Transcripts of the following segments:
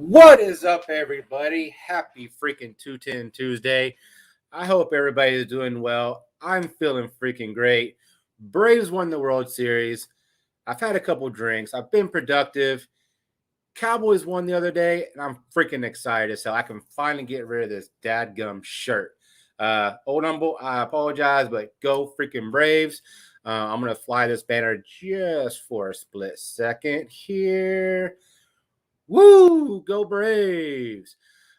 What is up, everybody? Happy freaking 210 Tuesday. I hope everybody is doing well. I'm feeling freaking great. Braves won the World Series. I've had a couple drinks. I've been productive. Cowboys won the other day, and I'm freaking excited. So I can finally get rid of this dadgum shirt. Old Humble, I apologize, but go freaking Braves. I'm going to fly this banner just for a split second here. Woo! Go Braves!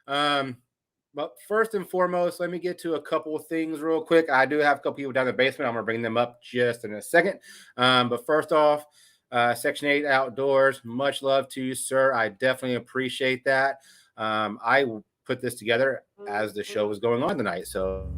But first and foremost, let me get to a couple of things real quick. I do have a couple people down in the basement. I'm going to bring them up just in a second. But first off, Section 8 Outdoors, much love to you, sir. I definitely appreciate that. I put this together as the show was going on tonight. So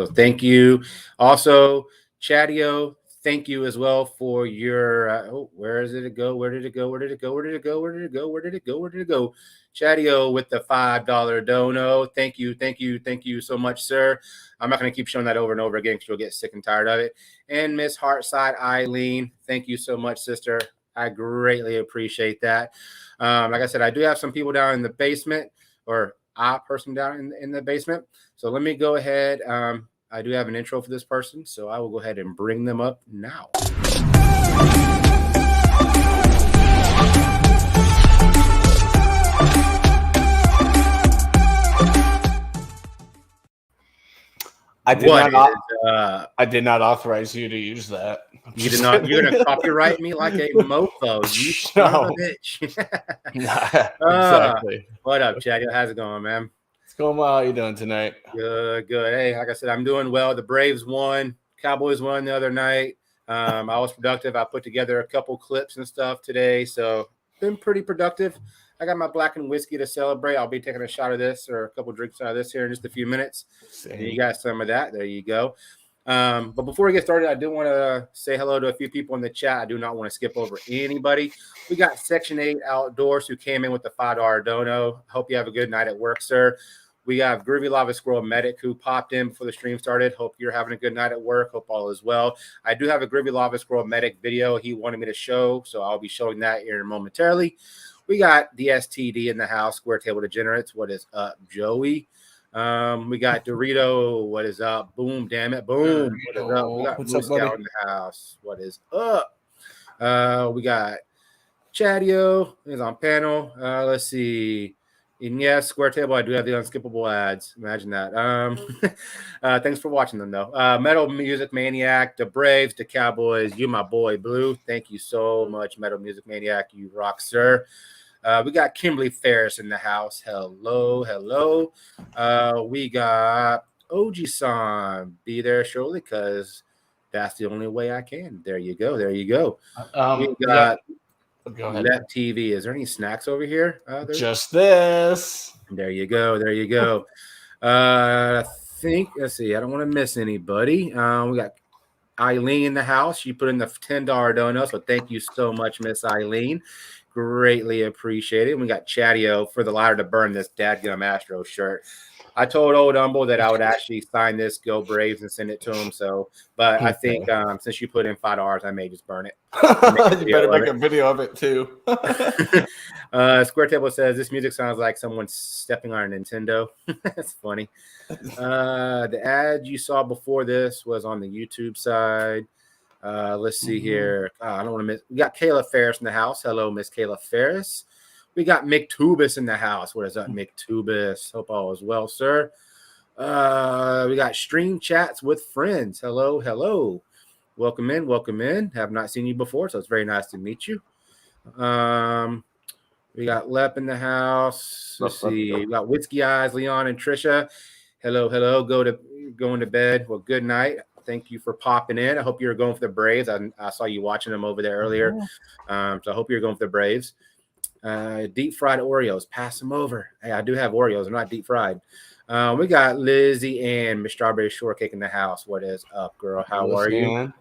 thank you. Also, Chadio, thank you as well for your where did it go? Chadio with the $5 dono. Thank you so much, sir. I'm not going to keep showing that over and over again because you'll get sick and tired of it. And Miss Heartside Eileen, thank you so much, sister. I greatly appreciate that. Like I said, I do have some people down in the basement, or a person down in the basement. So let me go ahead. I do have an intro for this person, so I will go ahead and bring them up now. I did not authorize you to use that. You did not. You're gonna copyright me like a mofo. You son of a bitch. Exactly. What up, Chad? How's it going, man? It's going well. How you doing tonight? Good. Hey, like I said, I'm doing well. The Braves won. Cowboys won the other night. I was productive. I put together a couple clips and stuff today, so been pretty productive. I got my blackened whiskey to celebrate. I'll be taking a shot of this or a couple drinks out of this here in just a few minutes. And you got some of that. There you go. But before we get started, I do want to say hello to a few people in the chat. I do not want to skip over anybody. We got Section 8 Outdoors who came in with the $5 dono. Hope you have a good night at work, sir. We got Groovy Lava Squirrel Medic who popped in before the stream started. Hope you're having a good night at work. Hope all is well. I do have a Groovy Lava Squirrel Medic video he wanted me to show, so I'll be showing that here momentarily. We got the STD in the house, Square Table Degenerates. What is up, Joey? We got Dorito. What is up? Boom, damn it. Boom. What is up? We got Moose Scout in the house. What is up? We got Chadio is on panel. Let's see. And yes, Square Table, I do have the unskippable ads. Imagine that. Thanks for watching them, though. Metal Music Maniac, the Braves, the Cowboys, you my boy, Blue. Thank you so much, Metal Music Maniac. You rock, sir. We got Kimberly Ferris in the house. Hello. We got OG-san. Be there shortly because that's the only way I can. There you go. We got Go ahead. Left TV. Is there any snacks over here? Just this. There you go. I think, let's see. I don't want to miss anybody. We got Eileen in the house. She put in the $10 dono. So thank you so much, Miss Eileen. Greatly appreciate it. We got Chadio for the lighter to burn this dadgum Astro shirt. I told Old Humble that I would actually sign this Go Braves and send it to him. So, but I think since you put in $5, I may just burn it. You better make a video of it too. Square Table says this music sounds like someone stepping on a Nintendo. That's funny. The ad you saw before this was on the YouTube side. Let's see here. I don't want to miss. We got Kayla Ferris in the house. Hello, Miss Kayla Ferris. We got Mick Tubis in the house. What is up, Mick Tubis? Hope all is well, sir. We got Stream Chats with Friends. Hello, hello. Welcome in, welcome in. Have not seen you before, so it's very nice to meet you. We got Lep in the house. Let's see. We got Whiskey Eyes, Leon and Trisha. Hello, hello. Going to bed. Well, good night. Thank you for popping in. I hope you're going for the Braves. I saw you watching them over there earlier. So I hope you're going for the Braves. Deep fried Oreos. Pass them over. Hey, I do have Oreos. They're not deep fried. We got Lizzie and Miss Strawberry Shortcake in the house. What is up, girl? How are you?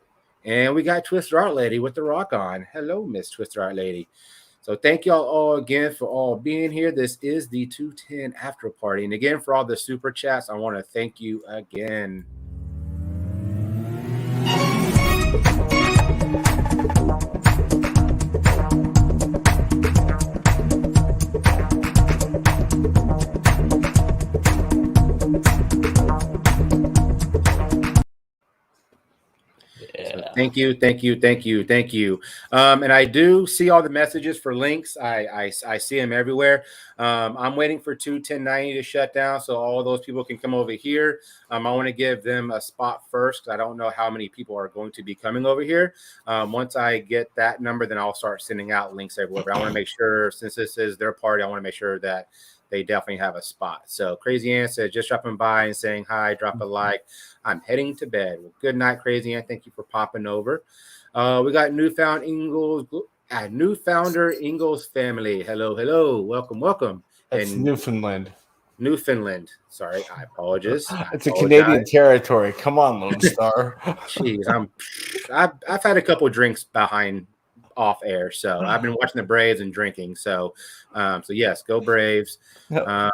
And we got Twister Art Lady with the rock on. Hello, Miss Twister Art Lady. So thank y'all all again for all being here. This is the 210 After Party. And again, for all the super chats, I want to thank you again. Thank you. And I do see all the messages for links. I see them everywhere. I'm waiting for 2ten90 to shut down so all those people can come over here. I want to give them a spot first because I don't know how many people are going to be coming over here. Once I get that number, then I'll start sending out links everywhere. But I want to make sure, since this is their party, I want to make sure that they definitely have a spot. So Crazy Ann said, just dropping by and saying hi, drop a like. I'm heading to bed. Well, good night, Crazy Ann. Thank you for popping over. We got Newfounder Ingalls family. Hello, hello. Welcome, welcome. That's Newfoundland. Sorry, I apologize. It's a Canadian territory. Come on, Lone Star. Jeez, I've had a couple drinks behind off air, so I've been watching the Braves and drinking. So yes, go Braves.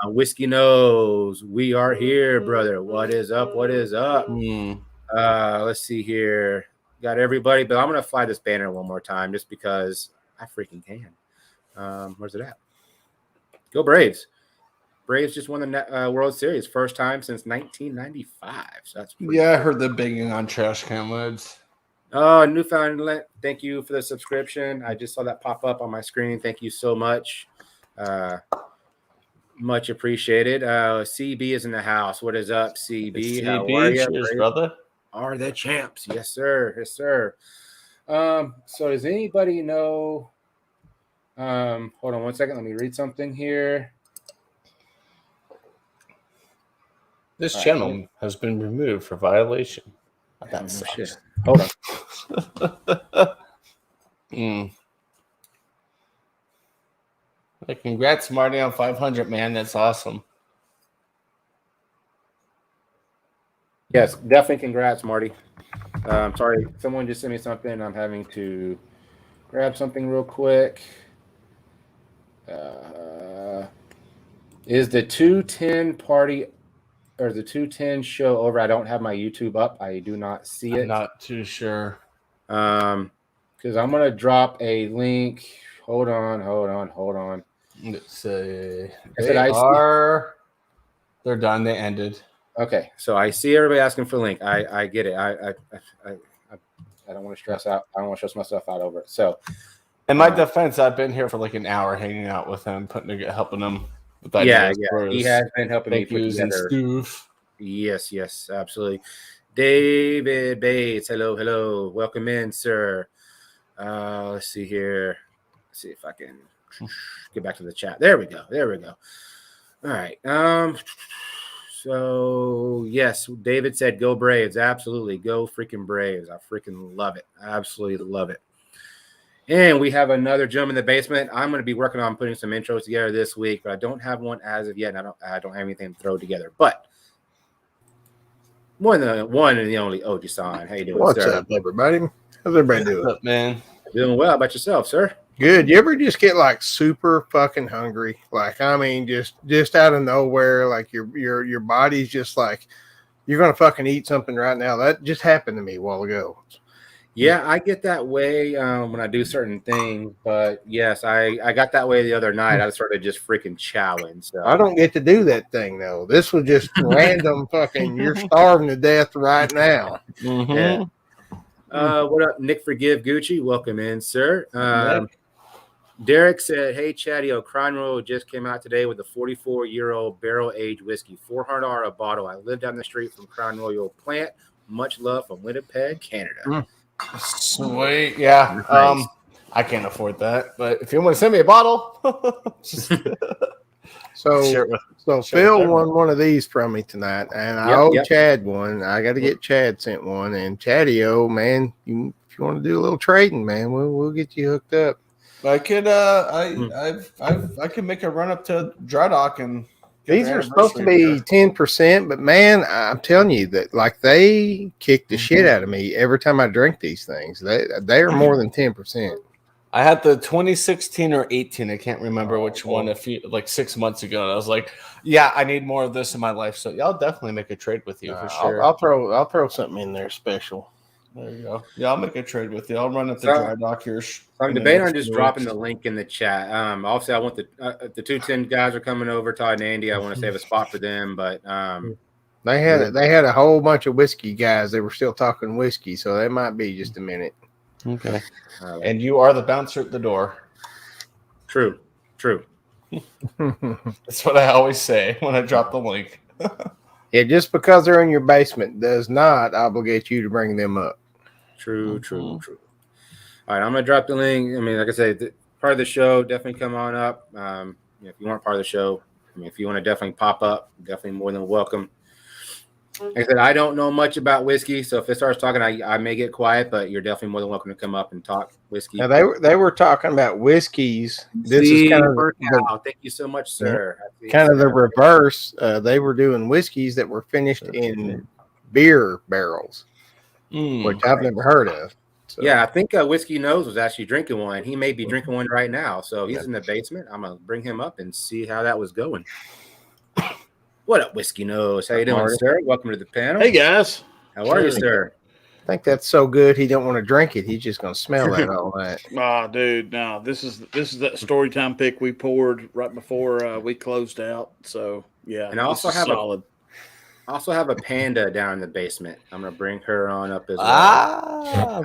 Whiskey Nose, we are here, brother. What is up? Let's see here. Got everybody, but I'm gonna fly this banner one more time just because I freaking can. Where's it at? Go Braves. Braves just won the World Series, first time since 1995. So that's I heard them banging on trash can lids. Oh, Newfoundland, thank you for the subscription. I just saw that pop up on my screen. Thank you so much. Much appreciated. CB is in the house. What is up, CB? How are you? Cheers, brother. Are the champs. Yes, sir. Yes, sir. So does anybody know? Hold on one second. Let me read something here. This channel has been removed for violation. That sucks. Shit. Hold on. Hey, congrats, Marty, on 500, man. That's awesome. Yes, definitely congrats, Marty. Sorry, someone just sent me something. I'm having to grab something real quick. Is the 210 party or the 210 show over? I don't have my YouTube up. I do not see it. I'm not too sure. Because I'm gonna drop a link. Hold on. Let's see. They're done. They ended. Okay, so I see everybody asking for a link. I get it. I don't want to stress out. I don't want to stress myself out over it. So, in my defense, I've been here for like an hour hanging out with him, helping him with ideas. Yeah. He has been helping me put together. Yes, absolutely. David Bates, hello. Welcome in, sir. Let's see here. Let's see if I can get back to the chat. There we go. All right. So yes, David said go Braves. Absolutely. Go freaking Braves. I freaking love it. I absolutely love it. And we have another gentleman in the basement. I'm going to be working on putting some intros together this week, but I don't have one as of yet. And I don't have anything to throw together. But one and the only OG-san. How you doing, What's sir? up, everybody? How's everybody doing? What's up, man? Doing well. How about yourself, sir? Good. You ever just get like super fucking hungry? Like, I mean, just out of nowhere, like your body's just like, you're gonna fucking eat something right now. That just happened to me a while ago. Yeah, I get that way when I do certain things, but yes, I got that way the other night. I started just freaking chowing. So I don't get to do that thing though. This was just random fucking. You're starving to death right now. Mm-hmm. Yeah. What up, Nick Forgive Gucci? Welcome in, sir. Nick. Derek said, "Hey, Chatty, Crown Royal just came out today with a 44-year-old barrel-aged whiskey, $400 a bottle. I live down the street from Crown Royal plant. Much love from Winnipeg, Canada." Sweet, yeah. Nice. I can't afford that, but if you want to send me a bottle, So Phil won one of these from me tonight, and I owe Chad one. I got to get Chad sent one, and Chatty, man, if you want to do a little trading, man, we'll get you hooked up. I could, I could make a run up to Dry Dock and. These are supposed to be 10%, but man, I'm telling you that like they kick the shit out of me every time I drink these things. They are more than 10%. I had the 2016 or 18. I can't remember which one. Like 6 months ago, and I was like, "Yeah, I need more of this in my life." So y'all definitely make a trade with you for sure. I'll throw something in there special. There you go. Yeah, I'll make a trade with you. I'll run up the Dry Dock here. I'm debating on just dropping the link in the chat. Obviously, I want the 210 guys are coming over. 2ten90. I want to save a spot for them, but they had a whole bunch of whiskey guys. They were still talking whiskey, so they might be just a minute. Okay. And you are the bouncer at the door. True. That's what I always say when I drop the link. Yeah, just because they're in your basement does not obligate you to bring them up. True. All right, I'm gonna drop the link. I mean, like I said, part of the show, definitely come on up. If you weren't part of the show, if you want to definitely pop up, definitely more than welcome. Like I said, I don't know much about whiskey, so if it starts talking, I may get quiet, but you're definitely more than welcome to come up and talk whiskey. Now they were talking about whiskeys. This is kind of thank you so much, sir. Kind of the reverse. They were doing whiskeys that were finished in beer barrels, which I've never heard of. So. Yeah, I think Whiskey Nose was actually drinking one. He may be drinking one right now, so he's in the basement. I'm gonna bring him up and see how that was going. What up, Whiskey Nose? How you doing, sir? Welcome to the panel. Hey, guys. How are you, sir? I think that's so good he don't want to drink it. He's just going to smell that all that. Oh, dude, no. This is that story time pick we poured right before we closed out. So, yeah. And I also have a panda down in the basement. I'm going to bring her on up as well.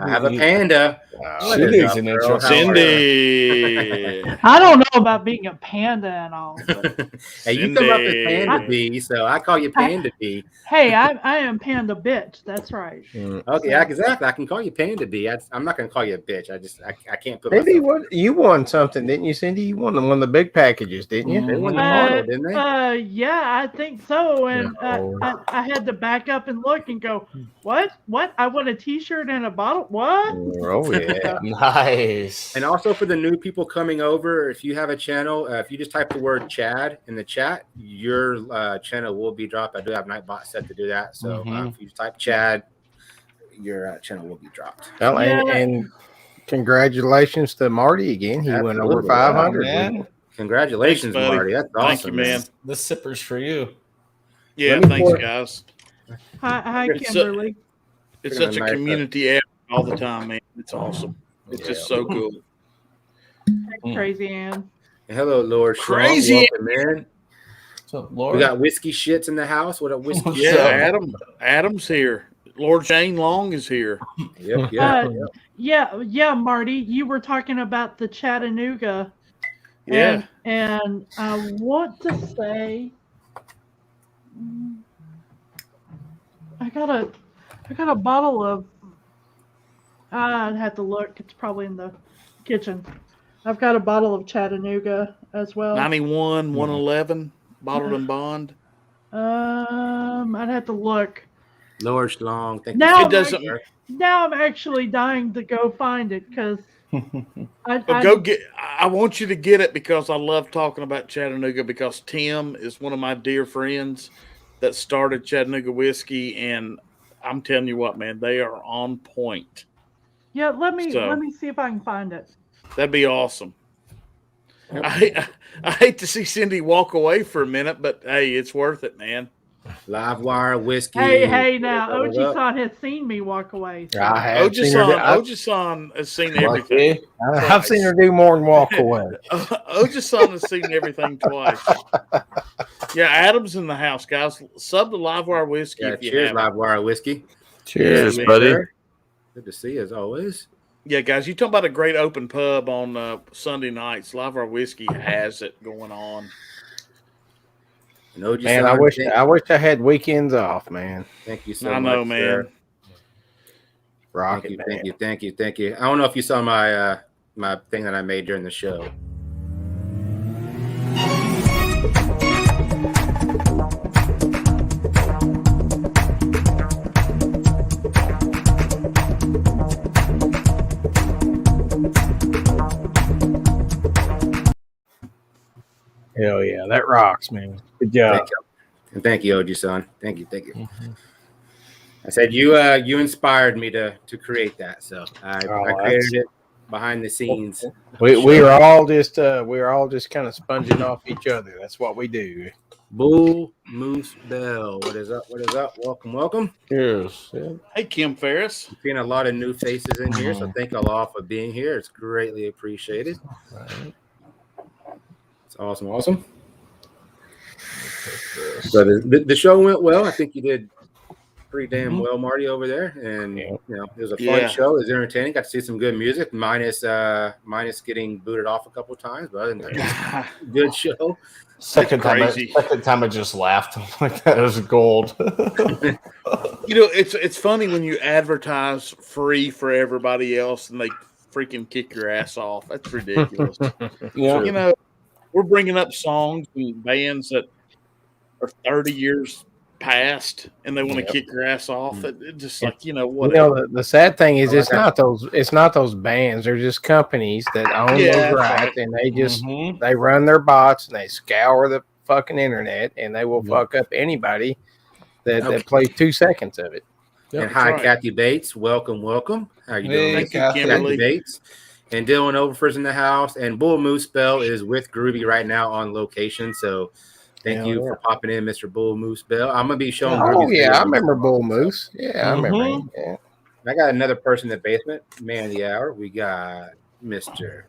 I have a panda. Cindy's an intro. Cindy. I don't know about being a panda and all. But... Hey, you come up as Panda B, so I call you Panda B. Hey, I am Panda Bitch. That's right. Okay, exactly. I can call you Panda B. I'm not going to call you a bitch. I can't put. Maybe you won something, didn't you, Cindy? You won one of the big packages, didn't you? They won the model, didn't they? Yeah, I think so. And I had to back up and look and go, what? I want a T-shirt and a bottle. What? Oh yeah, nice. And also for the new people coming over, if you have a channel, if you just type the word Chad in the chat, your channel will be dropped. I do have Nightbot set to do that, so if you type Chad, your channel will be dropped. Well, and congratulations to Marty again. He went over 500. Man. Congratulations, thanks, Marty. That's awesome. Thank you, man. The sipper's for you. Yeah, thanks, guys. Hi, Kimberly. It's such a community effort all the time, man. It's awesome. It's just so cool. Crazy Ann. Hello, Lord. Crazy Welcome, man. So, Lord. We got whiskey shits in the house. What a whiskey Yeah, shit. Adam's here. Lord Shane Long is here. Yeah, Marty. You were talking about the Chattanooga. Yeah. And I want to say I got a bottle of I'd have to look. It's probably in the kitchen. I've got a bottle of Chattanooga as well. 91, 111, bottled and bond. I'd have to look. Lord Long. Now I'm actually dying to go find it because I want you to get it because I love talking about Chattanooga because Tim is one of my dear friends that started Chattanooga whiskey, and I'm telling you what, man, they are on point. Yeah, let me see if I can find it. That'd be awesome. I hate to see Cindy walk away for a minute, but hey, it's worth it, man. Live wire whiskey. Hey, now Oji-san has seen me walk away. So. Oji-san has seen everything. I've seen her do more than walk away. Oji-san has seen everything twice. Yeah, Adam's in the house, guys. Sub to Live Wire Whiskey. Yeah, cheers, Live Wire Whiskey. Cheers, buddy. Good to see you as always. Yeah, guys, you talking about a great open pub on Sunday nights. A lot of our whiskey has it going on. Man, I wish I had weekends off, man. Thank you so I much. know, man. Sir. Rocket, thank you. I don't know if you saw my my thing that I made during the show. Hell yeah, that rocks, man. Good job. Thank you. And thank you, OG-san. Thank you. Mm-hmm. I said you inspired me to create that, so I created it behind the scenes. We were all just kind of sponging off each other. That's what we do. Bull Moose Bell. What is up? Welcome. Cheers. Yeah. Hey, Kim Ferris. I'm seeing a lot of new faces in here, so thank you all for being here. It's greatly appreciated. Right. It's awesome. So the show went well. I think you did pretty damn well, Marty, over there. And you know, it was a fun show. It was entertaining. Got to see some good music, minus getting booted off a couple of times, but other than that, good show. Second time I just laughed. I'm like, that is gold. You know, it's funny when you advertise free for everybody else and they freaking kick your ass off. That's ridiculous. Yeah. You know, we're bringing up songs and bands that are 30 years past and they want to kick your ass off. It just like, you know, whatever. You know, the sad thing is it's not those bands. They're just companies that own those rights, and they just they run their bots and they scour the fucking internet, and they will fuck up anybody that plays 2 seconds of it. Yep. And hi, Kathy Bates. Welcome. How you doing? Thank you, Kimberly. Kathy Bates. And Dylan Overford's in the house. And Bull Moose Bell is with Groovy right now on location. So thank you for popping in, Mr. Bull Moose Bell. I'm going to be showing I remember Bull Moose. Yeah, I remember him. Yeah. I got another person in the basement, man of the hour. We got Mr.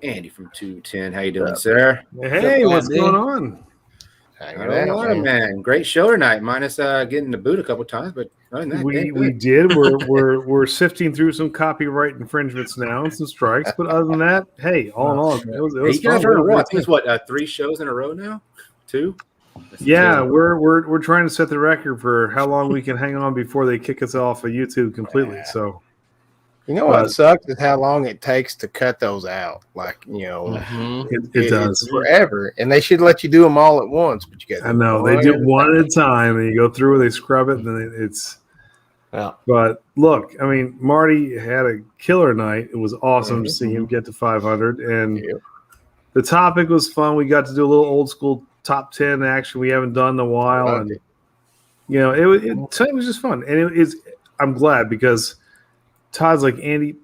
Andy from 2ten. How you doing, sir? Hey, what's going on? Man. Great show tonight, minus getting the boot a couple times, but other than that, we did. We're sifting through some copyright infringements now and some strikes, but other than that, hey, all in all, it was fun. I think it's what 3 shows in a row now, 2. Yeah, we're trying to set the record for how long we can hang on before they kick us off of YouTube completely. So, you know what sucks is how long it takes to cut those out. Like, you know, it does forever, and they should let you do them all at once. But you got I know they do one at a time, and you go through, they scrub it, and then it's. Yeah. But look, I mean, Marty had a killer night. It was awesome to see him get to 500, and the topic was fun. We got to do a little old school top 10 action we haven't done in a while, and you know, it was just fun, and I'm glad because Todd's like, Andy,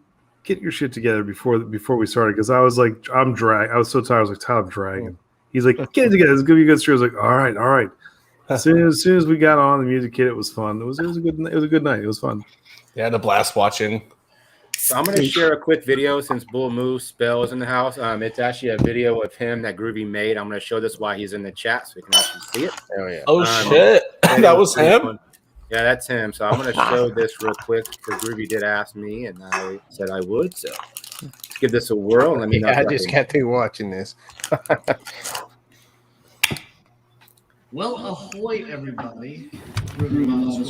get your shit together before we started, because I was like, I was so tired. I was like, Todd, I'm dragging. He's like, get it together. It's gonna be a good show. I was like, all right. As soon as we got on the music kit, it was fun. It was a good night. It was fun. Yeah, I had a blast watching. So I'm going to share a quick video since Bull Moose Bell is in the house. It's actually a video of him that Groovy made. I'm going to show this while he's in the chat so we can actually see it. Oh yeah. Oh shit, that was him. Yeah, that's him. So I'm going to show this real quick because Groovy did ask me, and I said I would. So let's give this a whirl. Let me know. I just got through watching this. Well, ahoy, everybody. Everybody knows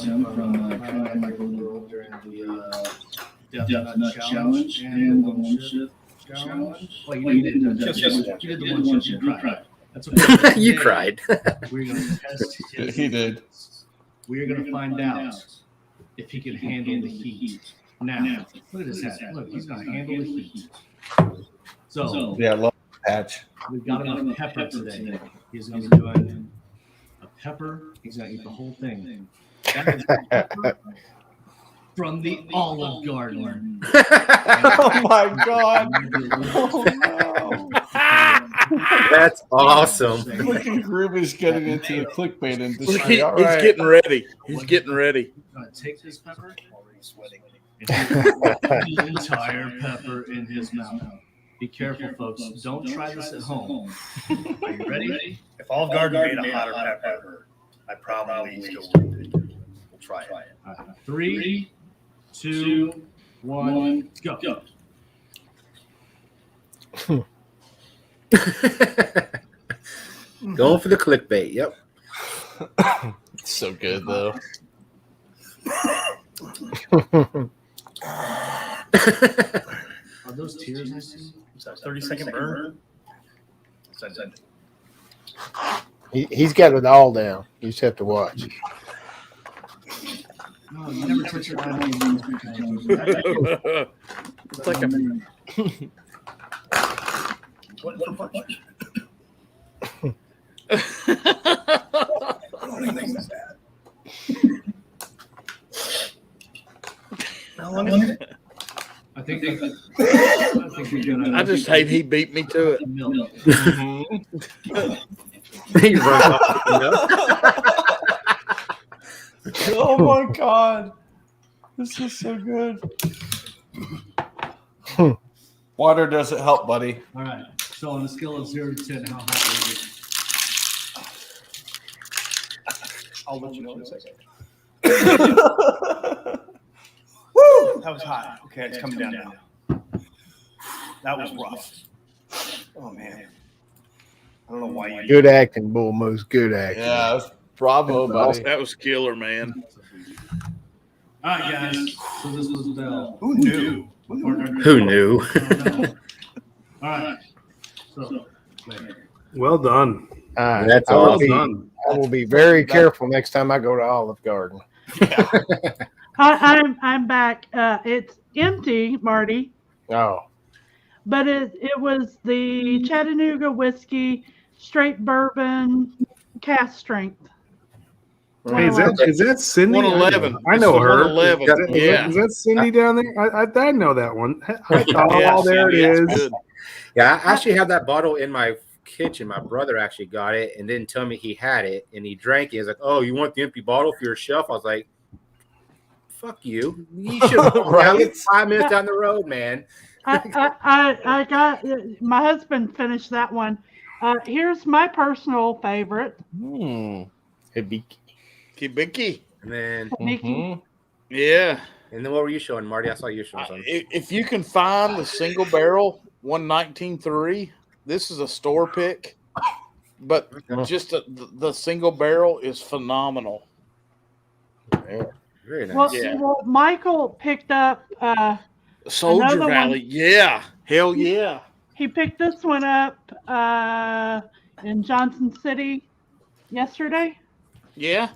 him from trying my world during the Death Nut Challenge and the One Ship Challenge. Well, you didn't do that. You did the One Ship. You cried. That's okay. You cried. We're going to test his. He did. We're going to find out if he can handle the heat. Now, look at his hat. Look, he's going to handle the heat. So, yeah, love patch. We've got him a pepper today. He's going to be doing a pepper. He's going to eat the whole thing. That is pepper from the Olive Garden. Oh my god! Oh no! That's awesome. Look at Groovy's getting into the clickbait industry. He's getting ready. He's getting ready. He's going to take this pepper while he's sweating. The entire pepper in his mouth. Be careful, folks. Don't try this at home. Are you ready? If Olive Garden made a hotter pepper, I probably still would. try it. 3, 2, 1, go. Going for the clickbait. Yep. It's so good though. Are those tears I see? Is that 30-second burn? He's got it all down. You just have to watch. No, you never touch your eye. It's like a What for punch? How long is it? I think we're gonna. I just hate he beat me to it. Milk. He runs off the milk. Oh my god. This is so good. Water doesn't help, buddy. All right. So on a scale of 0 to 10, how hot is it? I'll let you know in a second. Woo! That was hot. Okay, it's coming down now. That was rough. Oh man. I don't know why you. Good acting, Bull Moose. Good acting. Yeah, bravo, buddy. That was killer, man. All right, guys. So this was Bell. Who knew? Who knew? All right. So, Well done. That's I all. will be very careful next time I go to Olive Garden. I'm back. It's empty, Marty, Oh, but it was the Chattanooga whiskey, straight bourbon, cast strength. Hey, is that Cindy? 111. I know her. 111. Yeah. Is that Cindy down there? I know that one. Oh, Yeah, there it Cindy, is. that's good. Yeah, I actually have that bottle in my kitchen. My brother actually got it and didn't tell me he had it, and he drank it. He's like, "Oh, you want the empty bottle for your shelf?" I was like, "Fuck you! You should have Right? 5 minutes down the road, man." I got my husband finished that one. Here's my personal favorite. Kibiki. And then, Mhm. Yeah. and then what were you showing, Marty? I saw you showing something. If you can find the single barrel 119.3, this is a store pick, but just the single barrel is phenomenal. Very nice. Well, Yeah. well, Michael picked up. Soldier Another Valley. Yeah. Hell yeah. He picked this one up in Johnson City yesterday. Yeah.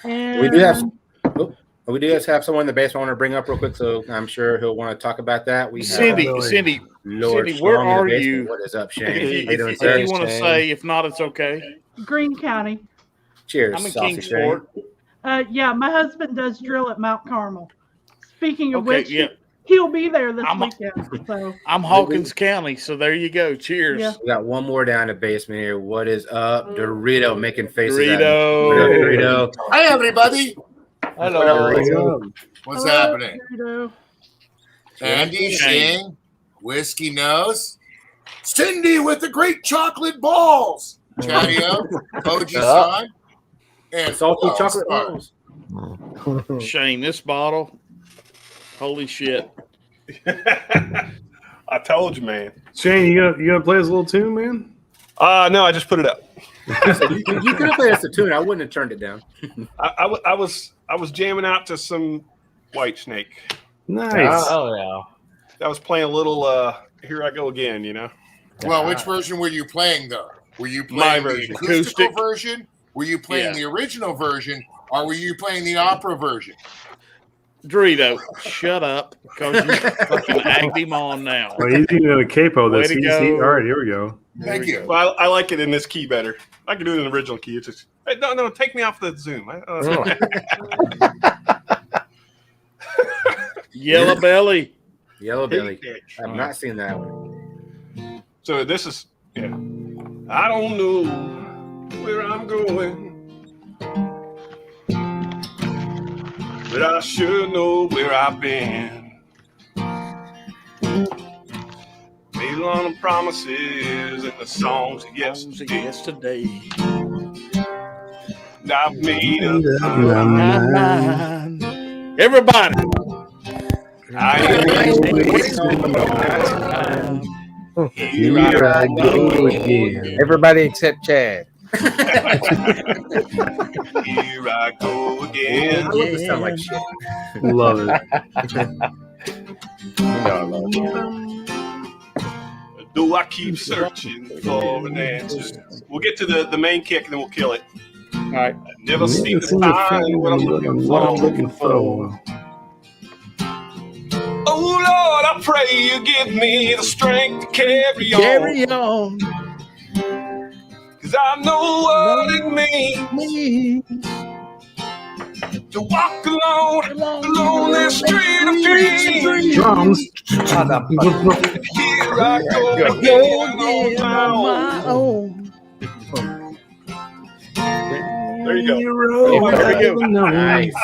And We do have someone in the basement I want to bring up real quick, so I'm sure he'll want to talk about that. We have Cindy, Lord Cindy, Lord Cindy, where Strong in the are basement. you? What is up, Shane? If How you you, doing, if sir? you want to Shane. say, if not, it's okay. Green County. Cheers, I'm in Saucy Kingsport. Yeah, my husband does drill at Mount Carmel. Speaking of Okay, which, yeah. he'll be there this I'm- weekend. So I'm Hawkins County, so there you go. Cheers. Yeah. We got one more down in the basement here. What is up? Dorito making faces at me. Dorito. Dorito. Hi, everybody. Hello. What's hello, happening? Dorito. Andy, Shane, Whiskey Nose, Cindy with the great chocolate balls, Chatio, OG Son, and Salty oh, chocolate sorry. balls. Shane, this bottle, holy shit. I told you, man. Shane, you gonna play us a little tune, man? No, I just put it up. You could have played us a tune. I wouldn't have turned it down. I was jamming out to some White Snake. Nice. Oh yeah. I was playing a little. Here I go again. You know. Well, which version were you playing, though? Were you My playing the version. acoustical Acoustic. version? Were you playing Yeah. the original version? Or were you playing the opera version? Dorito, shut up, because you fucking agged him on now. Well, he's even gonna capo this. Way to All go. right, here we go. Thank you. Well, I like it in this key better. I can do it in the original key. It's just hey, no, take me off the Zoom. Yellow belly. Yellow Belly. I've not seen that one. So this is yeah. I don't know where I'm going, but I sure know where I've been. Made a lot of promises in the songs of yesterday. Yesterday. I've made up My mind. Everybody. I Here I go again. Everybody except Chad. Here I go I again. love this sound like shit. Love it. Do I keep searching for an answer? We'll get to the main kick and then we'll kill it. All right. I never seem to find what I'm looking for. Oh Lord, I pray you give me the strength to carry on. Carry on. Cause I know what it means to walk along this street of dreams. Drums. Here I go again on my own. There you go. Nice.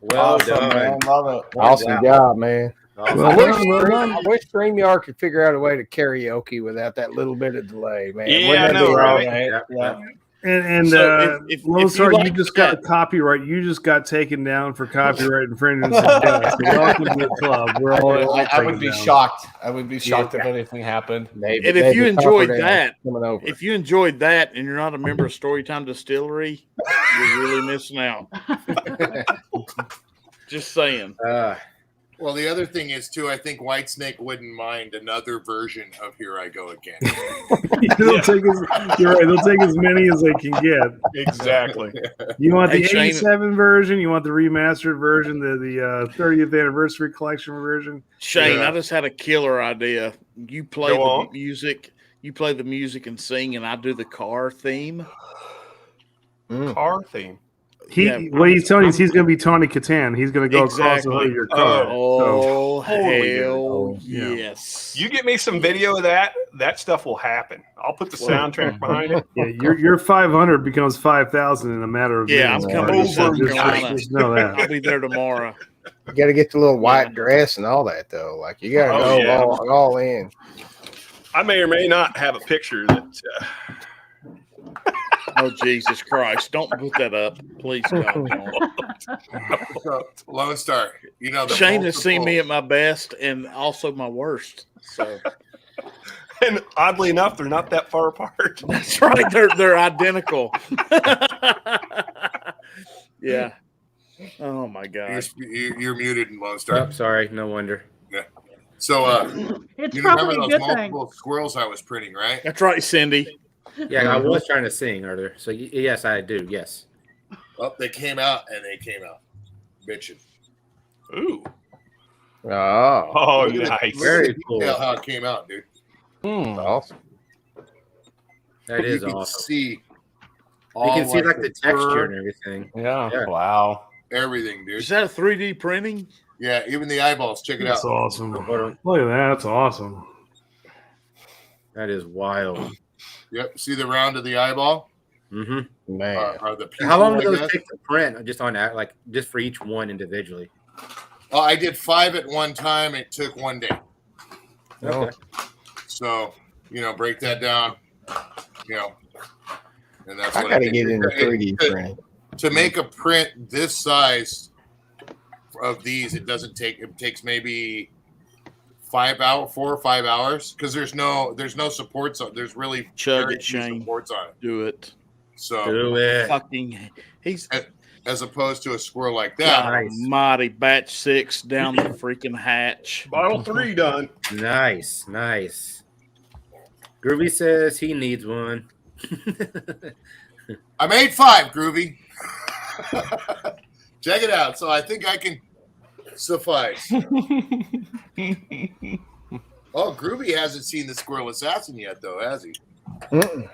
Well done. Man. Love it. Awesome job, man. Awesome. I wish StreamYard could figure out a way to karaoke without that little bit of delay, man. Yeah, Wouldn't I that know, be right? awesome? Yeah. And So if Lone you Star, you like just got that- the copyright. You just got taken down for copyright infringement. So welcome to the club. We're all I would be shocked. I would be shocked if anything happened. Maybe, And if you maybe enjoyed Copper Dale that, coming over. if you enjoyed that and you're not a member of Storytime Distillery, you're really missing out. Just saying. Well, the other thing is too. I think Whitesnake wouldn't mind another version of "Here I Go Again." You're right. They'll take as many as they can get. Exactly. You want the Hey, Shane- 87 version? You want the remastered version? The 30th anniversary collection version? Shane, Yeah. I just had a killer idea. You play Go the on. music, you play the music and sing, and I do the car theme. Car theme. Yeah, What he's telling you is he's going to be Tony Catan. He's going to go across the Exactly. hood of your car. Oh, totally good. hell Yeah. yes. You get me some video of that, that stuff will happen. I'll put the soundtrack behind it. Yeah, your 500 becomes 5,000 in a matter of Yeah, I'm minutes. coming to Just- South just- Carolina. just know that. I'll be there tomorrow. You got to get the little white dress and all that, though. Like, you got to Oh, go yeah. all in. I may or may not have a picture that Oh, Jesus Christ. Don't put that up. Please, God. Don't. So, Lone Star, you know the Shane has seen multiple- me at my best and also my worst. So and oddly enough, they're not that far apart. that's right. They're identical. Yeah. Oh my God. You're muted in Lone Star. Oh, sorry. No wonder. So, It's you probably remember a those good thing. multiple squirrels I was printing, right? That's right, Cindy. Yeah, I was trying to sing earlier. So, yes, I do. Yes. Well, they came out and they came out bitching. Ooh. Oh, Oh, Look at nice. the Very cool. detail how it came out, dude. awesome. That is you can awesome. see You all can see like the texture fur, and everything. Yeah. Yeah. Wow. everything, dude. Is that a 3D printing? Yeah, even the eyeballs. Check it That's out. awesome. Hold on. Look at that. That's awesome. That is wild. Yep. See the round of the eyeball? Mm-hmm. Man. Or the pupil, How long I do those guess? take to print? Just on that, like just for each one individually. Oh, I did 5 at one time. It took 1 day. Okay. So, break that down, and that's I what got to it get takes. into 3D printing. To make a print this size of these, it takes maybe 4 or 5 hours because there's no supports on. There's really Chug very it, few Shane. supports on it. Do it. So Do it. Fucking. He's as opposed to a squirrel like that, God almighty. Batch 6 down the freaking hatch. Bottle 3 done. Nice, nice. Groovy says he needs one. I made 5, Groovy. Check it out. So I think I can suffice. Oh, Groovy hasn't seen the Squirrel Assassin yet, though, has he? Mm-mm.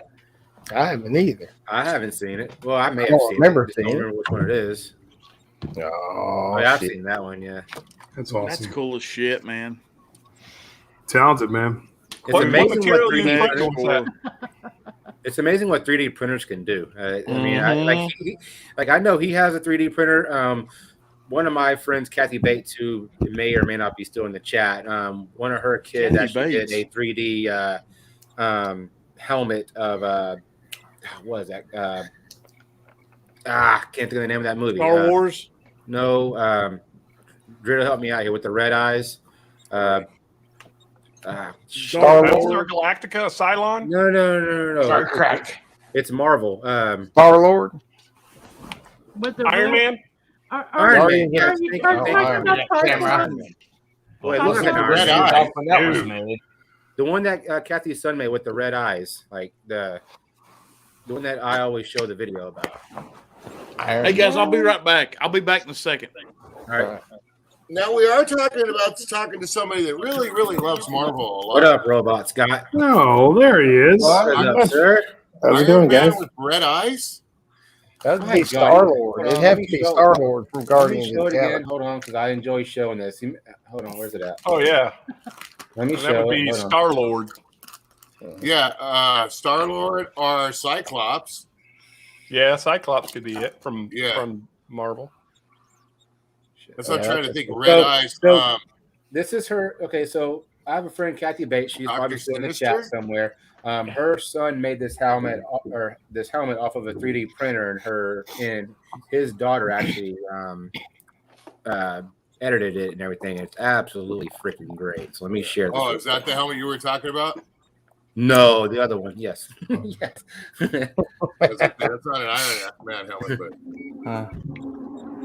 I haven't either. I haven't seen it. Well, I may I have don't seen remember it. Just don't seeing it. remember which one it is. Oh, Oh, yeah, I've shit. seen that one. Yeah, That's That's awesome. cool as shit, man. Talented, man. it's What amazing what material you 3D print printers. on that? It's amazing what 3D printers can do. I mean, I know he has a 3D printer. One of my friends, Kathy Bates, who may or may not be still in the chat, one of her kids Kathy actually Bates. did a 3D helmet of what is that? Can't think of the name of that movie. Star Wars. No, Drill, help me out here with the red eyes. Battlestar Galactica, Cylon. No. Sorry, crack. It's Marvel. Star Lord. With the Iron Man. Iron Man. Yes. Are you Thank talking you. about Tarzan? Wait, look at Red the eye. When that was made. The one that Kathy's son made with the red eyes, like the one that I always show the video about. Hey guys, I'll be right back. I'll be back in a second. All right. Now we are talking to somebody that really, really loves Marvel a lot. What up, Robot Scott? Oh, there he is. What up, sir? How's it Iron doing, Man guys? with red eyes? That would My be God. Star Lord. It'd have to be Show- Star Lord from Let Guardians me show of it the again. Galaxy. Hold on, because I enjoy showing this. Hold on, where's it at? Oh yeah, Let me that show would it. be Hold on. Star Lord. Yeah, Star Lord or Cyclops. Yeah, Cyclops could be it from Yeah. Marvel. That's what I'm Yeah, trying to that's think. a- Red So- eyes. so- This is her. Okay, so I have a friend, Kathy Bates. She's Dr. obviously in the Sinister? chat somewhere. Her son made this helmet off of a 3D printer, and his daughter actually edited it and everything. It's absolutely freaking great. So let me share this. Oh, is that the helmet you were talking about? No, the other one. Yes. Yes. That's not an Iron Man helmet, but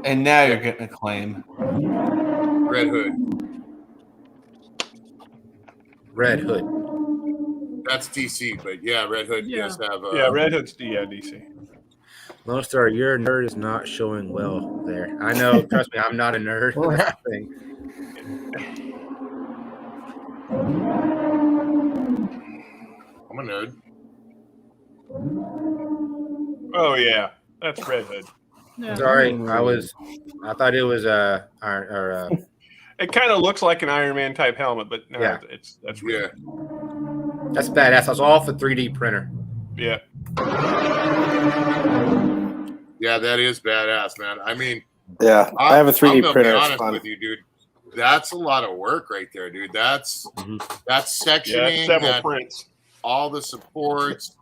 And now you're getting a claim. Red Hood. Red Hood. That's DC, but yeah, Red Hood Yeah. does have. Yeah, Red Hood's DC. Lone Star, your nerd is not showing well there. I know. Trust me, I'm not a nerd. That's the thing. I'm a nerd. Oh yeah, that's Red Hood. Yeah. Sorry, I thought it was Iron or It kind of looks like an Iron Man type helmet, but no, Yeah. that's Yeah. Red. that's badass. That's all off a 3D printer. Yeah. Yeah, that is badass, man. I mean, Yeah, I have a 3D I'm gonna printer. Be It's honest fun. with you, dude. That's a lot of work right there, dude. That's Mhm. that's Yeah, sectioning, it's several that, prints. all the supports.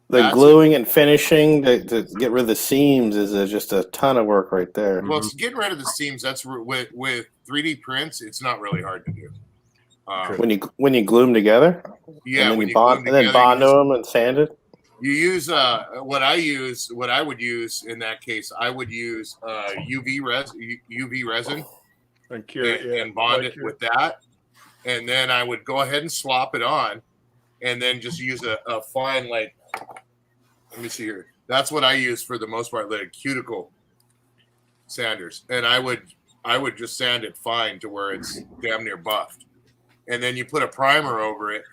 The That's- gluing and finishing to get rid of the seams is just a ton of work right there. Well, it's getting rid of the seams. That's with 3D prints. It's not really hard to do. When you glue them together, Yeah, and then when you glue bond, them and then together, bond to them and sand it. you use what I would use in that case. I would use UV resin And cure it, yeah. and bond Like it cure. with that, and then I would go ahead and slop it on, and then just use a fine, like, let me see here. That's what I use for the most part, like cuticle sanders, and I would just sand it fine to where it's damn near buffed, and then you put a primer over it,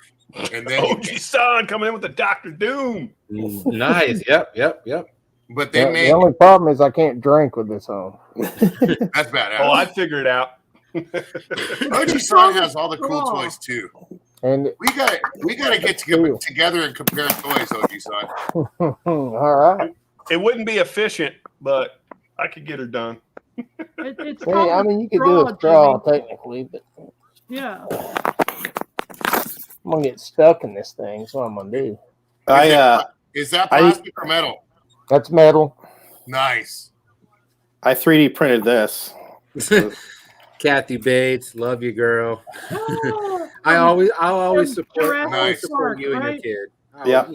and then OG Son coming in with the Doctor Doom. Nice. Yep. but they The made only problem is I can't drink with this on. that's badass. Oh, I figured it out. OG Son has all the cool toys too. And We gotta get together and compare toys, OG Son. all right. It wouldn't be efficient, but I could get her done. It's Hey, called I mean, you could do a straw technically, but Yeah. I'm gonna get stuck in this thing. That's what I'm gonna do. Is that plastic or metal? That's metal. Nice. I 3D printed this. Kathy Bates, love you, girl. Oh, I'll always support. Jurassic I always Nice. support Park, you and your right? kid. Yeah.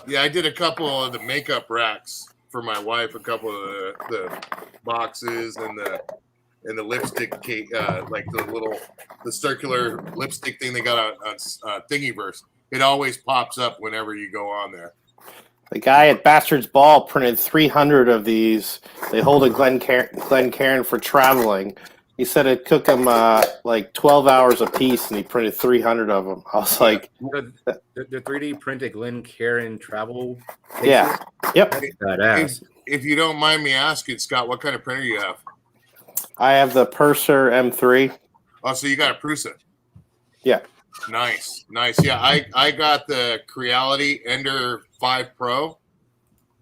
Yeah, I did a couple of the makeup racks for my wife. A couple of the boxes and the lipstick cake, like the circular lipstick thing they got on Thingiverse. It always pops up whenever you go on there. The guy at Bastard's Ball printed 300 of these. They hold a Glencairn for traveling. He said it took him like 12 hours a piece, and he printed 300 of them. I was like, The 3D printed Glencairn travel. Cases? yeah, yep. That's badass. If you don't mind me asking, Scott, what kind of printer you have? I have the Purser M3. Oh, so you got a Prusa. Yeah. Nice. Yeah, I got the Creality Ender 5 Pro,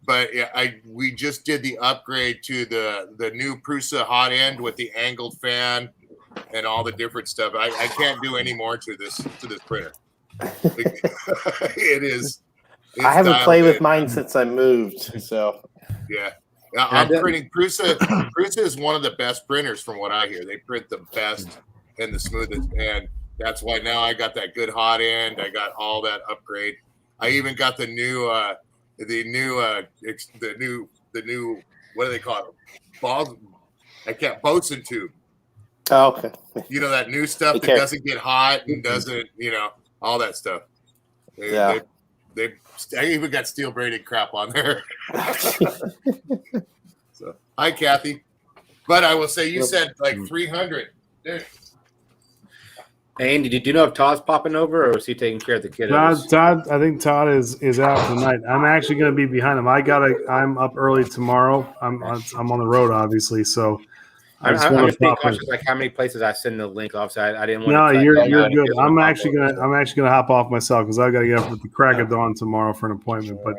but yeah, we just did the upgrade to the new Prusa hot end with the angled fan and all the different stuff. I can't do any more to this printer. It is. I haven't played with in. mine since I moved, so Yeah. I'm printing Prusa. Prusa is one of the best printers from what I hear. They print the best and the smoothest. And that's why now I got that good hot end. I got all that upgrade. I even got the new what do they call it? Bosun tube. Oh, okay. You know, that new stuff that doesn't get hot and doesn't, all that stuff. I even got steel braided crap on there. So, hi, Kathy. But I will say, you said like 300. Dude. Andy, did you know if Todd's popping over, or is he taking care of the kiddos? Todd, I think Todd is out tonight. I'm actually going to be behind him. I'm up early tomorrow. I'm on the road, obviously, so I'm just being cautious, like how many places I send the link off. So I didn't want. No, you're good. I'm actually gonna hop off myself because I got to get up at the crack of dawn tomorrow for an appointment. But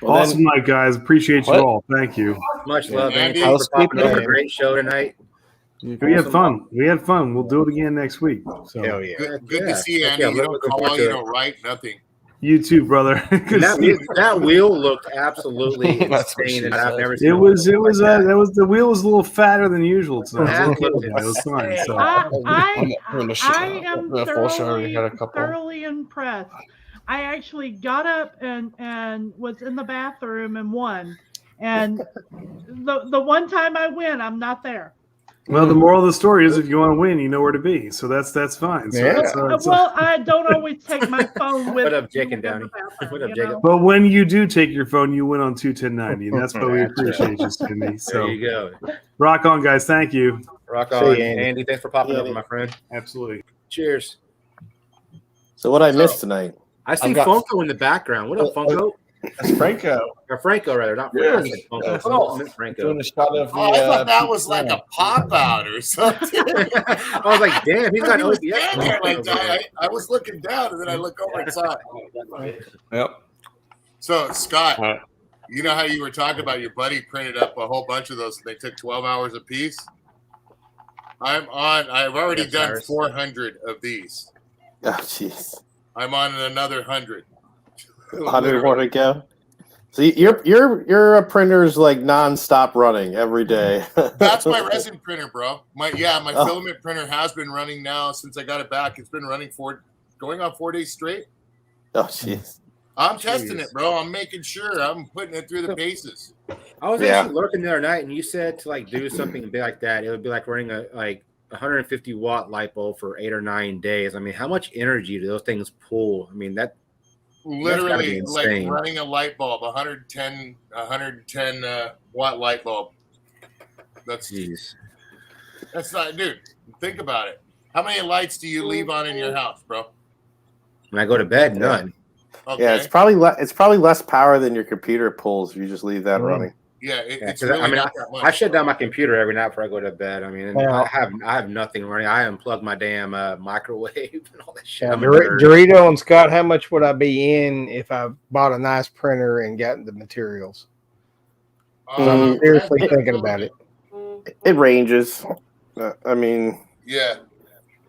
awesome night, guys. Appreciate you all. Thank you. Much love, Andy. Thanks for popping over. Great show tonight. We had fun. We'll do it again next week. So. Hell yeah. Good to see you, Andy. You don't call, you don't write, nothing. You too, brother. that wheel looked absolutely insane, and I've never seen the wheel was a little fatter than usual tonight. It was fine. So. I am thoroughly impressed. I actually got up and was in the bathroom and won. And the one time I win, I'm not there. Well, the moral of the story is if you want to win, you know where to be. So that's fine. So well, I don't always take my phone with me. What up, Jake and Downey? What up, Jacob? But when you do take your phone, you win on 2ten90, and that's what we appreciate you, Cindy. So there you go. Rock on, guys. Thank you. Rock on, Andy. Thanks for popping over, my friend. Absolutely. Cheers. So what I missed tonight? I see Funko in the background. What up, Funko? That's Franco. Or Franco, rather, not Franco. Franco. Doing a shot of I thought that was like a pop out or something. I was like, damn, he's got OBS. OBS. I was looking down and then I look over and saw it. Yep. So, Scott, you know how you were talking about your buddy printed up a whole bunch of those and they took 12 hours a piece? I've already done 400 of these. Oh, jeez. I'm on another 100. 100 more to go. So your printer's like nonstop running every day. That's my resin printer, bro. My filament printer has been running now since I got it back. It's been running going on 4 days straight. Oh, jeez. I'm testing it, bro. I'm making sure I'm putting it through the paces. I was actually lurking the other night, and you said to like do something big like that. It would be like running a 150 watt light bulb for 8 or 9 days. I mean, how much energy do those things pull? I mean, that literally like running a light bulb, 110 watt light bulb. That's not, dude. Think about it. How many lights do you leave on in your house, bro? When I go to bed, none. Okay. Yeah, it's probably less power than your computer pulls if you just leave that running. Yeah, it's really not that much. I shut down my computer every night before I go to bed. I mean, I have nothing running. I unplugged my damn microwave and all that shit. Dorito and Scott, how much would I be in if I bought a nice printer and got the materials? I'm seriously thinking about it. It ranges. I mean, yeah,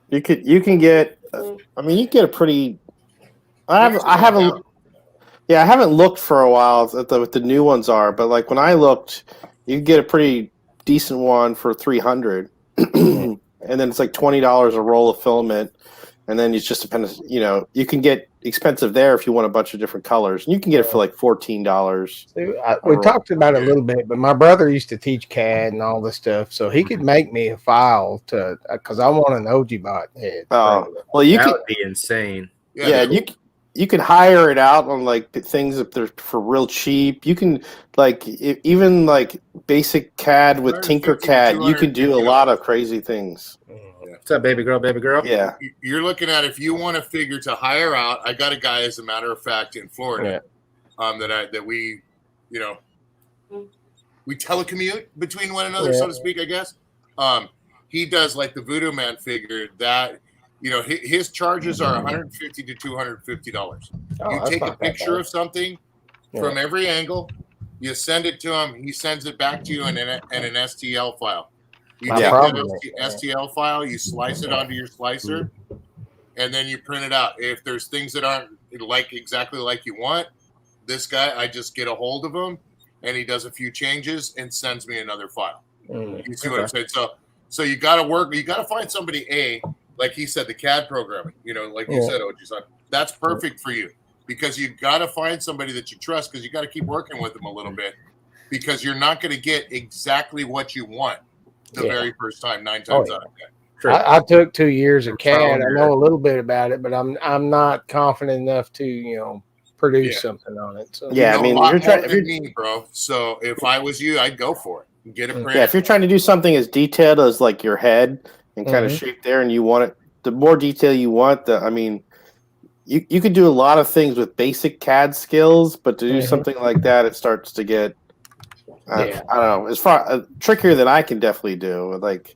you can get. I mean, you get a pretty. I haven't looked for a while at what the new ones are, but like when I looked, you could get a pretty decent one for $300, and then it's like $20 a roll of filament, and then it's just depends. You can get expensive there if you want a bunch of different colors, and you can get it for like $14. We talked about it a little bit, but my brother used to teach CAD and all this stuff, so he could make me a file because I want an OG-Bot head. Oh, well, that would be insane. Yeah, you can hire it out on like things if they're for real cheap. You can even like basic CAD with Tinkercad. You can do a lot of crazy things. What's up, baby girl? Baby girl. Yeah, you're looking at if you want to figure to hire out. I got a guy, as a matter of fact, in Florida, that we telecommute between one another, so to speak. I guess he does like the Voodoo Man figure that. His charges are $150 to $250. You take a picture of something from every angle, you send it to him, he sends it back to you in an STL file. You take that STL file, you slice it onto your slicer, and then you print it out. If there's things that aren't exactly like you want, this guy, I just get a hold of him, and he does a few changes and sends me another file. Mm. You see what I'm saying? So you got to find somebody, like he said, the CAD programming, like you said, OG-san, that's perfect for you, because you got to find somebody that you trust, because you got to keep working with them a little bit, because you're not going to get exactly what you want the very first time, 9 times out of 10. Sure. I took 2 years of CAD. I know a little bit about it, but I'm not confident enough to produce something on it. So Yeah, I mean, if you're trying to me, bro. So if I was you, I'd go for it. Get a print. Yeah, if you're trying to do something as detailed as like your head and kind of shape there, and you want it, the more detail you want, you could do a lot of things with basic CAD skills, but to do something like that, it starts to get I don't know, as far trickier than I can definitely do. Like,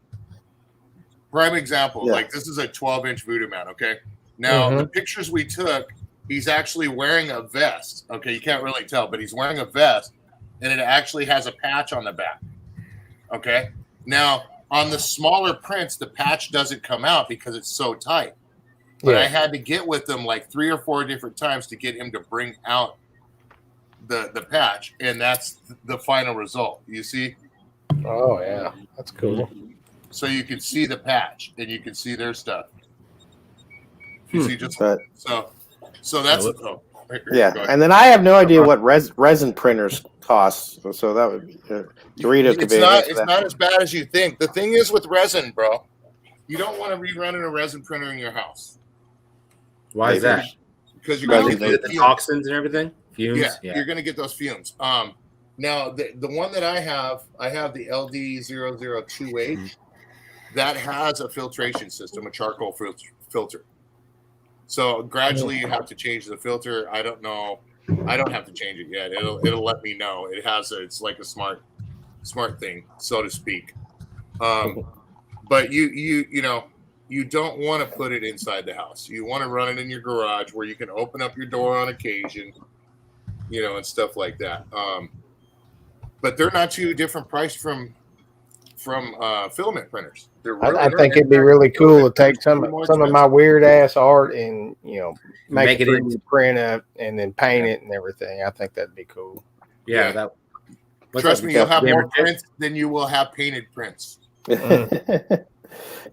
prime example, like this is a 12-inch voodoo mount. Okay, now the pictures we took, he's actually wearing a vest. Okay, you can't really tell, but he's wearing a vest, and it actually has a patch on the back. Okay, now on the smaller prints, the patch doesn't come out because it's so tight. But I had to get with him like 3 or 4 different times to get him to bring out the patch, and that's the final result. You see? Oh yeah, that's cool. So you can see the patch, and you can see their stuff. You see, just so that's and then I have no idea what resin printers cost. So that would be Dorito. It's not as bad as you think. The thing is with resin, bro, you don't want to be running a resin printer in your house. Why is that? Because you're going to get the toxins and everything. Fumes. Yeah, you're going to get those fumes. Now the one that I have the LD0028 that has a filtration system, a charcoal filter. So gradually you have to change the filter. I don't know. I don't have to change it yet. It'll let me know. It's like a smart thing, so to speak. But you don't want to put it inside the house. You want to run it in your garage where you can open up your door on occasion, and stuff like that. But they're not too different price from filament printers. I think it'd be really cool to take some of my weird ass art and make it into print up and then paint it and everything. I think that'd be cool. Yeah. Trust me, you'll have more prints than you will have painted prints.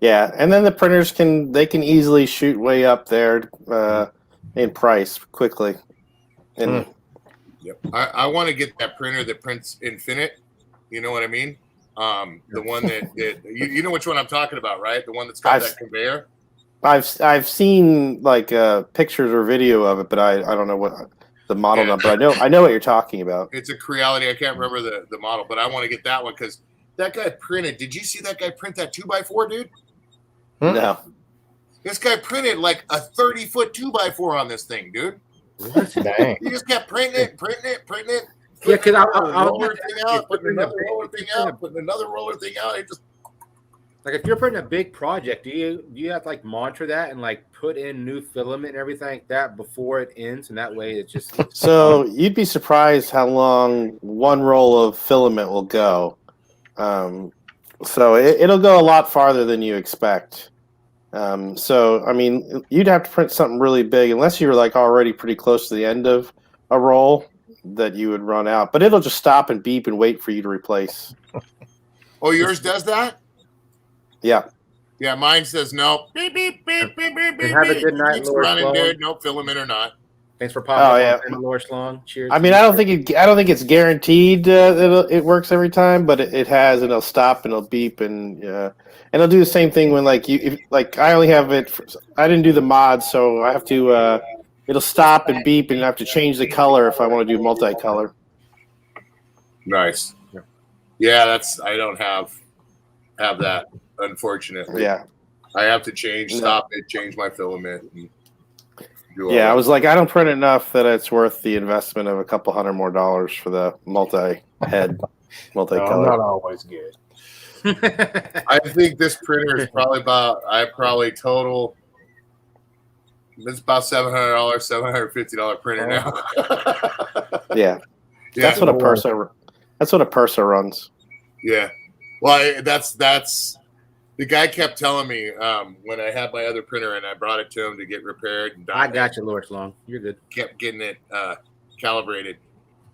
Yeah, and then the printers can easily shoot way up there in price quickly. And I want to get that printer that prints infinite. You know what I mean? The one that you know which one I'm talking about, right? The one that's got that conveyor. I've seen like pictures or video of it, but I don't know what the model number. I know what you're talking about. It's a Creality. I can't remember the model, but I want to get that one because that guy printed. Did you see that guy print that 2x4, dude? No. This guy printed like a 30-foot 2x4 on this thing, dude. Dang. He just kept printing it. Yeah, because putting another roller thing out, putting another roller thing out. It just like if you're putting a big project, do you have to like monitor that and like put in new filament and everything like that before it ends, and that way it just. So you'd be surprised how long one roll of filament will go. So it'll go a lot farther than you expect. So I mean, you'd have to print something really big unless you were like already pretty close to the end of a roll that you would run out. But it'll just stop and beep and wait for you to replace. Oh, yours does that? Yeah. Yeah, mine says no. Beep beep beep beep beep beep. Have a good night, It's Lord running, Sloan. dude. No filament or not. Thanks for popping. Yeah, Lord Sloan. Cheers. I mean, I don't think it's guaranteed that it works every time, but it has, and it'll stop and it'll beep and it'll do the same thing when I only have it. I didn't do the mod, so I have to. It'll stop and beep, and I have to change the color if I want to do multicolor. Nice. Yeah, I don't have that, unfortunately. Yeah. I have to stop it, change my filament. And do all Yeah, that. I was like, I don't print enough that it's worth the investment of a couple $100 more for the multi-head, multicolor. Not always good. I think this printer is probably total. It's about $700, $750 printer now. Yeah. That's what a Persa runs. Yeah. Well, that's the guy kept telling me when I had my other printer and I brought it to him to get repaired. And I got you, Lord Sloan. You're good. Kept getting it calibrated.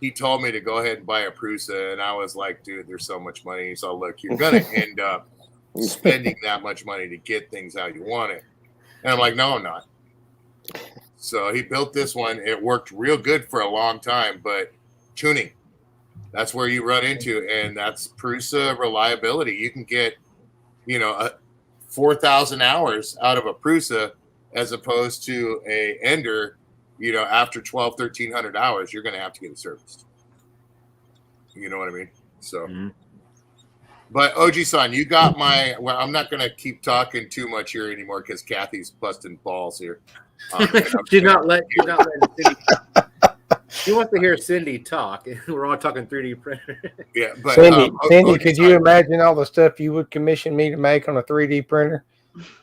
he told me to go ahead and buy a Prusa, and I was like, dude, there's so much money. He's all, look, you're gonna end up spending that much money to get things how you want it. And I'm like, no, I'm not. So he built this one. It worked real good for a long time, but tuning, that's where you run into, and that's Prusa reliability. You can get, 4,000 hours out of a Prusa as opposed to a Ender. After 1,300 hours, you're going to have to get it serviced. You know what I mean? So, But OG-san, you got well, I'm not going to keep talking too much here anymore because Kathy's busting balls here. She's not letting Cindy. She wants to hear Cindy talk. We're all talking 3D printer. Yeah, but Cindy, could you imagine all the stuff you would commission me to make on a 3D printer?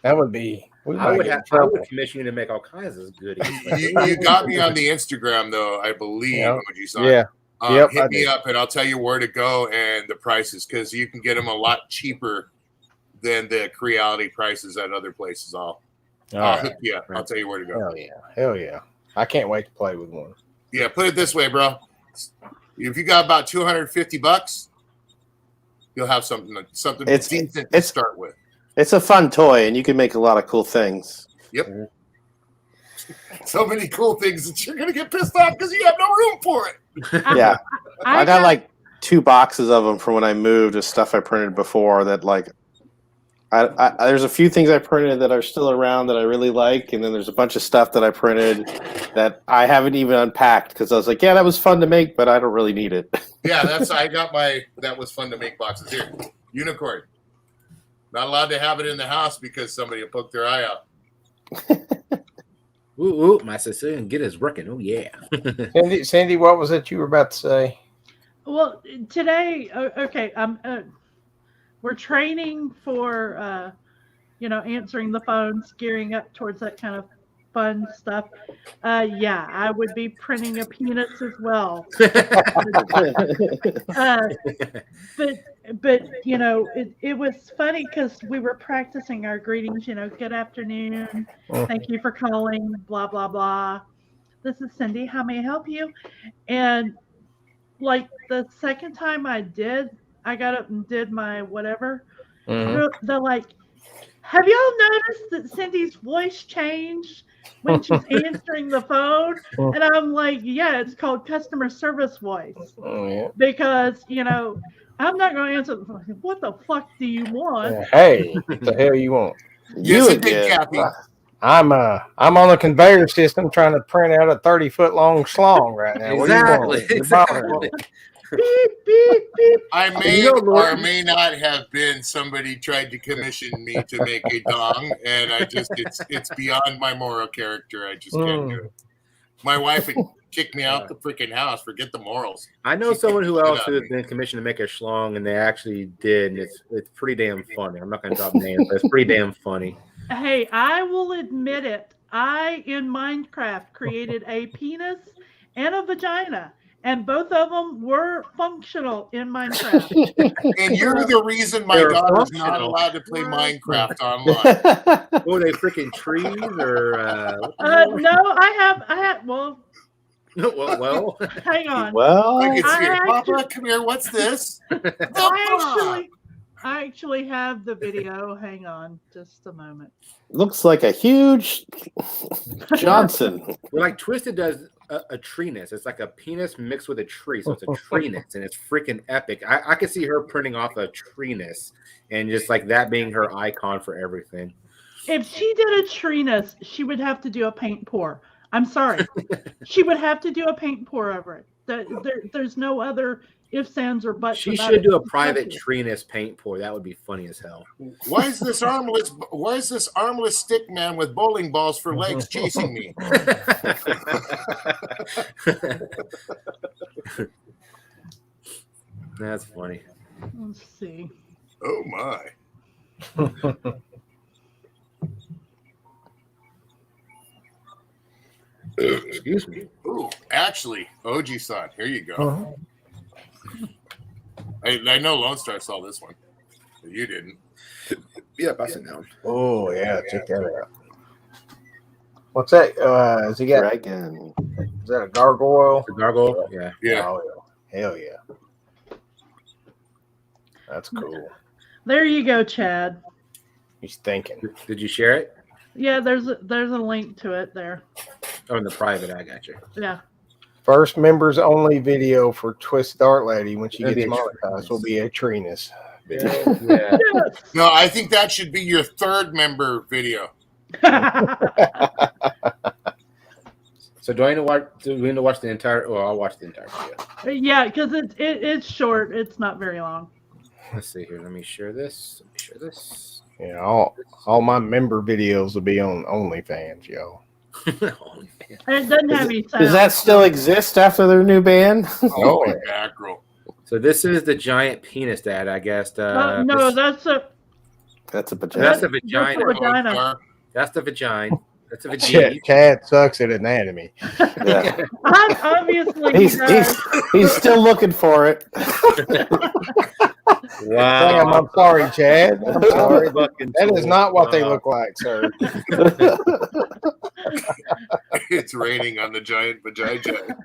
That would be. I would commission you to make all kinds of goodies. You got me on the Instagram though, I believe. OG-san. Yeah. Hit me up and I'll tell you where to go and the prices, because you can get them a lot cheaper than the Creality prices at other places. I'll hook you up. I'll tell you where to go. Hell yeah! I can't wait to play with one. Yeah, put it this way, bro. If you got about $250, you'll have something decent to start with. It's a fun toy, and you can make a lot of cool things. Yep. So many cool things that you're gonna get pissed off because you have no room for it. Yeah, I got like 2 boxes of them from when I moved of stuff I printed before. That there's a few things I printed that are still around that I really like, and then there's a bunch of stuff that I printed that I haven't even unpacked because I was like, yeah, that was fun to make, but I don't really need it. Yeah, I got that was fun to make boxes here. Unicorn. Not allowed to have it in the house because somebody will poke their eye out. Ooh, my Sicilian get is working. Oh yeah. Cindy, what was it you were about to say? Well, today, okay, we're training for, answering the phones, gearing up towards that kind of fun stuff. Yeah, I would be printing a peanuts as well. But it was funny because we were practicing our greetings. Good afternoon, thank you for calling, blah blah blah. This is Cindy. How may I help you? And like the second time I got up and did my whatever. They're like, have y'all noticed that Cindy's voice changed when she's answering the phone? And I'm like, yeah, it's called customer service voice. Because, I'm not going to answer the phone. What the fuck do you want? Hey, what the hell you want? Yes, it did, Kathy. I'm on a conveyor system trying to print out a 30-foot long slong right now. Exactly. Beep, beep, beep. I may or may not have been somebody tried to commission me to make a dong, and it's beyond my moral character. I just can't do it. My wife would kick me out the freaking house. Forget the morals. I know someone who else has been commissioned to make a schlong, and they actually did. And it's pretty damn funny. I'm not going to drop names, but it's pretty damn funny. Hey, I will admit it. I, in Minecraft, created a penis and a vagina. And both of them were functional in Minecraft. And you're the reason my daughter's not allowed to play Minecraft online. Were they freaking trees or? No, I have. Well. Well. Hang on. Well, Papa, come here. What's this? I actually have the video. Hang on, just a moment. Looks like a huge Johnson. Well, like Twisted does a treeness. It's like a penis mixed with a tree, so it's a treeness, and it's freaking epic. I could see her printing off a treeness, and just like that being her icon for everything. If she did a treeness, she would have to do a paint pour. I'm sorry, she would have to do a paint pour over it. There's no other ifs, ands, or buts. She should do a private treeness paint pour. That would be funny as hell. Why is this armless stick man with bowling balls for legs chasing me? That's funny. Let's see. Oh my. Excuse me. Ooh, actually, OG-san, here you go. I know Lone Star saw this one. But you didn't. Yeah, pass it down. Oh, yeah, check that out. What's that? Has he got? Dragon. Is that a gargoyle? The gargoyle? Yeah. Yeah. Oh, hell yeah. That's cool. There you go, Chad. He's thinking. Did you share it? Yeah, there's a link to it there. Oh, in the private, I got you. Yeah. First members only video for Twist Dart Lady when she That'd gets be a monetized will be a Trina's video. Yeah. No, I think that should be your third member video. So do I need to watch? Do we need to watch the entire? Well, I'll watch the entire video. Yeah, because it's short. It's not very long. Let's see here. Let me share this. Let me share this. Yeah, all my member videos will be on OnlyFans, yo. And it doesn't have any sound. Does that still exist after their new band? Oh, mackerel. So this is the giant penis ad, I guess. No, this- That's a vagina. that's the vagina. That's a vagina. That's the vagina. That's a vagina. Chad sucks at anatomy. Yeah. Obviously, He's still looking for it. Wow. Damn, I'm sorry, Chad. I'm sorry. That is not what they look like, sir. It's raining on the giant vagina.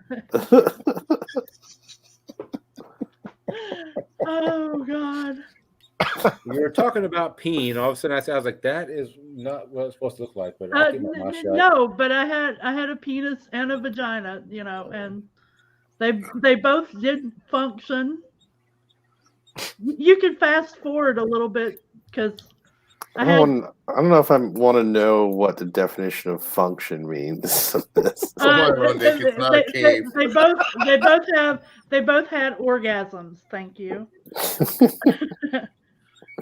Oh God. We were talking about peen. All of a sudden, I was like, "That is not what it's supposed to look like." But I'll keep my mouth shut. No, but I had a penis and a vagina, and they both did function. You can fast forward a little bit because I don't know if I want to know what the definition of function means. It's not a cave. They both had orgasms. Thank you.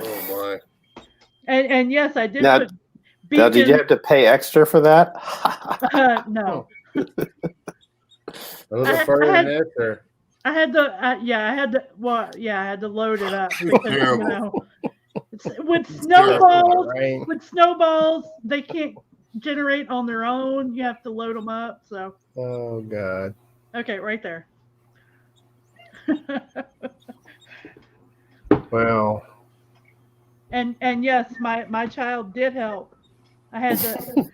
Oh my! And yes, I did. Now, put now, did you have to pay extra for that? No. A little further than this, or I had to. I had to load it up because, with snowballs. Right? With snowballs, they can't generate on their own. You have to load them up. So. Oh God. Okay, right there. Well. And yes, my child did help. I had to.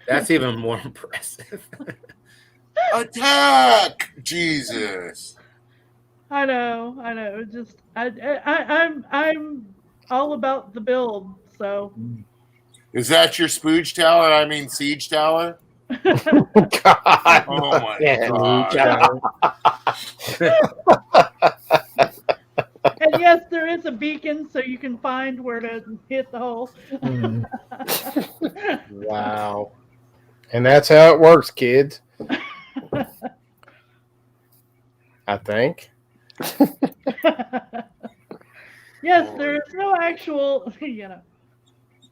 that's even more impressive. Attack! Jesus. I know. Just I'm all about the build. So. Is that your spooge tower? I mean, siege tower? God. Oh my God. And yes, there is a beacon, so you can find where to hit the hole. Wow. And that's how it works, kids. I think. Yes, there is no actual,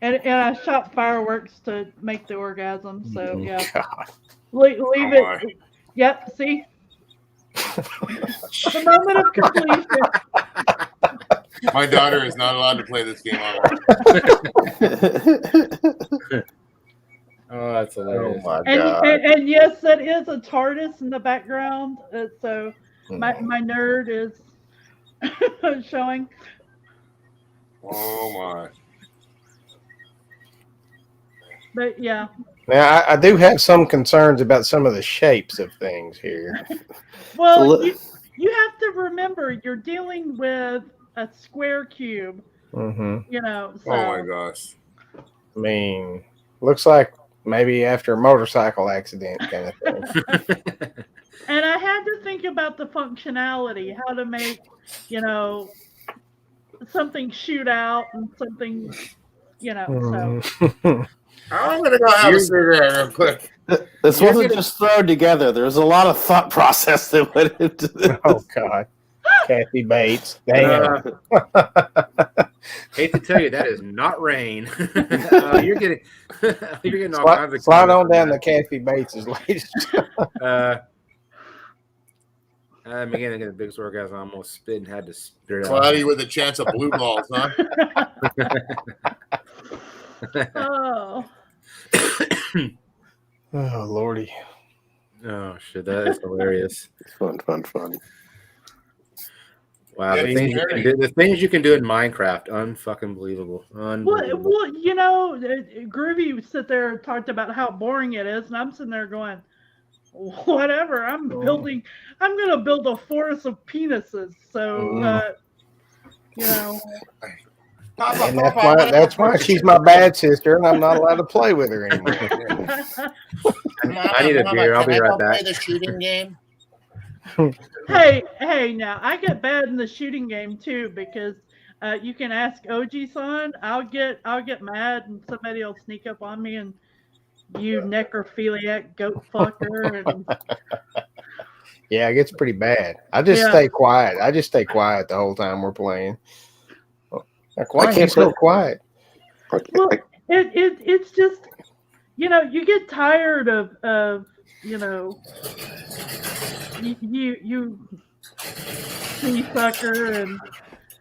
And I shot fireworks to make the orgasm. So yeah, God. leave it. Yep. See, the moment of completion. My daughter is not allowed to play this game online. Oh, that's hilarious. Oh my God. And yes, that is a TARDIS in the background. So my nerd is showing. Oh my. But yeah. Now I do have some concerns about some of the shapes of things here. Well, you have to remember you're dealing with a square cube. Mm-hmm. So. Oh my gosh. I mean, looks like maybe after a motorcycle accident kind of thing. And I had to think about the functionality, how to make, something shoot out and something, so. I'm going to go have a cigarette real quick. This wasn't just thrown together. There's a lot of thought process that went into this. Oh, God. Kathy Bates. Damn. Hate to tell you, that is not rain. You're getting all kinds of slide on down to Kathy Bates' latest. I'm beginning to get a big orgasm. I almost spit and had to spit it out. Cloudy with a chance of blue balls, huh? Oh. Oh, Lordy. Oh, shit. That is hilarious. Fun. Wow, Yeah, the things you can do in Minecraft, unfucking believable. Unbelievable. Well, Groovy would sit there and talked about how boring it is, and I'm sitting there going, whatever. I'm going to build a forest of penises. So, And that's why she's my bad sister, and I'm not allowed to play with her anymore. I need a beer. I'll be right back. Play the shooting game. Hey, now I get bad in the shooting game too because you can ask OG-san. I'll get mad and somebody will sneak up on me and you necrophiliac goat fucker. And yeah, it gets pretty bad. I just stay quiet. I just stay quiet the whole time we're playing. Like, why are you so quiet? Well, it's just you get tired of you sucker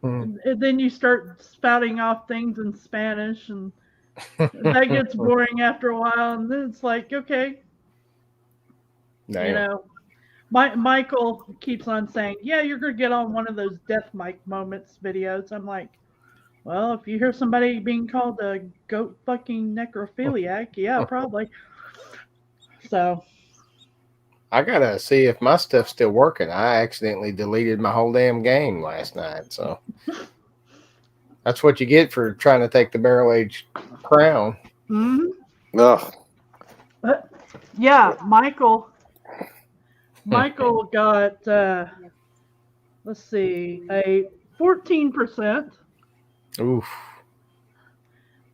and then you start spouting off things in Spanish and that gets boring after a while and then it's like okay. Damn. Michael keeps on saying, yeah, you're gonna get on one of those death mic moments videos. I'm like, well, if you hear somebody being called a goat fucking necrophiliac, yeah, probably. So I gotta see if my stuff's still working. I accidentally deleted my whole damn game last night, so that's what you get for trying to take the barrel age crown. Mm-hmm. Ugh. But yeah, Michael got let's see, a 14%. Oof.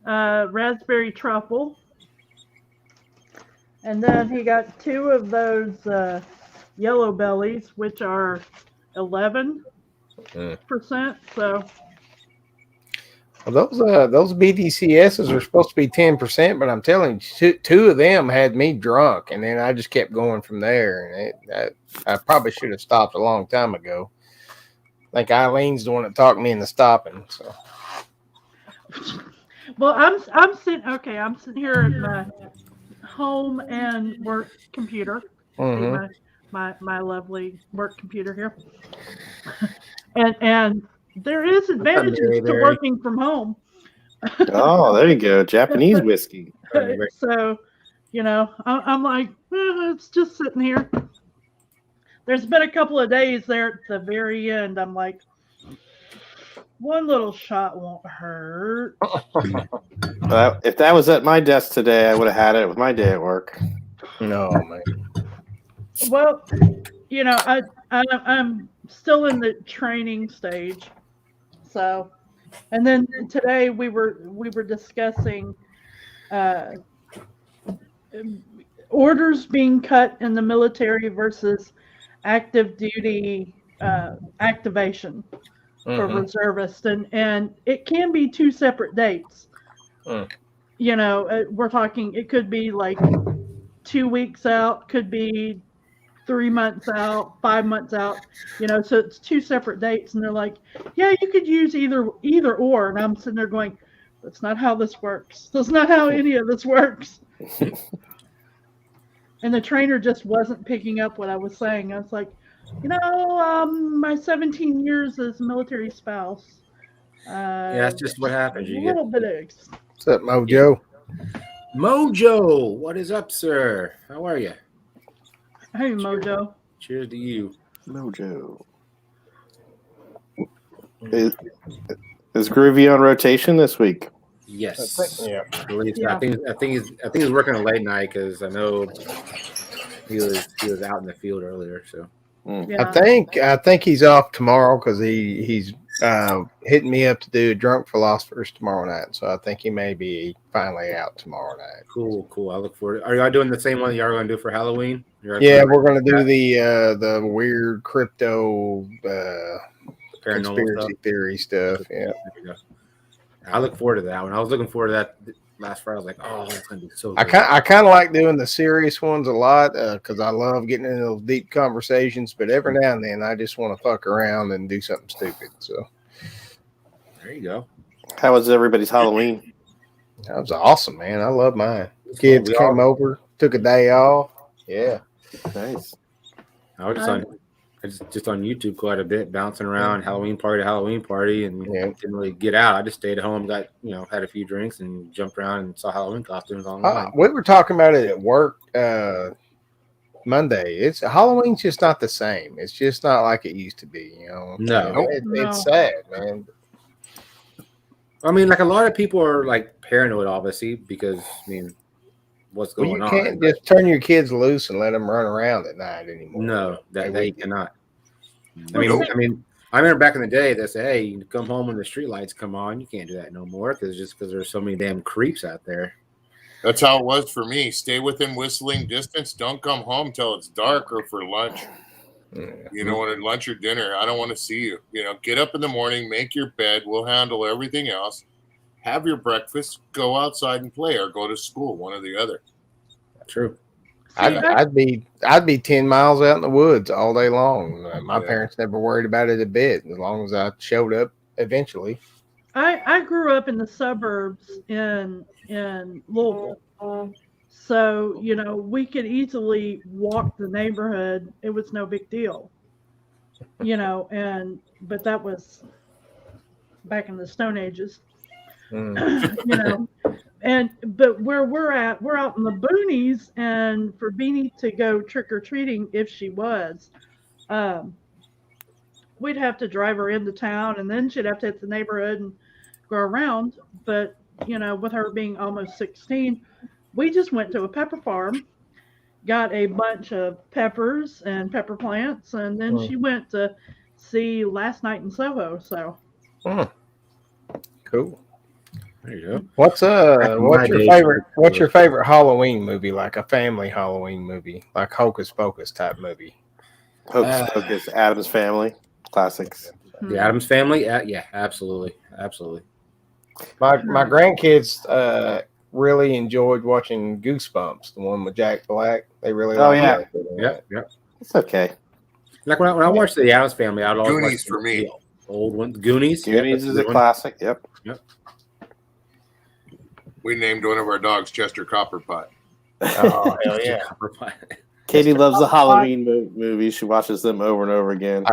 Raspberry truffle. And then he got 2 of those yellow bellies, which are 11%. So Well, those BDCSs are supposed to be 10%, but I'm telling you, two of them had me drunk, and then I just kept going from there. And I probably should have stopped a long time ago. I think Eileen's the one that talked me into stopping. So, well, I'm sitting here at my home and work computer. mm-hmm. See my lovely work computer here, and there is advantages to working from home. Oh, there you go, Japanese whiskey. So, I'm like, it's just sitting here. There's been a couple of days there at the very end. I'm like, one little shot won't hurt. If that was at my desk today, I would have had it with my day at work. No, man. Well, I'm still in the training stage. So, and then today we were discussing orders being cut in the military versus active duty activation for reservists, and it can be 2 separate dates. We're talking, it could be like 2 weeks out, could be 3 months out, 5 months out, so it's 2 separate dates. And they're like, yeah, you could use either or. And I'm sitting there going, that's not how this works. That's not how any of this works. And the trainer just wasn't picking up what I was saying. I was like, my 17 years as a military spouse. That's just what happens. A little bit of. What's up, Mojo? Mojo, what is up, sir? How are you? Hey, Mojo. Cheers to you. Mojo. Is Groovy on rotation this week? Yes. I believe so. I think he's working a late night because I know he was out in the field earlier. So Yeah. I think he's off tomorrow because he's hitting me up to do Drunk Philosophers tomorrow night. So I think he may be finally out tomorrow night. Cool. I look forward. Are y'all doing the same one y'all going to do for Halloween? Yeah, we're going to do the weird crypto conspiracy theory stuff. Yeah. I look forward to that one. I was looking forward to that last Friday. I was like, oh, it's going to be so good. I kind of like doing the serious ones a lot because I love getting into those deep conversations. But every now and then, I just want to fuck around and do something stupid. So there you go. How was everybody's Halloween? That was awesome, man. I love mine. Kids came over, took a day off. Yeah. Nice. How was your son? I just on YouTube quite a bit, bouncing around Halloween party to Halloween party, and didn't really get out. I just stayed at home, got had a few drinks, and jumped around and saw Halloween costumes online. We were talking about it at work Monday. Halloween's just not the same. It's just not like it used to be. No. It's sad, man. I mean, like a lot of people are like paranoid, obviously, because what's going on? You can't just turn your kids loose and let them run around at night anymore. No, they cannot. I mean, I remember back in the day they said, "Hey, you can come home when the street lights come on." You can't do that no more because there's so many damn creeps out there. That's how it was for me. Stay within whistling distance. Don't come home till it's dark or for lunch. When at lunch or dinner, I don't want to see you. Get up in the morning, make your bed. We'll handle everything else. Have your breakfast, go outside and play, or go to school. One or the other. True. I'd be 10 miles out in the woods all day long. My parents never worried about it a bit, as long as I showed up eventually. I grew up in the suburbs in Louisville, so we could easily walk the neighborhood. It was no big deal, but that was back in the Stone Ages. But where we're out in the boonies, and for Beanie to go trick-or-treating, if she was, we'd have to drive her into town, and then she'd have to hit the neighborhood and go around. But with her being almost 16, we just went to a pepper farm, got a bunch of peppers and pepper plants, and then she went to see Last Night in Soho. So cool. There you go. What's your favorite Halloween movie? Like a family Halloween movie, like Hocus Pocus type movie. Hocus Pocus, Addams Family, classics. The Addams Family, yeah, absolutely. My grandkids really enjoyed watching Goosebumps, the one with Jack Black. They really yeah. It's okay. Like when I watched the Addams Family, I'd always Goonies for me. Old one, Goonies. Goonies is a classic. Yep. We named one of our dogs Chester Copperpot. Oh hell yeah! Katie loves the Halloween movies. She watches them over and over again.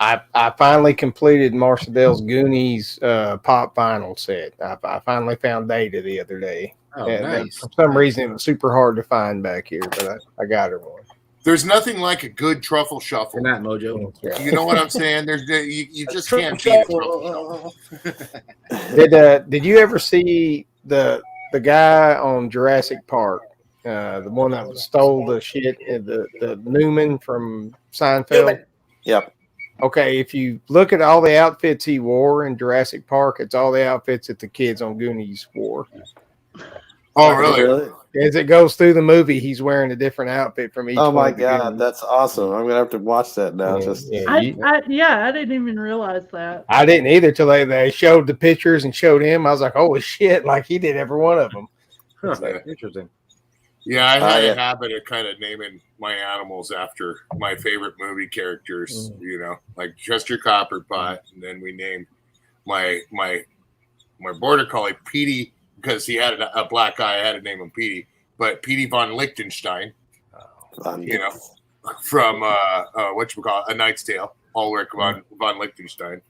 I finally completed Marcia Bell's Goonies pop vinyl set. I finally found Data the other day. Oh, nice. For some reason, it was super hard to find back here, but I got her one. There's nothing like a good truffle shuffle. Not Mojo. You know what I'm saying? You just can't beat a truffle shuffle. Did you ever see the guy on Jurassic Park, the one that stole the shit, the Newman from Seinfeld? Yep. Okay, if you look at all the outfits he wore in Jurassic Park, it's all the outfits that the kids on Goonies wore. Oh, really? As it goes through the movie, he's wearing a different outfit from each one. Oh my god, that's awesome! I'm gonna have to watch that now. I didn't even realize that. I didn't either till they showed the pictures and showed him. I was like, holy shit! Like he did every one of them. Huh, interesting. Yeah, I had a habit of kind of naming my animals after my favorite movie characters. Like Chester Copperpot, and then we named my border collie Petey. Because he had a black eye, I had to name him Petey. But Petey von Liechtenstein, from A Knight's Tale, Ulrich von Liechtenstein.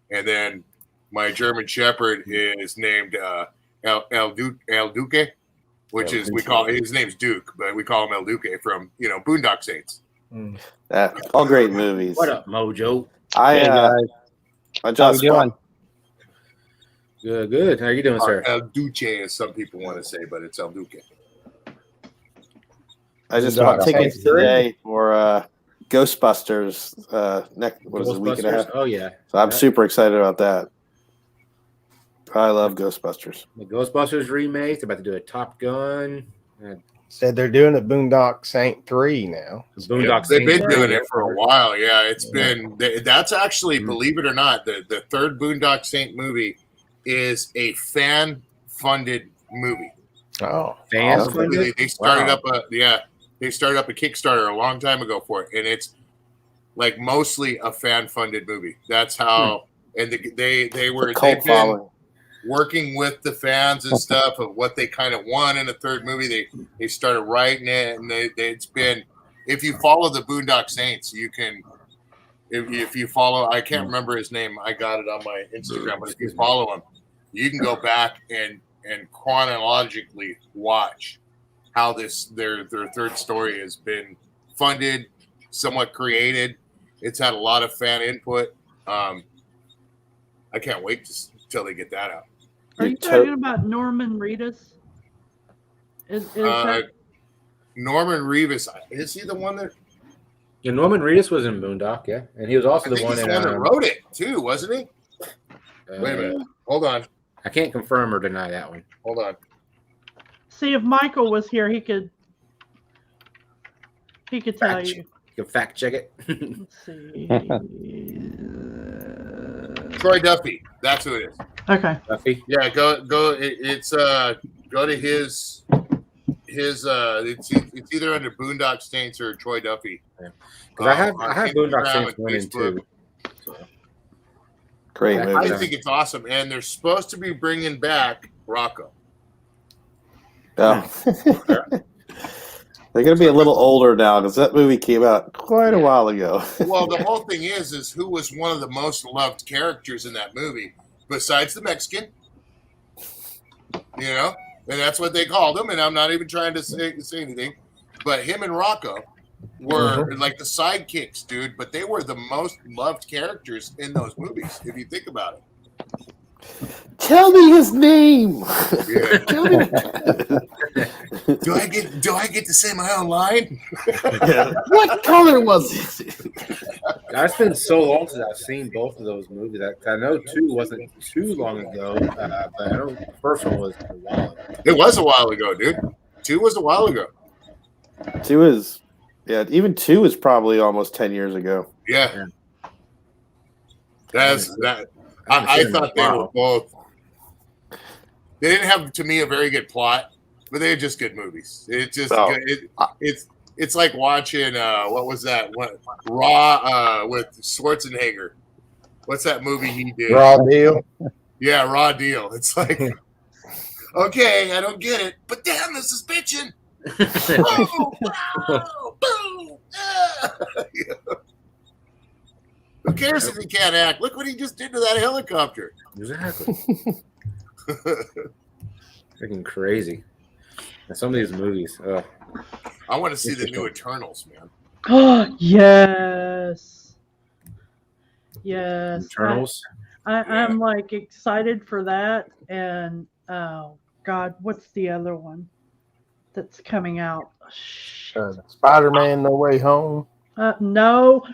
And then my German Shepherd is named El Duque, which is his name's Duke, but we call him El Duque from Boondock Saints. All great movies. What up, Mojo? I just doing? Good. How are you doing, sir? El Duce, as some people want to say, but it's El Duque. I just bought tickets today for Ghostbusters. Week and a half? Oh yeah. So I'm super excited about that. I love Ghostbusters. The Ghostbusters remake. They're about to do a Top Gun. Said they're doing a Boondock Saint 3 now. They've been doing it for a while. Yeah, it's been. That's actually, believe it or not, the third Boondock Saint movie is a fan-funded movie. Oh, fan-funded! They started up they started up a Kickstarter a long time ago for it, and it's like mostly a fan-funded movie. That's how, and they've been working with the fans and stuff of what they kind of want in a third movie. They started writing it, and it's been. If you follow the Boondock Saints, you can if you follow, I can't remember his name. I got it on my Instagram, but if you follow him, you can go back and chronologically watch how their third story has been funded, somewhat created. It's had a lot of fan input. I can't wait till they get that out. Are you talking about Norman Reedus? Is that... Norman Reedus, is he the one that? Yeah, Norman Reedus was in Boondock, yeah, and he was also the one that wrote it too, wasn't he? Wait a minute, hold on. I can't confirm or deny that one. Hold on. See, if Michael was here, he could tell you. You can fact check it. Let's see. Troy Duffy, that's who it is. Okay. Duffy. Yeah, go. It's go to his. It's either under Boondock Saints or Troy Duffy. Because I have Boondock Saints 1 and 2. So. Great movie. I think it's awesome, and they're supposed to be bringing back Rocco. Oh. They're going to be a little older now because that movie came out quite a while ago. Well, the whole thing is who was one of the most loved characters in that movie besides the Mexican? You know, and that's what they called him. And I'm not even trying to say anything, but him and Rocco were like the sidekicks, dude. But they were the most loved characters in those movies, if you think about it. Tell me his name. Yeah. Tell me. Do I get to say my own line? What color was it? It's been so long since I've seen both of those movies. I know 2 wasn't too long ago, but I know the first one was a while ago. It was a while ago, dude. 2 was a while ago. 2 is, even 2 is probably almost 10 years ago. Yeah. That's that. I thought they were both. They didn't have, to me, a very good plot, but they were just good movies. It's just it's like watching what was that? What Raw with Schwarzenegger? What's that movie he did? Raw Deal. Yeah, Raw Deal. It's like, okay, I don't get it, but damn, this is bitching. Boom, boom, boom. Who cares if he can't act? Look what he just did to that helicopter. Exactly. Freaking crazy. And some of these movies. I want to see the new Eternals, man. Oh, yes. Yes. Eternals. I'm like excited for that. And oh God, what's the other one that's coming out? Spider-Man: No Way Home. No.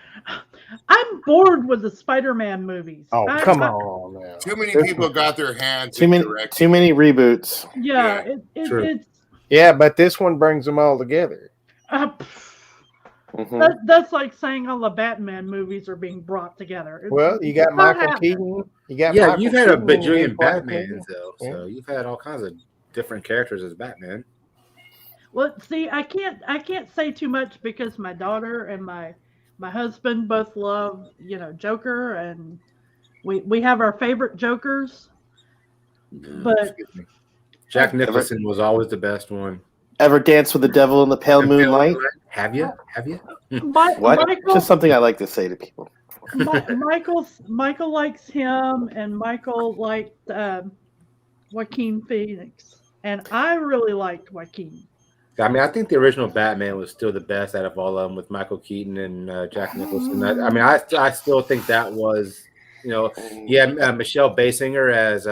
I'm bored with the Spider-Man movies. Oh, come on now. Too many people got their hands Too many reboots. Yeah, it's yeah, but this one brings them all together. That's like saying all the Batman movies are being brought together. Well, you got Michael Keaton. You've had a bajillion Batmans though, so you've had all kinds of different characters as Batman. Well, see, I can't say too much because my daughter and my husband both love, Joker, and we have our favorite Jokers. But Jack Nicholson was always the best one. Ever dance with the devil in the pale moonlight? Have you? What? Michael, just something I like to say to people. Michael likes him, and Michael liked Joaquin Phoenix, and I really liked Joaquin. I mean, I think the original Batman was still the best out of all of them with Michael Keaton and Jack Nicholson. I still think that was, Michelle Basinger as.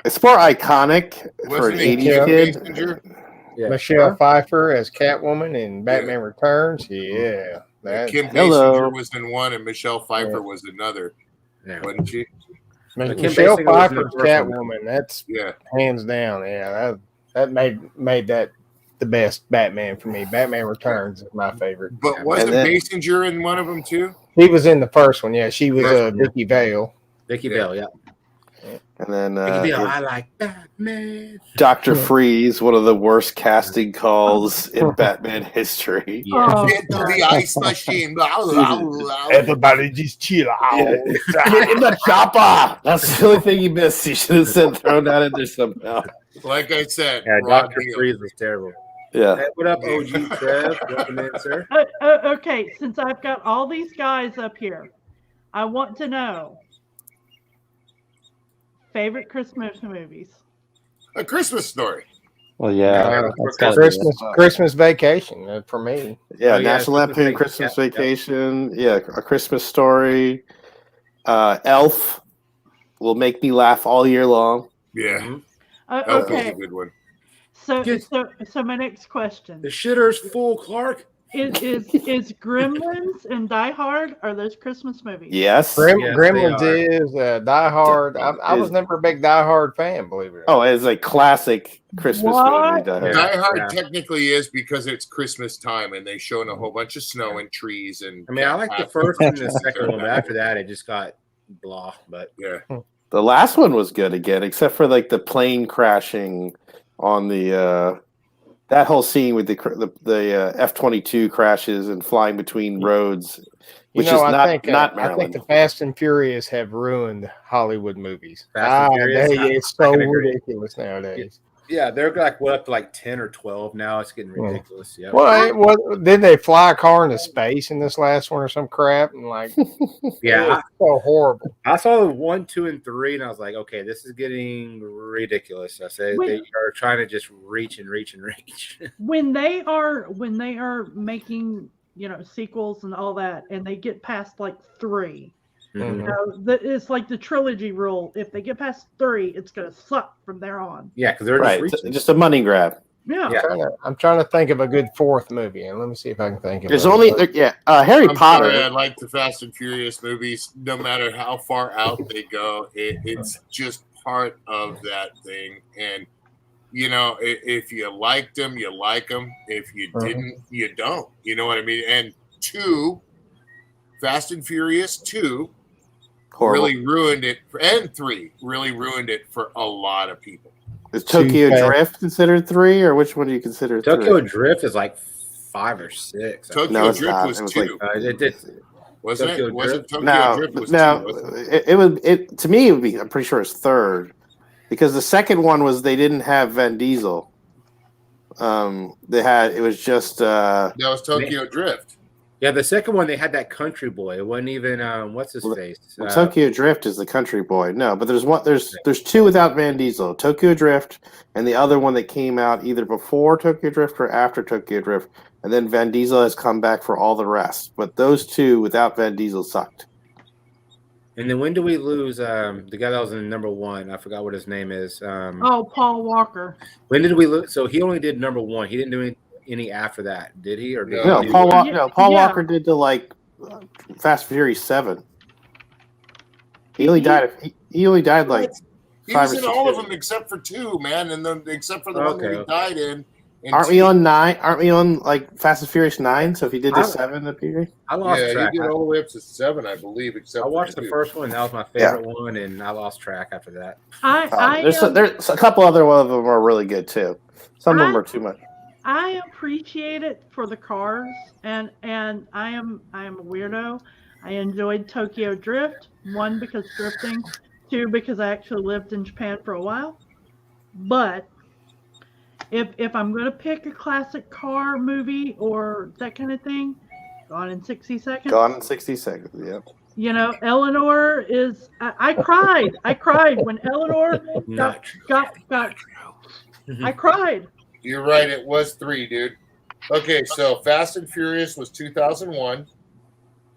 It's more iconic for an 80s kid. Yeah. Michelle Pfeiffer as Catwoman in Batman Returns. Yeah. Kim Basinger was in one and Michelle Pfeiffer was another. Yeah. Wasn't she? Michelle Pfeiffer's Catwoman. That's hands down. Yeah. That made that the best Batman for me. Batman Returns is my favorite. But wasn't Basinger in one of them too? He was in the first one. Yeah. She was Vicky Vale. Vicky Vale, yeah. And then I like Batman. Dr. Freeze, one of the worst casting calls in Batman history. Yeah. The ice machine. Everybody just chill out. Yeah. In the chopper. That's the only thing you missed. You should have said throw that in there somehow. Like I said, Dr. Freeze was terrible. Yeah. Hey, what up, OG Trev? Welcome in, sir. Okay, since I've got all these guys up here, I want to know favorite Christmas movies. A Christmas Story. Well, yeah, that's gotta be Christmas Vacation for me. Yeah, Oh, yeah, National Lampoon Christmas Vacation. Yeah, A Christmas Story. Elf will make me laugh all year long. Yeah, Okay. That was a good one. So my next question: The shitter's full, Clark. Is Gremlins and Die Hard, are those Christmas movies? Yes. Gremlins is Die Hard. I was never a big Die Hard fan, believe it or not. Oh, it's a classic Christmas movie. Die Hard technically is because it's Christmas time and they showing a whole bunch of snow and trees and. I mean, I like the first and the second one, but after that, it just got blah. But yeah, the last one was good again, except for like the plane crashing on the that whole scene with the F-22 crashes and flying between roads, which is not Maryland. I think the Fast and Furious have ruined Hollywood movies. Fast and Furious, it's so ridiculous nowadays. Yeah, they're like up to like 10 or 12 now. It's getting ridiculous. Yeah. Well, did they fly a car into space in this last one or some crap? And like, yeah, it's so horrible. I saw 1, 2, and 3, and I was like, okay, this is getting ridiculous. I said they are trying to just reach and reach and reach. When they are making sequels and all that, and they get past like 3. It's like the trilogy rule. If they get past 3, it's going to suck from there on. Yeah, because they're just a money grab. Yeah. I'm trying to think of a good fourth movie, and let me see if I can think of. There's only Harry Potter. I like the Fast and Furious movies. No matter how far out they go, it's just part of that thing. And if you liked them, you like them. If you didn't, you don't. You know what I mean? And 2, Fast and Furious 2. Horrible. Really ruined it, and 3 really ruined it for a lot of people. Is Tokyo Drift considered 3, or which one do you consider 3? Tokyo Drift is like 5 or 6. Tokyo Drift was 2. Wasn't it? Wasn't Tokyo Drift was 2? It to me it would be. I'm pretty sure it's 3rd, because the second one was they didn't have Vin Diesel. It was just that was Tokyo Drift. Yeah, the second one they had that country boy. It wasn't even what's his face. Tokyo Drift is the country boy. No, but there's 2 without Vin Diesel. Tokyo Drift and the other one that came out either before Tokyo Drift or after Tokyo Drift, and then Vin Diesel has come back for all the rest. But those 2 without Vin Diesel sucked. And then when do we lose the guy that was in number 1? I forgot what his name is. Paul Walker. When did we lose? So he only did number 1. He didn't do any after that, did he? Or did Paul Walker did the Fast and Furious 7. He only died. He only died like. He was in all of them except for 2, man, and then except for the one that he died in. Aren't we on 9? Aren't we on like Fast and Furious 9? So if he did the 7, that'd be great. I lost track. He did all the way up to 7, I believe. Except I watched the first one. That was my favorite one, and I lost track after that. There's a couple other of them are really good too. Some of them are too much. I appreciate it for the cars, and I am a weirdo. I enjoyed Tokyo Drift, 1 because drifting, 2 because I actually lived in Japan for a while. But if I'm going to pick a classic car movie or that kind of thing, Gone in 60 Seconds. Gone in 60 Seconds. Yep. Eleanor is. I cried. I cried when Eleanor got. I cried. You're right. It was 3, dude. Okay, so Fast and Furious was 2001.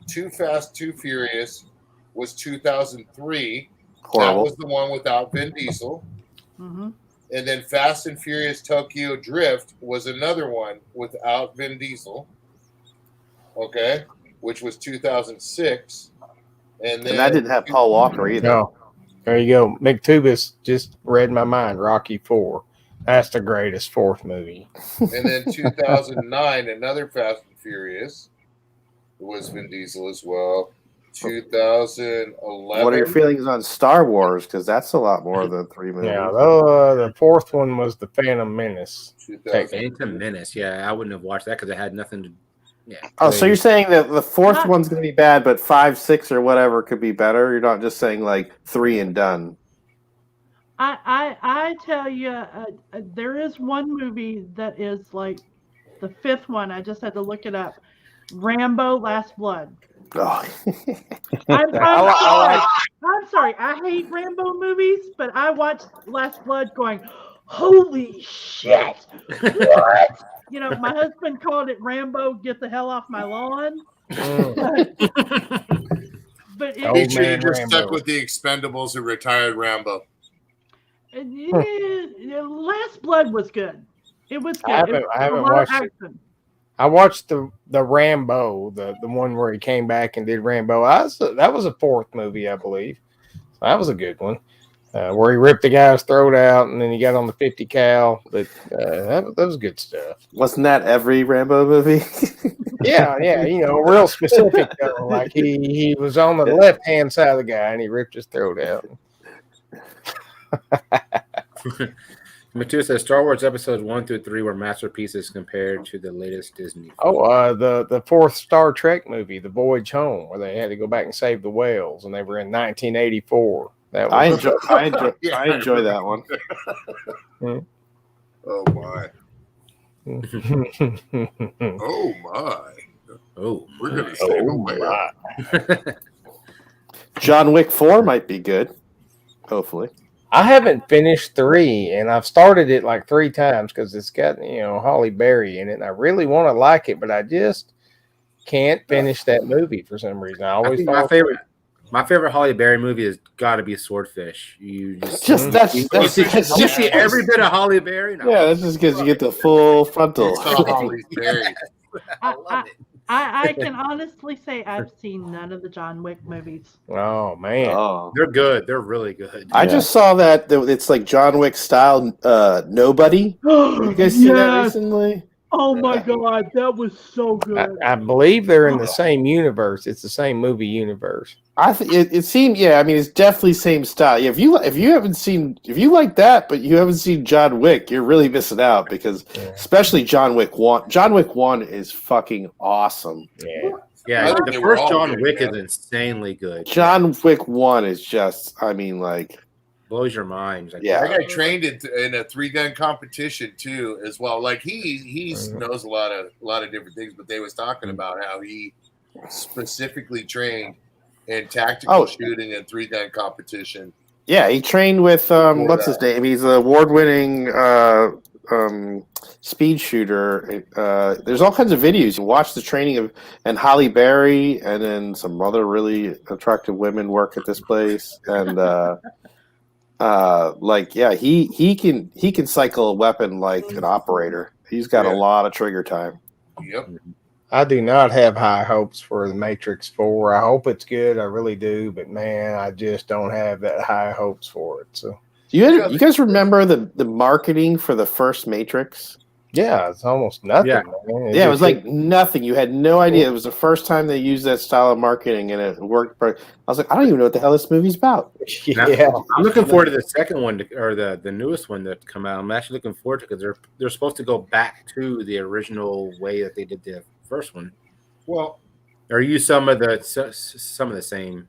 Too Fast, Too Furious was 2003. Horrible. That was the one without Vin Diesel. Mm-hmm. And then Fast and Furious Tokyo Drift was another one without Vin Diesel. Okay, which was 2006. And that didn't have Paul Walker either. No. There you go. McTubis just read my mind. Rocky 4. That's the greatest 4th movie. And then 2009, another Fast and Furious. It was Vin Diesel as well. 2011. What are your feelings on Star Wars? Because that's a lot more than 3 movies. Yeah, the 4th one was the Phantom Menace. Phantom Menace. Yeah, I wouldn't have watched that because it had nothing to. Yeah. Oh, so you're saying that the 4th one's going to be bad, but 5, 6, or whatever could be better? You're not just saying like 3 and done. I tell you, there is one movie that is like the 5th one. I just had to look it up. Rambo: Last Blood. Oh. I'm sorry. I hate Rambo movies, but I watched Last Blood going, holy shit. What? You know, my husband called it Rambo, get the hell off my lawn. But he should have just stuck with the Expendables and retired Rambo. Last Blood was good. It was good. I haven't watched it. I watched the Rambo, the one where he came back and did Rambo. That was a fourth movie, I believe. So that was a good one, where he ripped the guy's throat out and then he got on the 50 cal. But that was good stuff. Wasn't that every Rambo movie? yeah, you know, real specific though. Like he was on the left hand side of the guy and he ripped his throat out. Matu says Star Wars episodes 1 through 3 were masterpieces compared to the latest Disney. The fourth Star Trek movie, The Voyage Home, where they had to go back and save the whales, and they were in 1984. I enjoy that one. Oh my! Oh my! Oh, we're gonna save a whale. John Wick 4 might be good. Hopefully. I haven't finished 3, and I've started it like 3 times because it's got, you know, Halle Berry in it, and I really want to like it, but I just can't finish that movie for some reason. I always my favorite Halle Berry movie has got to be Swordfish. You you see every bit of Halle Berry. No. Yeah, that's just because you get the full frontal. Halle Berry. I love it. I can honestly say I've seen none of the John Wick movies. Oh man, they're good. They're really good. I just saw that it's like John Wick style. Nobody. Have you guys seen that recently? Oh my god, that was so good. I believe they're in the same universe. It's the same movie universe. I think it seemed. Yeah, I mean, it's definitely same style. Yeah, if you like that, but you haven't seen John Wick, you're really missing out because especially John Wick 1. John Wick 1 is fucking awesome. Yeah. The first John Wick is insanely good. John Wick 1 is just, I mean, like blows your mind. Like, I got trained in a 3-gun competition too, as well. Like he knows a lot of different things, but they was talking about how he specifically trained in tactical shooting and 3-gun competition. Yeah, he trained with what's his name? He's an award-winning speed shooter. There's all kinds of videos. You watch the training of and Halle Berry, and then some other really attractive women work at this place, and he can cycle a weapon like an operator. He's got a lot of trigger time. Yep. I do not have high hopes for the Matrix 4. I hope it's good. I really do. But, man, I just don't have that high hopes for it. So, you guys remember the marketing for the first Matrix? Yeah, it's almost nothing. Yeah, it was like nothing. You had no idea. It was the first time they used that style of marketing, and it worked. I was like, I don't even know what the hell this movie's about. Yeah, I'm looking forward to the second one or the newest one that come out. I'm actually looking forward to it because they're supposed to go back to the original way that they did the first one. Well, or use some of the same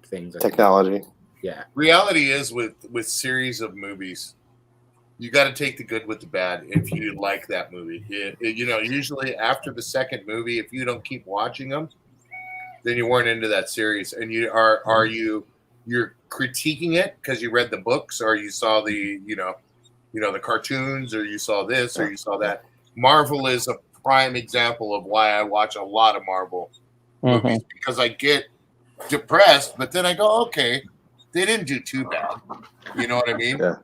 things. Technology. Yeah. Reality is with series of movies, you got to take the good with the bad if you like that movie. Usually after the second movie, if you don't keep watching them, then you weren't into that series. And you're critiquing it because you read the books or you saw the the cartoons or you saw this or you saw that. Marvel is a prime example of why I watch a lot of Marvel movies because I get depressed, but then I go, okay, they didn't do too bad. You know what I mean? Yeah.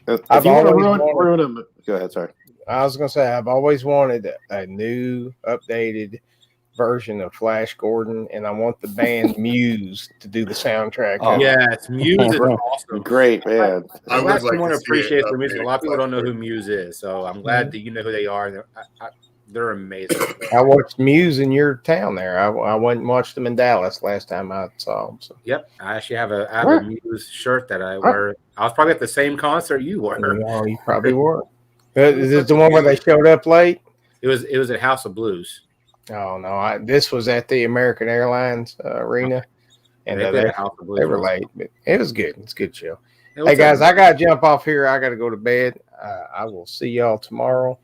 If you want to ruin them, go ahead. Sorry. I was going to say I've always wanted a new, updated version of Flash Gordon, and I want the band Muse to do the soundtrack. Yes, Muse is awesome. Great band. I'm glad someone appreciates their music. A lot of people don't know who Muse is, so I'm glad that you know who they are. They're amazing. I watched Muse in your town there. I went and watched them in Dallas last time I saw them. So. Yep, I actually have a Muse shirt that I wear. I was probably at the same concert you were. No, you probably were. Is it the one where they showed up late? It was at House of Blues. Oh no! This was at the American Airlines arena, and they were late, but it was good. It's a good show. Hey guys, I gotta jump off here. I gotta go to bed. I will see y'all tomorrow.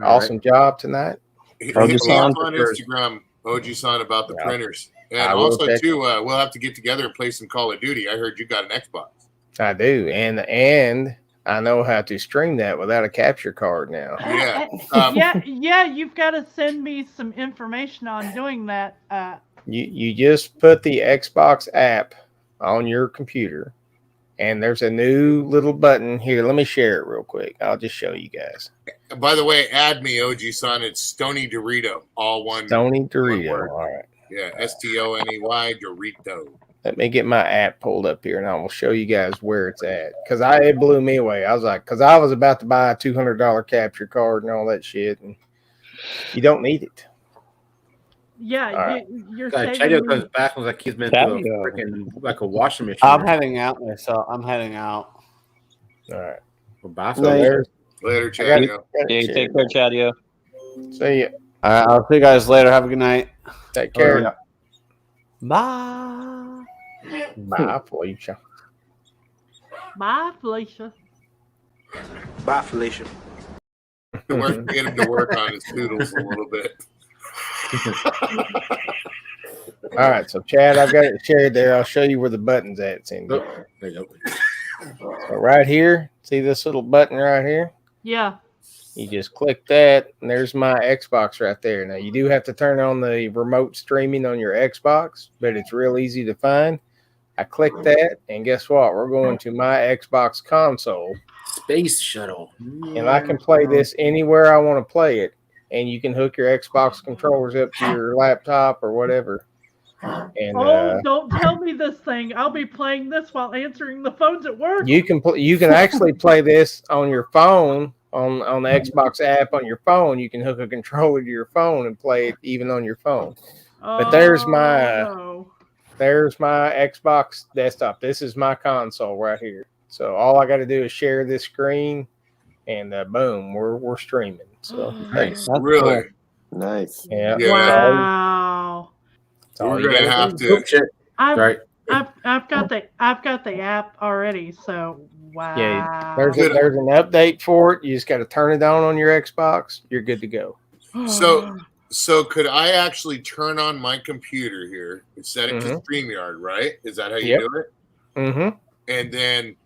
Awesome job tonight. Hit me up on Instagram. OG-san about the Yeah. printers. And I will also, check too, we'll have to get together and play some Call of Duty. I heard you got an Xbox. I do, and I know how to stream that without a capture card now. Yeah. Yeah, you've got to send me some information on doing that. You just put the Xbox app on your computer, and there's a new little button here. Let me share it real quick. I'll just show you guys. By the way, add me, OG-san. It's Stony Dorito, all one. Stony Dorito. word. All right. Yeah, STONEY Dorito. Let me get my app pulled up here, and I will show you guys where it's at. Because it blew me away. I was like, because I was about to buy a $200 capture card and all that shit, and you don't need it. Yeah, right. you're God, saving Chadio me. comes back and was like he's been through a freaking like a washing machine. I'm heading out myself. I'm heading out. All right. Well, bye, So fellas. there's Later, I Chadio. got Yeah, it take shared. care, Chadio. See ya. All right, I'll see you guys later. Have a good night. Take care. Yeah. Bye. Bye, Felicia. Bye, Felicia. Bye, Felicia. Get him to work on his toodles a little bit. All right, so Chad, I've got it shared there. I'll show you where the button's at, Cindy. Oh, there you go. So right here, see this little button right here? Yeah. You just click that, and there's my Xbox right there. Now, you do have to turn on the remote streaming on your Xbox, but it's real easy to find. I click that, and guess what? We're going to my Xbox console. Space shuttle. And I can play this anywhere I want to play it. And you can hook your Xbox controllers up to your laptop or whatever. And Don't tell me this thing. I'll be playing this while answering the phones at work. you can actually play this on your phone on the Xbox app on your phone. You can hook a controller to your phone and play it even on your phone. But there's my Xbox desktop. This is my console right here. So all I got to do is share this screen, and boom, we're streaming. So Nice. Really? Nice. yeah. Wow. We're gonna have to. Right. I've got the app already. So wow. Yeah, there's an update for it. You just got to turn it on your Xbox. You're good to go. So could I actually turn on my computer here and set it to StreamYard, right? Is that how you do it? Mm-hmm. And then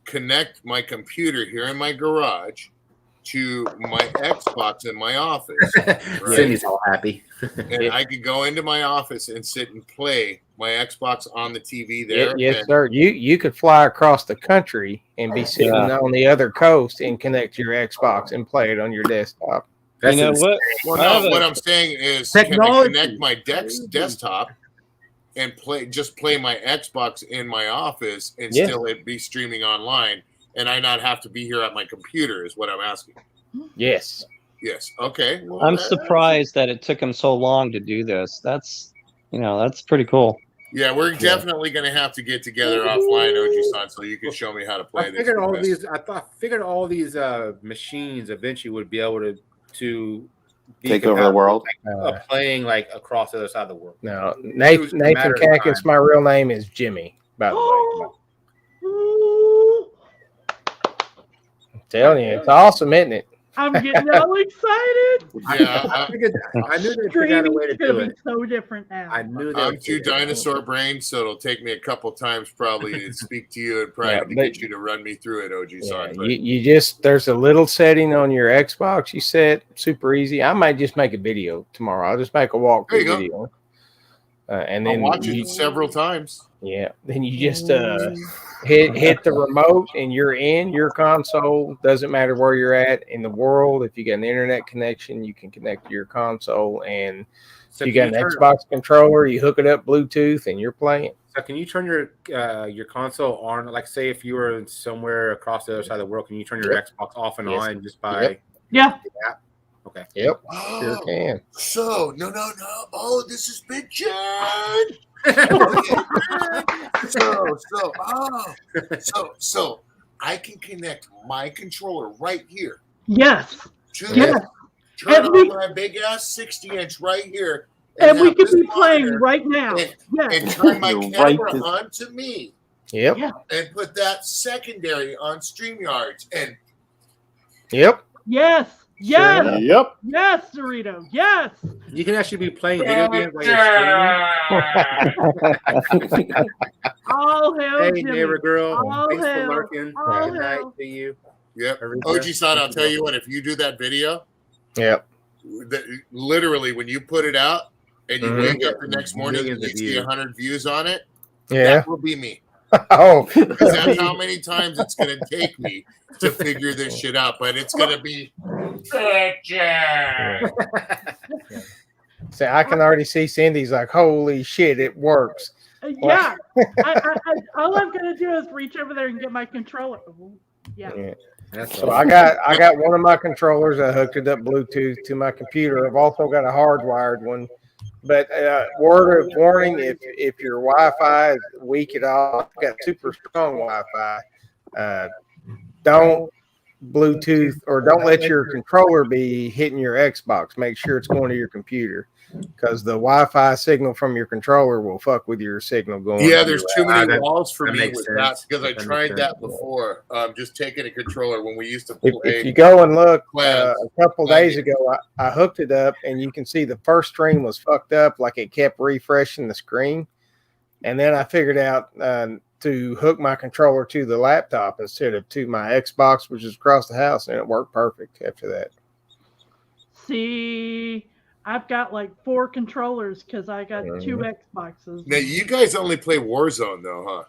connect my computer here in my garage to my Xbox in my office. Right? Cindy's all happy. And I could go into my office and sit and play my Xbox on the TV there. Yes, sir. You could fly across the country and be sitting on the other coast and connect your Xbox and play it on your desktop. That's what? Well, no, what I'm saying is, can I connect my desktop and play my Xbox in my office and still it be streaming online, and I not have to be here at my computer? Is what I'm asking. Yes. Yes. Okay. Well, I'm surprised that it took him so long to do this. That's pretty cool. Yeah, we're definitely going to have to get together offline, OG-san, so you can show me how to play this. I figured all these machines eventually would be able to take over the world, playing like across the other side of the world. No, Nathan Kakis, my real name is Jimmy. By the way, I'm telling you, it's awesome, isn't it? I'm getting all excited. Yeah, I knew they figured out a way to do it. So different now. I knew that. I'm too dinosaur brain, so it'll take me a couple times probably to speak to you and probably to get you to run me through it, OG-san. You just, there's a little setting on your Xbox you set, super easy. I might just make a video tomorrow. I'll just make a walkthrough video. And then I'll watch it several times. Yeah. Then you just hit the remote and you're in your console. Doesn't matter where you're at in the world. If you got an internet connection, you can connect to your console. And if you got an Xbox controller, you hook it up Bluetooth and you're playing. So can you turn your console on? Like, say if you were somewhere across the other side of the world, can you turn your Xbox off and on just by the app? Okay. Yep. Oh, sure can. So no. Oh, this is Big John. So I can connect my controller right here. Yes. Turn on my big ass 60-inch right here. And we could be playing right now. And turn my camera onto me. Yep. And put that secondary on StreamYards. And yep. Yes. Yes. Sure. Yep. Yes, Dorito. Yes. You can actually be playing video games while you're streaming. All hail Hey, Jimmy. neighbor girl. All Thanks hail. for lurking. All Good night hail. to you. Yep. Everybody. OG-san, I'll tell you what, if you do that video, Yep. literally when you put it out and you wake up the next morning and you see 100 views on it, that will be me. Oh, because that's how many times it's going to take me to figure this shit out. But it's going to be. See, I can already see Cindy's like, holy shit, it works. Yeah. All I'm gonna do is reach over there and get my controller. Yeah. So I got one of my controllers. I hooked it up Bluetooth to my computer. I've also got a hardwired one. But word of warning, if your Wi-Fi is weak at all, I've got super strong Wi-Fi. Don't Bluetooth or don't let your controller be hitting your Xbox. Make sure it's going to your computer because the Wi-Fi signal from your controller will fuck with your signal going. Yeah, there's too many walls for me makes with sense. that because I That tried makes that sense. before. Just taking a controller when we used to play. If you go and look Clans. a couple days ago, I hooked it up and you can see the first stream was fucked up, like it kept refreshing the screen. And then I figured out to hook my controller to the laptop instead of to my Xbox, which is across the house, and it worked perfect after that. See, I've got like 4 controllers because I got 2 Xboxes. Now you guys only play Warzone though, huh?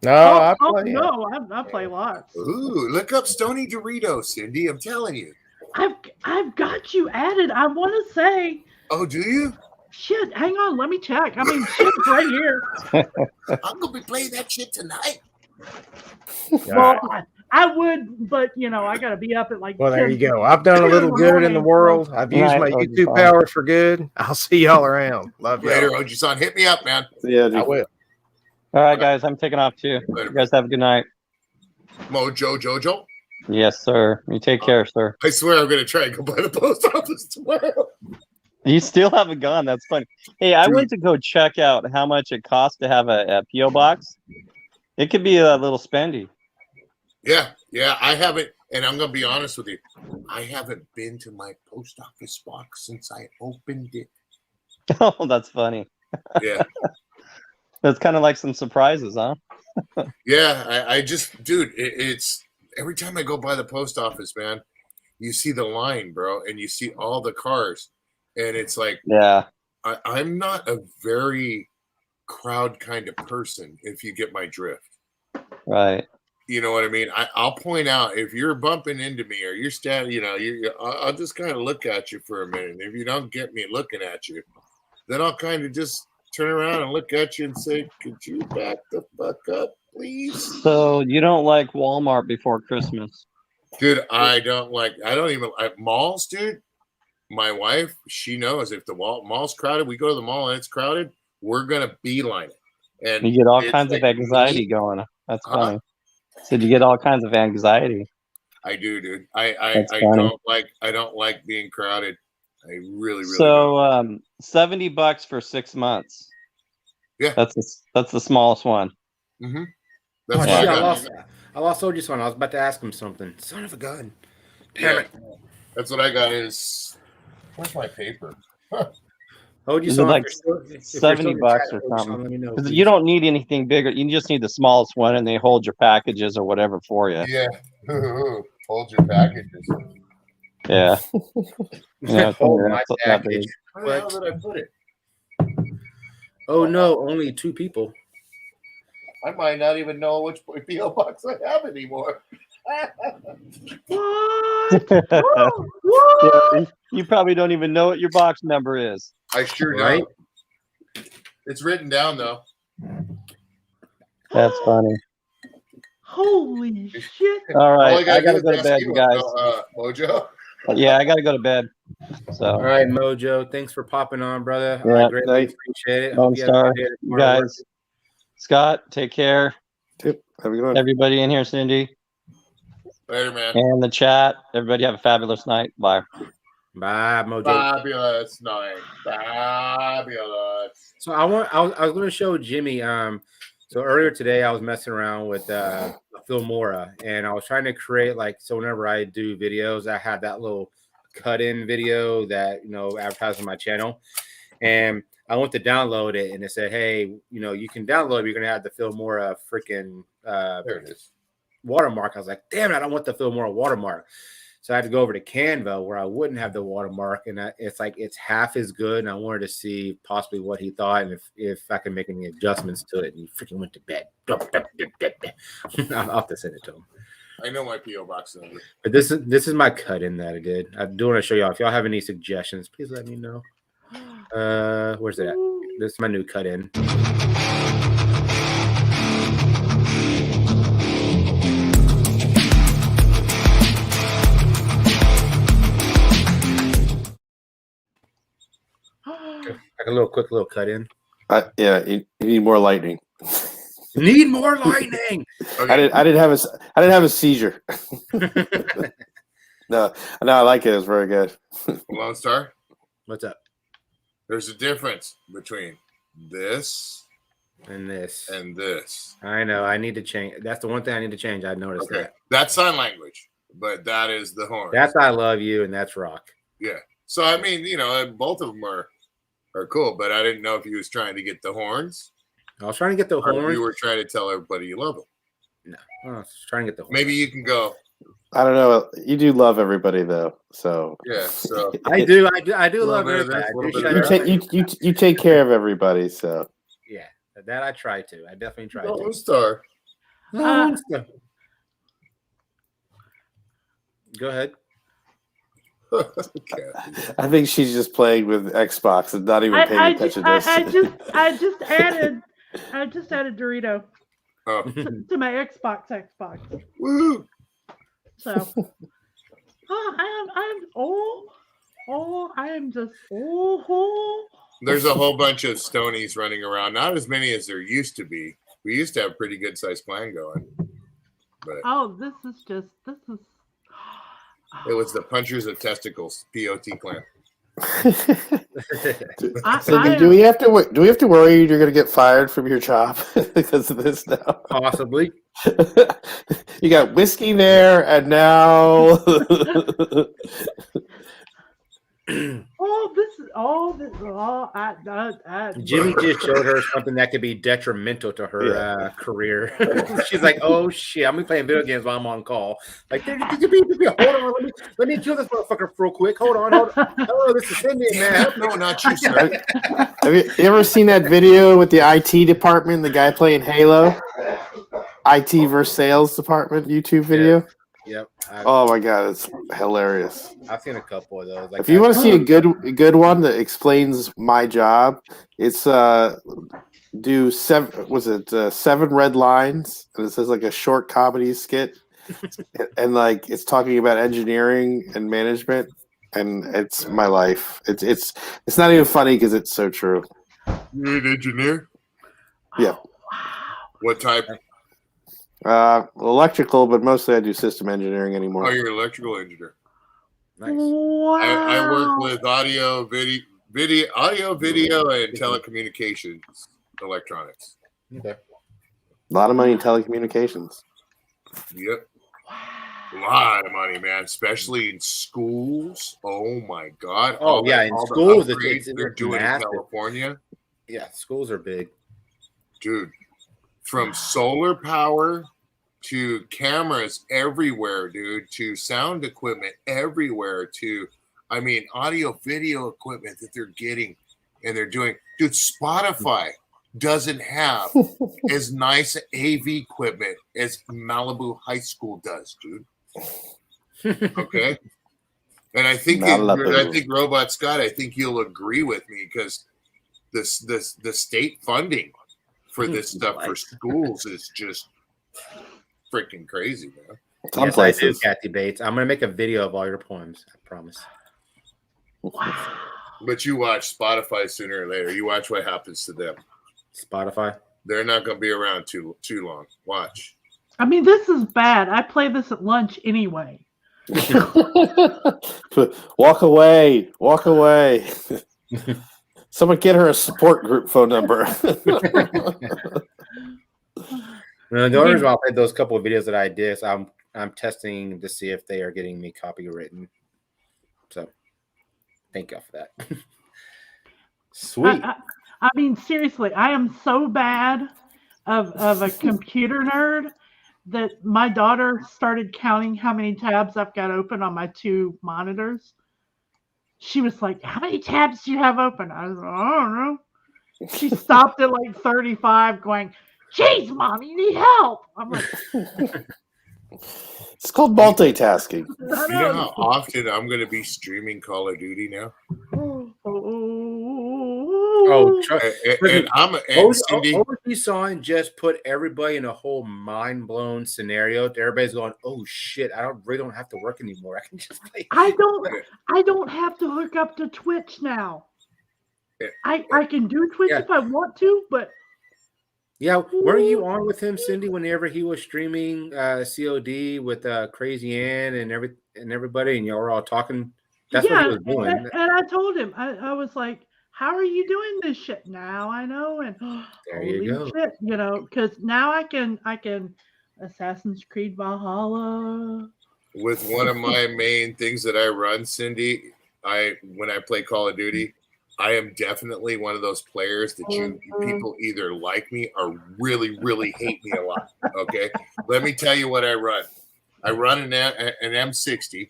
No, I play lots. Ooh, look up Stony Dorito, Cindy. I'm telling you. I've got you added. I want to say. Oh, do you? Shit, hang on, let me check. I mean, shit's right here. I'm gonna be playing that shit tonight. Well, I would, but I gotta be up at like. Well, there 10, you go. I've done a little good in the world. I've used my YouTube powers for good. I'll see y'all around. Love you later, OG-san. Hit me up, man. Yeah, I will. All right, guys, I'm taking off too. You guys have a good night. Mojo Jojo. Yes, sir. You take care, sir. I swear I'm gonna try and go by the post office tomorrow. You still haven't gone. That's funny. Hey, I went to go check out how much it costs to have a P.O. box. It could be a little spendy. Yeah, I haven't, and I'm gonna be honest with you. I haven't been to my post office box since I opened it. Oh, that's funny. Yeah. That's kind of like some surprises, huh? Yeah, I just, dude, it's every time I go by the post office, man, you see the line, bro, and you see all the cars. And it's like, yeah, I'm not a very crowd kind of person, if you get my drift. Right. You know what I mean? I'll point out if you're bumping into me or you're standing, I'll just kind of look at you for a minute. If you don't get me looking at you, then I'll kind of just turn around and look at you and say, could you back the fuck up, please? So you don't like Walmart before Christmas? Dude, I don't even like malls, dude. My wife, she knows if the mall's crowded, we go to the mall and it's crowded, we're gonna beeline it. And you get all kinds of anxiety going. That's funny. So you get all kinds of anxiety. I do, dude. I don't like being crowded. I really so don't. $70 for 6 months. Yeah, that's the smallest one. Mm-hmm. That's I lost OG's one. I was about to ask him something. Son of a gun. Damn it. That's what I got is. Where's my paper? OG's like $70 or something. Because you don't need anything bigger. You just need the smallest one, and they hold your packages or whatever for you. Yeah, hold your packages. Yeah. Hold my package. Where the hell did I put it? Oh no, only 2 people. I might not even know which PO box I have anymore. What? Yeah, you probably don't even know what your box number is. I sure don't. It's written down though. That's funny. Holy shit! All right, I gotta go to bed, you guys. Mojo. Yeah, I gotta go to bed. So. All right, Mojo. Thanks for popping on, brother. Yeah, I greatly appreciate it. Lone Star, you guys. Scott, take care. Yep. Have a good one. Everybody in here, Cindy. Later, man. And the chat. Everybody have a fabulous night. Bye. Bye, Mojo. Fabulous night. Fabulous. So I was going to show Jimmy. So earlier today I was messing around with Filmora, and I was trying to create so whenever I do videos, I had that little cut-in video that advertised on my channel, and I went to download it, and it said, "Hey, you can download it, but you're gonna have to fill more freaking There it is. watermark." I was like, "Damn it, I don't want to fill more watermark." So I had to go over to Canva where I wouldn't have the watermark, and it's like it's half as good. And I wanted to see possibly what he thought and if I can make any adjustments to it. And he freaking went to bed. I'll have to send it to him. I know my PO box number. But this is my cut in that I did. I do want to show y'all. If y'all have any suggestions, please let me know. Where's that? This is my new cut in. Like a quick little cut in. Yeah, you need more lightning. Need more lightning. Okay. I didn't have a seizure. No, I like it. It's very good. Lone Star, What's up? there's a difference between this And this. and this. I know. I need to change. That's the one thing I need to change. I noticed Okay, that. that's sign language, but that is the horn. That's I love you, and that's rock. Yeah. So I mean, both of them are cool, but I didn't know if he was trying to get the horns I was trying to get the or if horns. you were trying to tell everybody you love them. No, I was trying to get the horns. Maybe you can go. I don't know. You do love everybody though, so Yeah. So I do love bit of everybody. this, I little do bit shout of out- that. you take care of everybody. So Yeah, that I try to. I definitely try Lone to. Star. Lone Star. Go ahead. Okay. I think she's just playing with Xbox and not even paying attention to this. I just added Dorito Oh, to my Xbox. woo! So I am just There's a whole bunch of Stonies running around. Not as many as there used to be. We used to have a pretty good sized clan going, but this is it was the Punchers of Testicles (POT) clan. So do we have to worry you're going to get fired from your job because of this now? Possibly. You got whiskey there, and now Jimmy just showed her something that could be detrimental to her career. She's like, "Oh shit, I'm gonna be playing video games while I'm on call." Like, hold on, let me kill this motherfucker real quick. Hold on. Oh, this is Cindy, man. No, not you, sir. Have you ever seen that video with the IT department, the guy playing Halo? IT versus sales department YouTube video? Yep. Oh my god, it's hilarious. I've seen a couple of those. Like, If you want to see a good one that explains my job, it's do 7 red lines, and it says like a short comedy skit, and like it's talking about engineering and management, and it's my life. It's not even funny because it's so true. You're an engineer? Yeah. What type? Electrical, but mostly I do system engineering anymore. Oh, you're an electrical engineer. Nice. I work with audio, video, and telecommunications electronics. Okay. A lot of money in telecommunications. Yep. A lot of money, man, especially in schools. Oh my god. Oh yeah, in all the schools upgrades they're doing massive. in California. Yeah, schools are big. Dude, from solar power to cameras everywhere, dude, to sound equipment everywhere, to audio video equipment that they're getting and they're doing. Dude, Spotify doesn't have as nice AV equipment as Malibu High School does, dude. Okay. And I think Robot Scott, I think you'll agree with me because the state funding for this stuff for schools is just freaking crazy, man. Some Yes, places. I do, Kathy Bates. I'm gonna make a video of all your poems. I promise. But you watch Spotify sooner or later. You watch what happens to them. Spotify. They're not going to be around too long. Watch. I mean, this is bad. I play this at lunch anyway. Walk away. Someone get her a support group phone number. The only reason why I played those couple of videos that I did, so I'm testing to see if they are getting me copywritten. So thank y'all for that. Sweet. I mean, seriously, I am so bad of a computer nerd that my daughter started counting how many tabs I've got open on my 2 monitors. She was like, "How many tabs do you have open?" I was like, "I don't know." She stopped at like 35 going, "Jeez, Mom, you need help." I'm like, It's called multitasking. You know how often I'm going to be streaming Call of Duty now? Oh, Cindy, OG Song just put everybody in a whole mind blown scenario. Everybody's going, "Oh shit! I really don't have to work anymore. I can just play." I don't have to hook up to Twitch now. I can do Twitch if I want to, but yeah, weren't you on with him, Cindy, whenever he was streaming COD with Crazy Ann and everybody, and y'all were all talking? That's what he was doing. And I told him, I was like, "How are you doing this shit?" Now I know, and there you go. shit, because now I can Assassin's Creed Valhalla. With one of my main things that I run, Cindy, when I play Call of Duty, I am definitely one of those players that people either like me or really, really hate me a lot. Okay, let me tell you what I run. I run an M60.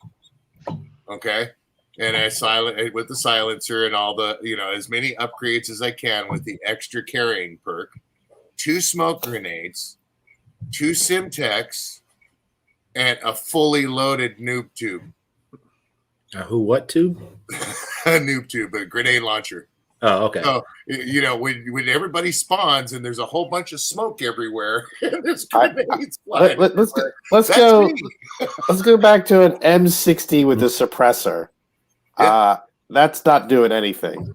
Okay. And I silent with the silencer and all the, as many upgrades as I can with the extra carrying perk, 2 smoke grenades, 2 Simtex, and a fully loaded noob tube. What tube? A noob tube, a grenade launcher. Oh, okay. So, when everybody spawns and there's a whole bunch of smoke everywhere, and there's grenades flying. Let's go back to an M60 with a suppressor. Yeah. That's not doing anything.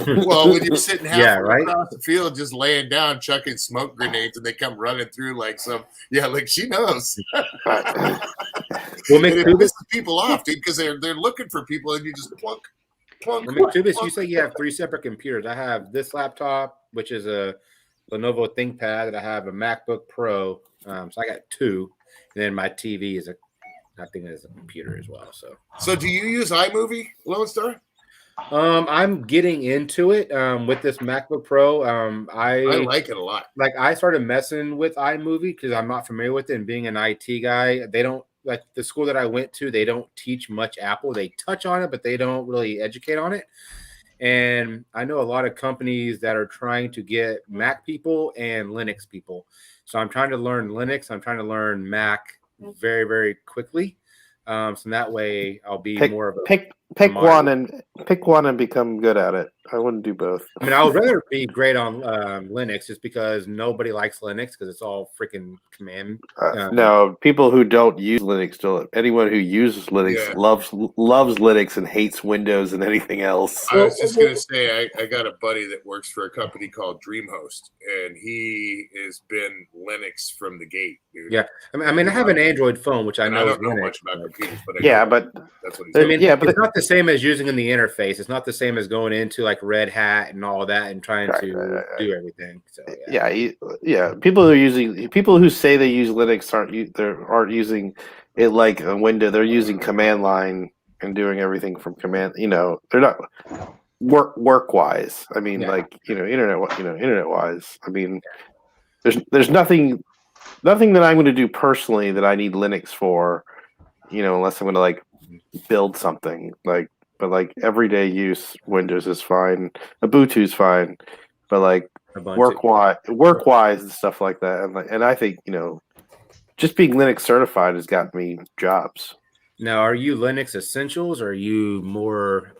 Well, when you're sitting halfway across the field, just laying down, chucking smoke grenades, and they come running through like she knows. Well, it pisses people off, dude, because they're looking for people, and you just plunk. Well, McTubis, you say you have 3 separate computers. I have this laptop, which is a Lenovo ThinkPad, and I have a MacBook Pro. So I got 2, and then my TV is I think it's a computer as well. So do you use iMovie, Lone Star? I'm getting into it with this MacBook Pro. I like it a lot. Like I started messing with iMovie because I'm not familiar with it, and being an IT guy, they don't like the school that I went to. They don't teach much Apple. They touch on it, but they don't really educate on it. And I know a lot of companies that are trying to get Mac people and Linux people. So I'm trying to learn Linux. I'm trying to learn Mac very, very quickly. So that way I'll be more of a pick one and become good at it. I wouldn't do both. I mean, I would rather be great on Linux just because nobody likes Linux because it's all freaking command. No, people who don't use Linux don't. Anyone who uses Linux loves Linux and hates Windows and anything else. I was just gonna say I got a buddy that works for a company called DreamHost, and he has been Linux from the gate, dude. Yeah, I mean, I have an Android phone, which I know. I don't know much about computers, but that's what he's I mean, it's not the same as using in the interface. It's not the same as going into like Red Hat and all that and trying to do everything. So People who say they use Linux aren't using it like a window. They're using command line and doing everything from command. They're not work wise. I mean, internet wise. I mean, there's nothing that I'm going to do personally that I need Linux for. Unless I'm going to like build something but like everyday use, Windows is fine, Ubuntu's fine, but like work wise and stuff like that, and I think just being Linux certified has gotten me jobs. Now, are you Linux Essentials or are you more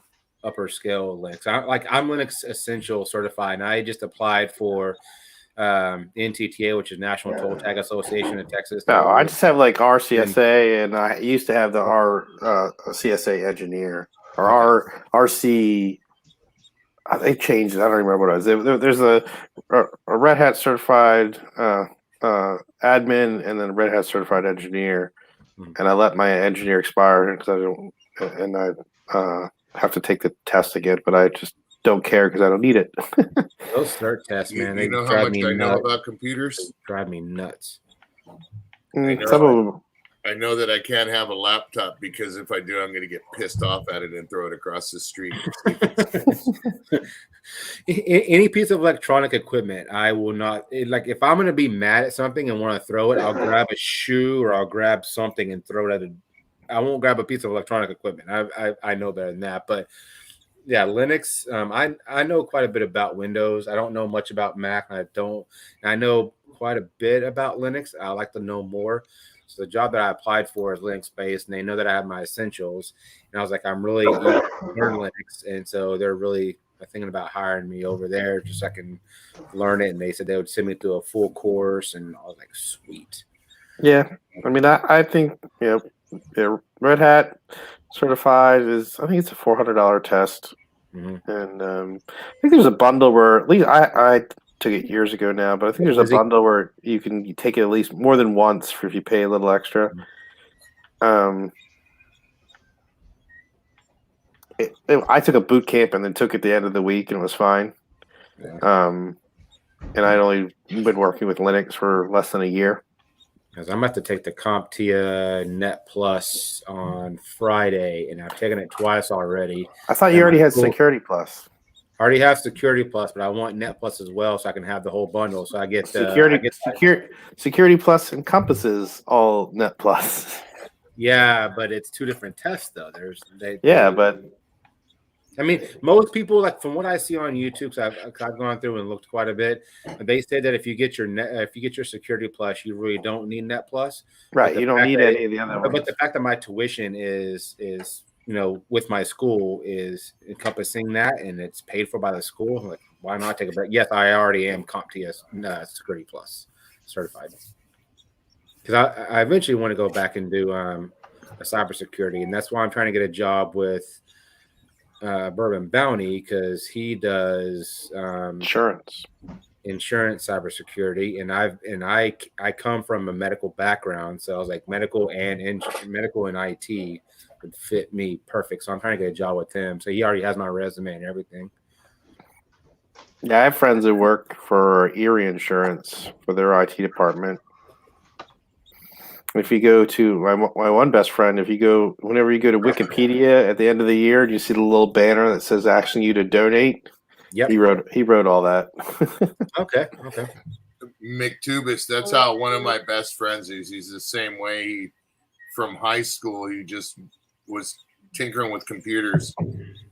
upper scale Linux? I'm Linux Essential certified, and I just applied for NTTA, which is National Toll Tag Association in Texas. No, I just have like RCSA, and I used to have the CSA engineer or RC. They changed it. I don't remember what it was. There's a Red Hat certified admin, and then a Red Hat certified engineer. And I let my engineer expire because I have to take the test again. But I just don't care because I don't need it. Those cert tests, man. You know how much I know about computers? They drive me nuts. Some of them. I know that I can't have a laptop because if I do, I'm going to get pissed off at it and throw it across the street. Any piece of electronic equipment, I will not like. If I'm going to be mad at something and want to throw it, I'll grab a shoe or I'll grab something and throw it at a. I won't grab a piece of electronic equipment. I know better than that. But yeah, Linux. I know quite a bit about Windows. I don't know much about Mac. I know quite a bit about Linux. I like to know more. So the job that I applied for is Linux based, and they know that I have my essentials. And I was like, I'm really eager to learn Linux, and so they're really thinking about hiring me over there just so I can learn it. And they said they would send me through a full course, and I was like, sweet. Yeah, I mean, I think Red Hat certified is, I think it's a $400 test, and I think there's a bundle where, at least I took it years ago now, but I think there's a bundle where you can take it at least more than once for if you pay a little extra. I took a boot camp and then took it at the end of the week and it was fine. And I'd only been working with Linux for less than a year. Because I'm about to take the CompTIA Net Plus on Friday, and I've taken it twice already. I thought you already had Security Plus. I already have Security Plus, but I want Net Plus as well, so I can have the whole bundle. So I get Security Plus encompasses all Net Plus. Yeah, but it's two different tests, though. But I mean, most people, like from what I see on YouTube, so I've gone through and looked quite a bit. They say that if you get your Security Plus, you really don't need Net Plus. Right, you don't need any of the other ones. But the fact that my tuition is with my school is encompassing that, and it's paid for by the school. Like, why not take a break? Yes, I already am CompTIA Security Plus certified. Because I eventually want to go back and do a cybersecurity, and that's why I'm trying to get a job with Bourbon Bounty, because he does insurance cybersecurity, and I come from a medical background, so I was like medical and IT would fit me perfect. So I'm trying to get a job with him. So he already has my resume and everything. Yeah, I have friends that work for Erie Insurance for their IT department. If you go to my one best friend, whenever you go to Wikipedia at the end of the year, do you see the little banner that says asking you to donate? Yep. He wrote all that. Okay. McTubis, that's how one of my best friends is. He's the same way. From high school, he just was tinkering with computers,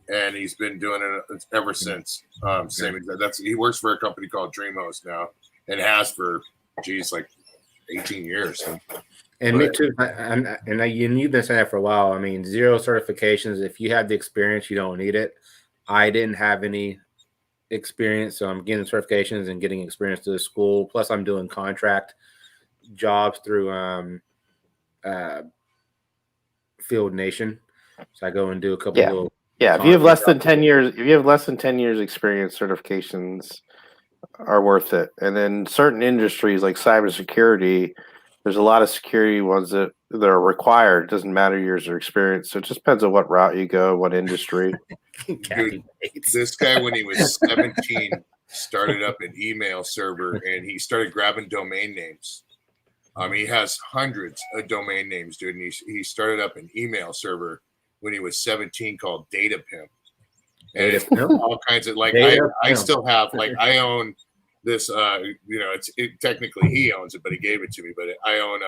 and he's been doing it ever since. Same exact. He works for a company called DreamHost now, and has for like 18 years. And me too. You've been saying that for a while. I mean, 0 certifications. If you have the experience, you don't need it. I didn't have any experience, so I'm getting certifications and getting experience to the school. Plus, I'm doing contract jobs through Field Nation. So I go and do a couple little. Yeah, if you have less than 10 years experience, certifications are worth it. And then certain industries like cybersecurity, there's a lot of security ones that are required. It doesn't matter years of experience. So it just depends on what route you go, what industry. Dude, this guy, when he was 17, started up an email server, and he started grabbing domain names. He has hundreds of domain names, dude. And he started up an email server when he was 17 called Data Pimp. And all kinds of I still have I own this technically he owns it, but he gave it to me. But I own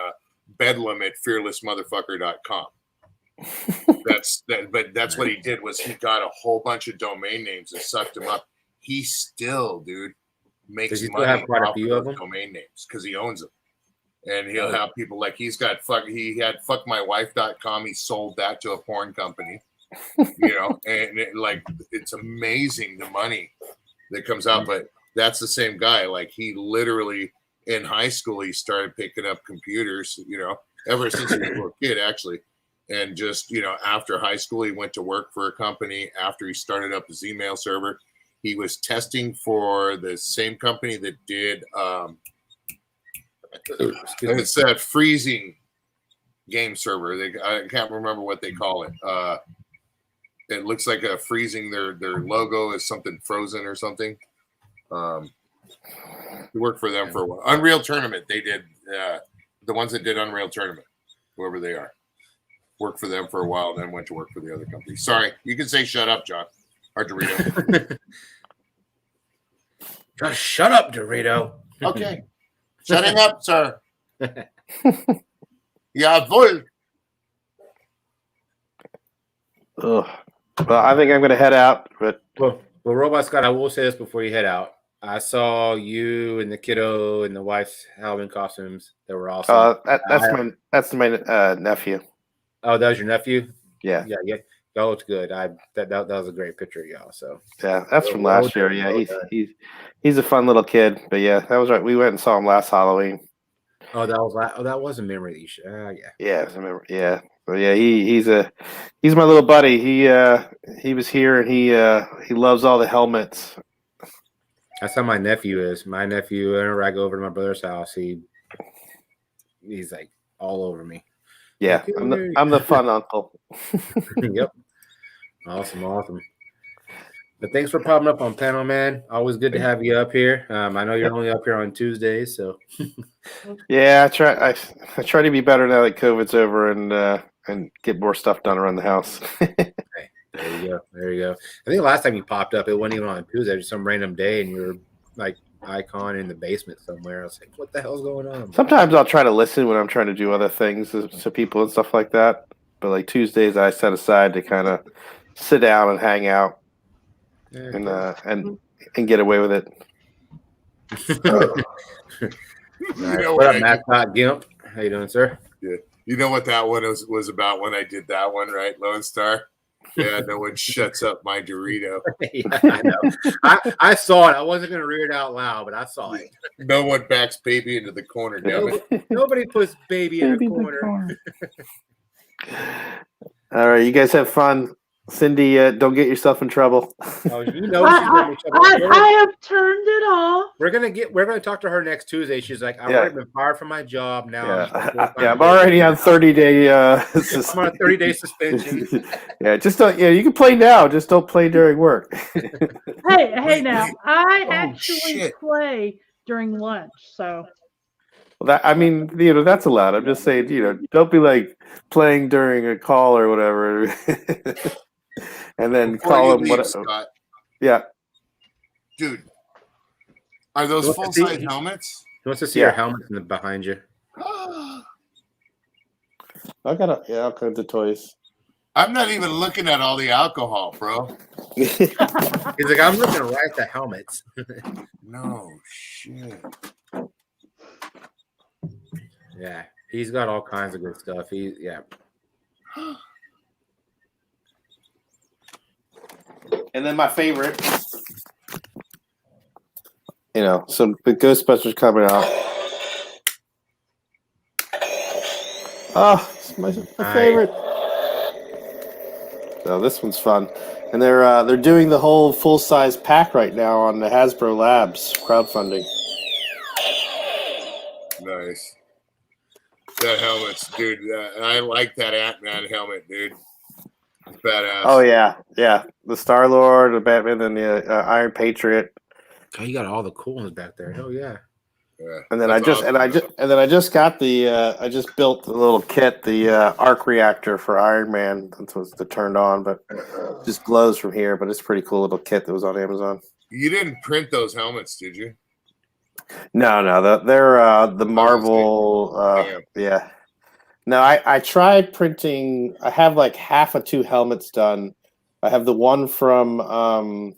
Bedlam at fearlessmotherfucker.com. That's what he did, was he got a whole bunch of domain names and sucked them up. He still, dude, makes money off of those domain names because he owns them. And he'll have people like he had fuckmywife.com. He sold that to a porn company, and it's amazing the money that comes out. But that's the same guy. Like, he literally in high school, he started picking up computers, ever since he was a little kid, actually. And just, after high school, he went to work for a company. After he started up his email server, he was testing for the same company that did, it's that freezing game server. I can't remember what they call it. It looks like a freezing. Their logo is something frozen or something. He worked for them for a while. Unreal Tournament. They did the ones that did Unreal Tournament. whoever they are. Worked for them for a while, then went to work for the other company. Sorry, you can say shut up, John. Or Dorito. Just shut up, Dorito. Okay. Shutting up, sir. Jawohl. Ugh. Well, I think I'm going to head out. But well, Robot Scott, I will say this before you head out. I saw you and the kiddo and the wife's Halloween costumes that were awesome. That's my nephew. Oh, that was your nephew? Yeah. Y'all looked good. That was a great picture of y'all. So yeah, that's from last year. Yeah, he's a fun little kid. But yeah, that was right. We went and saw him last Halloween. Oh, that was a memory that you should. Yeah. Yeah, I remember. Yeah. But yeah, he's my little buddy. He was here and he loves all the helmets. That's how my nephew is. My nephew, whenever I go over to my brother's house, he's like all over me. Yeah, I'm the fun uncle. Yep. Awesome. But thanks for popping up on panel, man. Always good to have you up here. I know you're only up here on Tuesdays, so. Yeah, I try to be better now that COVID's over and get more stuff done around the house. Okay. There you go. I think the last time you popped up, it wasn't even on Tuesday, just some random day, and you were like icon in the basement somewhere. I was like, what the hell's going on? Sometimes I'll try to listen when I'm trying to do other things to people and stuff like that. But like Tuesdays, I set aside to kind of sit down and hang out and get away with it. What up, Mascot Gimp? How you doing, sir? Yeah. You know what that one was about when I did that one, right? Lone Star. Yeah, no one shuts up my Dorito. Yeah, I know. I saw it. I wasn't going to read it out loud, but I saw it. No one backs baby into the corner, damn it. Nobody puts baby in the corner. All right, you guys have fun. Cindy, don't get yourself in trouble. Oh, you know I have turned it off. We're gonna talk to her next Tuesday. She's like, I've already been fired from my job now. I'm already on 30-day. I'm on a 30-day suspension. Yeah, just don't. Yeah, you can play now. Just don't play during work. Hey, now I actually play during lunch, so. Well, that's allowed. I'm just saying, don't be like playing during a call or whatever. And then call him whatever. Scott, yeah. Dude, are those full-size helmets? He wants to see your helmet behind you. I'll cut the toys. I'm not even looking at all the alcohol, bro. He's like, I'm looking right at the helmets. No shit. Yeah, he's got all kinds of good stuff. And then my favorite, so the Ghostbusters coming out. Oh, it's my favorite. So this one's fun, and they're doing the whole full-size pack right now on the Hasbro Labs crowdfunding. Nice. That helmet's, dude. I like that Ant-Man helmet, dude. It's badass. Oh yeah. The Star-Lord, the Batman, and the Iron Patriot. Oh, you got all the cool ones back there. Hell yeah. And then I just got I just built the little kit, the arc reactor for Iron Man. That was turned on, but it just glows from here. But it's a pretty cool little kit that was on Amazon. You didn't print those helmets, did you? No, they're the Marvel. Yeah. No, I tried printing. I have like half of 2 helmets done. I have the one from why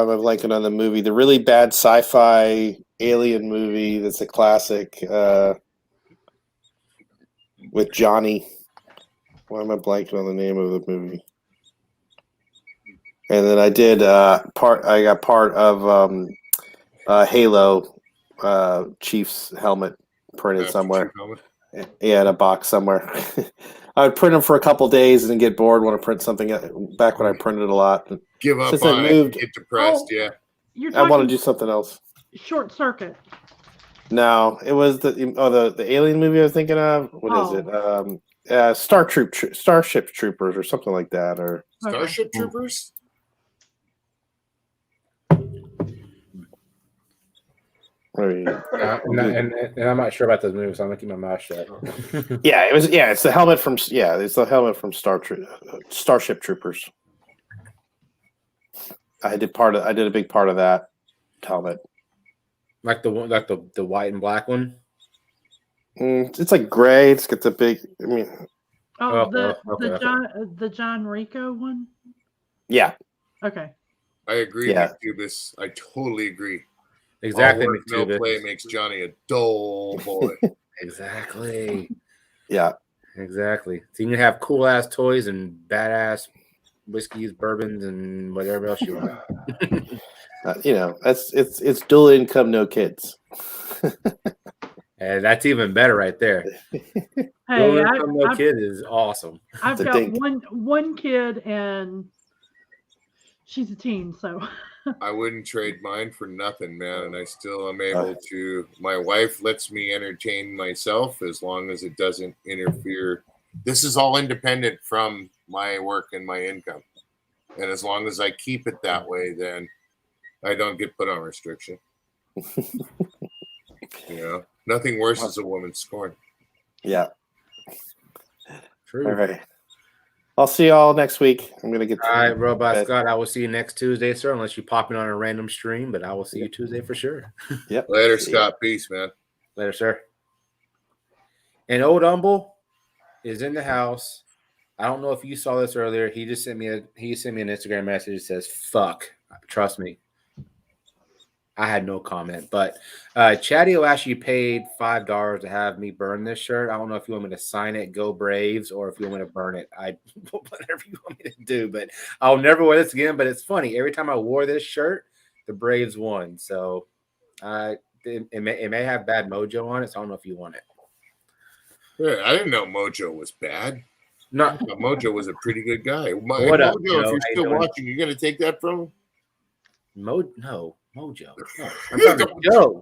am I blanking on the movie? The really bad sci-fi alien movie that's a classic with Johnny. Why am I blanking on the name of the movie? And then I did I got part of Halo Chief's helmet printed somewhere. Yeah, in a box somewhere. I would print them for a couple days and then get bored. Want to print something back when I printed a lot. Give up on it. Get depressed. Yeah. I want to do something else. Short Circuit. No, it was the alien movie I was thinking of. What is it? Starship Troopers or something like that, or Starship Troopers. And I'm not sure about those moves. So I'm gonna keep my mouth shut. Yeah, it was. Yeah, it's the helmet from. Yeah, it's the helmet from Starship Troopers. I did a big part of that helmet. Like the one, like the white and black one. It's like gray. It's got the big. I mean. Oh, the John Rico one. Yeah. Okay. I agree, McTubis. I totally agree. Exactly. All work, no play makes Johnny a dull boy. Exactly. Yeah. Exactly. So you can have cool ass toys and badass whiskeys, bourbons, and whatever else you want. It's dual income, no kids. And that's even better right there. Hey, no kid is awesome. I've got one kid and she's a teen, so I wouldn't trade mine for nothing, man. And I still am able to. My wife lets me entertain myself as long as it doesn't interfere. This is all independent from my work and my income. And as long as I keep it that way, then I don't get put on restriction. Nothing worse is a woman scorned. Yeah. True. All right. I'll see y'all next week. I'm gonna get. All right, Robot Scott. I will see you next Tuesday, sir. Unless you pop in on a random stream, but I will see you Tuesday for sure. Yep. Later, Scott. Peace, man. Later, sir. And Old Humble is in the house. I don't know if you saw this earlier. He just sent me an Instagram message that says, "Fuck, trust me." I had no comment, but Chatty actually paid $5 to have me burn this shirt. I don't know if you want me to sign it, go Braves, or if you want me to burn it. Whatever you want me to do, but I'll never wear this again. But it's funny. Every time I wore this shirt, the Braves won. So it may have bad mojo on it. So I don't know if you want it. Yeah, I didn't know Mojo was bad. No, Mojo was a pretty good guy. What up, Mojo, Joe? if you're still watching, you're gonna take that from him? No, Mojo. No. I'm talking Joe.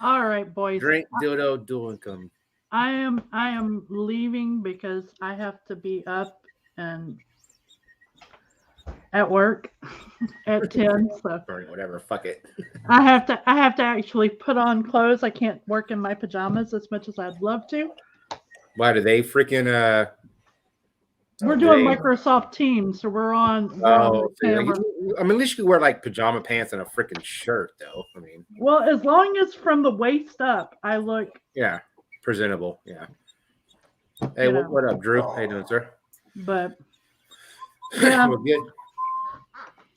All right, boys. Drink dildo dual income. I am leaving because I have to be up and at work at 10. So burn whatever. Fuck it. I have to actually put on clothes. I can't work in my pajamas as much as I'd love to. Why do they freaking We're doing Microsoft Teams, so we're on camera. I mean, at least you could wear like pajama pants and a freaking shirt, though. I mean, well, as long as from the waist up, I look presentable. Yeah. Hey, what up, Drew? How you doing, sir? But we're good.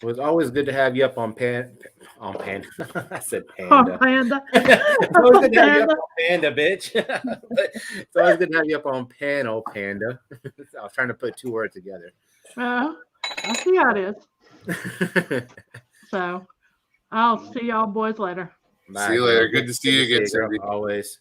It was always good to have you up on Panda. I said Panda. Oh, Panda. It's always good to have you up on Panda, bitch. It's always good to have you up on panel, Panda. I was trying to put two words together. I see how it is. So I'll see y'all boys later. Bye. See you later. Good to see you again, Cindy. Always.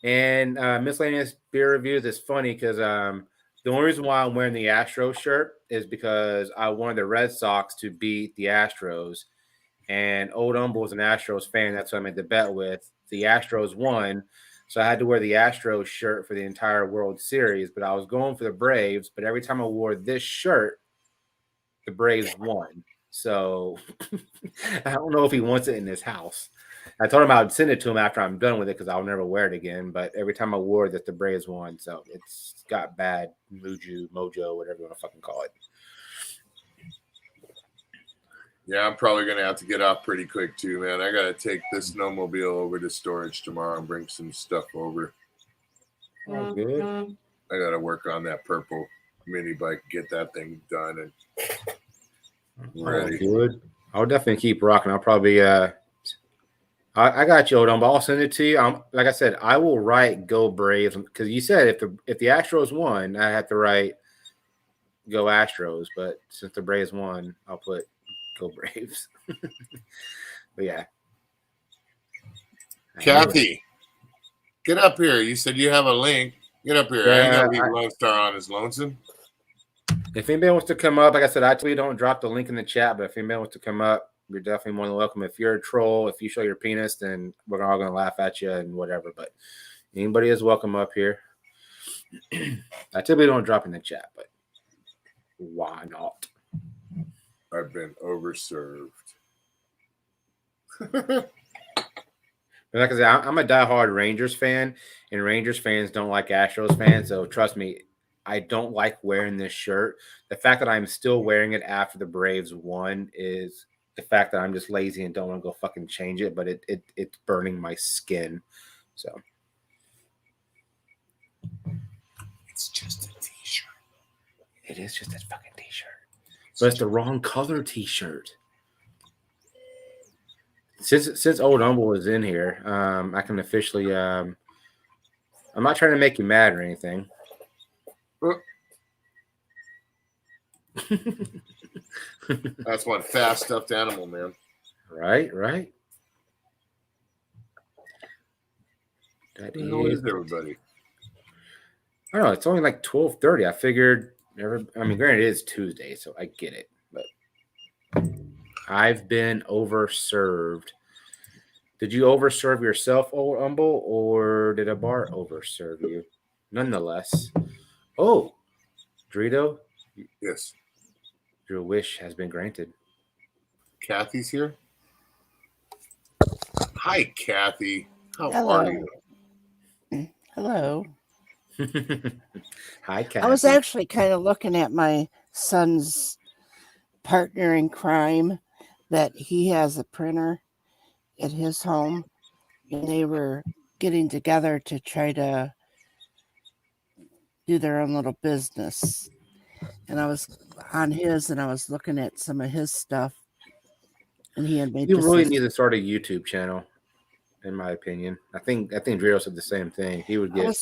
And miscellaneous beer reviews is funny because the only reason why I'm wearing the Astros shirt is because I wanted the Red Sox to beat the Astros. And Old Humble is an Astros fan. That's what I made the bet with. The Astros won. So I had to wear the Astros shirt for the entire World Series. But I was going for the Braves. But every time I wore this shirt, the Braves won. So I don't know if he wants it in his house. I told him I would send it to him after I'm done with it because I'll never wear it again. But every time I wore it, the Braves won. So it's got bad mojo, whatever you want to fucking call it. Yeah, I'm probably going to have to get off pretty quick too, man. I got to take this snowmobile over to storage tomorrow and bring some stuff over. Oh, good. I got to work on that purple mini bike, get that thing done and ready. Good. I'll definitely keep rocking. I'll probably I got you, Odom, but I'll send it to you. Like I said, I will write "Go Braves" because you said if the Astros won, I have to write "Go Astros." But since the Braves won, I'll put "Go Braves." But yeah, Kathy, get up here. You said you have a link. Get up here. I ain't gonna leave Lone Star on his lonesome. If anybody wants to come up, like I said, I actually don't drop the link in the chat. But if anybody wants to come up, you're definitely more than welcome. If you're a troll, if you show your penis, then we're all going to laugh at you and whatever. But anybody is welcome up here. I typically don't drop in the chat, but why not? I've been overserved. But like I said, I'm a diehard Rangers fan, and Rangers fans don't like Astros fans. So trust me, I don't like wearing this shirt. The fact that I'm still wearing it after the Braves won is the fact that I'm just lazy and don't want to go fucking change it. But it's burning my skin. So it's just a t-shirt. It is just a fucking t-shirt, but it's the wrong color t-shirt. Since Old Humble is in here, I can officially. I'm not trying to make you mad or anything. That's one fast stuffed animal, man. Right. That is everybody. I don't know. It's only like 12:30. I figured. Granted, it is Tuesday, so I get it, but I've been overserved. Did you overserve yourself, Old Humble, or did a bar overserve you? Nonetheless. Oh, Dorito? Yes. Your wish has been granted. Kathy's here. Hi, Kathy. How Hello. are you? Hello. Hi, Kathy. I was actually kind of looking at my son's partner in crime that he has a printer at his home, and they were getting together to try to do their own little business. And I was on his, and I was looking at some of his stuff, and he had made. You really need to start a YouTube channel, in my opinion. I think Dorito said the same thing. He would get.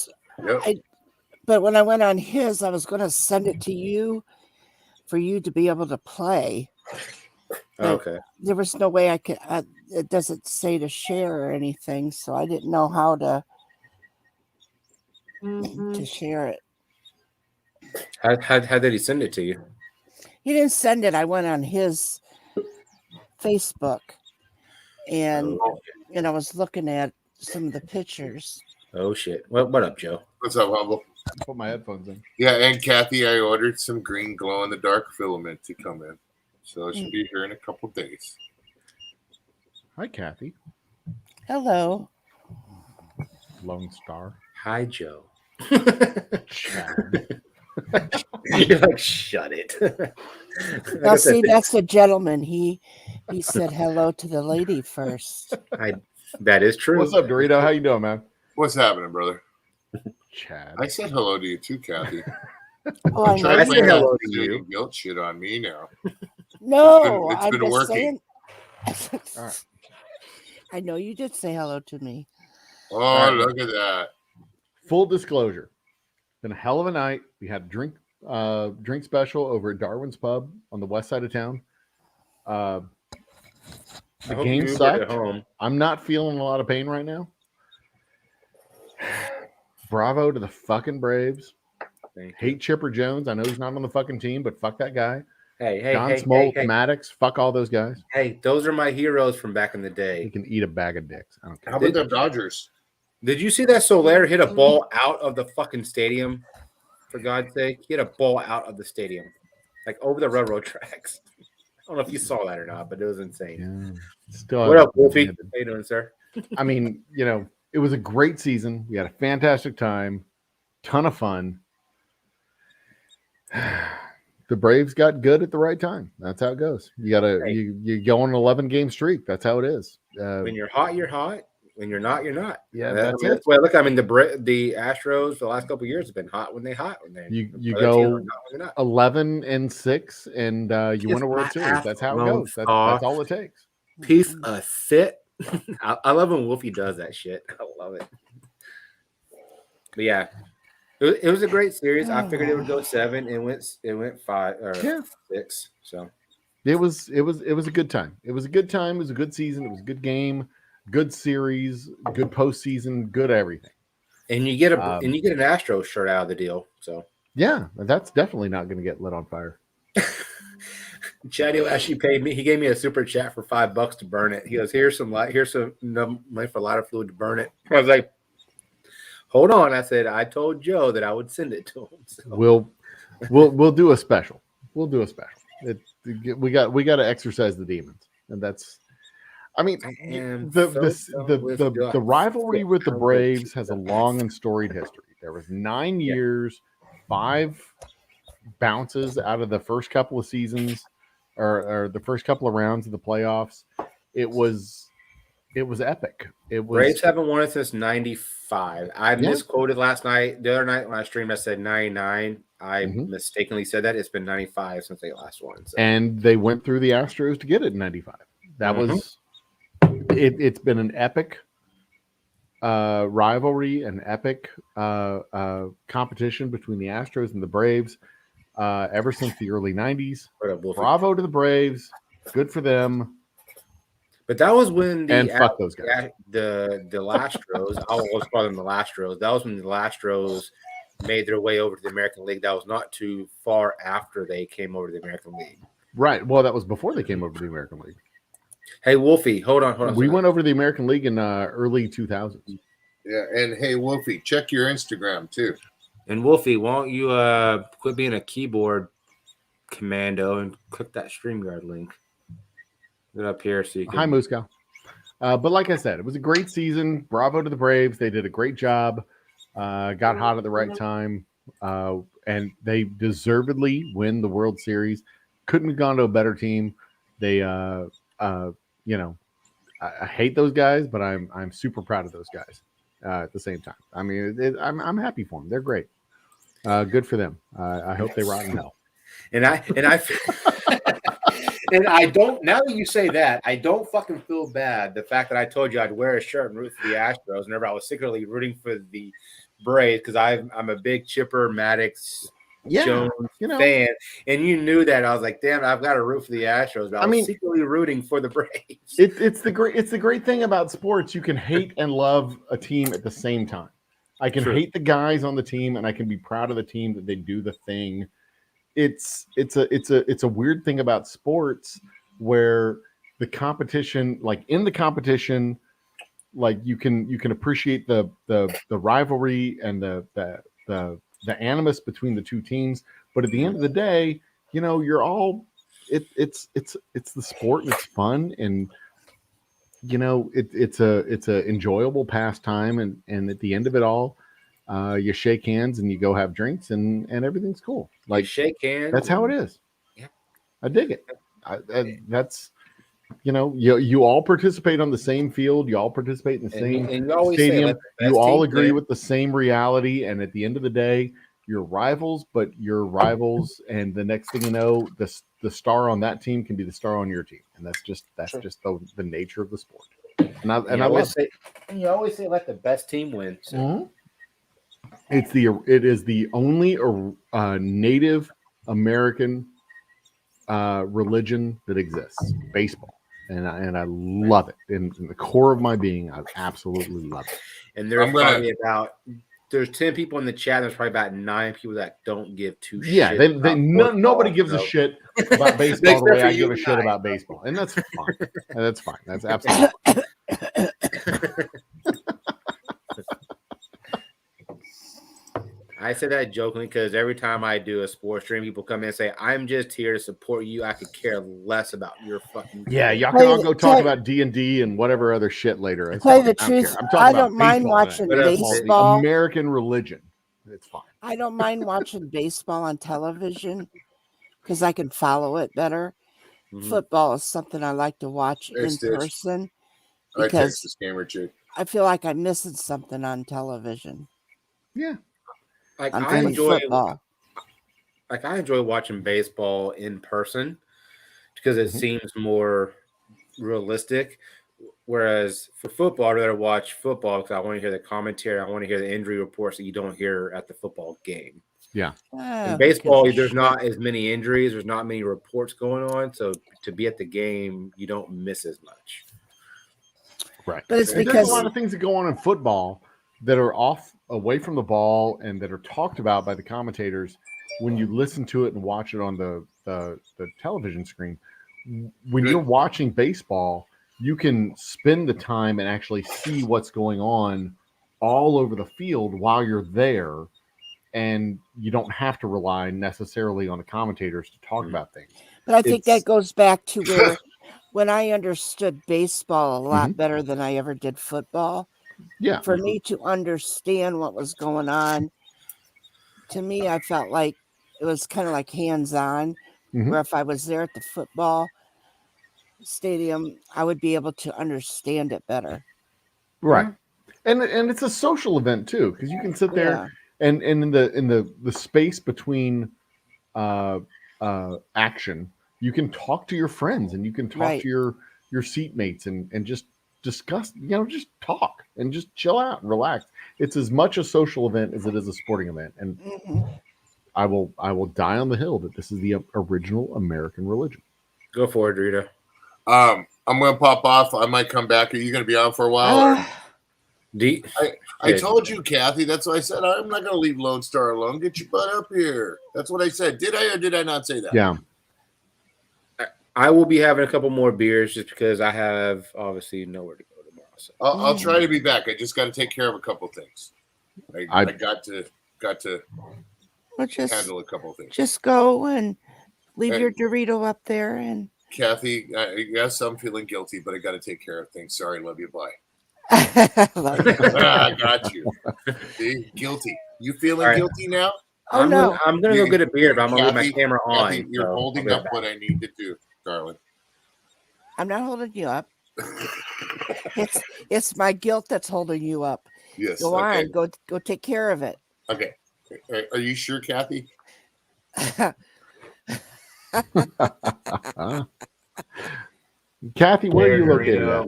But when I went on his, I was going to send it to you for you to be able to play. Okay. There was no way I could. It doesn't say to share or anything, so I didn't know how to share it. How did he send it to you? He didn't send it. I went on his Facebook, and I was looking at some of the pictures. Oh shit! What up, Joe? What's up, Humble? Put my headphones in. Yeah, and Kathy, I ordered some green glow in the dark filament to come in, so it should be here in a couple days. Hi, Kathy. Hello. Lone Star. Hi, Joe. Chad. You're like, shut it. Now, see, that's the gentleman. He said hello to the lady first. That is true. What's up, Dorito? How you doing, man? What's happening, brother? Chad. I said hello to you too, Kathy. Oh, I Try know. to play that you guilt shit on me now. No, It's I'm been just working. saying. All right. I know you did say hello to me. Oh, look at that. Full disclosure. Been a hell of a night. We had a drink special over at Darwin's Pub on the west side of town. The game sucked. I'm not feeling a lot of pain right now. Bravo to the fucking Braves. Hate Chipper Jones. I know he's not on the fucking team, but fuck that guy. Hey, John hey, Smoltz, hey. Maddox. Fuck all those guys. Hey, those are my heroes from back in the day. He can eat a bag of dicks. I don't care. How about the Dodgers? Did you see that Soler hit a ball out of the fucking stadium? For God's sake, he hit a ball out of the stadium, like over the railroad tracks. I don't know if you saw that or not, but it was insane. Yeah. Still, what up, Wolfie? How you doing, sir? I mean, it was a great season. We had a fantastic time, ton of fun. The Braves got good at the right time. That's how it goes. You gotta you go on an 11-game streak. That's how it is. When you're hot, you're hot. When you're not, you're not. Yeah, that's it. Well, look, I mean, the Astros for the last couple of years have been hot when they hot. When they you go 11-6 and you win a World Series. That's how it goes. That's all it takes. Piece of shit. I love when Wolfie does that shit. I love it. But yeah, it was a great series. I figured it would go 7. It went 5 or 6. So it was a good time. It was a good time. It was a good season. It was a good game. Good series, good postseason, good everything. And you get an Astros shirt out of the deal. So yeah, that's definitely not going to get lit on fire. Chad actually paid me. He gave me a super chat for $5 to burn it. He goes, "Here's some money for lighter fluid to burn it." I was like, "Hold on." I said, "I told Joe that I would send it to him." So. We'll do a special. We'll do a special. We got to exercise the demons, and that's. I mean, the rivalry with the Braves has a long and storied history. There was 9 years, 5 bounces out of the first couple of seasons, or the first couple of rounds of the playoffs. It was epic. It was Braves haven't won it since '95. I misquoted last night. The other night when I streamed, I said '99. I mistakenly said that. It's been '95 since they last won. So. And they went through the Astros to get it in '95. That was it's been an epic rivalry, an epic competition between the Astros and the Braves ever since the early '90s. Bravo to the Braves. Good for them. But that was when fuck those guys. The Lastros, I always call them the Lastros. That was when the Lastros made their way over to the American League. That was not too far after they came over to the American League. Right. Well, that was before they came over to the American League. Hey, Wolfie, hold on. We went over to the American League in early 2000s. Yeah, and hey, Wolfie, check your Instagram too. And Wolfie, why don't you quit being a keyboard commando and click that StreamYard link? Get up here so you can. Hi, Moose Cow. But like I said, it was a great season. Bravo to the Braves. They did a great job. Got hot at the right time. And they deservedly win the World Series. Couldn't have gone to a better team. They, I hate those guys, but I'm super proud of those guys at the same time. I mean, I'm happy for them. They're great. Good for them. I hope they rot in hell. And and I don't. Now that you say that, I don't fucking feel bad. The fact that I told you I'd wear a shirt and root for the Astros, whenever I was secretly rooting for the Braves, because I'm a big Chipper, Maddox, Jones fan, and you knew that. I was like, damn, I've got to root for the Astros. But I was secretly rooting for the Braves. It's the great thing about sports. You can hate and love a team at the same time. I can hate the guys on the team, and I can be proud of the team that they do the thing. It's a weird thing about sports where the competition, like in the competition, like you can appreciate the rivalry and the animus between the two teams, but at the end of the day, you're all it's the sport and it's fun, and it's a enjoyable pastime, and at the end of it all, you shake hands and you go have drinks and everything's cool. Like you shake hands. That's how it is. Yeah. I dig it. That's you all participate on the same field. You all participate in the same stadium. You all agree with the same reality. And at the end of the day, you're rivals, but you're rivals. And the next thing you know, the star on that team can be the star on your team. And that's just the nature of the sport. And I love it. And you always say let the best team win. So. Mm-hmm. It is the only Native American religion that exists, baseball, and I love it. In the core of my being, I absolutely love it. And there's 10 people in the chat. There's probably about 9 people that don't give two shits. Yeah, nobody gives a shit about baseball the way I give a shit about baseball, and that's fine. That's fine. That's absolutely fine. I say that jokingly because every time I do a sports stream, people come in and say, I'm just here to support you. I could care less about your fucking Yeah, y'all can all go talk about D&D and whatever other shit later. Tell you the truth, I don't mind watching baseball. American religion. It's fine. I don't mind watching baseball on television because I can follow it better. Mm-hmm. Football is something I like to watch in person because I feel like I'm missing something on television. Yeah. I enjoy watching baseball in person because it seems more realistic. Whereas for football, I'd rather watch football because I want to hear the commentary. I want to hear the injury reports that you don't hear at the football game. Yeah. In baseball, there's not as many injuries. There's not many reports going on. So to be at the game, you don't miss as much. Right. But it's because there's a lot of things that go on in football that are away from the ball and that are talked about by the commentators when you listen to it and watch it on the television screen. When you're watching baseball, you can spend the time and actually see what's going on all over the field while you're there, and you don't have to rely necessarily on the commentators to talk about things. But I think that goes back to when I understood baseball a lot better than I ever did football. Yeah. For me to understand what was going on, to me, I felt like it was kind of like hands-on, where if I was there at the football stadium, I would be able to understand it better. Right. And it's a social event too, because you can sit there and in the space between action, you can talk to your friends and you can talk to your seatmates and just discuss, just talk and just chill out and relax. It's as much a social event as it is a sporting event. And I will die on the hill that this is the original American religion. Go for it, Rita. I'm gonna pop off. I might come back. Are you gonna be on for a while? I told you, Kathy. That's what I said. I'm not gonna leave Lone Star alone. Get your butt up here. That's what I said. Did I or did I not say that? Yeah. I will be having a couple more beers just because I have obviously nowhere to go tomorrow. So. I'll try to be back. I just got to take care of a couple things. I got to handle a couple of things. Just go and leave your Dorito up there. And Kathy, yes, I'm feeling guilty, but I got to take care of things. Sorry, love you. Bye. I got you. See? Guilty. You feeling guilty now? Oh, no. I'm gonna go get a beer, but I'm gonna leave my camera on. Kathy, you're holding up what I need to do, darling. I'm not holding you up. It's my guilt that's holding you up. Yes. Go on. Go take care of it. Okay. Are you sure, Kathy? Kathy, where are you located at?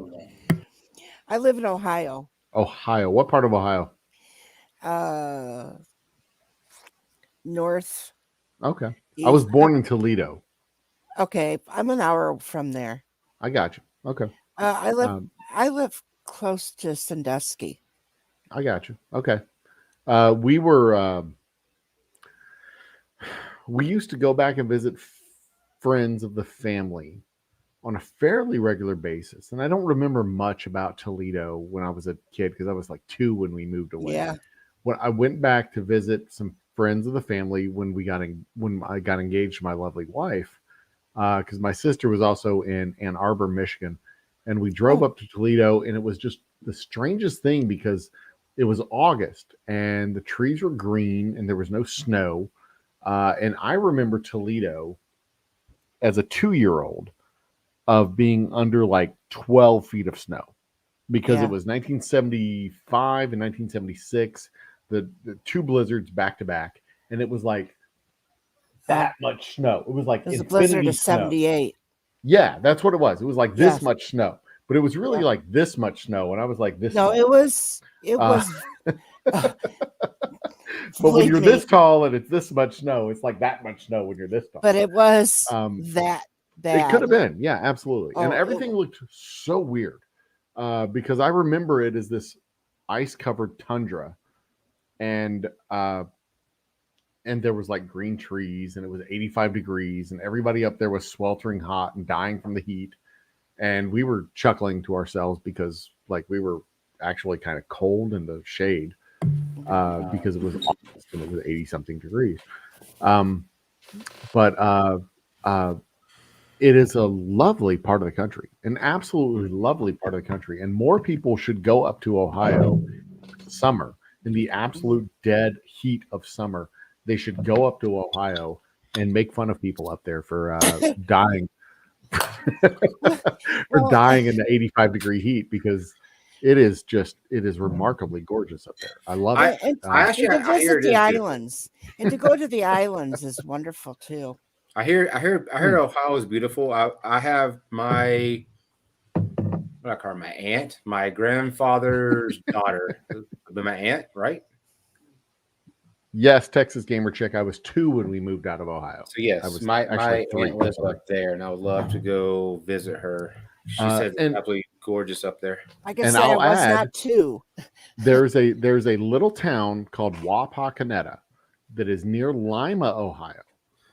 I live in Ohio. Ohio. What part of Ohio? North. Okay. East. I was born in Toledo. Okay, I'm an hour from there. I got you. Okay. I live close to Sandusky. I got you. Okay. We used to go back and visit friends of the family on a fairly regular basis. And I don't remember much about Toledo when I was a kid because I was like 2 when we moved away. Yeah. When I went back to visit some friends of the family when I got engaged to my lovely wife, because my sister was also in Ann Arbor, Michigan, and we drove up to Toledo, and it was just the strangest thing because it was August and the trees were green and there was no snow. And I remember Toledo as a 2-year-old of being under like 12 feet of snow because it was 1975 and 1976, the 2 blizzards back to back. And it was like that much snow. It was like a blizzard of 78. Yeah, that's what it was. It was like this much snow, but it was really like this much snow. And I was like, this. No, much. it was. But when you're this tall and it's this much snow, it's like that much snow when you're this tall. But it was that bad. It could have been. Yeah, absolutely. And everything looked so weird because I remember it as this ice-covered tundra. And there was like green trees and it was 85 degrees and everybody up there was sweltering hot and dying from the heat. And we were chuckling to ourselves because like we were actually kind of cold in the shade because it was August and it was 80 something degrees. But it is a lovely part of the country, an absolutely lovely part of the country. And more people should go up to Ohio in summer in the absolute dead heat of summer. They should go up to Ohio and make fun of people up there for dying dying in the 85-degree heat because it is remarkably gorgeous up there. I love it. And to visit the islands and to go to the islands is wonderful too. I hear Ohio is beautiful. I have my what I call her, my aunt, my grandfather's daughter, my aunt, right? Yes, Texas Gamer Chick. I was 2 when we moved out of Ohio. So yes, I was my aunt 3. lives up there, and I would love to go visit her. She said it's absolutely gorgeous up there. Like I said, I was not 2. There's a little town called Wapakoneta that is near Lima, Ohio.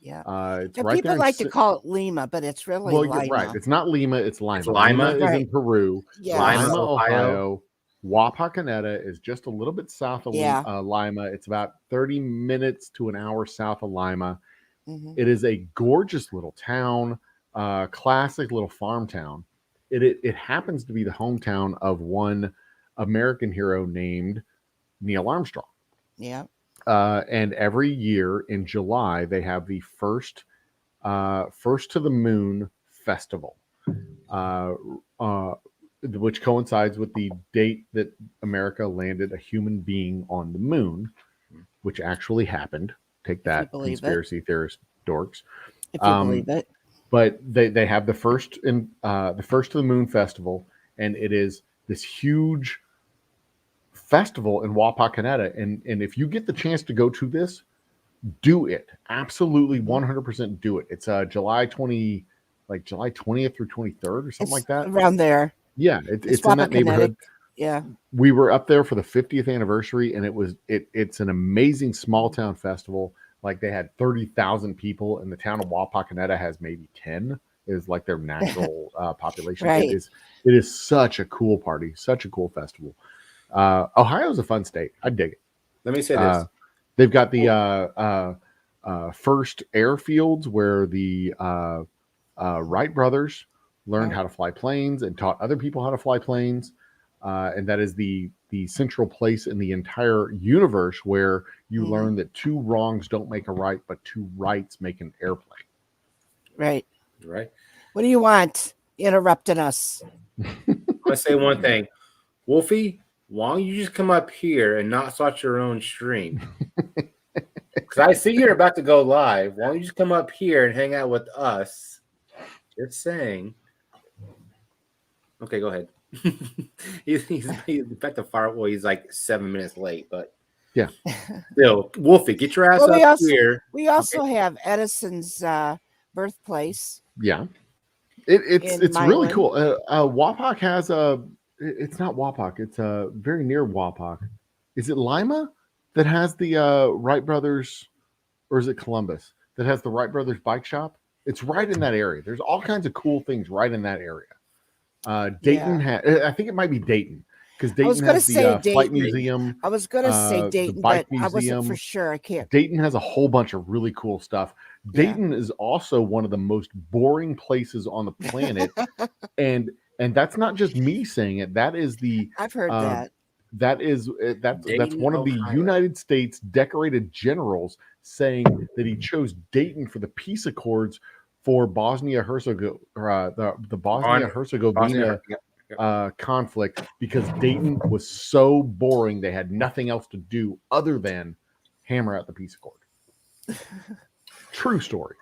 Yeah, it's right people there like to call it Lima, but it's really Lima. Right. It's not Lima. It's Lima. It's Lima. Lima is in Peru. Yeah. Lima, Ohio. Wapakoneta is just a little bit south of Lima. It's about 30 minutes to an hour south of Lima. Mm-hmm. It is a gorgeous little town. classic little farm town. It happens to be the hometown of one American hero named Neil Armstrong. Yeah. And every year in July they have the first to the moon festival, which coincides with the date that America landed a human being on the moon, which actually happened. Take that, conspiracy theorist dorks. If you believe it. But they have the first to the moon festival, and it is this huge festival in Wapakoneta. And if you get the chance to go to this, do it. Absolutely 100% do it. It's July 20th through 23rd or something like that. Around there. Yeah, it's in that neighborhood. Yeah. We were up there for the 50th anniversary, and it's an amazing small town festival. Like they had 30,000 people, and the town of Wapakoneta has maybe 10 is like their natural population. Right. It is such a cool party, such a cool festival. Ohio's a fun state. I dig it. Let me say this. They've got the first airfields where the Wright brothers learned how to fly planes and taught other people how to fly planes. And that is the central place in the entire universe where you learn that two wrongs don't make a right, but two rights make an airplane. Right. Right. What do you want? Interrupting us. I'm gonna say one thing. Wolfie, why don't you just come up here and not start your own stream? Because I see you're about to go live. Why don't you just come up here and hang out with us? Just saying. Okay, go ahead. he's back to far. Well, he's like 7 minutes late, but yeah. Still, Wolfie, get your ass up here. We also have Edison's birthplace. Yeah, it's really cool. Wapak has it's not Wapak. It's very near Wapak. Is it Lima that has the Wright brothers, or is it Columbus that has the Wright brothers bike shop? It's right in that area. There's all kinds of cool things right in that area. Dayton I think it might be Dayton, because Dayton has the flight museum. I was going to say Dayton, but I wasn't for sure. I can't. Dayton has a whole bunch of really cool stuff. Dayton is also one of the most boring places on the planet, and that's not just me saying it. That is the I've heard that. That's one of the United States decorated generals saying that he chose Dayton for the peace accords for Bosnia-Herzegovina, the Bosnia-Herzegovina conflict, because Dayton was so boring they had nothing else to do other than hammer out the peace accord. True story.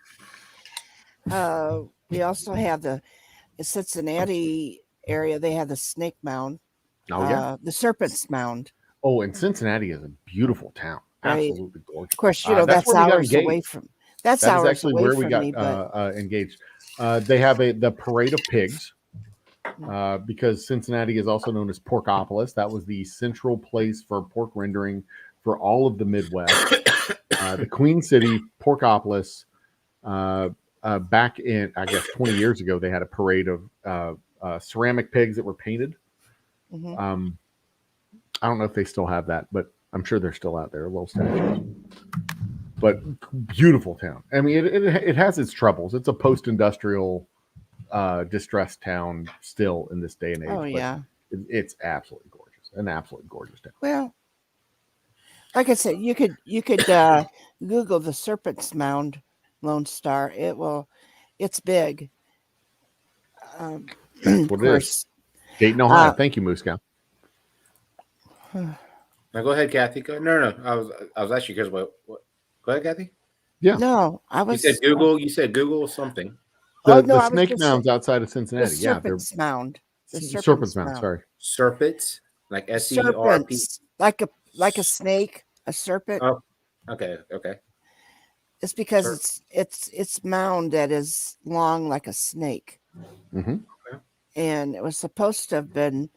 We also have the Cincinnati area. They have the Snake Mound. Oh yeah, the Serpent's Mound. Oh, and Cincinnati is a beautiful town. Right. Absolutely gorgeous. Of course, that's hours away from. That's hours actually away where we got engaged. They have the Parade of Pigs, because Cincinnati is also known as Porkopolis. That was the central place for pork rendering for all of the Midwest. The Queen City, Porkopolis, back in, I guess, 20 years ago, they had a parade of ceramic pigs that were painted. Mm-hmm. I don't know if they still have that, but I'm sure they're still out there, little statues. But beautiful town. I mean, it has its troubles. It's a post-industrial, distressed town still in this day and age. Oh yeah, it's absolutely gorgeous. An absolutely gorgeous town. Well, like I said, you could Google the Serpent's Mound, Lone Star. It's big. That's what it is. Dayton, Ohio. Thank you, Moose Cow. Now go ahead, Kathy. No. I was actually curious. What? Go ahead, Kathy. Yeah. No, I was. You said Google. You said Google something. The Snake Mound's outside of Cincinnati. The Serpent's Mound. The Serpent's Mound. Sorry. Serpents, like SERP. Serpents, like a snake, a serpent. Oh, okay. It's because it's mound that is long like a snake. Mm-hmm. And it was supposed to have been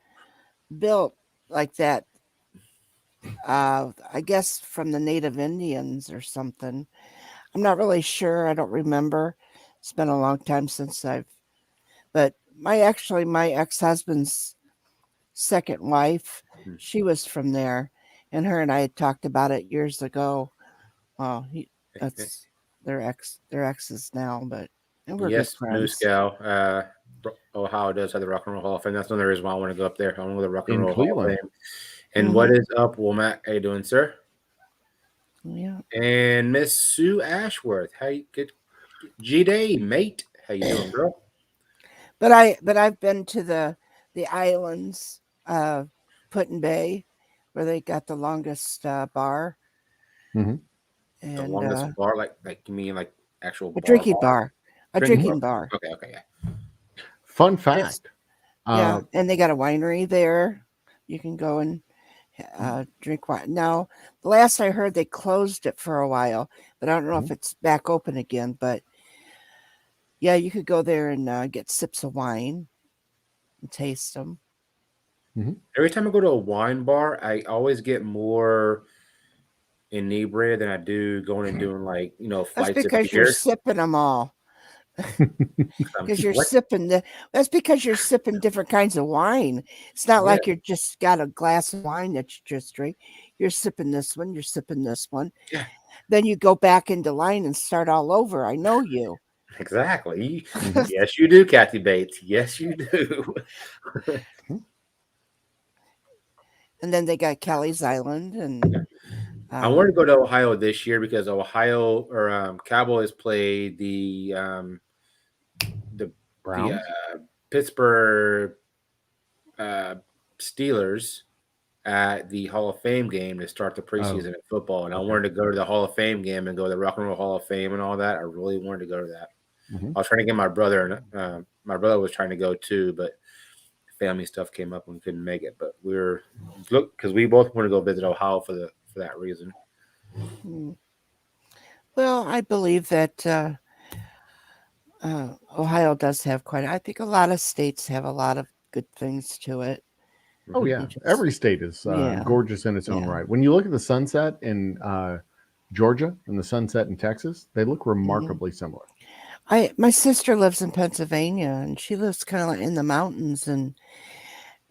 built like that. I guess from the Native Indians or something. I'm not really sure. I don't remember. It's been a long time since but my ex-husband's second wife, she was from there, and her and I had talked about it years ago. Their exes now, but And we're Yes, good New friends. Scout. Ohio does have the Rock and Roll Hall of Fame. That's another reason why I want to go up there. I want to go to the Rock and In Roll Hall of Cleveland. Fame. And what is up, Womack? How you doing, sir? Yeah. And Miss Sue Ashworth. How you good? G-Day, mate. How you doing, girl? But I've been to the islands, Put-in Bay, where they got the longest bar. Mm-hmm. And, the longest bar, like you mean like actual a drinking bar. A drinking bar. bar. Okay, yeah. Fun fact. Yeah, and they got a winery there. You can go and drink wine. Now, the last I heard, they closed it for a while, but I don't know if it's back open again. But yeah, you could go there and get sips of wine and taste them. Mm-hmm. Every time I go to a wine bar, I always get more inebriated than I do going and doing like That's flights because of you're beers. sipping them all. Because you're What? sipping that's because you're sipping different kinds of wine. It's not like you're just got a glass of wine that you just drink. You're sipping this one, you're sipping this one. Yeah. Then you go back into line and start all over. I know you. Exactly. Yes, you do, Kathy Bates. Yes, you do. And then they got Kelly's Island, and I wanted to go to Ohio this year because Ohio or Cowboys played the Browns? Pittsburgh Steelers at the Hall of Fame game to start the preseason in football, and I wanted to go to the Hall of Fame game and go to the Rock and Roll Hall of Fame and all that. I really wanted to go to that. Mm-hmm. I was trying to get my brother, and my brother was trying to go too, but family stuff came up and we couldn't make it. But because we both want to go visit Ohio for that reason. Well, I believe that Ohio does have I think a lot of states have a lot of good things to it. Oh yeah, every state is gorgeous in its own right. When you look at the sunset in Georgia and the sunset in Texas, they look remarkably similar. My sister lives in Pennsylvania, and she lives kind of in the mountains and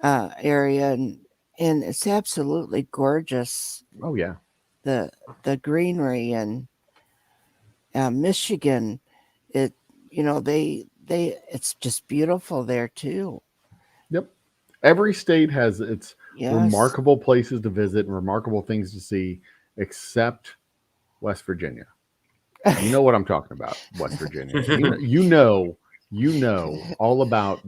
area, and it's absolutely gorgeous. Oh yeah, the greenery and Michigan, it's just beautiful there too. Yep. Every state has its remarkable places to visit and remarkable things to see, except West Virginia. You know what I'm talking about, West Virginia. You know all about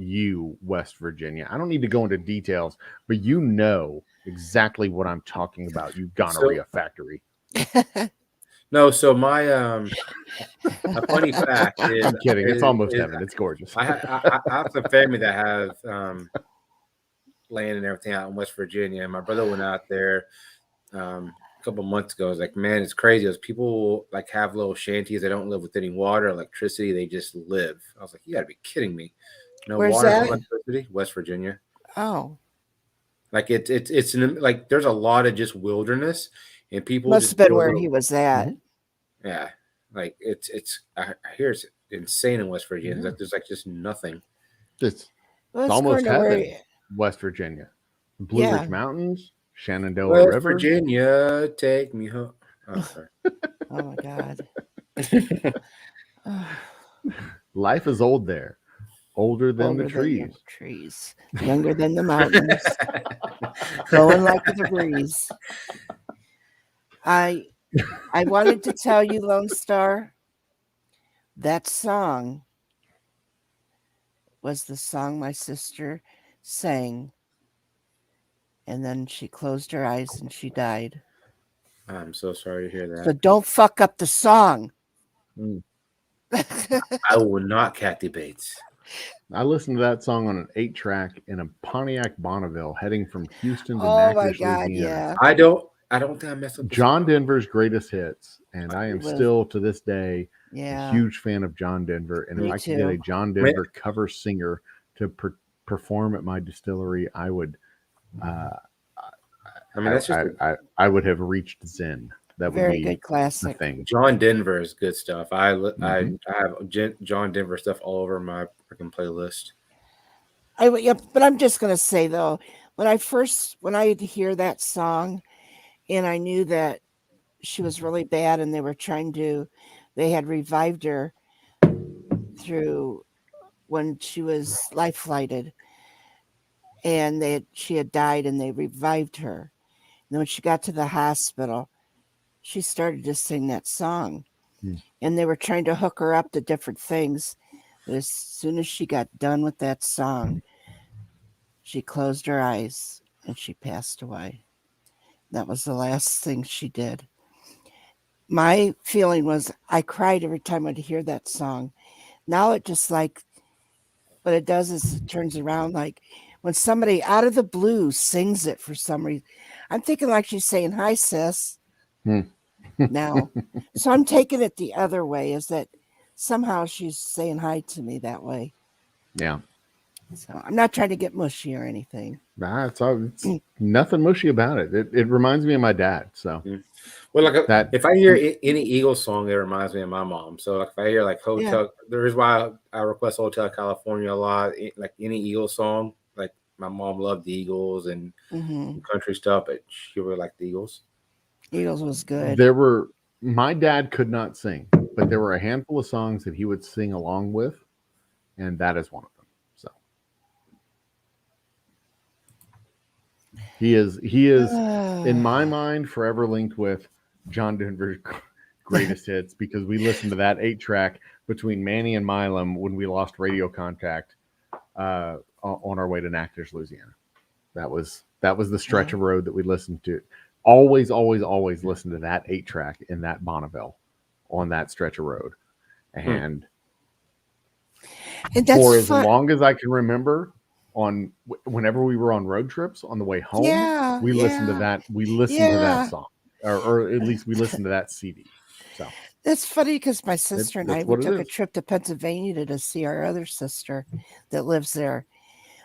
West Virginia. I don't need to go into details, but you know exactly what I'm talking about. You gonorrhea factory. No, so my a funny fact is, I'm kidding. It's almost heaven. It's gorgeous. I have some family that have land and everything out in West Virginia, and my brother went out there a couple months ago. I was like, man, it's crazy. Those people like have little shanties. They don't live with any water, electricity. They just live. I was like, you got to be kidding me. No Where's water, that? no electricity. West Virginia. Oh, like it's like there's a lot of just wilderness, and people must just have been build where little- he was at. Yeah, like it's. I hear it's insane in West Virginia. Like there's like just nothing. It's Well, almost according to where heaven. West Virginia, Blue Yeah. Ridge Mountains, Shenandoah West River. Virginia, take me home. Oh, sorry. Oh my God. Life is old there, older than Older the than trees. trees, younger than the mountains, blowing like the breeze. I wanted to tell you, Lone Star, that song was the song my sister sang, and then she closed her eyes and she died. I'm so sorry to hear that. So don't fuck up the song. I will not, Kathy Bates. I listened to that song on an 8-track in a Pontiac Bonneville heading from Houston to Oh my Natchitoches, God, Louisiana. yeah. I don't think I messed up. John Denver's greatest hits, and I am Well, still to this day Yeah. a huge fan of John Denver. And Me if I could get a too. John Denver cover singer to perform at my distillery, I would. I mean, that's just I would have reached Zen. That would Very be good classic. the thing. John Denver is good stuff. I have John Denver stuff all over my freaking playlist. But I'm just gonna say though, when I hear that song, and I knew that she was really bad, and they had revived her. through when she was life flighted, and she had died, and they revived her. And then when she got to the hospital, she started to sing that song. And they were trying to hook her up to different things. But as soon as she got done with that song, she closed her eyes and she passed away. That was the last thing she did. My feeling was I cried every time I'd hear that song. Now it just like, what it does is it turns around like when somebody out of the blue sings it for some reason. I'm thinking like she's saying, "Hi, sis." Now. So I'm taking it the other way, is that somehow she's saying hi to me that way. Yeah. So I'm not trying to get mushy or anything. Nah, it's nothing mushy about it. It reminds me of my dad. So, well, like if I hear any Eagles song, it reminds me of my mom. So, like if I hear like Hotel, the reason why I request Hotel California a lot, like any Eagles song, like my mom loved the Eagles and country stuff, but she really liked the Eagles. Eagles was good. My dad could not sing, but there were a handful of songs that he would sing along with, and that is one of them. So he is in my mind forever linked with John Denver's greatest hits, because we listened to that 8-track between Manny and Milam when we lost radio contact on our way to Natchitoches, Louisiana. That was the stretch of road that we listened to. Always listen to that 8-track in that Bonneville on that stretch of road. And for as long as I can remember, whenever we were on road trips on the way home, we listened to that. We listened to that song, or at least we listened to that CD. So that's funny because my sister and I, we took a trip to Pennsylvania to see our other sister that lives there,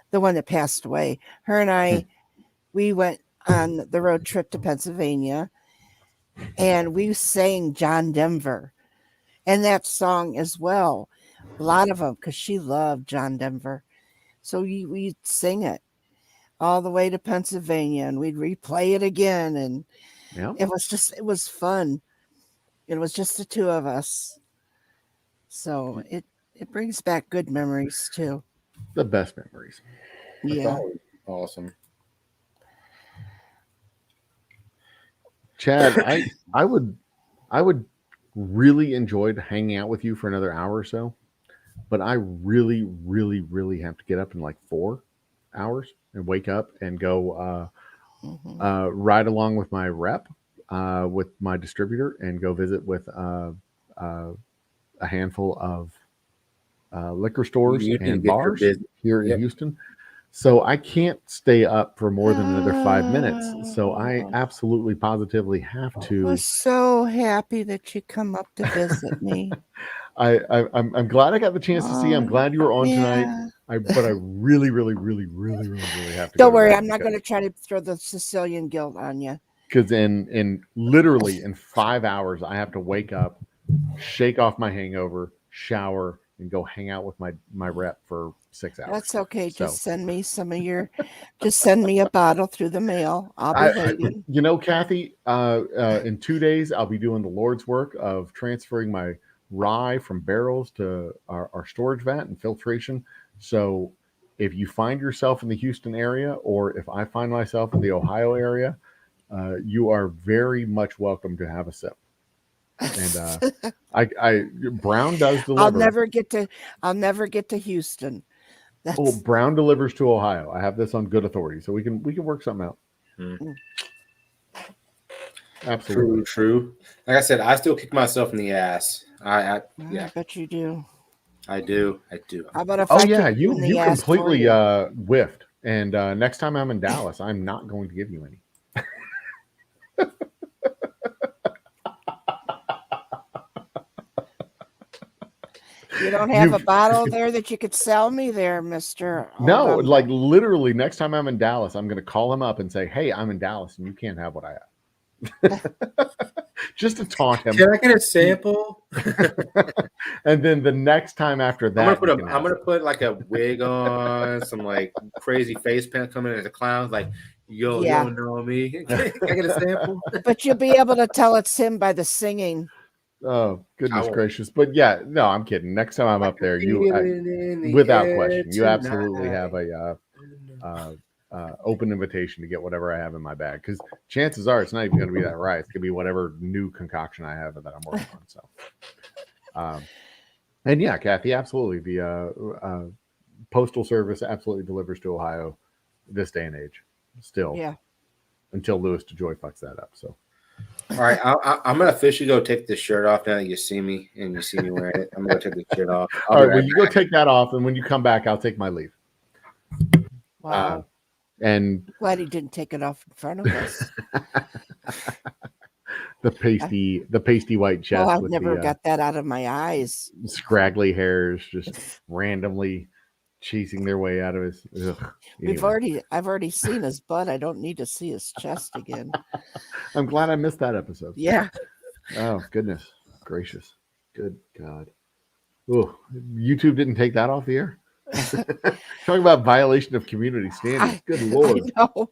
the one that passed away. Her and I, we went on the road trip to Pennsylvania, and we sang John Denver and that song as well. A lot of them, because she loved John Denver. So we'd sing it all the way to Pennsylvania, and we'd replay it again. And it was fun. It was just the two of us. So it brings back good memories too. The best memories. Yeah. Awesome. Chad, I would really enjoy hanging out with you for another hour or so, but I really, really, really have to get up in like 4 hours and wake up and go ride along with my rep, with my distributor, and go visit with a handful of liquor stores and bars here in Houston. So I can't stay up for more than another 5 minutes. So I absolutely positively have to. I was so happy that you come up to visit me. I'm glad I got the chance to see you. I'm glad you were on tonight. But I really, really, really, really, really, really have to. Don't worry, I'm not going to try to throw the Sicilian guilt on you. Because in literally in 5 hours, I have to wake up, shake off my hangover, shower, and go hang out with my rep for 6 hours. That's okay. Just send me just send me a bottle through the mail. I'll be waiting. You know, Kathy, in 2 days, I'll be doing the Lord's work of transferring my rye from barrels to our storage vat and filtration. So if you find yourself in the Houston area, or if I find myself in the Ohio area, you are very much welcome to have a sip. And Brown does deliver. I'll never get to Houston. Brown delivers to Ohio. I have this on good authority, so we can work something out. Absolutely true. Like I said, I still kick myself in the ass. I bet you do. I do. How about if you completely whiffed. And next time I'm in Dallas, I'm not going to give you any. You don't have a bottle there that you could sell me there, Mr. No, like literally next time I'm in Dallas, I'm going to call him up and say, "Hey, I'm in Dallas and you can't have what I have." Just to taunt him. Can I get a sample? And then the next time after that, I'm gonna put like a wig on, some like crazy face paint coming as a clown, like, yo, you don't know me. Can I get a sample? But you'll be able to tell it's him by the singing. Oh, goodness won't. gracious. But yeah, no, I'm kidding. Next time I'm up there, Feeling in the without air question, you absolutely have tonight. a open invitation to get whatever I have in my bag. Because chances are it's not even going to be that rye. It's going to be whatever new concoction I have that I'm working on. So, and yeah, Kathy, absolutely. The postal service absolutely delivers to Ohio this day and age. Still, Yeah. Until Louis DeJoy fucks that up. So. All right, I'm gonna officially go take this shirt off now that you see me and you see me wearing it. I'm gonna take the shirt off. All right, well, you go take that off, and when you come back, I'll take my leave. Wow. And glad he didn't take it off in front of us. the pasty white chest. I've with never the, got that out of my eyes. Scraggly hairs just randomly chasing their way out of his. Anyway. I've already seen his butt. I don't need to see his chest again. I'm glad I missed that episode. Yeah. Oh, goodness gracious. Good God. Oh, YouTube didn't take that off the air. Talking about violation of community standards. Good Lord. I know.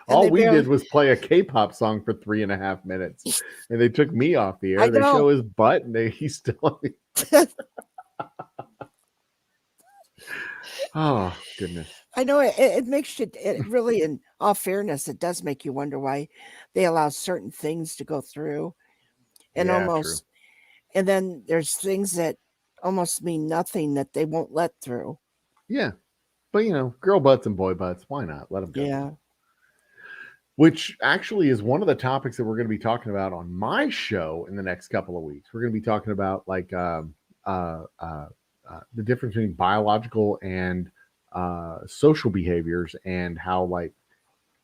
All we did was play a K-pop song for 3.5 minutes, and they took me off the air. They show his butt, and he's still. Oh goodness! I know it makes you. It really, in all fairness, it does make you wonder why they allow certain things to go through, and almost, and then there's things that almost mean nothing that they won't let through. Yeah, but girl butts and boy butts. Why not let them go? Yeah. Which actually is one of the topics that we're going to be talking about on my show in the next couple of weeks. We're going to be talking about like the difference between biological and social behaviors, and how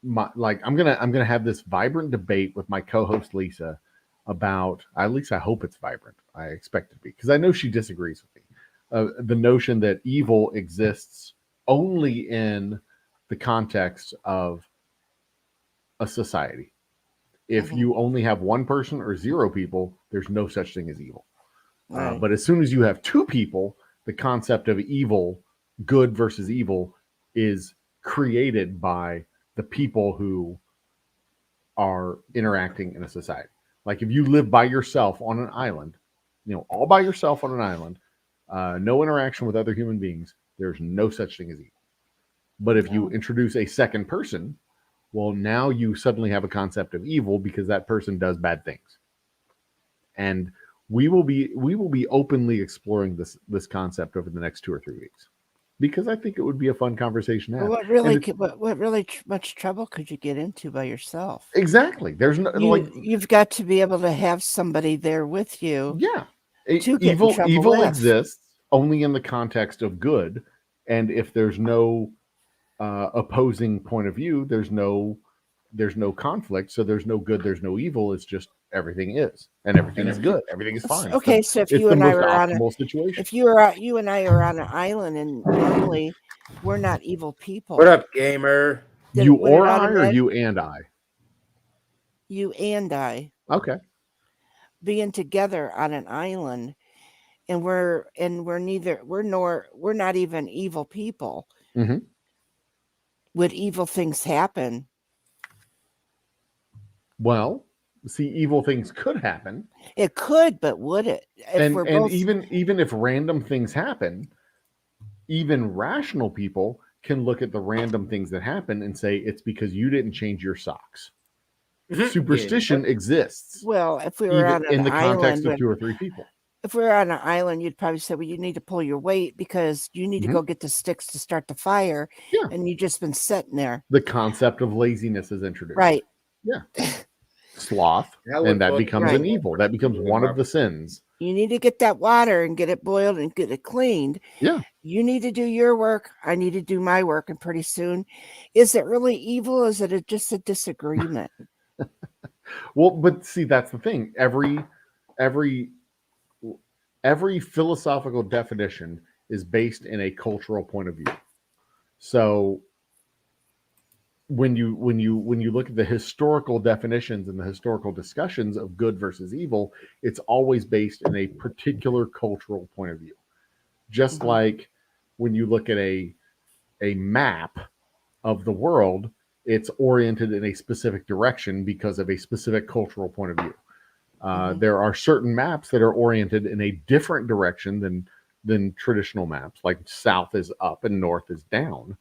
I'm gonna have this vibrant debate with my co-host Lisa about, at least I hope it's vibrant. I expect it to be, because I know she disagrees with me. The notion that evil exists only in the context of a society. If you only have one person or 0 people, there's no such thing as evil. Right. But as soon as you have 2 people, the concept of evil, good versus evil, is created by the people who are interacting in a society. Like if you live by yourself on an island, all by yourself on an island, no interaction with other human beings, there's no such thing as evil. But if you introduce a second person, well, now you suddenly have a concept of evil because that person does bad things. And we will be openly exploring this concept over the next 2 or 3 weeks, because I think it would be a fun conversation to have. What really much trouble could you get into by yourself? Exactly. There's no you've got to be able to have somebody there with you. Yeah. Evil exists only in the context of good, and if there's no opposing point of view, there's no conflict, so there's no good, there's no evil. It's just everything is, and everything is good, everything is fine. Okay, so if you and I were on you and I are on an island, and normally we're not evil people. What up, gamer? You or I, or you and I? You and I. Okay. Being together on an island, and we're not even evil people. Mm-hmm. Would evil things happen? Well, see, evil things could happen. It could, but would it? Even if random things happen, even rational people can look at the random things that happen and say it's because you didn't change your socks. Superstition exists. Well, if we were on an in the island, context of 2 or 3 people. If we were on an island, you'd probably say, well, you need to pull your weight because you need to go get the sticks to start the fire. Yeah. And you've just been sitting there. The concept of laziness is introduced. Right. Yeah. Sloth. And that becomes an evil. That becomes one of the sins. You need to get that water and get it boiled and get it cleaned. Yeah. You need to do your work. I need to do my work. And pretty soon, is it really evil? Is it just a disagreement? Well, but see, that's the thing. Every philosophical definition is based in a cultural point of view. So when you look at the historical definitions and the historical discussions of good versus evil, it's always based in a particular cultural point of view. Just like when you look at a map of the world, it's oriented in a specific direction because of a specific cultural point of view. There are certain maps that are oriented in a different direction than traditional maps, like south is up and north is down,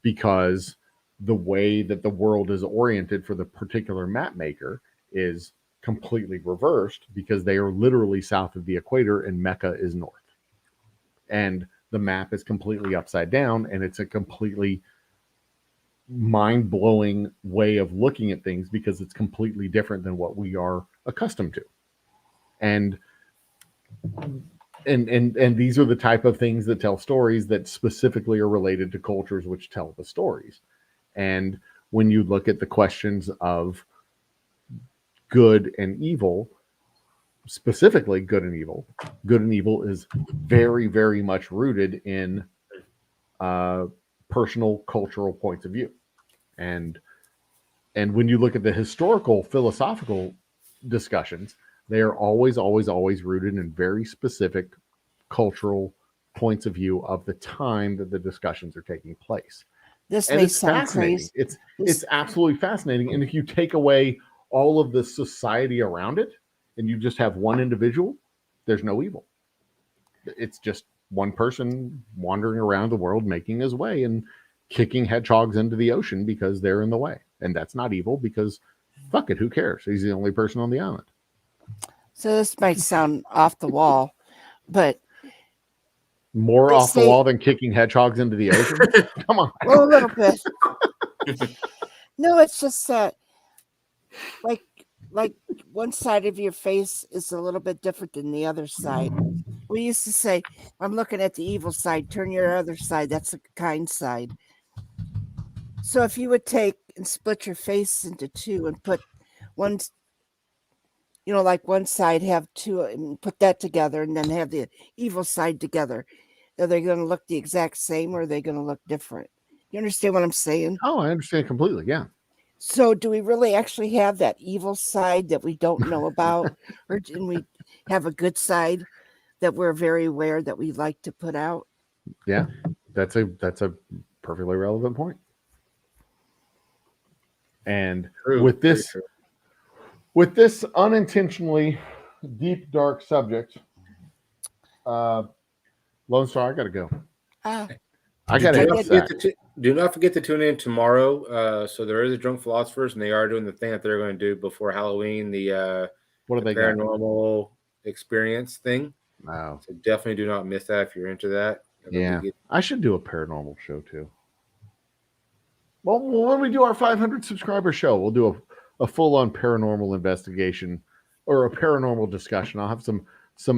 because the way that the world is oriented for the particular map maker is completely reversed, because they are literally south of the equator and Mecca is north. And the map is completely upside down, and it's a completely mind-blowing way of looking at things because it's completely different than what we are accustomed to. And these are the type of things that tell stories that specifically are related to cultures which tell the stories. And when you look at the questions of good and evil, specifically good and evil is very, very much rooted in personal cultural points of view. And when you look at the historical philosophical discussions, they are always rooted in very specific cultural points of view of the time that the discussions are taking place. This and may it's sound fascinating. crazy. It's absolutely fascinating. And if you take away all of the society around it and you just have one individual, there's no evil. It's just one person wandering around the world making his way and kicking hedgehogs into the ocean because they're in the way. And that's not evil, because fuck it, who cares? He's the only person on the island. So this might sound off the wall, but more off the wall than kicking hedgehogs into the ocean. Come on. Well, a little bit. No, it's just that like one side of your face is a little bit different than the other side. We used to say, I'm looking at the evil side, turn your other side. That's the kind side. So if you would take and split your face into two and put one, like one side have two and put that together and then have the evil side together, are they going to look the exact same or are they going to look different? You understand what I'm saying? Oh, I understand completely. Yeah. So do we really actually have that evil side that we don't know about? Or do we have a good side that we're very aware that we like to put out? Yeah, that's a perfectly relevant point. And with this unintentionally deep, dark subject, Lone Star, I got to go. I got to do not forget to tune in tomorrow. So there is a Drunk Philosophers, and they are doing the thing that they're going to do before Halloween. The what are they paranormal experience thing. Wow! So definitely do not miss that if you're into that. Yeah, I should do a paranormal show too. Well, when we do our 500 subscriber show, we'll do a full-on paranormal investigation or a paranormal discussion. I'll have some.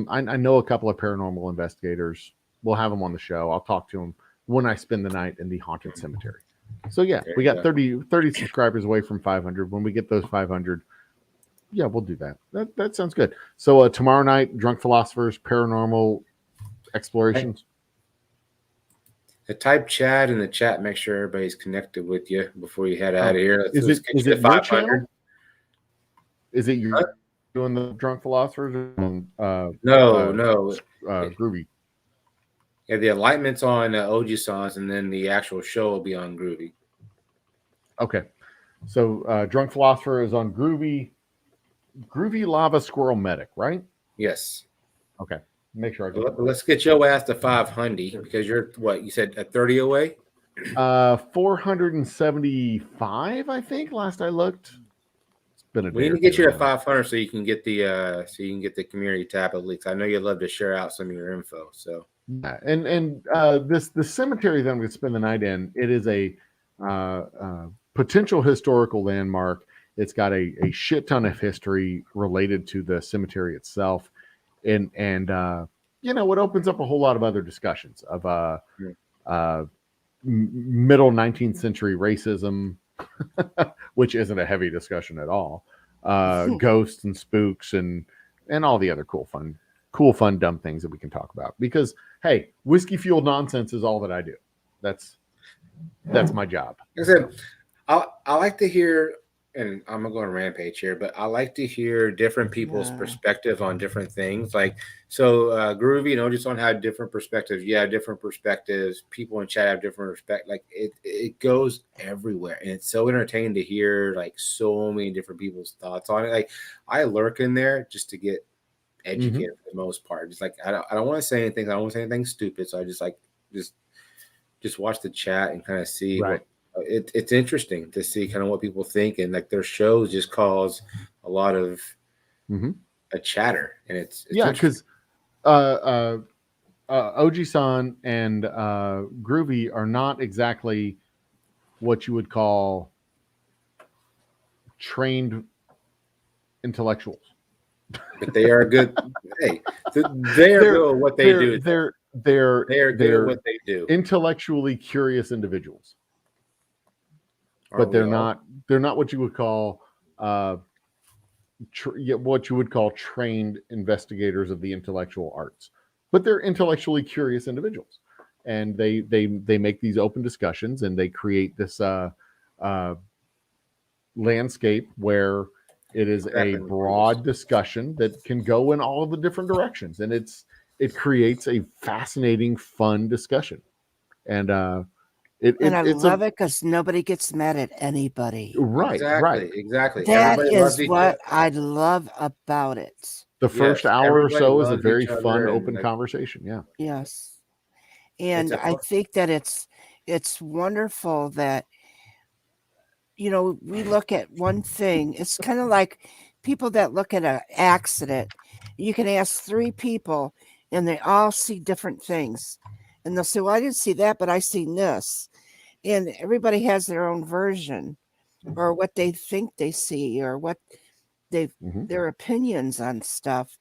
I know a couple of paranormal investigators. We'll have them on the show. I'll talk to them when I spend the night in the haunted cemetery. So yeah, we got 30 subscribers away from 500. When we get those 500, yeah, we'll do that. That sounds good. So tomorrow night, Drunk Philosophers, paranormal explorations. Type Chad in the chat. Make sure everybody's connected with you before you head out of here. Is it your channel? Is it you doing the Drunk Philosophers? No. Groovy. Yeah, the alignment's on OG Songs, and then the actual show will be on Groovy. Okay. So Drunk Philosopher is on Groovy Lava Squirrel Medic, right? Yes. Okay. Make sure I get that. Let's get your ass to 500 because you're what you said at 30 away. 475, I think. Last I looked. It's been a day. We need to get you at 500 so you can get the community tab at least. I know you'd love to share out some of your info. So yeah, and the cemetery that I'm going to spend the night in, it is a potential historical landmark. It's got a shit ton of history related to the cemetery itself. And it opens up a whole lot of other discussions of middle 19th century racism, which isn't a heavy discussion at all. Ghosts and spooks and all the other cool, fun, dumb things that we can talk about. Because hey, whiskey fueled nonsense is all that I do. That's my job. Like I said, I like to hear and I'm gonna go on a rampage here, but I like to hear different people's perspective on different things. Like, so Groovy and Ojisan had different perspectives. Yeah, different perspectives. People in chat have different respect. Like it goes everywhere, and it's so entertaining to hear like so many different people's thoughts on it. Like I lurk in there just to get educated for the most part. Just like I don't want to say anything. I don't want to say anything stupid. So I just like just watch the chat and kind of see Right. what. It's interesting to see kind of what people think, and like their shows just cause a lot of a chatter, and it's yeah, because Oji-san and Groovy are not exactly what you would call trained intellectuals, but they are good. Hey, they are good at what they do. They're good at what they do. Intellectually curious individuals. But they're not what you would call what you would call trained investigators of the intellectual arts. But they're intellectually curious individuals, and they make these open discussions, and they create this landscape where it is a broad discussion that can go in all of the different directions, and it creates a fascinating, fun discussion, and I love it because nobody gets mad at anybody. Right, exactly. That is what I love about it. The first hour or so is a very fun, open conversation. Yeah. Yes, and I think that it's wonderful that we look at one thing. It's kind of like people that look at an accident. You can ask 3 people, and they all see different things, and they'll say, "Well, I didn't see that, but I seen this." And everybody has their own version or what they think they see or what their opinions on stuff.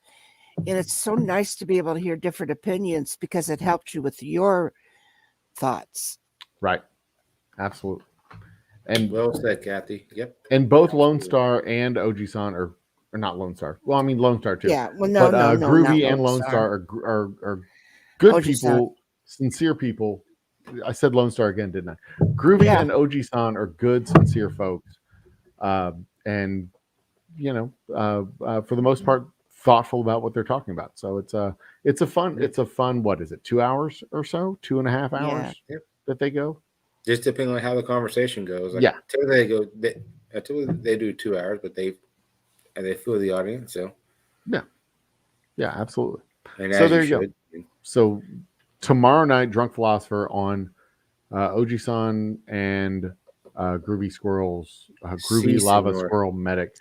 And it's so nice to be able to hear different opinions because it helps you with your thoughts. Right. Absolutely. And well said, Kathy. Yep. And both Lone Star and Oji-san are not Lone Star. Well, I mean Lone Star too. Yeah. Well, no, Groovy and Lone Star are good Oji-san. people, sincere people. I said Lone Star again, didn't I? Groovy and Oji-san are good, sincere folks, and for the most part, thoughtful about what they're talking about. So it's a fun. What is it? 2 hours or so? 2.5 hours that they go. Just depending on how the conversation goes. Like, typically they do 2 hours, but they fill the audience. So yeah, absolutely. And so there you go. So tomorrow night, Drunk Philosopher on Oji-san and Groovy Squirrel's Groovy Lava Squirrel Medic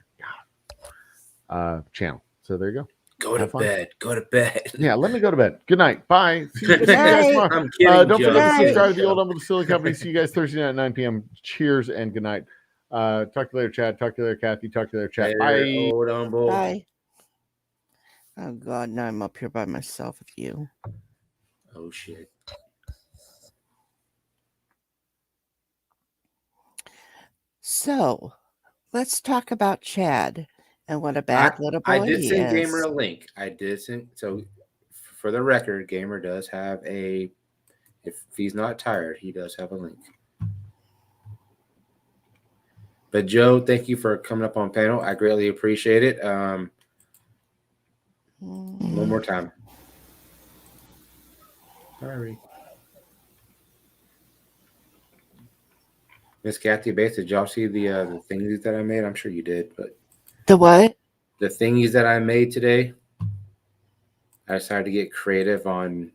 channel. So there you go. Go to bed. Go to bed. Yeah, let me go to bed. Good night. Bye. See you Good guys night. tomorrow. I'm kidding, don't Joe. forget to subscribe to the Old Humble Silly Company. See you guys Thursday night at 9 p.m. Cheers and good night. Talk to you later, Chad. Talk to you later, Kathy. Talk to you later, Chad. Bye. Old Humble. Bye. Oh God, now I'm up here by myself with you. Oh shit. So, let's talk about Chad and what a bad little boy I did he send is. Gamer a link. I did send. So, for the record, Gamer does have a. If he's not tired, he does have a link. But Joe, thank you for coming up on panel. I greatly appreciate it. One more time. Sorry. Miss Kathy Bates, did y'all see the thingies that I made? I'm sure you did, but the what? The thingies that I made today. I decided to get creative on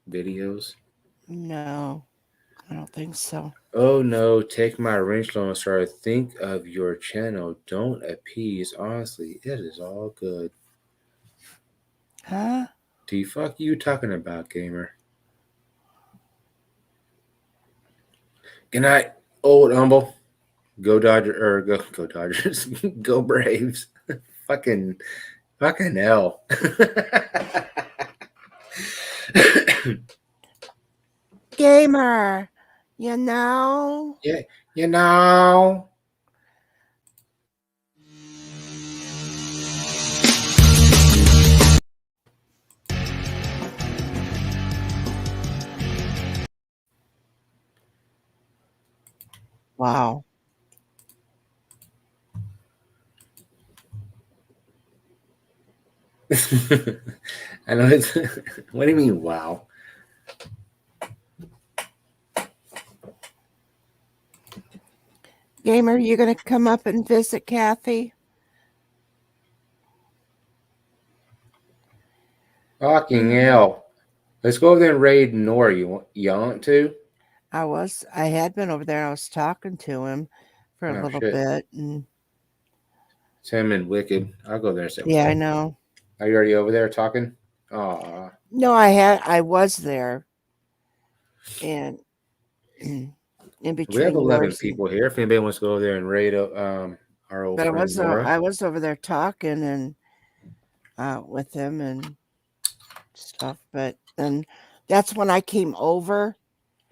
videos. No, I don't think so. Oh no, take my wrench, Lone Star. Think of your channel. Don't appease. Honestly, it is all good. Huh? The fuck you talking about, Gamer? Good night, Old Humble. Go Dodgers, or go Dodgers. Go Braves. Fucking hell. Gamer, you know? Yeah, you know. Wow. I know it's. What do you mean? Wow. Gamer, you going to come up and visit Kathy? Fucking hell. Let's go over there and raid Nora. You want to? I had been over there. I was talking to him for a little bit. And it's him and Wicked. I'll go there. Yeah, I know. Are you already over there talking? Aw. No, I was there. And in between. We have 11 people here. If anybody wants to go over there and raid our old But friend Nora. I was over there talking and with him and stuff. But then that's when I came over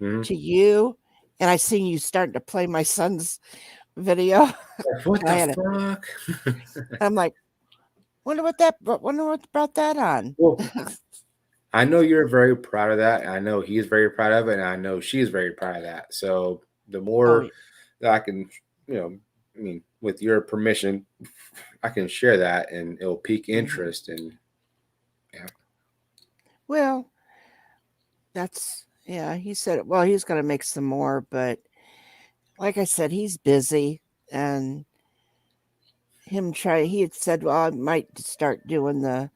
to you, and I seen you starting to play my son's video. What the fuck? I'm like, wonder what brought that on. Well, I know you're very proud of that. I know he's very proud of it, and I know she's very proud of that. So the more that I can, with your permission, I can share that, and it'll pique interest. And yeah. Well, he said, well, he's going to make some more, but like I said, he's busy, and he had said, well, I might start doing the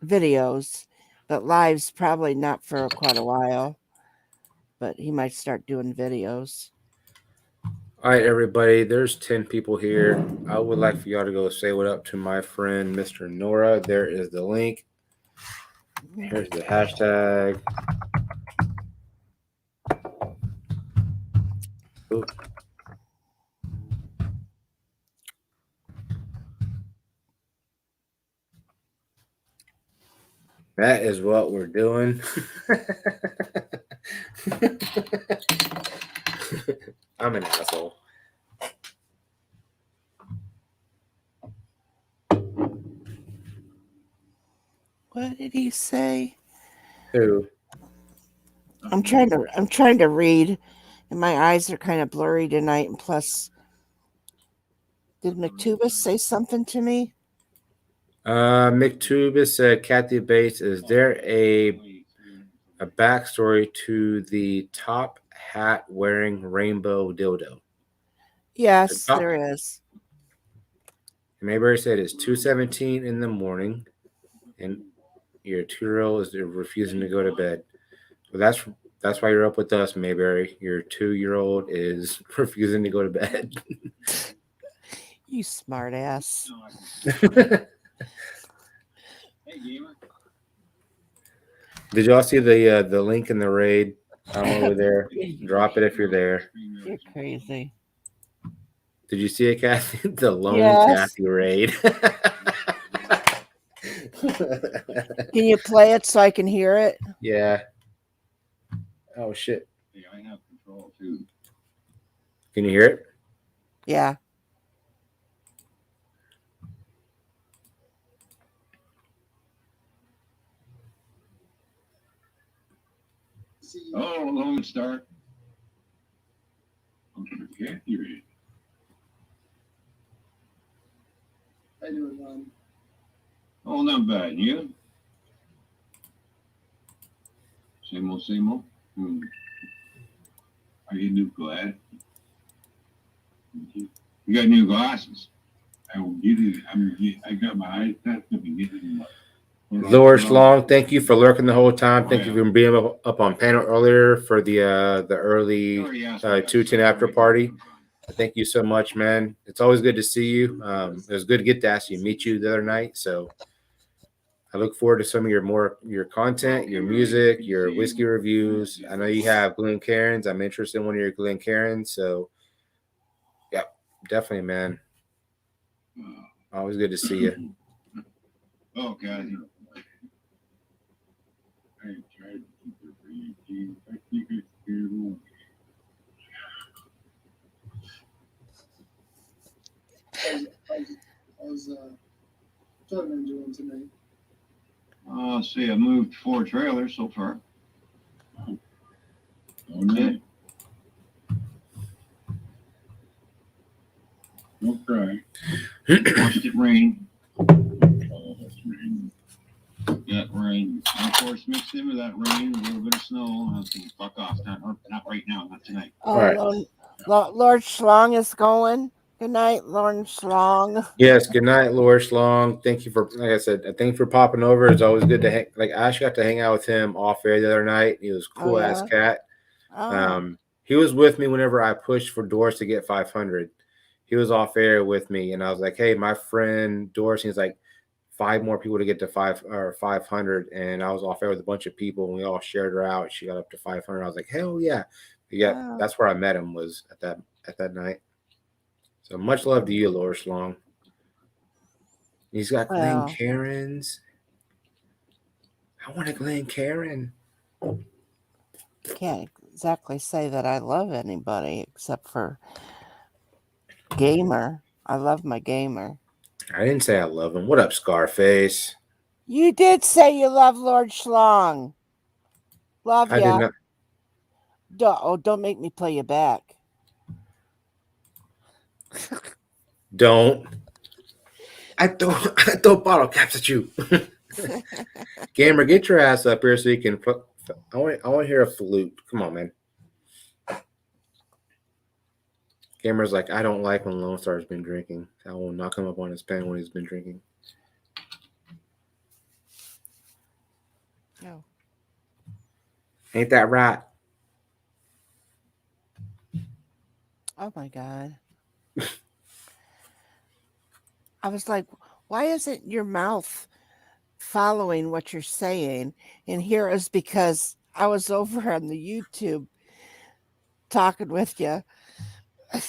videos, but lives probably not for quite a while, but he might start doing videos. All right, everybody, there's 10 people here. I would like for y'all to go say what up to my friend, Mr. Nora. There is the link. Here's the hashtag. Ooh. That is what we're doing. I'm an asshole. What did he say? Who? I'm trying to read, and my eyes are kind of blurry tonight. And plus, did McTubus say something to me? McTubus said, Kathy Bates, is there a backstory to the top hat wearing rainbow dildo? Yes, there is. Mayberry said it's 2:17 in the morning, and your 2-year-old is refusing to go to bed. Well, that's why you're up with us, Mayberry. Your 2-year-old is refusing to go to bed. You smart ass. Did y'all see the link in the raid? I'm over there. Drop it if you're there. You're crazy. Did you see it, Kathy? The lone Kathy raid. Can you play it so I can hear it? Yeah. Oh shit. Yeah, I have control too. Can you hear it? Yeah. Oh, Lone Star. Okay, you're in. I do it, Ron. Oh, not bad. You? Same old, same old. Are you new glad? You got new glasses. I will get it. I got my eyes tested and get it. Lord Long, thank you for lurking the whole time. Thank you for being up on panel earlier for the early 210 after party. Thank you so much, man. It's always good to see you. It was good to get to actually meet you the other night. So I look forward to some of your content, your music, your whiskey reviews. I know you have Glencairns. I'm interested in one of your Glencairns. So yeah, definitely, man. Always good to see you. Oh, God. I tried to keep it for you, Gene. I think it's terrible. How's Tubman doing tonight? See, I moved 4 trailers so far. Okay. Don't cry. Watched it rain. That rain. And of course, mixed in with that rain, a little bit of snow. I was thinking, fuck off. Not right now, not tonight. Oh, All right. Lord Schlong is going. Good night, Lord Schlong. Yes. Good night, Laura Schlong. Thank you for, like I said, thank you for popping over. It's always good to hang. Like I actually got to hang out with him off air the other night. He was a Oh, cool ass yeah? cat. Oh. He was with me whenever I pushed for Doris to get 500. He was off air with me, and I was like, "Hey, my friend Doris." He's like, 5 more people to get to 500, and I was off air with a bunch of people, and we all shared her out. She got up to 500. I was like, "Hell yeah, yeah!" Wow. That's where I met him, was at that night. So much love to you, Laura Schlong. He's got Glen Well. Karen's. I want a Glen Karen. Can't exactly say that I love anybody except for Gamer. I love my Gamer. I didn't say I love him. What up, Scarface? You did say you love Lord Schlong. Love I did ya. not. Don't make me play you back. Don't. I throw bottle caps at you. Gamer, get your ass up here so you can put. I want to hear a flute. Come on, man. Gamer's like, I don't like when Lone Star's been drinking. I will knock him up on his pen when he's been drinking. No. Ain't that right? Oh my God. I was like, why isn't your mouth following what you're saying? And here is because I was over on the YouTube talking with you. I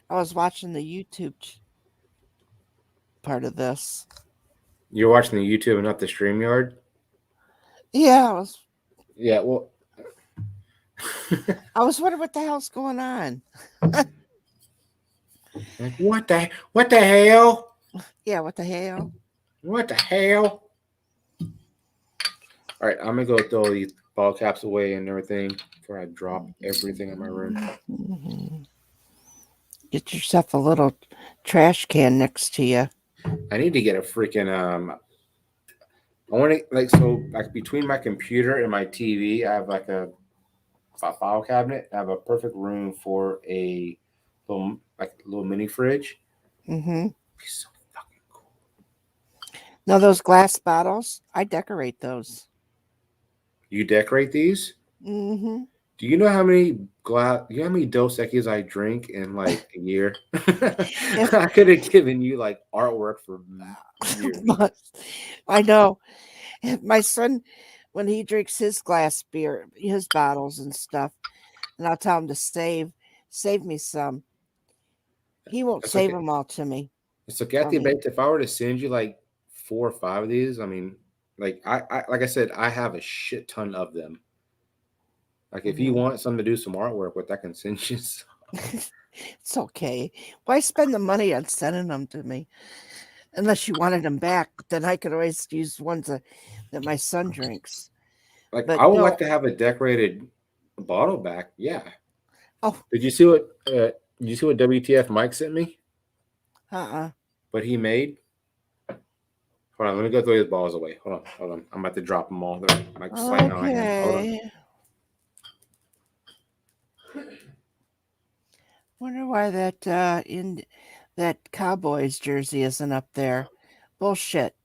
was watching the YouTube part of this. You're watching the YouTube and not the StreamYard? Yeah, I was. Yeah, well. I was wondering what the hell's going on. Like, what the hell? Yeah, what the hell? What the hell? All right, I'm gonna go throw these ball caps away and everything before I drop everything in my room. Mm-hmm. Get yourself a little trash can next to you. I need to get a freaking I want to like between my computer and my TV, I have like a file cabinet. I have a perfect room for a little mini fridge. Mm-hmm. Be so fucking cool. Now those glass bottles, I decorate those. You decorate these? Mm-hmm. Do you know how many Dos Equis I drink in like a year? I could have given you like artwork for years. I know. My son, when he drinks his glass beer, his bottles and stuff, and I'll tell him to save me some. He won't save them all to me. It's okay. If I were to send you like 4 or 5 of these, I mean, like I said, I have a shit ton of them. Like if you want something to do some artwork with, I can send you some. It's okay. Why spend the money on sending them to me? Unless you wanted them back, then I could always use ones that my son drinks. Like but I would like to have a decorated bottle back. Yeah. Oh. Did you see what WTF Mike sent me? What he made? Hold on, let me go throw his balls away. Hold on. I'm about to drop them all. They're like sliding on my hand. Hold on. Wonder why that Cowboys jersey isn't up there. Bullshit.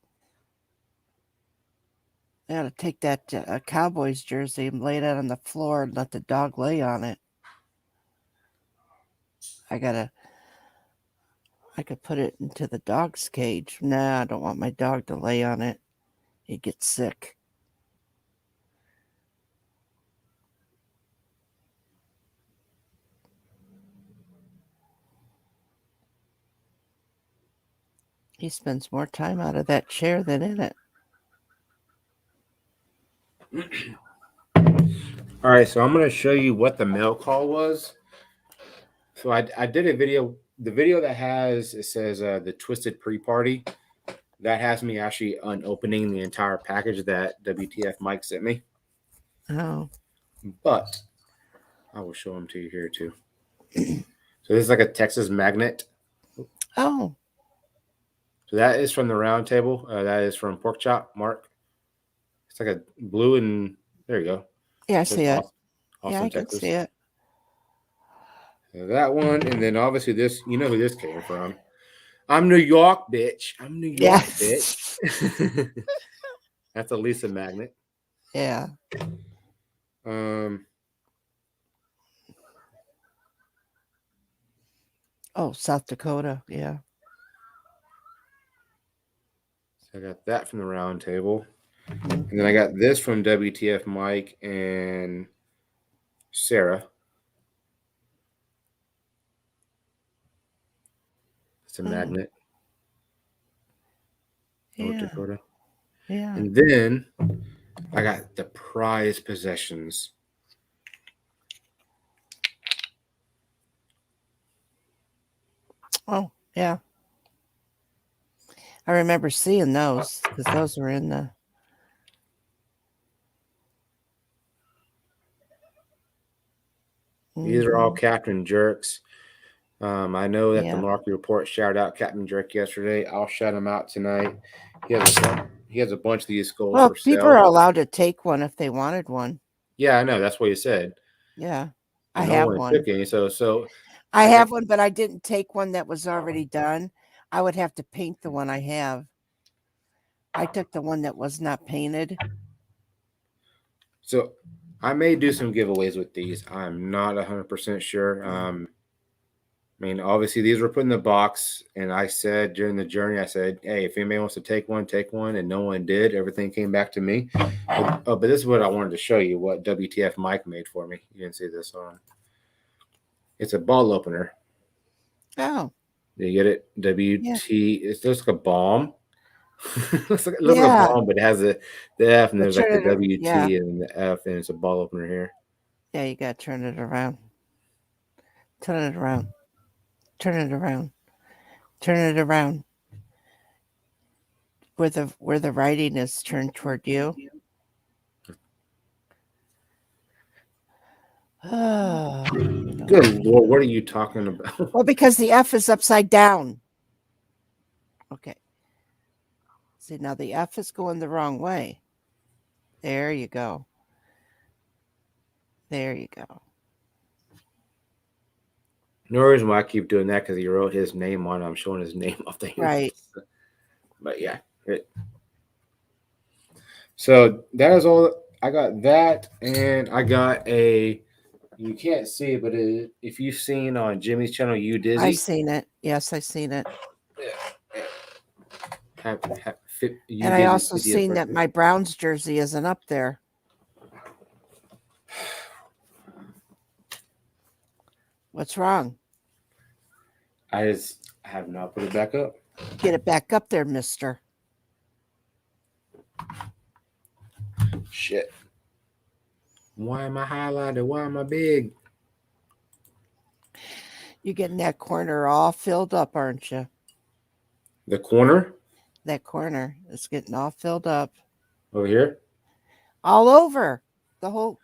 I gotta take that Cowboys jersey and lay it out on the floor and let the dog lay on it. I could put it into the dog's cage. Nah, I don't want my dog to lay on it. He'd get sick. He spends more time out of that chair than in it. All right, so I'm going to show you what the mail call was. So I did a video. The video that says the Twisted Pre-Party, that has me actually unopening the entire package that WTF Mike sent me. Oh. But I will show them to you here too. So this is like a Texas magnet. Oh. So that is from the round table. That is from Pork Chop, Mark. It's like a blue and there you go. Yeah, I see it. Austin, I can Texas. see it. So that one, and then obviously this. You know who this came from? I'm New York, bitch. I'm New York, bitch. That's a Lisa magnet. Yeah. Oh, South Dakota. Yeah. So I got that from the round table. And then I got this from WTF Mike and Sarah. It's a magnet. North Dakota. Yeah. And then I got the prized possessions. Oh, yeah. I remember seeing those because those were in the. These are all Captain Jerks. I know that the Market Report shouted out Captain Jerk yesterday. I'll shout him out tonight. He has a bunch of these skulls Well, for sale. people are allowed to take one if they wanted one. Yeah, I know. That's what you said. Yeah, I have one. Took any, so I have one, but I didn't take one that was already done. I would have to paint the one I have. I took the one that was not painted. So I may do some giveaways with these. I'm not 100% sure. I mean, obviously these were put in the box, and I said during the journey, I said, "Hey, if anybody wants to take one, and no one did. Everything came back to me. But this is what I wanted to show you. What WTF Mike made for me. You didn't see this on. It's a bottle opener. Oh, do you get it? It looks like a bomb. It looks like a bomb, but it has the F, and there's like the WT and the F, and it's a ball opener here. Yeah, you got to turn it around. Turn it around. Turn it around. Turn it around. Where the writing is turned toward you. Oh, good Lord, what are you talking about? Well, because the F is upside down. Okay. See, now the F is going the wrong way. There you go. There you go. No reason why I keep doing that because he wrote his name on it. I'm showing his name off the right. But yeah. So that is all. I got that, and I got a. You can't see it, but if you've seen on Jimmy's channel, You Dizzy. I've seen it. Yes, I've seen it. And I also seen that my Browns jersey isn't up there. What's wrong? I have not put it back up. Get it back up there, mister. Shit. Why am I highlighted? Why am I big? You're getting that corner all filled up, aren't you? The corner? That corner is getting all filled up. Over here? All over. The whole.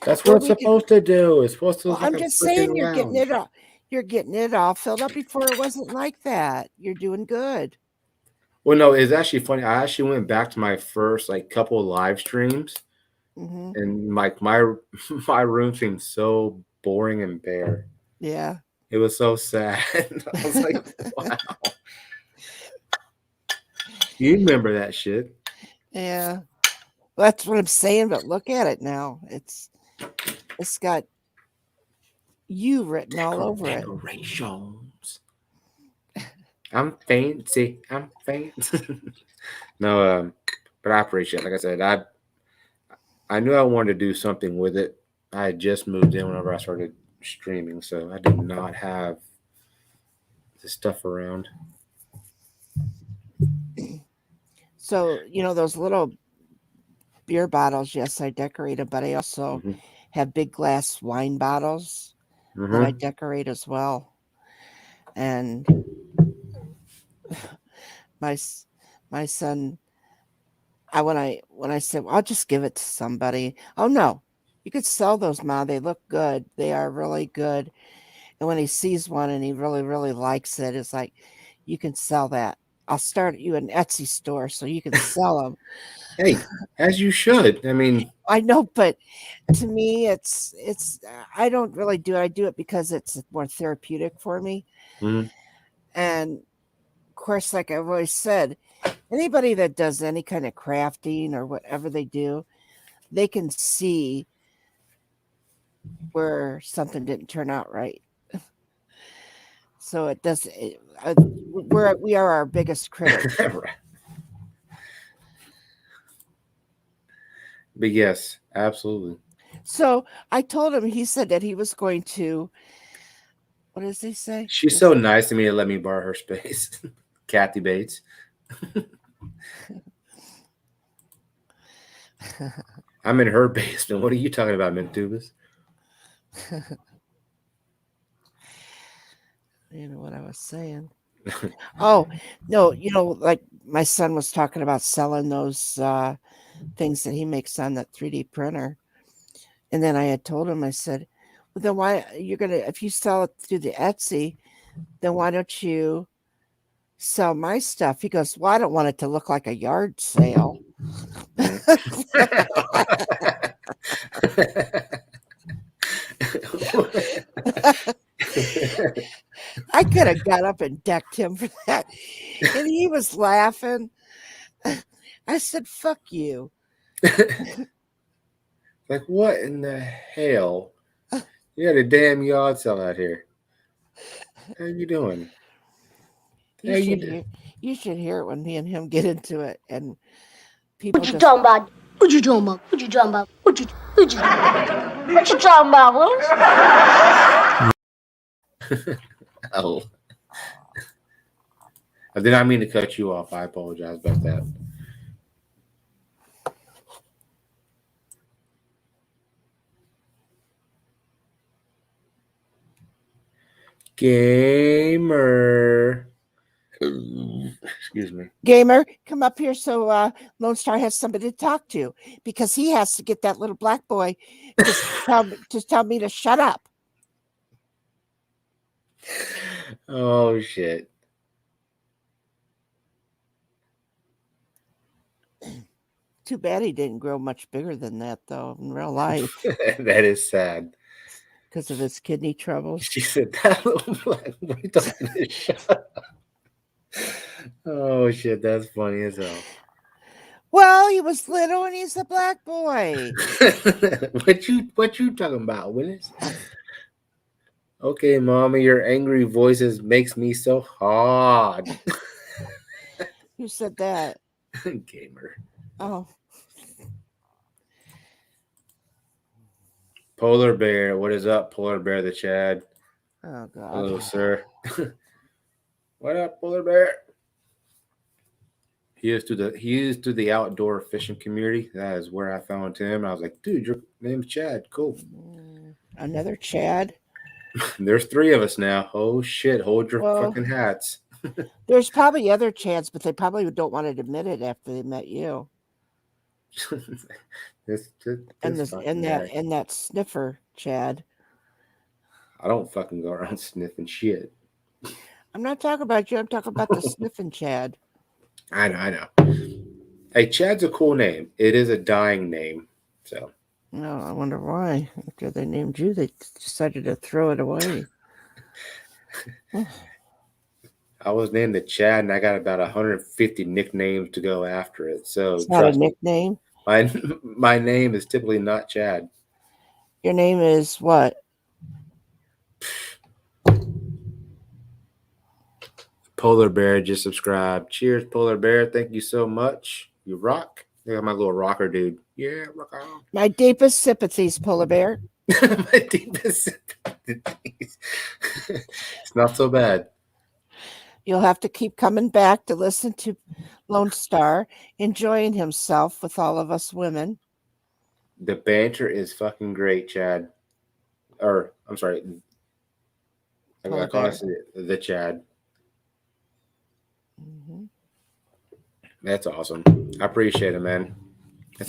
That's what it's supposed to do. It's supposed to. Well, I'm just saying you're getting it all. You're getting it all filled up. Before it wasn't like that. You're doing good. Well, no, it's actually funny. I actually went back to my first couple of live streams, and my room seemed so boring and bare. Yeah, it was so sad. I was like, wow. You remember that shit? Yeah, well, that's what I'm saying. But look at it now. It's got you written all over it. Decorations. I'm fancy. I'm fancy. No, but I appreciate it. Like I said, I knew I wanted to do something with it. I had just moved in whenever I started streaming, so I did not have the stuff around. So, those little beer bottles, yes, I decorated, but I also have big glass wine bottles that I decorate as well. And my son, when I said, well, I'll just give it to somebody. Oh no, you could sell those, Ma. They look good. They are really good. And when he sees one and he really, really likes it, it's like, you can sell that. I'll start you an Etsy store so you can sell them. Hey, as you should. I mean, I know, but to me, it's I don't really do it. I do it because it's more therapeutic for me. mhm. And of course, like I've always said, anybody that does any kind of crafting or whatever they do, they can see where something didn't turn out right. So it does. We are our biggest critic. But yes, absolutely. So I told him. He said that he was going to. What does he say? She's so nice to me to let me borrow her space. Kathy Bates. I'm in her basement. What are you talking about, Mintubas? You know what I was saying. Oh, no, like my son was talking about selling those things that he makes on that 3D printer. And then I had told him, I said, well, then why if you sell it through the Etsy, then why don't you sell my stuff? He goes, well, I don't want it to look like a yard sale. I could have got up and decked him for that. And he was laughing. I said, fuck you. Like, what in the hell? You had a damn yard sale out here. How are you doing? You should hear it when me and him get into it. And people What you talking about? What you talking about? What you talking about? What you talking about, Willis? Oh. I did not mean to cut you off. I apologize about that. Gamer. Excuse me. Gamer, come up here so Lone Star has somebody to talk to, because he has to get that little black boy to tell me to shut up. Oh, shit. Too bad he didn't grow much bigger than that, though, in real life. That is sad. Because of his kidney troubles. She said, that little black boy talking to shut up. Oh, shit. That's funny as hell. Well, he was little and he's a black boy. What you talking about, Willis? Okay, Mommy, your angry voices makes me so hard. Who said that? Gamer. Oh. Polar Bear, what is up, Polar Bear the Chad? Oh, God. Hello, sir. What up, Polar Bear? He is to the outdoor fishing community. That is where I found him. I was like, dude, your name's Chad. Cool. Another Chad? There's 3 of us now. Oh, shit. Hold your fucking hats. There's probably other Chads, but they probably don't want to admit it after they met you. And that sniffer Chad. I don't fucking go around sniffing shit. I'm not talking about you. I'm talking about the sniffing Chad. I know. Hey, Chad's a cool name. It is a dying name. So. No, I wonder why. After they named you, they decided to throw it away. I was named the Chad, and I got about 150 nicknames to go after it. So it's not a nickname. My name is typically not Chad. Your name is what? Polar Bear just subscribed. Cheers, Polar Bear. Thank you so much. You rock. Look at my little rocker dude. Yeah, rock on. My deepest sympathies, Polar Bear. My deepest sympathies. It's not so bad. You'll have to keep coming back to listen to Lone Star enjoying himself with all of us women. The banter is fucking great, Chad. Or, I'm sorry. I call it the Chad. Mm-hmm. That's awesome. I appreciate it, man.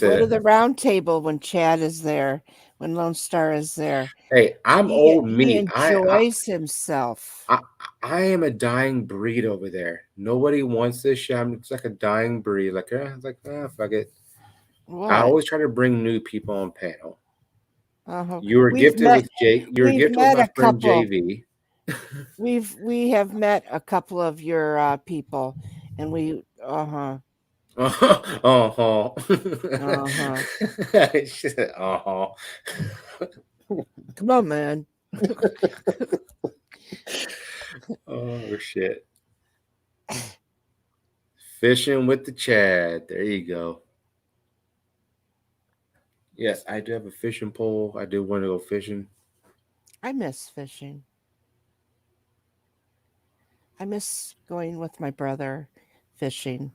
Go to the round table when Chad is there. when Lone Star is there. Hey, I'm old meat. He enjoys himself. I am a dying breed over there. Nobody wants this shit. It's like a dying breed. Like, it's like, fuck it. What? I always try to bring new people on panel. Uh-huh. You were gifted with Jake. You were gifted with my friend JV. We have met a couple of your people, and we Uh-huh. She said, Come on, man. Oh shit. Fishing with the Chad. There you go. Yes, I do have a fishing pole. I do want to go fishing. I miss fishing. I miss going with my brother fishing.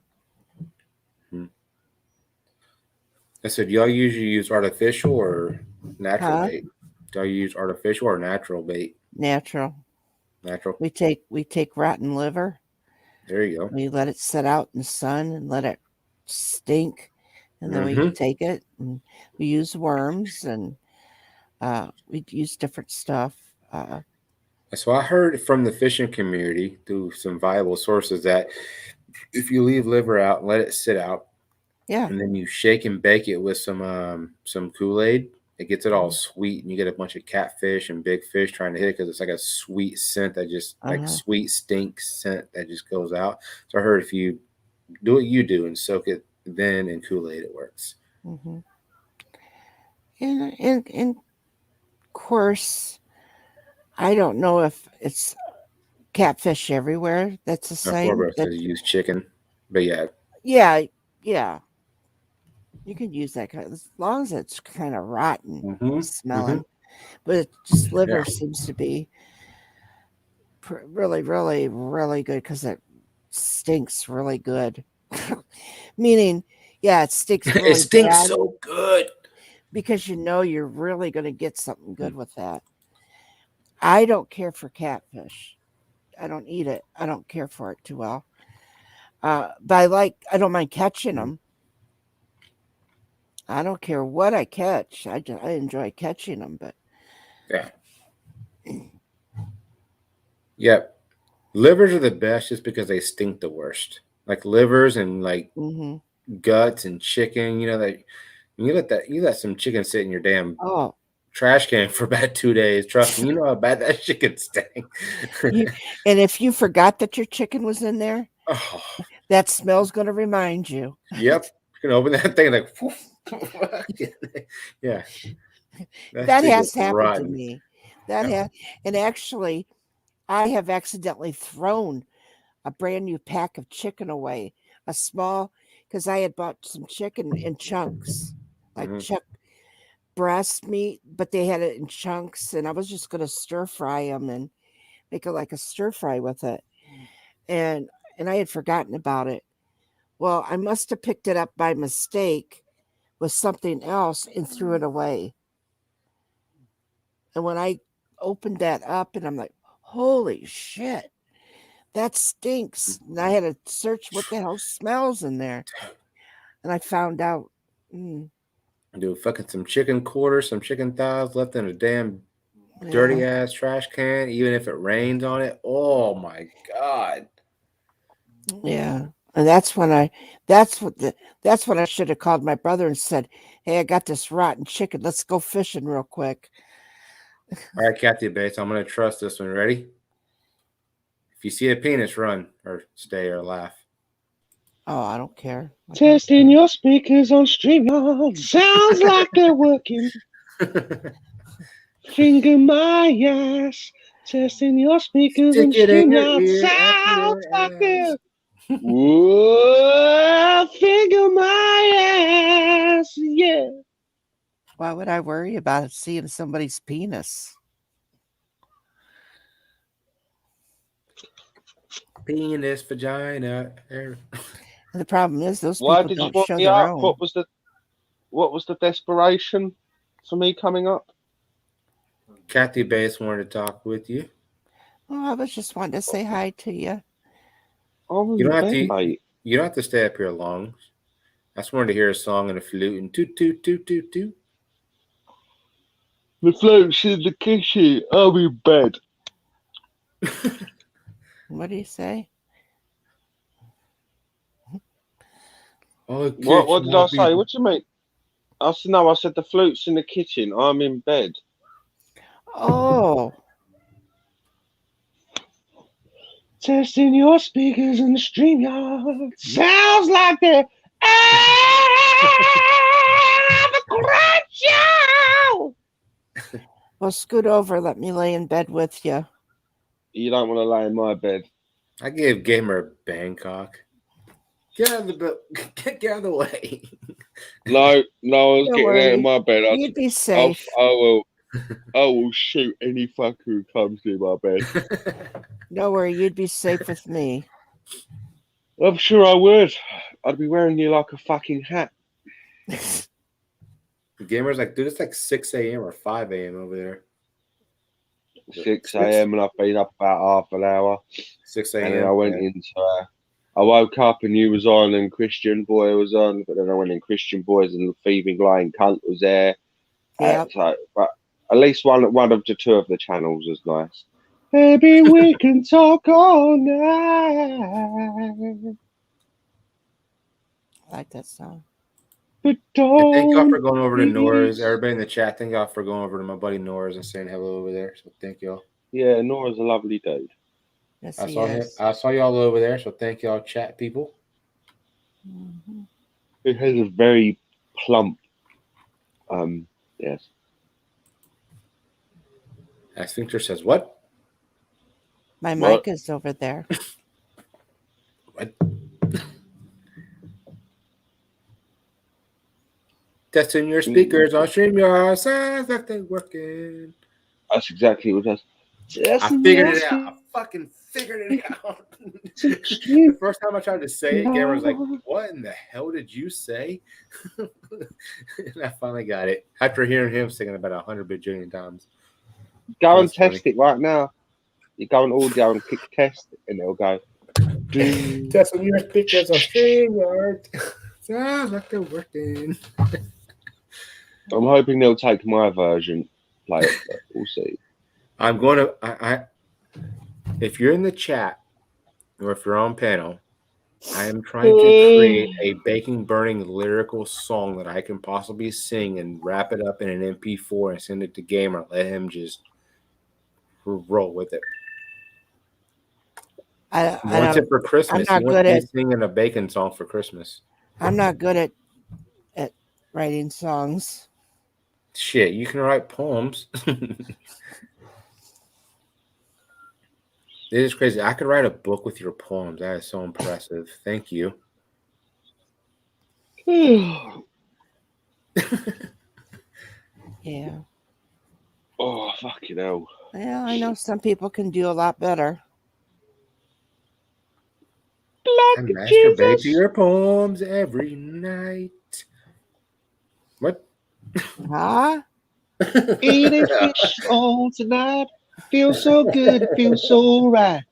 I said, y'all usually use artificial or natural Huh? bait? Do y'all use artificial or natural bait? Natural. Natural. We take rotten liver. There you go. We let it sit out in the sun and let it stink, and then we take it and we use worms and we use different stuff. So I heard from the fishing community through some viable sources that if you leave liver out and let it sit out, yeah, and then you shake and bake it with some Kool-Aid, it gets it all sweet, and you get a bunch of catfish and big fish trying to hit it because it's like a sweet scent that just like sweet stink scent that just goes out. So I heard if you do what you do and soak it then in Kool-Aid, it works. Mm-hmm. And of course, I don't know if it's catfish everywhere. That's the same. To use chicken, but yeah. Yeah. You can use that as long as it's kind of rotten smelling. But it just liver seems to be really, really, really good because it stinks really good. Meaning, it stinks really it stinks bad so good. Because you're really going to get something good with that. I don't care for catfish. I don't eat it. I don't care for it too well. But I don't mind catching them. I don't care what I catch. I enjoy catching them, but Yep. Livers are the best just because they stink the worst. Like livers and like guts and chicken. You know that you let some chicken sit in your damn trash can for about 2 days. Trust me, you know how bad that shit can stink. And if you forgot that your chicken was in there, that smell's going to remind you. Yep. You can open that thing like, yeah. That has happened to me. And actually, I have accidentally thrown a brand new pack of chicken away, a small, because I had bought some chicken in chunks, like chuck breast meat, but they had it in chunks, and I was just going to stir fry them and make it like a stir fry with it. And I had forgotten about it. Well, I must have picked it up by mistake with something else and threw it away. And when I opened that up, and I'm like, holy shit, that stinks. And I had to search what the hell smells in there. And I found out. Do fucking some chicken quarters, some chicken thighs left in a damn dirty ass trash can, even if it rains on it. Oh my God. Yeah. And that's when I should have called my brother and said, hey, I got this rotten chicken. Let's go fishing real quick. All right, Kathy Bates, I'm going to trust this one. Ready? If you see a penis, run or stay or laugh. Oh, I don't care. Testing your speakers on StreamYard. Sounds like they're working. Finger my ass. Testing your speakers on StreamYard. Sounds like they're. Whoa, finger my ass. Yeah. Why would I worry about seeing somebody's penis? Penis, vagina. The problem is those Why people did you don't show want me their up? own. What was the desperation for me coming up? Kathy Bates wanted to talk with you. Oh, I was just wanting to say hi to you. Oh, you don't have to stay up here long. I just wanted to hear a song and a flute and toot toot toot toot toot. The float's in the kitchen. I'm in bed. What do you say? What did I say? What do you mean? I said no. I said the flute's in the kitchen. I'm in bed. Oh. Testing your speakers in the StreamYard. Sounds like the great show. Well, scoot over. Let me lay in bed with you. You don't want to lay in my bed. I gave Gamer Bangkok. Get out of the get out of the way. No, I was Don't getting worry. out of my bed. You'd be safe. I will shoot any fucker who comes near my bed. Don't worry. You'd be safe with me. I'm sure I would. I'd be wearing you like a fucking hat. The Gamer's like, dude, it's like 6 a.m. or 5 a.m. over there. 6 a.m. and I've been up about half an hour. 6 And a.m. then I went into I woke up and you was on and Christian Boy was on, but then I went in Christian Boys and the Thieving Lying Cunt was there. Yeah. But at least one of the two of the channels was nice. Maybe we can talk all night. I like that song. But And thank y'all for don't going over to please. Nora's. Everybody in the chat, thank y'all for going over to my buddy Nora's and saying hello over there. So thank y'all. Yeah, Nora's a lovely dude. Yes, I he saw him. is. I saw y'all over there. So thank y'all, chat people. Mhm. It has a very plump, yes. Sphincter says what? My What? mic is over there. What? Testing your speakers on StreamYard. Sounds like they're working. That's exactly what that's. I figured it out. I fucking figured it out. The first time I tried to say it, Gamer was like, what in the hell did you say? And I finally got it after hearing him singing about 100 bajillion times. Go and That's funny. test it right now. You go on audio and click test, and it'll go. Testing your speakers on StreamYard. Sounds like they're working. I'm hoping they'll take my version, play it, but we'll see. I'm going to. I if you're in the chat or if you're on panel, I am trying to create a baking burning lyrical song that I can possibly sing and wrap it up in an MP4 and send it to Gamer. Let him just roll with it. I Wants it for Christmas. I'm He not wants good me at. singing a bacon song for Christmas. I'm not good at writing songs. Shit, you can write poems. It is crazy. I could write a book with your poems. That is so impressive. Thank you. Yeah. Oh, fucking hell. Well, I know some people can do a lot better. I masturbate to your poems every night. What? Huh? Eating fish all tonight. Feels so good. Feels so right.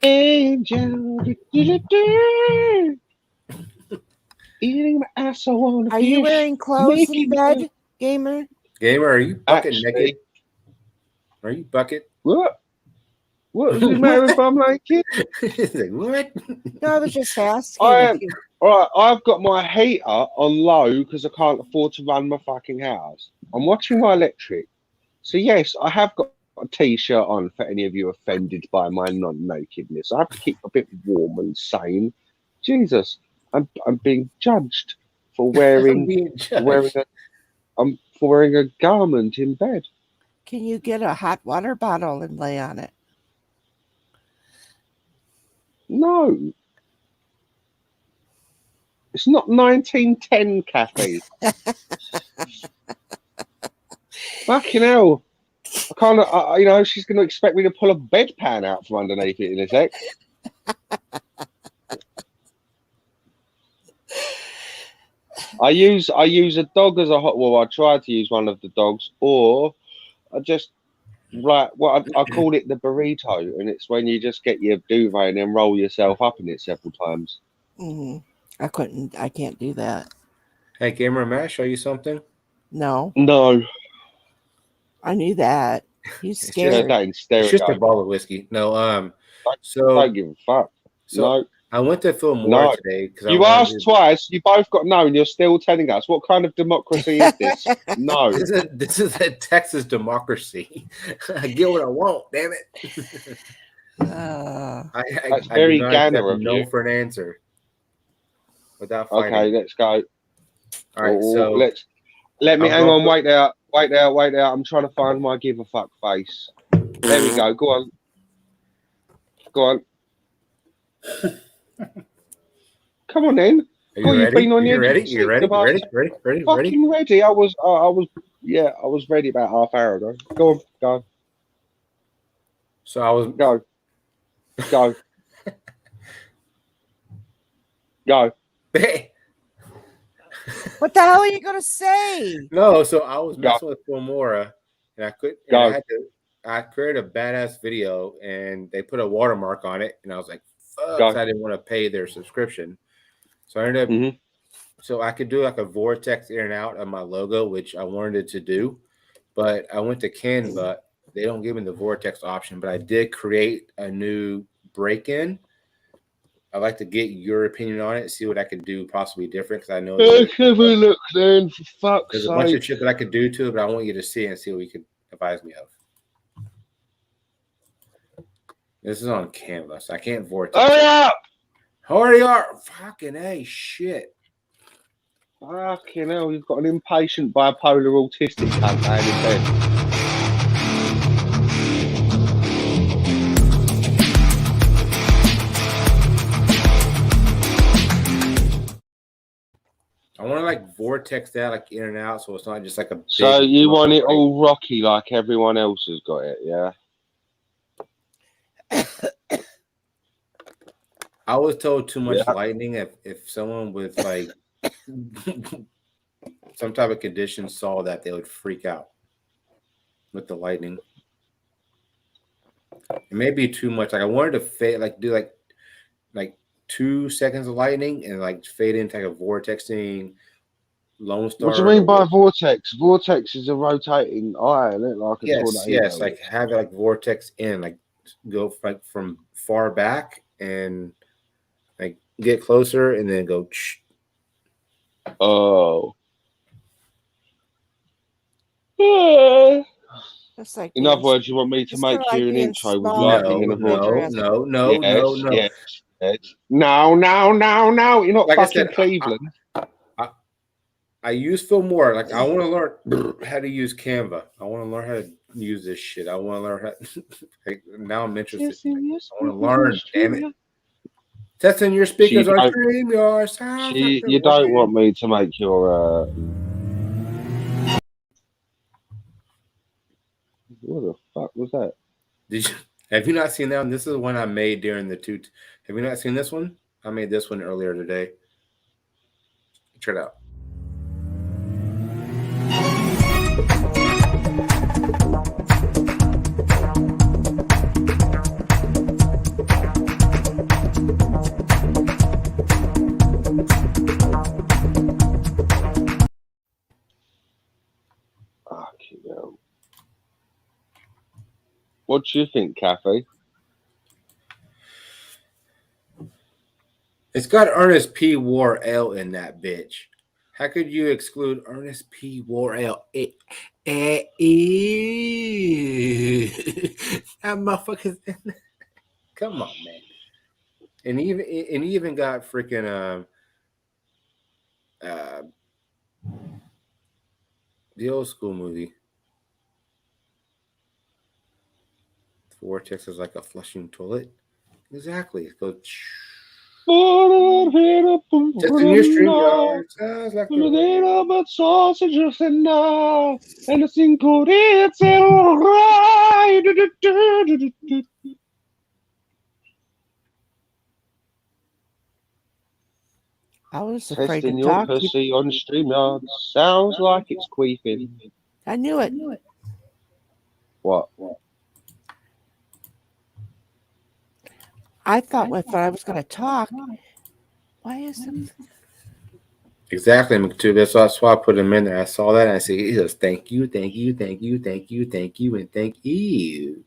Angel. Eating my ass on a Are you fish, wearing clothes in making bed, Gamer? Gamer, are you bucket Actually- naked? Are you bucket? What? What does it matter if I'm naked? He's like, what? No, I was just asking. I if am. you- All right, I've got my heater on low because I can't afford to run my fucking house. I'm watching my electric. So yes, I have got a t-shirt on for any of you offended by my non-nakedness. I have to keep a bit warm and sane. Jesus, I'm being judged for wearing I'm for wearing a garment in bed. Can you get a hot water bottle and lay on it? No. It's not 1910, Kathy. Fucking hell. I can't, you know, she's going to expect me to pull a bedpan out from underneath it in a sec. I use a dog as a hot. Well, I try to use one of the dogs, or I just I call it the burrito, and it's when you just get your duvet and then roll yourself up in it several times. Mm-hmm. I can't do that. Hey, Gamer, may I show you something? No. No. I knew that. He's It's scared. it's just a bottle of whiskey. No, so don't give a fuck. So No. I went to Phil Moore No. today because You asked twice. You both got no, and you're still telling us. What kind of democracy is this? No. This is a Texas democracy. I get what I want. Damn it. That's I very do not Ghana accept of no you. for an answer without fighting. Okay, let's go. All right, so let me I'll hang go on. Wait there. I'm trying to find my give a fuck face. There we go. Go on. Go on. Come on then. Are Go, you you've ready? been on You your ready? seat You ready? the past- Ready? Fucking ready. I was ready about half hour ago. Go on, go. So I was go. Go. What the hell are you gonna say? No, so I was messing with Filmora, and I could. And I created a badass video, and they put a watermark on it, and I was like, "Fuck!" I didn't want to pay their subscription, so I ended up. So I could do like a vortex in and out of my logo, which I wanted to do, but I went to Canva. They don't give me the vortex option, but I did create a new break-in. I'd like to get your opinion on it, see what I could do possibly different, because I know Let's have a look then, for fuck's there's a sake. bunch of shit that I could do to it, but I want you to see it and see what you could advise me of. This is on Canva, so I can't vortex. Hurry up! Hurry up! Fucking A, shit. Fucking hell, you've got an impatient bipolar autistic cunt down in bed. I want to like vortex that like in and out, so it's not just like a. So you want it all rocky like everyone else has got it, yeah? I was told too much lightning. If someone with like some type of condition saw that, they would freak out with the lightning. It may be too much. Like I wanted to fade, like do like 2 seconds of lightning and like fade into like a vortexing Lone Star. What do you mean by vortex? Vortex is a rotating eye, isn't it? Like a tornado. Yes, like have it like vortex in, like go like from far back and like get closer and then go. Oh. That's like in other words, you want me to make you an intro with lightning and a vortex? No. Yes. No. You're not Like fucking Cleveland. I use Phil Moore. Like I want to learn how to use Canva. I want to learn how to use this shit. I want to learn how. Like, now I'm interested. I want to learn. Damn it! Testing your speakers on stream. You don't want me to make your. What the fuck was that? Have you not seen that one? This is the one I made during the two. Have you not seen this one? I made this one earlier today. Check it out. What do you think, Kathy? It's got Ernest P. War L in that bitch. How could you exclude Ernest P. War L? That motherfucker's in there. Come on, man. And he even got freaking the old school movie. Vortex is like a flushing toilet. Exactly. It goes. Just in your stream, sounds like but sausages and now anything could it's alright. I was afraid Testing to your talk. pussy on StreamYard sounds like it's queefing. I knew it. What? I thought if I was going to talk, why is it? Exactly, McTube. That's why I put him in there. I saw that and I said, he says, thank you, thank you, thank you, thank you, thank you, and thank you.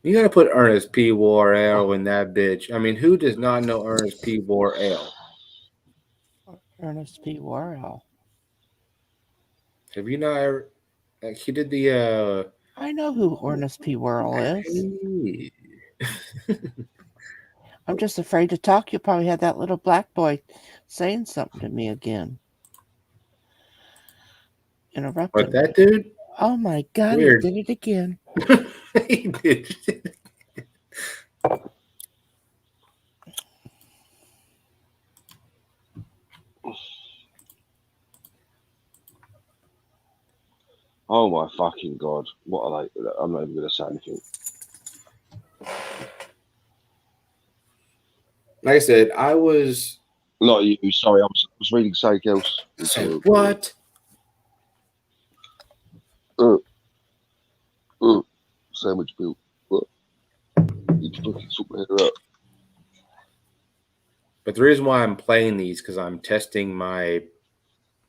You gotta put Ernest P. Worrell in that bitch. I mean, who does not know Ernest P. Worrell? Ernest P. Worrell. Have you not ever? Like, he did the. I know who Ernest P. Worrell is. I'm just afraid to talk. You probably had that little black boy saying something to me again. Interrupting. What, that dude? Oh my God! Weird. He did it again. He did. Oh my fucking god! What are they? I'm not even going to say anything. Like I said, I was. Not you. Sorry, I was reading something else. Say what? Sandwich built. What? You fucking sort my head up. But the reason why I'm playing these because I'm testing my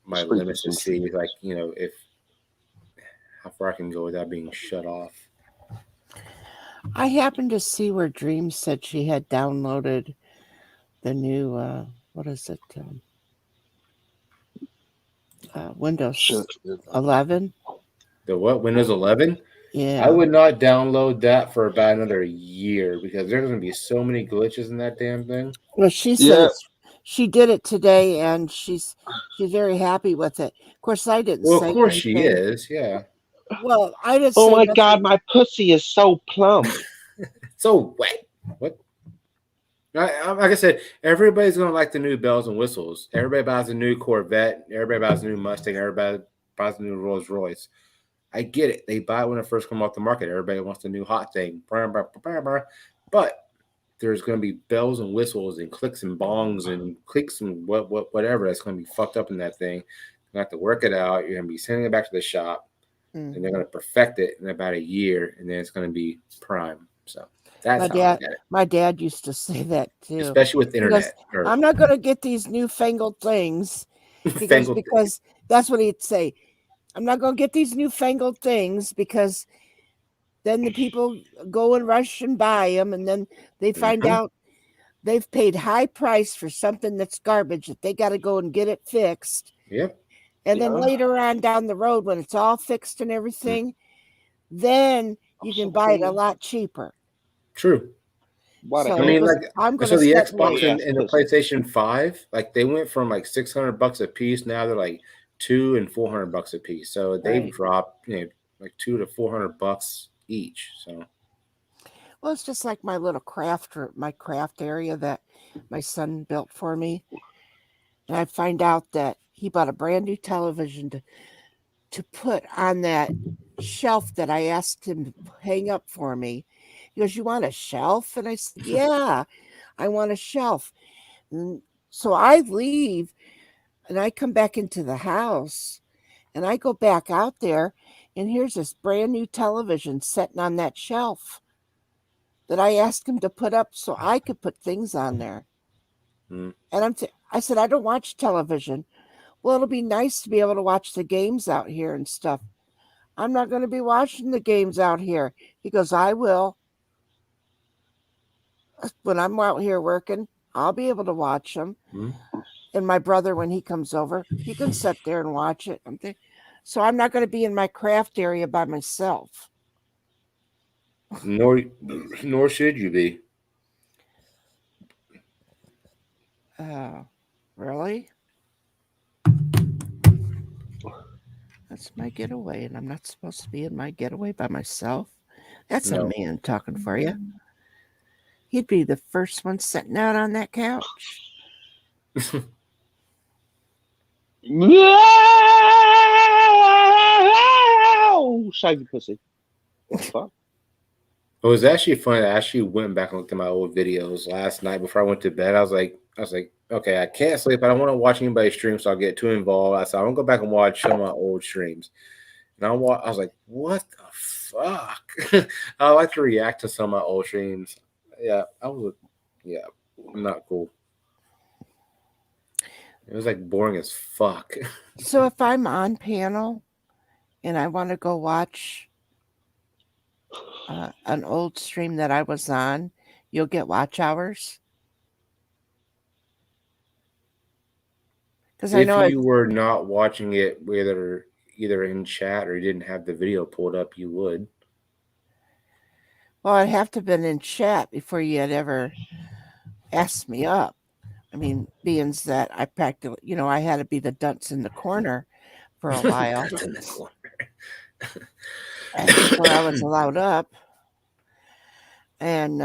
limits to see, like, you know, if how far I can go without being shut off. I happened to see where Dream said she had downloaded the new what is it? Windows 11. The what? Windows 11? Yeah. I would not download that for about another year because there's going to be so many glitches in that damn thing. Well, she said she did it today, and she's very happy with it. Of course, I didn't. Well, say of course anything. she is. Yeah. Well, I didn't. Oh say my nothing. god, my pussy is so plump. So wet. What? Like I said, everybody's going to like the new bells and whistles. Everybody buys a new Corvette. Everybody buys a new Mustang. Everybody buys a new Rolls Royce. I get it. They buy it when it first comes off the market. Everybody wants the new hot thing. But there's going to be bells and whistles and clicks and bongs and clicks and whatever that's going to be fucked up in that thing. You're going to have to work it out. You're going to be sending it back to the shop, and they're going to perfect it in about a year, and then it's going to be prime. So that's how I get it. My dad used to say that too, especially with internet. I'm not going to get these newfangled things because that's what he'd say. I'm not going to get these newfangled things because then the people go and rush and buy them, and then they find out they've paid high price for something that's garbage that they got to go and get it fixed. Yep. And then later on down the road, when it's all fixed and everything, then you can buy it a lot cheaper. True. So I mean, like, I'm going so to the Xbox and the PlayStation 5, like, they went from like $600 a piece. Now they're like $200 and $400 a piece. So they've dropped, you know, like $200 to $400 each. So, well, it's just like my little craft area that my son built for me. And I find out that he bought a brand new television to put on that shelf that I asked him to hang up for me. He goes, "You want a shelf?" And I said, "Yeah, I want a shelf." And so I leave and I come back into the house and I go back out there, and here's this brand new television sitting on that shelf that I asked him to put up so I could put things on there. And I said, "I don't watch television." "Well, it'll be nice to be able to watch the games out here and stuff." "I'm not going to be watching the games out here." He goes, "I will. When I'm out here working, I'll be able to watch them." And my brother, when he comes over, he can sit there and watch it. So I'm not going to be in my craft area by myself. Nor should you be. Really? That's my getaway, and I'm not supposed to be in my getaway by myself? That's a man talking for you. He'd be the first one sitting out on that couch. Save your pussy. What the fuck? It was actually funny. I actually went back and looked at my old videos last night before I went to bed. I was like, okay, I can't sleep. I don't want to watch anybody stream, so I'll get too involved. I said, I'm gonna go back and watch some of my old streams. And I was like, what the fuck? I like to react to some of my old streams. Yeah, not cool. It was like boring as fuck. So if I'm on panel and I want to go watch an old stream that I was on, you'll get watch hours. Because I If know you were not watching it either in chat or you didn't have the video pulled up, you would. Well, I'd have to have been in chat before you had ever asked me up. I mean, being that I practically, I had to be the dunce in the corner for a while. Before I was allowed up. And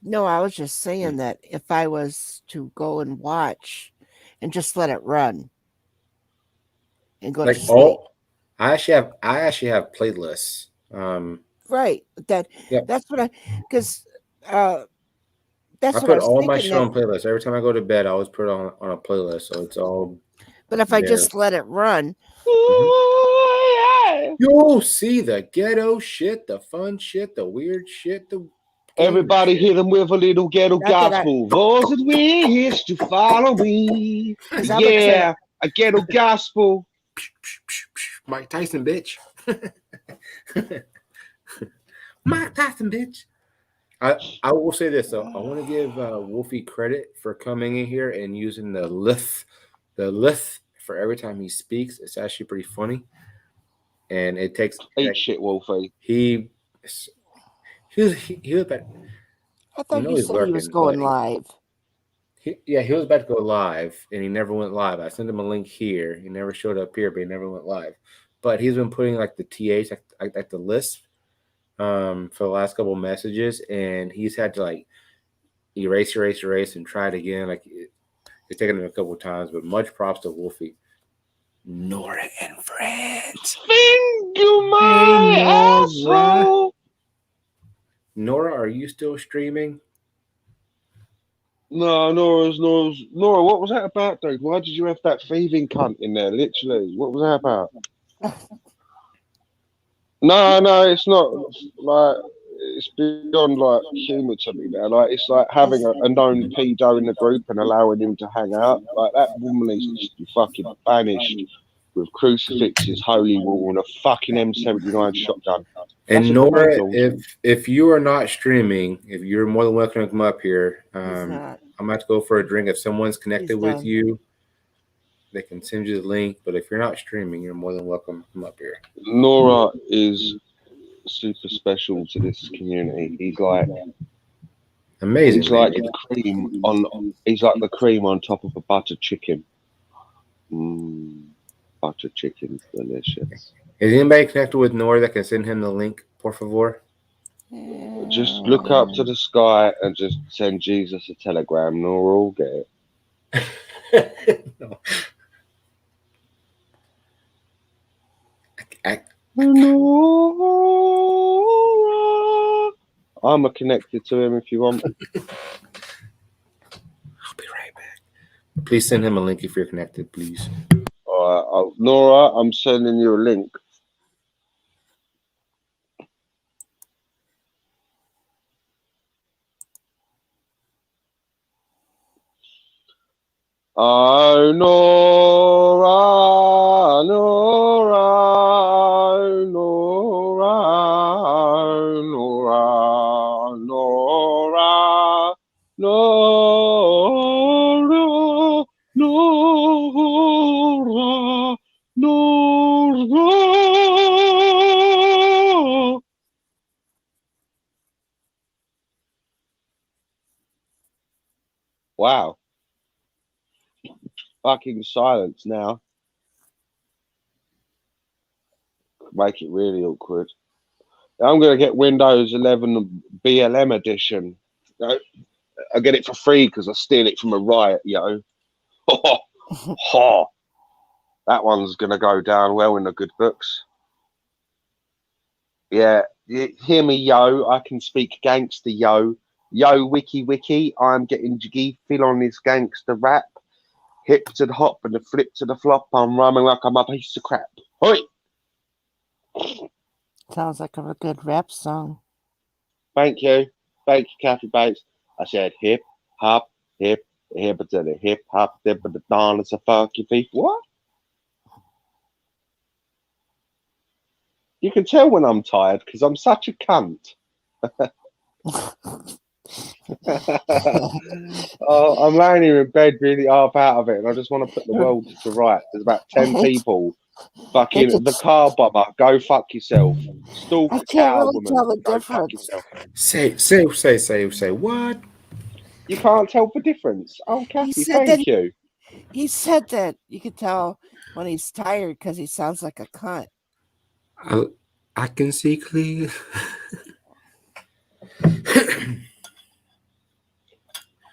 no, I was just saying that if I was to go and watch and just let it run and go to sleep. I actually have playlists. Right. That's what because that's I what put I was all my thinking. shit on playlists. Every time I go to bed, I always put it on a playlist, so it's all. But if I just let it run, you'll see the ghetto shit, the fun shit, the weird shit, the. Everybody hit them with a little ghetto gospel. Those that wish to follow me. Yeah, a ghetto gospel. Mike Tyson, bitch. Mike Tyson, bitch. I will say this though. I want to give Wolfie credit for coming in here and using the lith for every time he speaks. It's actually pretty funny, and it takes shit, Wolfie. He was about. I thought you said he was going live. He was about to go live, and he never went live. I sent him a link here. He never showed up here, but he never went live. But he's been putting like the TH, like the list, for the last couple of messages, and he's had to like erase, and try it again. Like it's taken him a couple of times, but much props to Wolfie. Nora and friends. Finger my asshole. Nora, are you still streaming? No, Nora, what was that about, dude? Why did you have that thieving cunt in there? Literally, what was that about? No, it's not. Like, it's beyond like humour to me now. Like, it's like having a known pedo in the group and allowing him to hang out. Like, that woman needs to be fucking banished with crucifixes, holy war, and a fucking M79 shotgun. And Nora, if you are not streaming, if you're more than welcome to come up here, I'm about to go for a drink. If someone's connected with you, they can send you the link. But if you're not streaming, you're more than welcome to come up here. Nora is super special to this community. He's like amazing. He's like the cream on. He's like the cream on top of a buttered chicken. Buttered chicken's delicious. Is anybody connected with Nora that can send him the link, por favor? Just look up to the sky and just send Jesus a telegram. Nora will get it. No. Nora. I'm connected to him if you want. I'll be right back. Please send him a link if you're connected, please. All right, Nora, I'm sending you a link. Oh, Nora, Nora, Nora, Nora, Nora, Nora, Nora, Nora. Wow. Fucking silence now. Make it really awkward. I'm going to get Windows 11 BLM edition. I get it for free because I steal it from a riot, yo. That one's going to go down well in the good books. Yeah, hear me, yo. I can speak gangster, yo. Yo, wiki, I'm getting jiggy. Feel on this gangster rap. Hip to the hop and the flip to the flop. I'm rhyming like I'm a piece of crap. Hoi! Sounds like a good rap song. Thank you, Kathy Bates. I said hip, hop, Hip to the hip hop, dip of the dawn, it's a funky beat. What? You can tell when I'm tired because I'm such a cunt. Oh, I'm laying here in bed really half out of it, and I just want to put the world to rights. There's about 10 people. Fucking the car bomber, go fuck yourself. Stalk I a can't cow really woman, tell the go fuck difference. yourself. Say what? You can't tell the difference. Oh, Kathy, thank you. He said that you could tell when he's tired because he sounds like a cunt. I can see clear.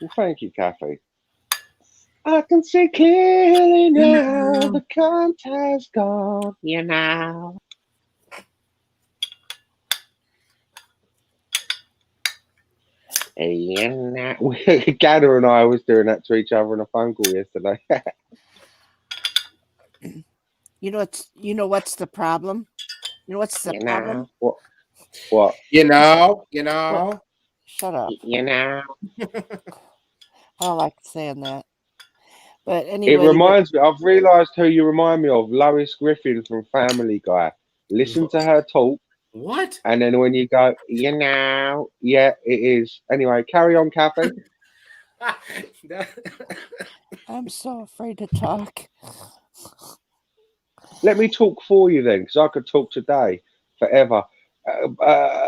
Well, thank you, Kathy. I can see clearly now. The cunt has gone. You know. Gather and I was doing that to each other on a phone call yesterday. You know what's the problem? You know what's the problem? What? You know. What? Shut up. You know. I don't like saying that. But anyway, It reminds me. I've realised who you remind me of. Lois Griffin from Family Guy. Listen to her talk. What? And then when you go, you know, yeah, it is. Anyway, carry on, Kathy. I'm so afraid to talk. Let me talk for you then, because I could talk today forever.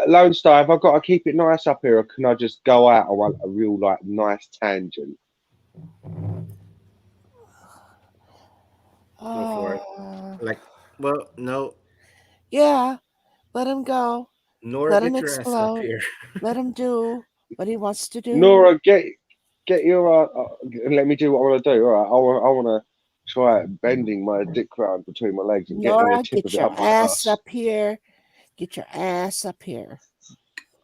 Lone Star, have I got to keep it nice up here, or can I just go out on a real nice tangent? Go for it. Well, no. Yeah, let him go. Nora, Let him get your ass up explode. here. Let him do what he wants to do. Nora, get your. Let me do what I want to do. All right, I want to try bending my dick round between my legs and getting Nora, the tip get of it your up my ass ass. up here. Get your ass up here.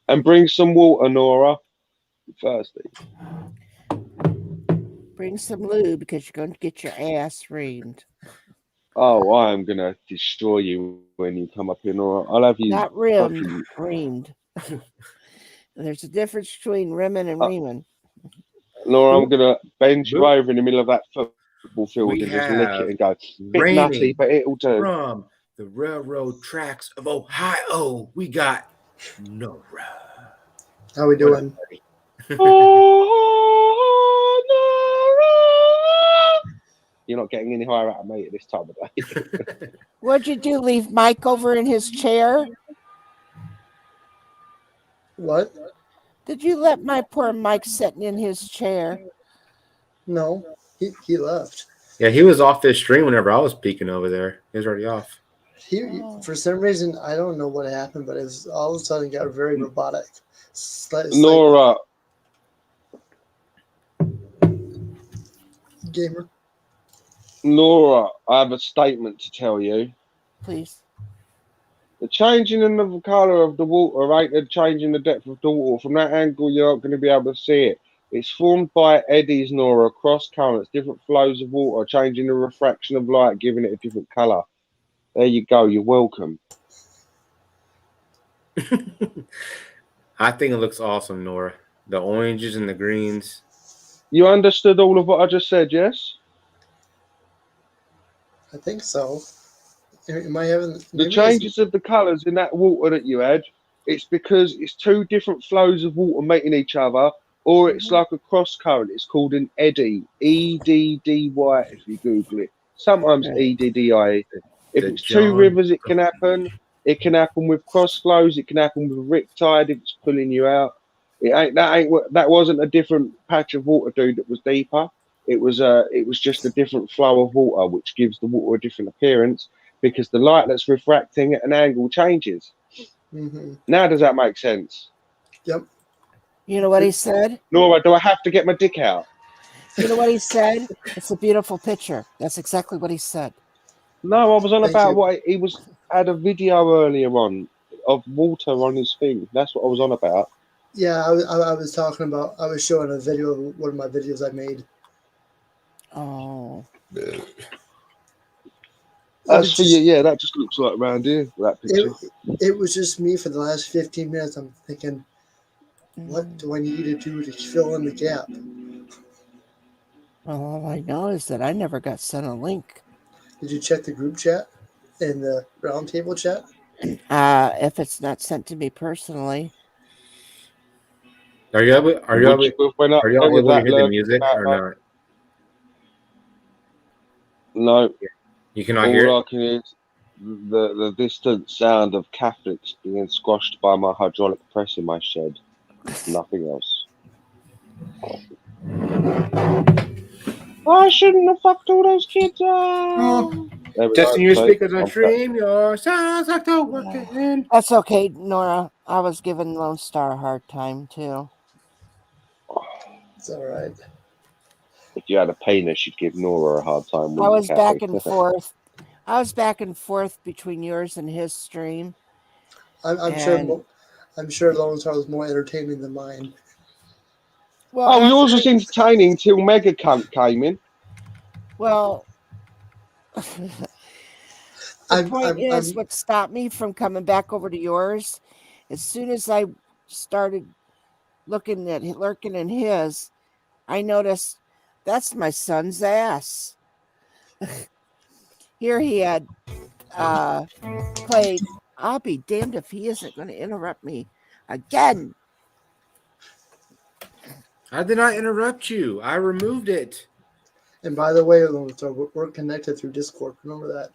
And bring some water, Nora. Thirsty. Bring some lube because you're going to get your ass reamed. Oh, I am gonna destroy you when you come up here, Nora. I'll have you. Not rimmed, reamed. There's a difference between rimming and reaming. Nora, I'm gonna bend you over in the middle of that football field and just lick it and go, bit nutty, but it'll do. From the railroad tracks of Ohio, we got Nora. How we doing? You're not getting any higher out of me at this time of day. What'd you do? Leave Mike over in his chair? What? Did you let my poor Mike sitting in his chair? No, he left. Yeah, he was off this stream whenever I was peeking over there. He was already off. He for some reason, I don't know what happened, but it was all of a sudden got very robotic. Nora. Gamer. Nora, I have a statement to tell you. Please. The changing in the colour of the water ain't the changing the depth of the water. From that angle, you're not going to be able to see it. It's formed by eddies, Nora, cross currents, different flows of water, changing the refraction of light, giving it a different colour. There you go. You're welcome. I think it looks awesome, Nora. The oranges and the greens. You understood all of what I just said, yes? I think so. Am I having the changes of the colours in that water that you had? It's because it's two different flows of water meeting each other, or it's like a cross current. It's called an eddy, E-D-D-Y. If you Google it, sometimes E-D-D-I. If it's two rivers, it can happen. It can happen with cross flows. It can happen with riptide if it's pulling you out. That wasn't a different patch of water, dude. That was deeper. It was just a different flow of water, which gives the water a different appearance because the light that's refracting at an angle changes. Mm-hmm. Now, does that make sense? Yep. You know what he said? Nora, do I have to get my dick out? You know what he said? It's a beautiful picture. That's exactly what he said. No, I was on about what he had a video earlier on of water on his thing. That's what I was on about. Yeah, I was talking about. I was showing a video of one of my videos I made. Oh. That's for you. Yeah, that just looks like around here. That picture. It was just me for the last 15 minutes. I'm thinking, what do I need to do to fill in the gap? Well, all I know is that I never got sent a link. Did you check the group chat and the roundtable chat? If it's not sent to me personally. Are y'all able to hear the lurking music about or like- not? No. You cannot hear All it? I can hear is the distant sound of Catholics being squashed by my hydraulic press in my shed. Nothing else. I shouldn't have fucked all those kids up. There we Testing go, your see? speakers on I'm stream. Your sounds like they're working. That's okay, Nora. I was giving Lone Star a hard time too. It's all right. If you had a penis, you'd give Nora a hard time. I wouldn't was you, back Kathy? and forth. I was back and forth between yours and his stream. I'm sure Lone Star was more entertaining than mine. Well, yours was entertaining till Mega Cunt came in. Well, the point is, what stopped me from coming back over to yours, as soon as I started lurking in his, I noticed that's my son's ass. Here he had played. I'll be damned if he isn't going to interrupt me again. I did not interrupt you. I removed it. And by the way, Lone Star, we're connected through Discord. Remember that.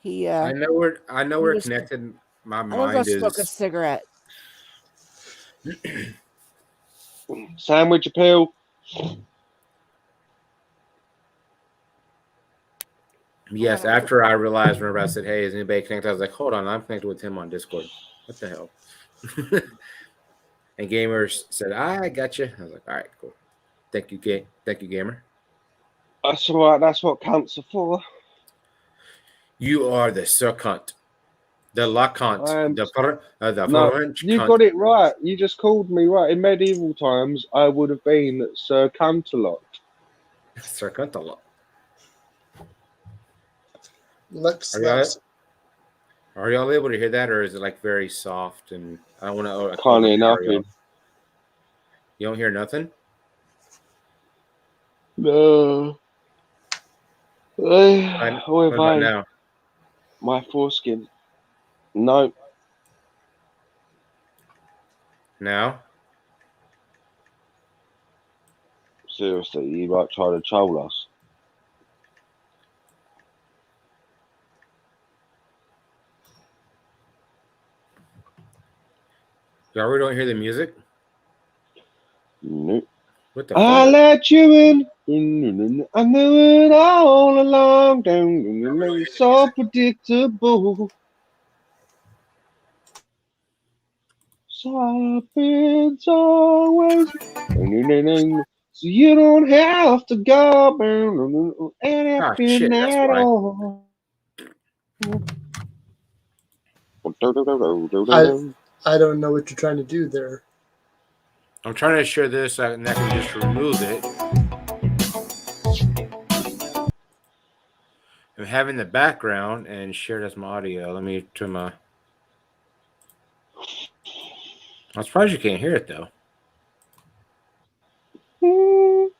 He. I know we're connected. My I'm gonna mind go smoke a is. cigarette. Sandwich appeal. Yes, after I realized, whenever I said, "Hey, is anybody connected?" I was like, "Hold on, I'm connected with him on Discord." What the hell? And Gamers said, "I got you." I was like, "All right, cool. Thank you, Gamer." That's all right. That's what cunts are for. You are the Sir Cunt, the La Cunt, the No, French you cunt. got it right. You just called me right. In medieval times, I would have been Sir Cuntalot. Sir Cuntalot. Are y'all able to hear that, or is it like very soft? And I don't want to. Can't hear nothing. You don't hear nothing? No. What about now? My foreskin. No. Now? Seriously, you might try to troll us. Y'all really don't hear the music? Nope. What the I fuck? let you in. I knew it all along. It's so predictable. Something's always. So you don't have to go anything at all. I don't know what you're trying to do there. I'm trying to share this and I can just remove it. I'm having the background and share it as my audio. Let me turn my. I'm surprised you can't hear it though. You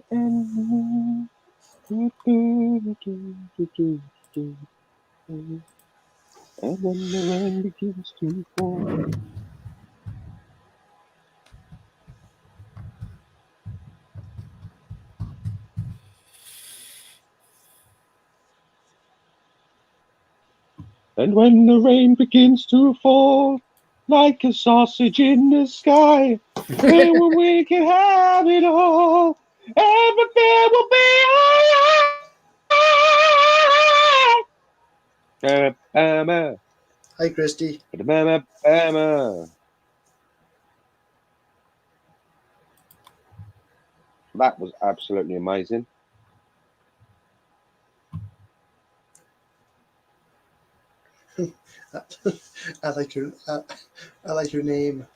and and when the rain begins to fall. And when the rain begins to fall, like a sausage in the sky, then when we can have it all, everything will be alright. Hi, Christy. That was absolutely amazing. I like your name.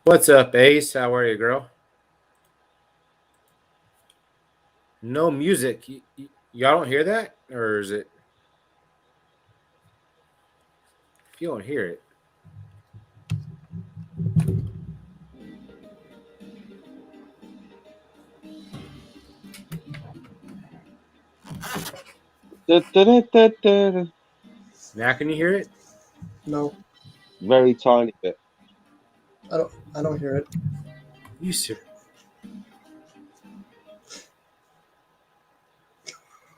What's up, Ace? How are you, girl? No music. Y'all don't hear that? Or is it? If you don't hear it. Now can you hear it? No, Very tiny bit. I don't hear it. You sir.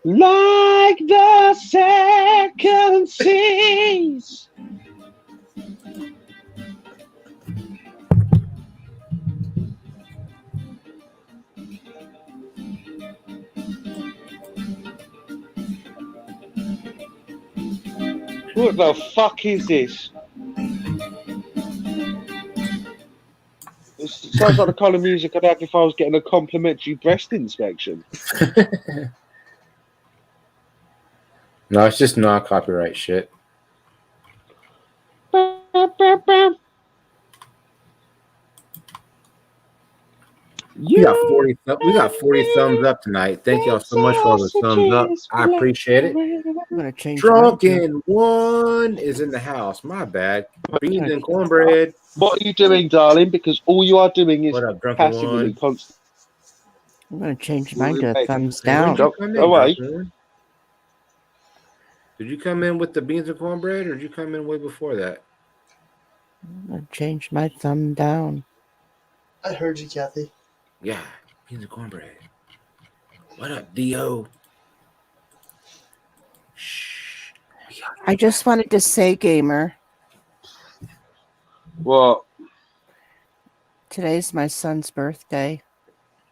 Like the second seas. What the fuck is this? It sounds like the kind of music I'd have if I was getting a complimentary breast inspection. No, it's just non-copyright shit. We got 40. We got 40 thumbs up tonight. Thank y'all so much for all the thumbs up. I appreciate it. I'm gonna change. Drunken one is in the house. My bad. Beans and cornbread. What are you doing, darling? Because all you are doing is What up, Drunken passively one? constant. I'm gonna change mine to a thumbs Hey, when down. did you come in, Away. Drunken one? Did you come in with the beans and cornbread, or did you come in way before that? I'm gonna change my thumb down. I heard you, Kathy. Yeah, beans and cornbread. What up, Dio? I just wanted to say, gamer. What? Today's my son's birthday.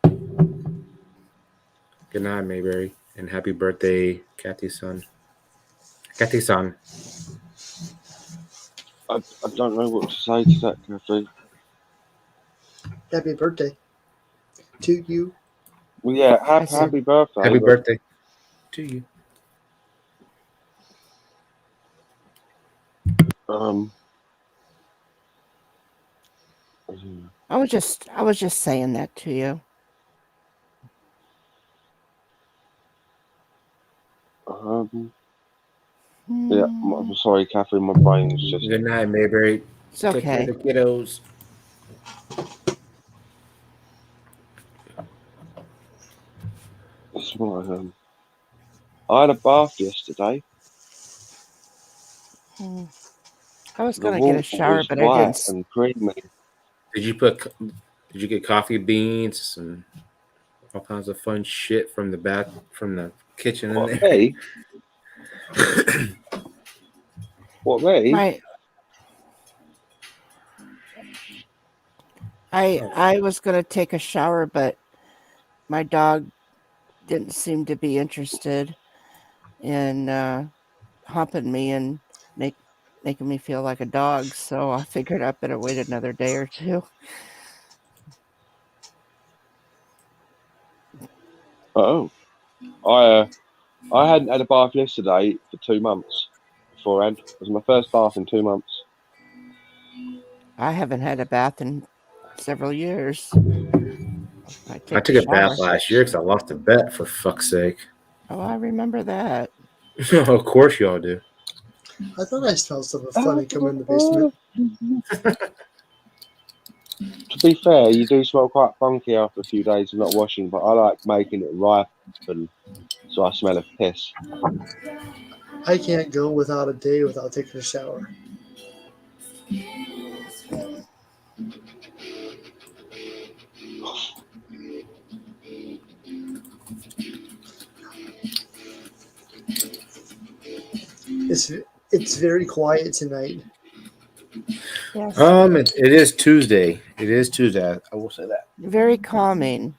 Good night, Mayberry, and happy birthday, Kathy's son. Kathy's son. I don't know what to say to that, Kathy. Happy birthday to you. Well, yeah, happy birthday. Happy birthday to you. I was just saying that to you. Yeah, I'm sorry, Kathy. My brain's just. Good night, Mayberry. It's okay. Take care of the kiddos. That's why, I had a bath yesterday. I was The gonna get a water shower, was but I white didn't. and creamy. Did you get coffee beans and all kinds of fun shit from the kitchen in there? Me? What, me? Right. I was gonna take a shower, but my dog didn't seem to be interested in humping me and making me feel like a dog. So I figured I better wait another day or two. Oh, I hadn't had a bath yesterday for 2 months beforehand. It was my first bath in 2 months. I haven't had a bath in several years. I took a bath last year because I lost a bet, for fuck's sake. Oh, I remember that. Of course y'all do. I thought I smelled something funny coming in the basement. To be fair, you do smell quite funky after a few days of not washing, but I like making it ripen so I smell of piss. I can't go without a day without taking a shower. It's very quiet tonight. Yes. It is Tuesday. It is Tuesday. I will say that. Very calming.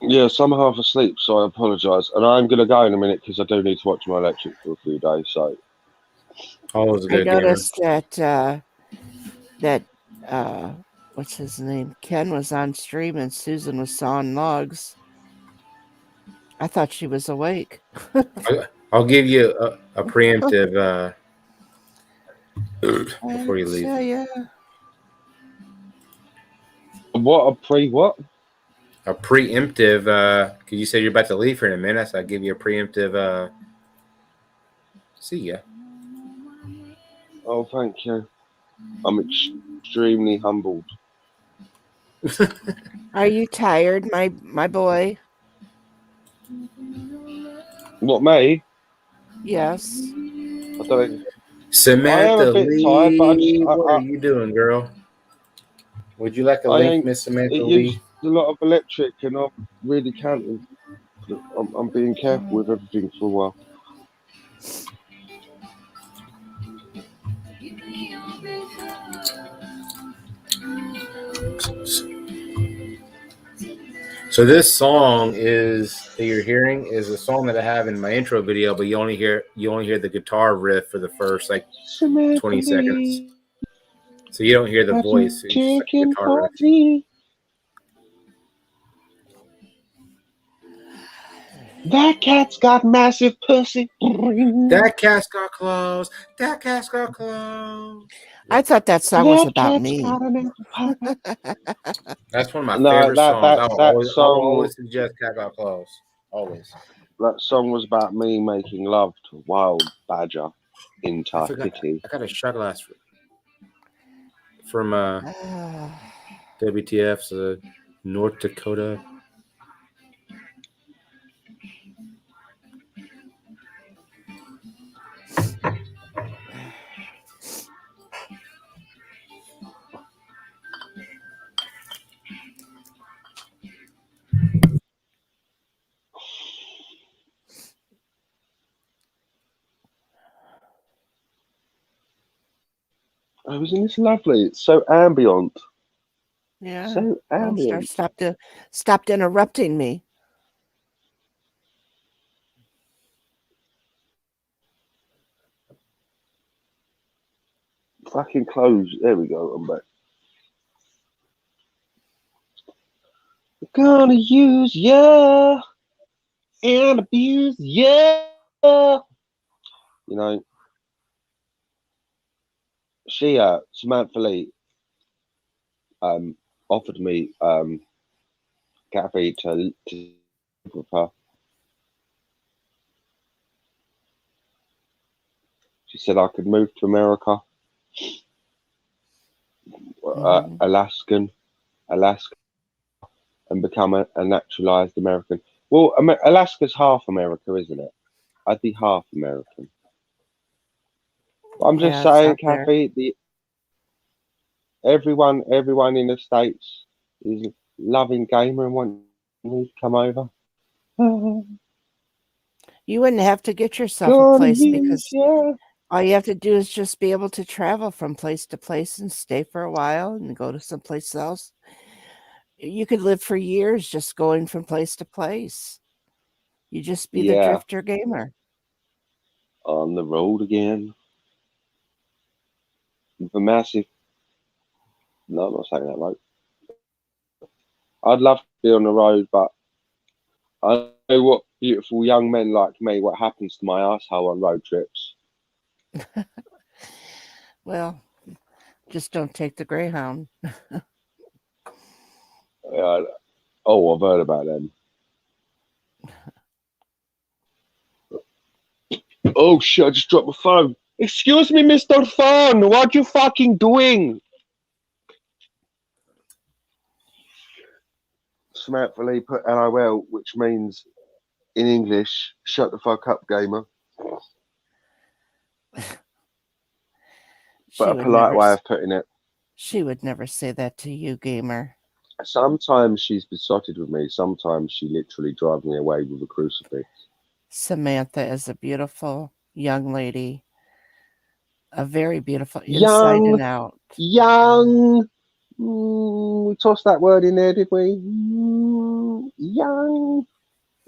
Yes, I'm half asleep, so I apologise. And I'm going to go in a minute because I do need to watch my electric for a few days. So, always I good. noticed that what's his name? Ken was on stream and Susan was sawing logs. I thought she was awake. I'll give you a preemptive before you leave. Yeah. What a what? A preemptive, because you said you're about to leave here in a minute, so I'll give you a preemptive see ya. Oh, thank you. I'm extremely humbled. Are you tired, my boy? What, me? Yes. I don't know. Samantha I am a bit tired, but Lee, what are you doing, girl? Would you like a link, Miss Samantha it Lee? used a lot of electric, and I'm really counting. I'm being careful with everything for a while. So this song that you're hearing is a song that I have in my intro video, but you only hear the guitar riff for the first like 20 seconds. So you don't hear the voice. It's just like a guitar riff. That cat's got massive pussy. That cat's got claws. That cat's got claws. I thought that song was about me. That's one of my favorite songs. I will song, always suggest Cat Got Claws. Always. That song was about me making love to a wild badger in Tahiti. I got a shot glass from WTF's North Dakota. Oh, isn't this lovely? It's so ambient. Yeah. So ambient. Stopped interrupting me. Fucking close. There we go. I'm back. We're gonna use ya and abuse ya. You know, she, Samantha Lee, offered me, Kathy to live with her. She said I could move to America, Alaska, and become a naturalized American. Well, Alaska's half America, isn't it? I'd be half American. I'm just saying, Kathy, everyone in the States is a loving gamer and want me to come over. You wouldn't have to get yourself a place because all you have to do is just be able to travel from place to place and stay for a while and go to someplace else. You could live for years just going from place to place. You just be the drifter gamer. On the road again. The massive. No, I'm not saying that right. I'd love to be on the road, but I know what beautiful young men like me, what happens to my asshole on road trips. Well, just don't take the Greyhound. Oh, I've heard about them. Oh shit, I just dropped my phone. Excuse me, Mr. Phone, what you fucking doing? Samantha Lee put LOL, which means in English, shut the fuck up, gamer. But a polite way of putting it. She would never say that to you, gamer. Sometimes she's besotted with me. Sometimes she literally drives me away with a crucifix. Samantha is a beautiful young lady. A very beautiful inside and out. Young. We tossed that word in there, did we? Young.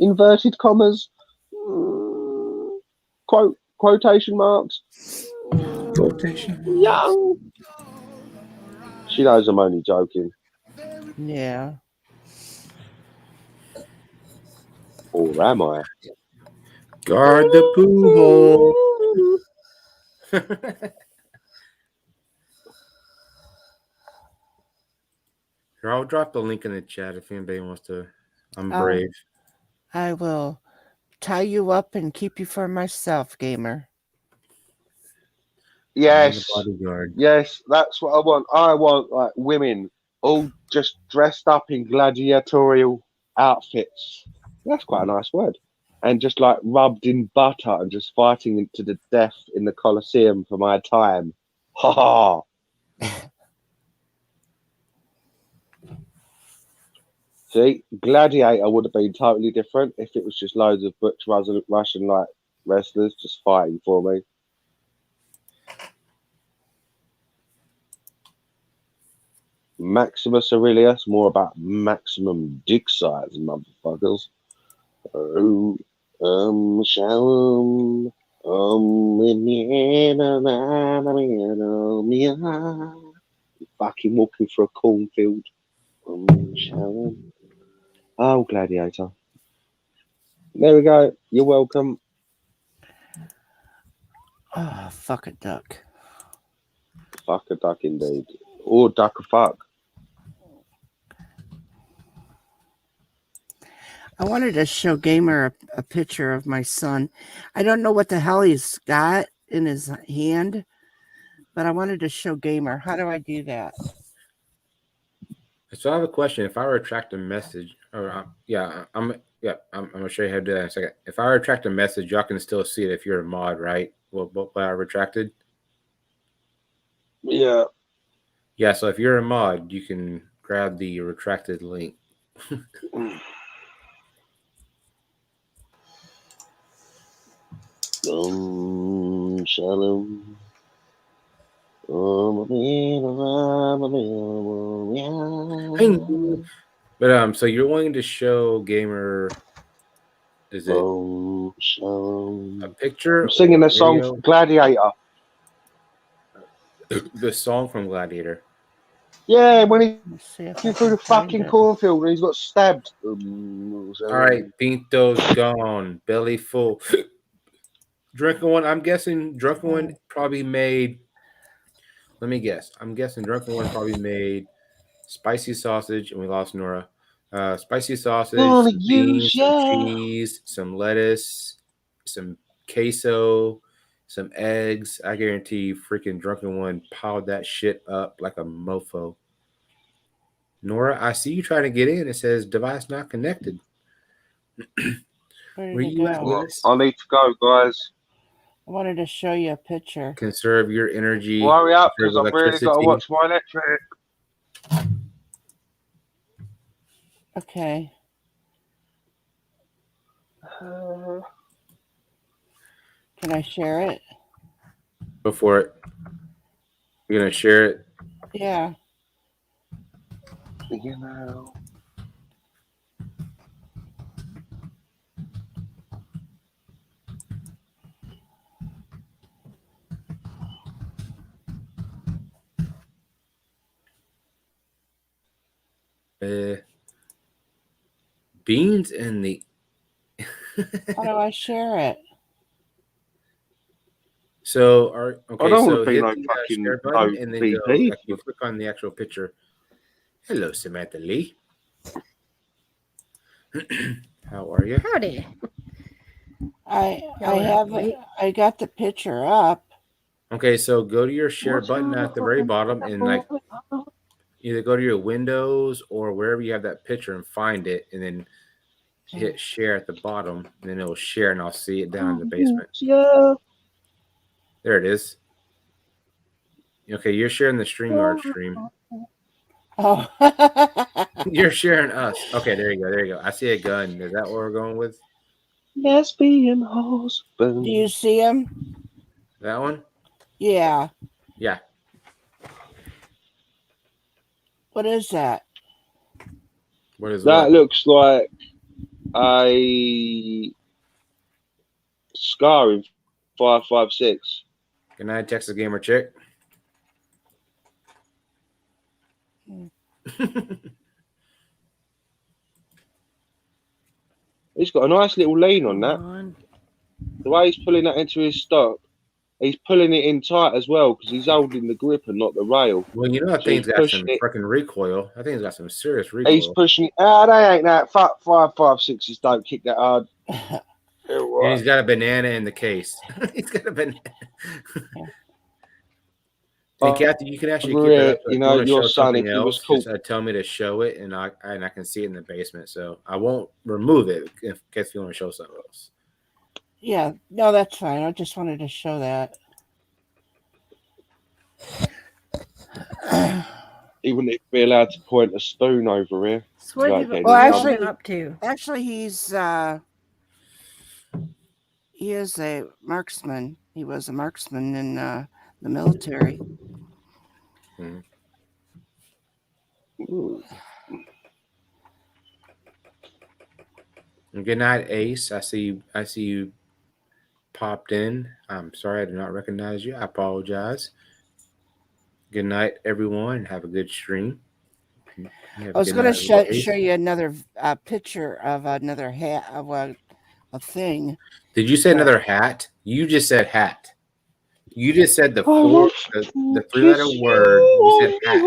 Inverted commas. Quotation marks. Quotation. Young. She knows I'm only joking. Yeah. Or am I? Guard the poo hole. Here, I'll drop the link in the chat if anybody wants to. I'm brave. I will tie you up and keep you for myself, gamer. Yes. Bodyguard. Yes, that's what I want. I want like women all just dressed up in gladiatorial outfits. That's quite a nice word. And just like rubbed in butter and just fighting to the death in the Colosseum for my time. Ha ha. See, Gladiator would have been totally different if it was just loads of butch Russian like wrestlers just fighting for me. Maximus Aurelius, more about maximum dick size, motherfuckers. Oh, shalom. Fucking walking through a cornfield. Shalom. Oh, Gladiator. There we go. You're welcome. Oh, fuck a duck. Fuck a duck indeed. Or duck a fuck. I wanted to show Gamer a picture of my son. I don't know what the hell he's got in his hand, but I wanted to show Gamer. How do I do that? So I have a question. If I retract a message, or I'm gonna show you how to do that in a second. If I retract a message, y'all can still see it if you're a mod, right? Well, what I retracted. Yeah. Yeah. So if you're a mod, you can grab the retracted link. Shalom. But so you're wanting to show Gamer, is it a picture? I'm singing the song from Gladiator. The song from Gladiator. Yeah, when he's through the fucking cornfield and he's got stabbed. All right, Pinto's gone, belly full. Drunken One, I'm guessing Drunken One probably made. Let me guess. I'm guessing Drunken One probably made spicy sausage, and we lost Nora. Spicy sausage, some beans, some cheese, some lettuce, some queso, some eggs. I guarantee you, freaking Drunken One piled that shit up like a mofo. Nora, I see you trying to get in. It says device not connected. Where you at, Willis? I need to go, guys. I wanted to show you a picture. Conserve your energy. Well, hurry up, because I've really got to watch my electric. Okay. Can I share it? Go for it. You're gonna share it? Yeah. You know. Beans in the. How do I share it? So, I don't want so to be hit like the fucking share button and then go. VP. Like, you click on the actual picture. Hello, Samantha Lee. How are you? Howdy. I got the picture up. Okay, so go to your share button at the very bottom and like either go to your Windows or wherever you have that picture and find it, and then hit share at the bottom, and then it'll share, and I'll see it down in the basement. Yeah. There it is. Okay, you're sharing the StreamYard stream. Oh. You're sharing us. Okay, there you go. There you go. I see a gun. Is that what we're going with? Lesbian husband. Do you see him? That one? Yeah. Yeah. What is that? What is that? What? Looks like a scar in 556. Good night, Texas Gamer Chick. He's got a nice little lean on that. The way he's pulling that into his stock, he's pulling it in tight as well because he's holding the grip and not the rail. Well, you know that thing's got some freaking recoil. I think it's got some serious recoil. He's pushing it. They ain't that. Fuck 556s don't kick that hard. And he's got a banana in the case. He's got a banana. Hey, Kathy, you can actually keep it up. If you know, want to your show son, something if he was else, caught. just tell me to show it, and I can see it in the basement. So I won't remove it in case you want to show something else. Yeah, no, that's fine. I just wanted to show that. He wouldn't even be allowed to point a spoon over here. So what have Like you getting been in trouble. up to? Actually, he is a marksman. He was a marksman in the military. Good night, Ace. I see you popped in. I'm sorry I did not recognize you. I apologize. Good night, everyone. Have a good stream. I was going to show you another picture of another hat of a thing. Did you say another hat? You just said hat. You just said the 3-letter word. You said hat.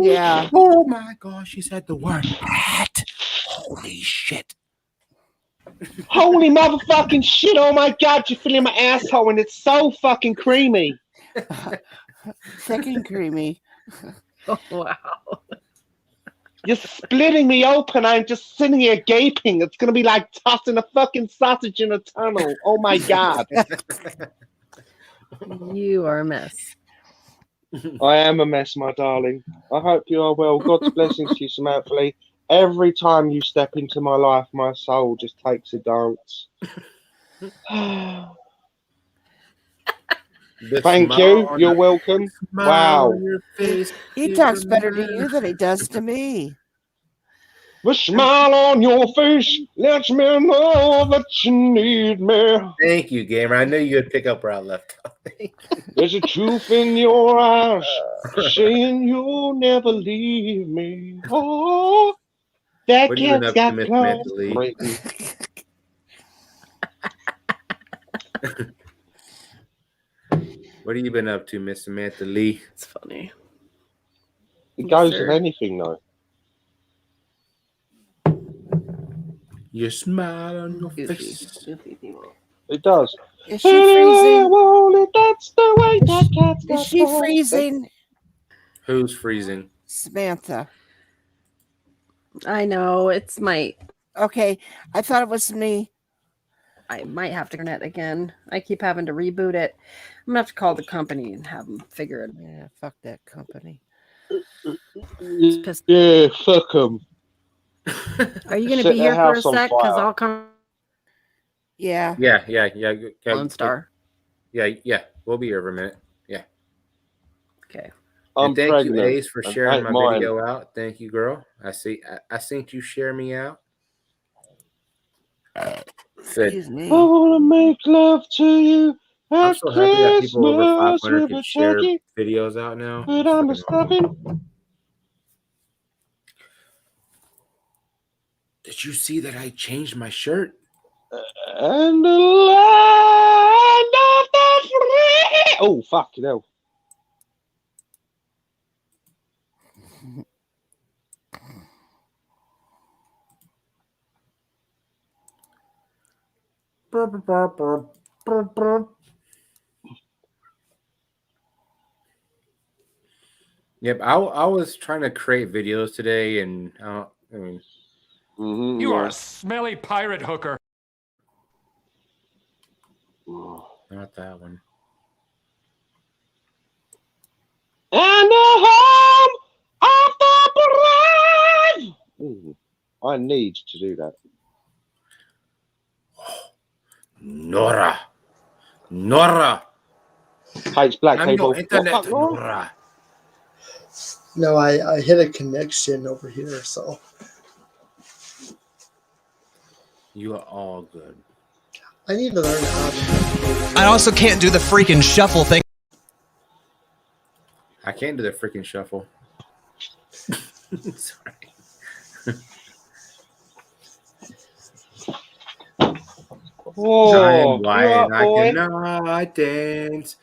Yeah. Oh my gosh, you said the word hat. Holy shit. Holy motherfucking shit! Oh my god, you're filling my asshole, and it's so fucking creamy. Thick and creamy. Oh, wow. You're splitting me open. I'm just sitting here gaping. It's gonna be like tossing a fucking sausage in a tunnel. Oh my god. You are a mess. I am a mess, my darling. I hope you are well. God's blessings to you, Samantha. Every time you step into my life, my soul just takes a dance. Thank you. You're welcome. Wow. He talks better to you than he does to me. The smile on your face lets me know that you need me. Thank you, gamer. I knew you'd pick up where I left off. There's a truth in your eyes saying you'll never leave me. Oh, that What have you been cat's up got to, Miss claws. Samantha Lee? What have you been up to, Miss Samantha Lee? It's funny. It goes with anything, though. Your smile on your face. It does. Is she freezing? That's the way that cat's got Is she claws. freezing? Who's freezing? Samantha. I know. It's my... Okay, I thought it was me. I might have to turn it again. I keep having to reboot it. I'm going to have to call the company and have them figure it out. Yeah, fuck that company. Yeah, fuck them. Are you going to be here for a sec? Because I'll come. Yeah. Yeah. Lone Star. Yeah. We'll be here for a minute. Yeah. Okay. And thank pregnant. you, Ace, for And sharing ain't my mine. video out. Thank you, girl. I seen you share me out. Excuse me. I wanna make love to you. I'm so happy that people over 500 with can a share turkey, videos out now. but I'm a stuffing. Did you see that I changed my shirt? And the land of the free. Oh, fucking hell. Yep, I was trying to create videos today, and I mean, You are a smelly pirate hooker. not that one. And the home of the brave. Ooh, I need to do that. Nora. Hates black I'm people. no internet, What the fuck, Nora? Nora. No, I hit a connection over here, so You are all good. I need to learn how to. I also can't do the freaking shuffle thing. I can't do the freaking shuffle. Sorry. Oh, I'm white you're and up, I boy. cannot dance.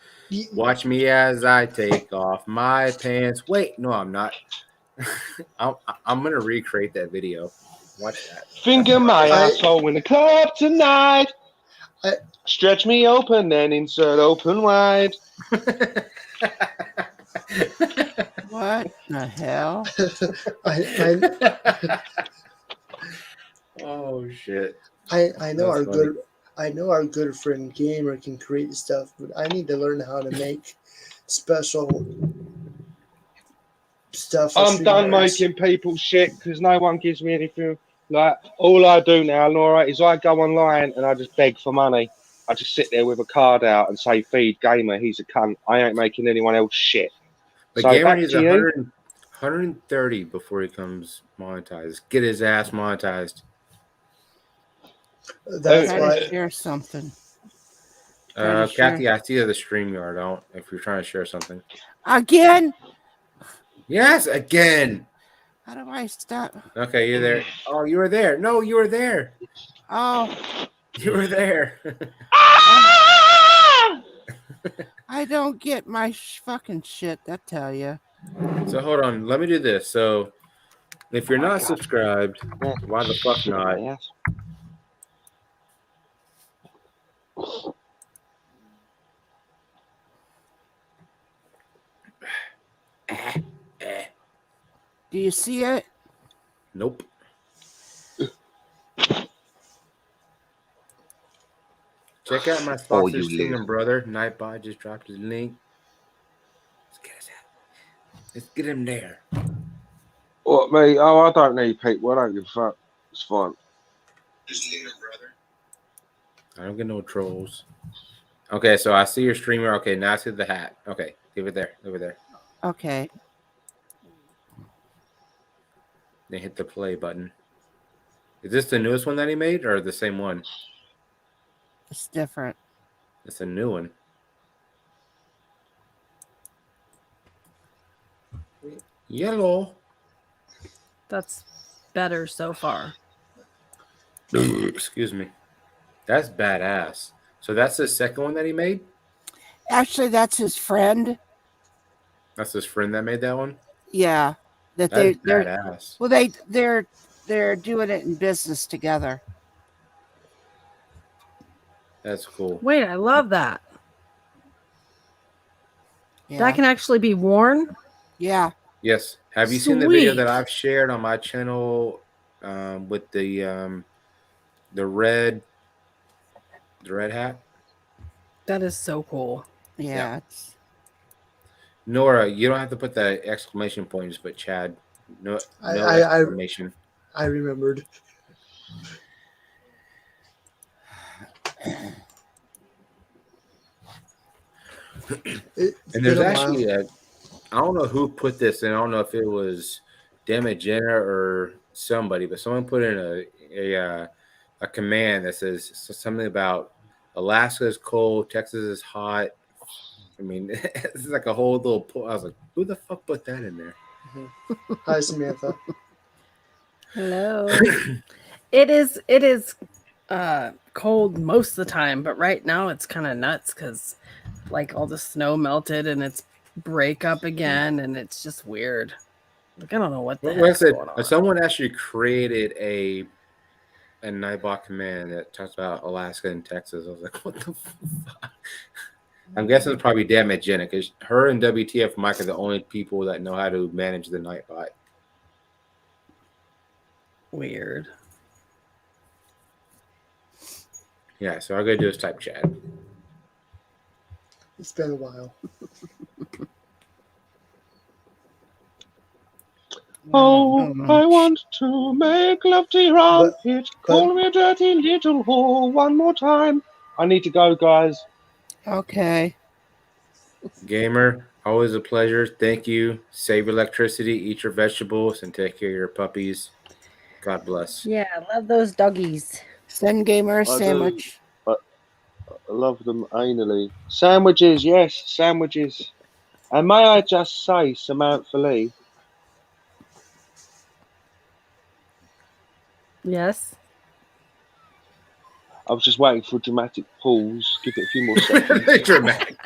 Watch me as I take off my pants. Wait, no, I'm not. I'm gonna recreate that video. Watch that. Finger my asshole in the club tonight. Stretch me open and insert open wide. What the hell? Oh shit! I know That's our funny. our good friend Gamer can create stuff, but I need to learn how to make special stuff. For I'm done streamers. making people shit because no one gives me anything. Like all I do now, Laura, is I go online and I just beg for money. I just sit there with a card out and say, "Feed Gamer, he's a cunt." I ain't making anyone else shit. But So Gamer back needs to you. 130 before he comes monetized. Get his ass monetized. That's Try why. to share something. Kathy, I see the StreamYard. Don't if you're trying to share something. Again? Yes, again. How do I stop? Okay, you're there. Oh, you were there. No, you were there. Oh, You were there. I don't get my fucking shit. I tell you. So hold on. Let me do this. So if you're not subscribed, why the fuck not? Do you see it? Nope. Check out my Fox's streaming brother. Nightbot just dropped his link. Let's get him there. What, me? Oh, I don't need people. I don't give a fuck. It's fine. I don't get no trolls. Okay, so I see your streamer. Okay, now I see the hat. Okay, give it there. Over there. Okay. Then hit the play button. Is this the newest one that he made or the same one? It's different. It's a new one. Yellow. That's better so far. Excuse me. That's badass. So that's the second one that he made? Actually, that's his friend. That's his friend that made that one? Yeah. They're badass. Well, they're doing it in business together. That's cool. Wait, I love that. Yeah. That can actually be worn? Yeah. Yes. Have you seen the video Sweet. that I've shared on my channel with the red hat? That is so cool. Yeah. Nora, you don't have to put the exclamation point, just put Chad. No exclamation. I remembered. And there's actually I don't know who put this in. I don't know if it was Dammit Jenner or somebody, but someone put in a command that says something about Alaska is cold, Texas is hot. I mean, it's like a whole little. I was like, who the fuck put that in there? Hi, Samantha. Hello. It is cold most of the time, but right now it's kind of nuts because like all the snow melted and it's break up again, and it's just weird. Like I don't know what the heck's going on. Someone actually created a Nightbot command that talks about Alaska and Texas. I was like, what the fuck? I'm guessing it's probably Dammit Jenna because her and WTF Mike are the only people that know how to manage the Nightbot. Weird. Yeah, so all I gotta do is type chat. It's been a while. Oh, I want to make love to your armpit. Call me a dirty little whore one more time. I need to go, guys. Okay. Gamer, always a pleasure. Thank you. Save electricity, eat your vegetables, and take care of your puppies. God bless. Yeah, I love those doggies. Send Gamer a I sandwich. I love them anally. Sandwiches, yes, sandwiches. And may I just say, Samantha Lee, Yes. I was just waiting for a dramatic pause. Give it a few more seconds. Dramatic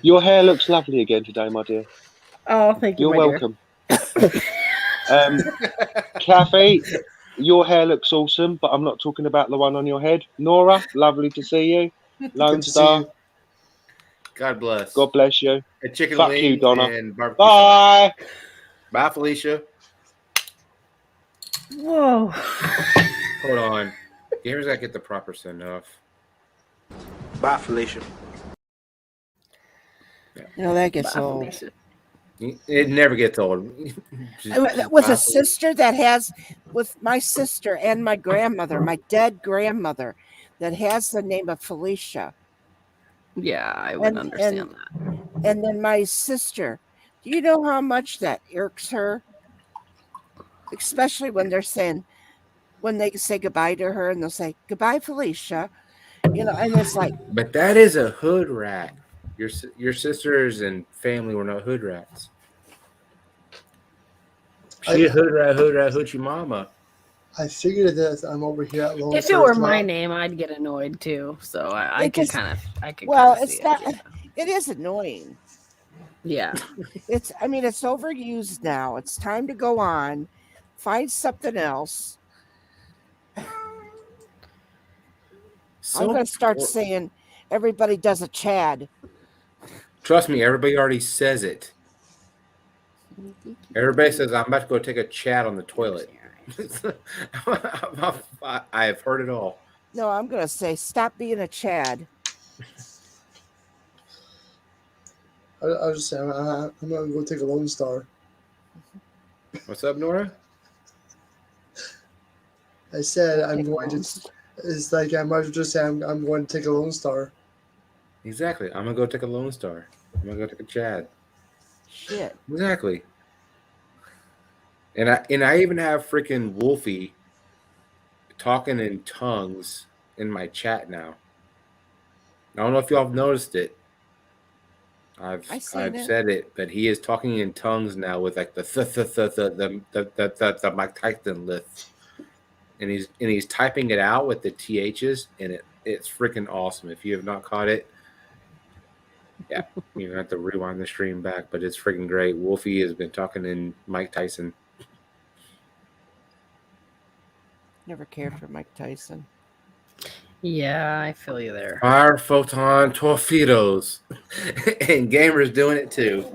Your hair looks lovely again today, my dear. Oh, thank you. You're my welcome. Kathy, your hair looks awesome, but I'm not talking about the one on your head. Nora, lovely to see you. Lone Good to see Star, you. God bless. God bless you. A chicken Fuck wing you, Donna. and barbecue. Bye. Bye, Felicia. Whoa. Hold on. Gamers gotta get the proper send off. Bye, Felicia. That gets old. It never gets old. With a sister that has, with my sister and my grandmother, my dead grandmother, that has the name of Felicia. Yeah, I would understand that. And then my sister, do you know how much that irks her? Especially when they're saying, when they say goodbye to her and they'll say, goodbye, Felicia. And it's like. But that is a hood rat. Your sisters and family were not hood rats. She a hood rat, hoochie mama. I figured that I'm over here at Lone If it were my name, I'd get annoyed too. So I could kind of. Well, it's not. It is annoying. Yeah. It's overused now. It's time to go on. Find something else. I'm going to start saying everybody does a Chad. Trust me, everybody already says it. Everybody says, I'm about to go take a chat on the toilet. I have heard it all. No, I'm going to say, stop being a Chad. I was just saying, I'm going to go take a Lone Star. What's up, Nora? I said I'm going to. It's like I might as well just say I'm going to take a Lone Star. Exactly. I'm gonna go take a Lone Star. I'm gonna go take a Chad. Shit. Exactly. And I even have freaking Wolfie talking in tongues in my chat now. I don't know if y'all have noticed it. I've said it, but he is talking in tongues now with like the Mike Tyson lift. And he's typing it out with the THs, and it's freaking awesome. If you have not caught it, yeah, you're gonna have to rewind the stream back, but it's freaking great. Wolfie has been talking in Mike Tyson. Never cared for Mike Tyson. Yeah, I feel you there. Fire photon torpedoes, and gamers doing it too.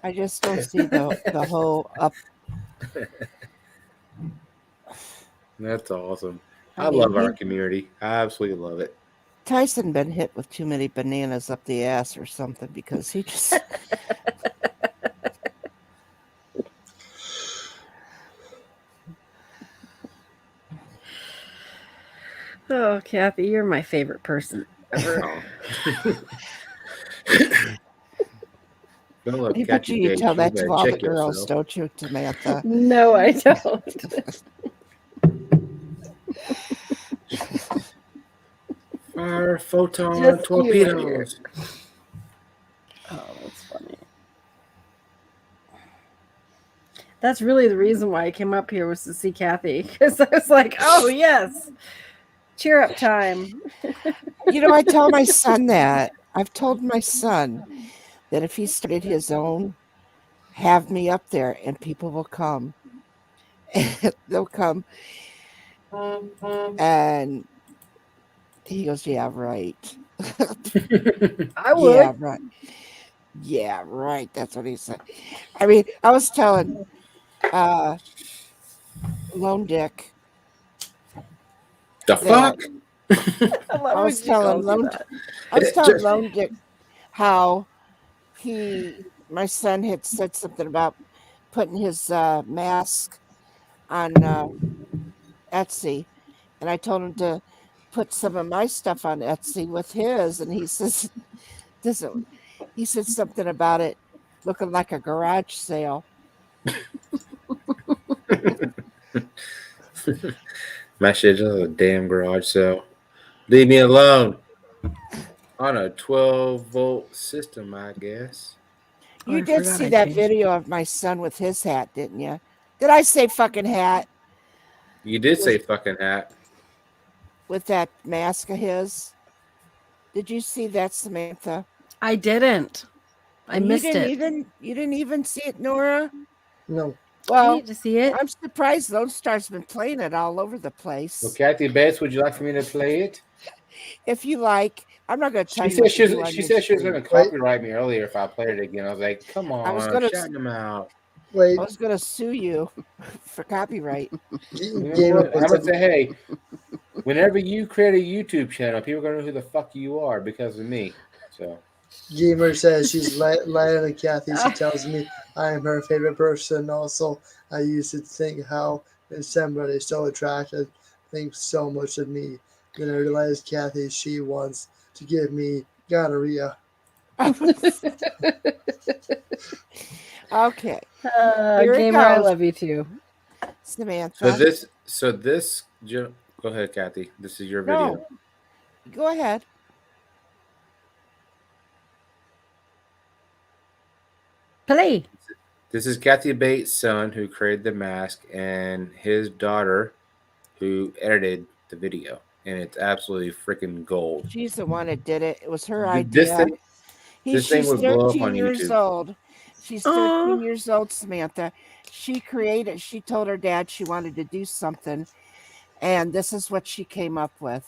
I just don't see the whole up. That's awesome. I love our community. I absolutely love it. Tyson been hit with too many bananas up the ass or something because he just. Oh, Kathy, you're my favorite person ever. You tell that to all the girls, don't you, Samantha? No, I don't. Fire photon torpedoes. Oh, that's funny. That's really the reason why I came up here, was to see Kathy, because I was like, oh yes, cheer up time. I tell my son that. I've told my son that if he started his own, have me up there and people will come. They'll come. And he goes, yeah, right. I would. Yeah, right. Yeah, right. That's what he said. I mean, I was telling Lone Dick. The fuck? I was telling Lone Dick how my son had said something about putting his mask on Etsy, and I told him to put some of my stuff on Etsy with his, and he says, he said something about it looking like a garage sale. My shit is a damn garage sale. Leave me alone. On a 12-volt system, I guess. You did see that video of my son with his hat, didn't you? Did I say fucking hat? You did say fucking hat. With that mask of his. Did you see that, Samantha? I didn't. I missed it. You didn't even see it, Nora? No. Well, I need to see it. I'm surprised Lone Star's been playing it all over the place. Well, Kathy Bates, would you like for me to play it? If you like, I'm not going to tell She you what said to do on she your said she was stream. going to copyright me earlier if I played it again. I was like, come I was on, gonna shout them out. Wait, I was going to sue you for copyright. You know Gamer what? I'm puts gonna up, say, hey, whenever you create a YouTube channel, people are gonna know who the fuck you are because of me. So Gamer says she's lighter than Kathy. She tells me I am her favorite person. Also, I used to think how somebody so attractive thinks so much of me. Then I realized Kathy, she wants to give me gonorrhea. Okay. Here it Gamer, I goes. love you too. Samantha. go ahead, Kathy. This is your No. video. Go ahead. Play. This is Kathy Bates' son who created the mask and his daughter who edited the video. And it's absolutely freaking gold. She's the one that did it. It was her This idea. thing She's would blow up 13 on years YouTube. old. She's 13 years old, Samantha. She told her dad she wanted to do something, and this is what she came up with.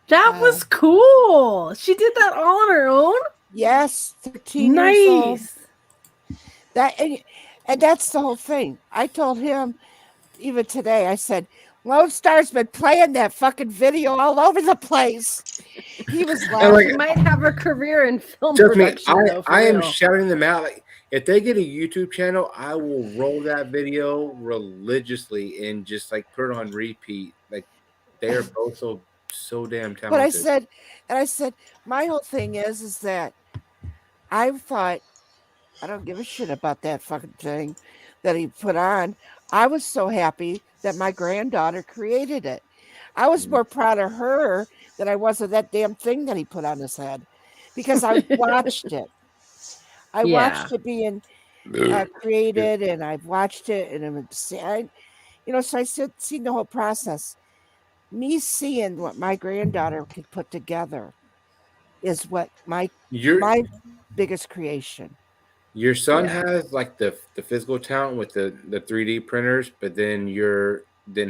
That was cool. She did that all on her own? Yes, 13 years old. Nice. And that's the whole thing. I told him even today, I said, Lone Star's been playing that fucking video all over the place. He was laughing. She might have a career in film Trust me, production, though. For I am real. shouting them out. Like, if they get a YouTube channel, I will roll that video religiously and just like put it on repeat. Like they are both so damn talented. But I said, my whole thing is that I thought, I don't give a shit about that fucking thing that he put on. I was so happy that my granddaughter created it. I was more proud of her than I was of that damn thing that he put on his head, because I watched it. I watched it being created, and I've watched it, and so I seen the whole process. Me seeing what my granddaughter could put together is what my biggest creation. Your son has like the physical talent with the 3D printers, but then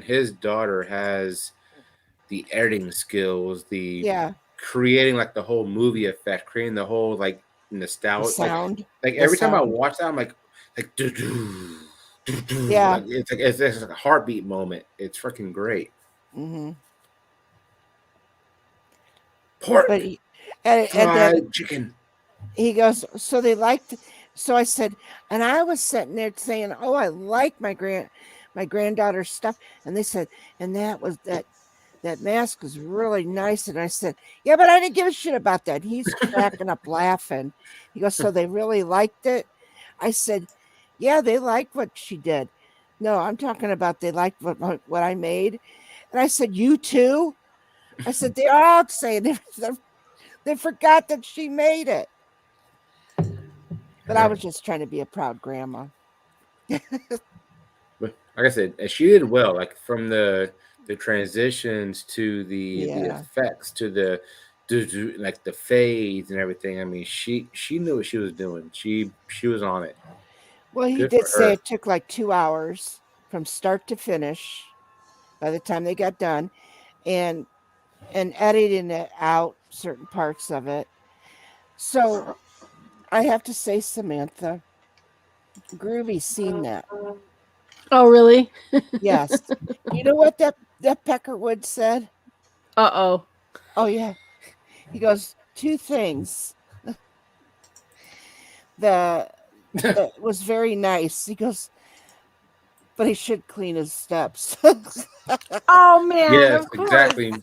his daughter has the editing skills, creating like the whole movie effect, creating the whole like nostalgia sound. Like every time I watch that, I'm like yeah, like, it's like a heartbeat moment. It's freaking great. Mm-hmm. Pork, and then chicken. He goes, so they liked. So I said, and I was sitting there saying, "Oh, I like my granddaughter's stuff," and they said, and that mask was really nice. And I said, yeah, but I didn't give a shit about that. He's cracking up laughing. He goes, so they really liked it? I said, yeah, they liked what she did. No, I'm talking about they liked what I made. And I said, you too? I said, they're all saying they forgot that she made it. But I was just trying to be a proud grandma. But like I said, she did well. Like from the transitions to the effects to the like the fades and everything. I mean, she knew what she was doing. She was on it. Well, he did say it took like 2 hours from start to finish by the time they got done, and editing it out certain parts of it. So I have to say, Samantha, Groovy's seen that. Oh, really? Yes. You know what that Peckerwood said? Uh-oh. Oh, yeah. He goes, 2 things. That was very nice. He goes, but he should clean his steps. Oh man, Yes, of course. exactly.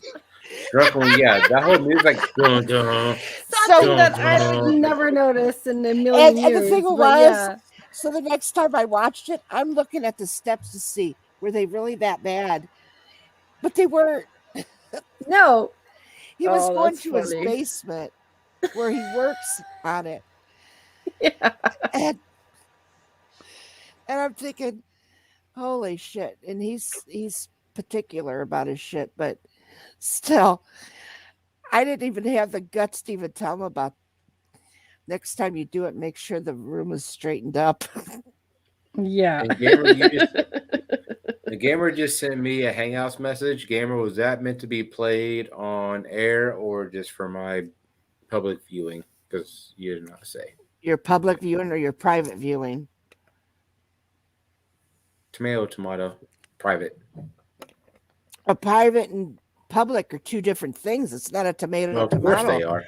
Drunken, yeah, that whole music like dun dun Something So- that I've never noticed in a million And years. the thing but was, yeah. so the next time I watched it, I'm looking at the steps to see were they really that bad, but they weren't. No, He was Oh, going that's to his funny. basement where he works on it, Yeah. and I'm thinking, holy shit! And he's particular about his shit, but still, I didn't even have the guts to even tell him about. Next time you do it, make sure the room is straightened up. Yeah. And Gamer, the Gamer just sent me a Hangouts message. Gamer, was that meant to be played on air or just for my public viewing? Because you did not say. Your public viewing or your private viewing? Tomato, private. A private and public are two different things. It's not a tomato. Well, of course they are.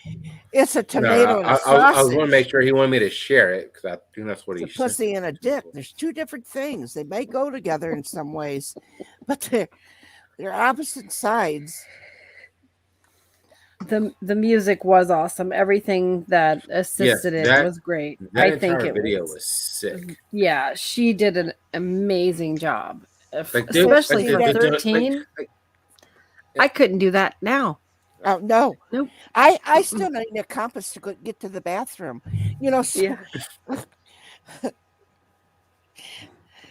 It's a No, tomato and a I sausage. was going to make sure he wanted me to share it because I think that's what he It's a pussy and a dick. There's two different things. They may go together in some ways, but they're opposite sides. The music was awesome. Everything that assisted that- it was great. That I think entire it video was was sick. Yeah, she did an amazing job. Like, dude, Especially like, for dude, 13. I couldn't do that now. Oh no, nope. I still need a compass to get to the bathroom. You know, so, Yeah.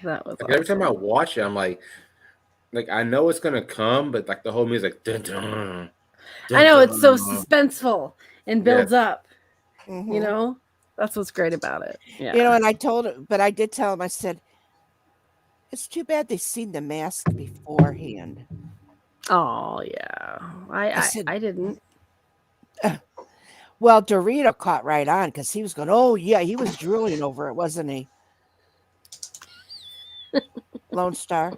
That was Like, every time I watch it, I'm like I know it's gonna come, but like the whole music, dun, dun, I know it's so dun. suspenseful and builds up. Mhm. You know, that's what's great about it. Yeah. You know, and I told him, but I did tell him. I said, it's too bad they seen the mask beforehand. Oh yeah, I didn't. Well, Dorito caught right on because he was going, oh yeah, he was drooling over it, wasn't he? Lone Star.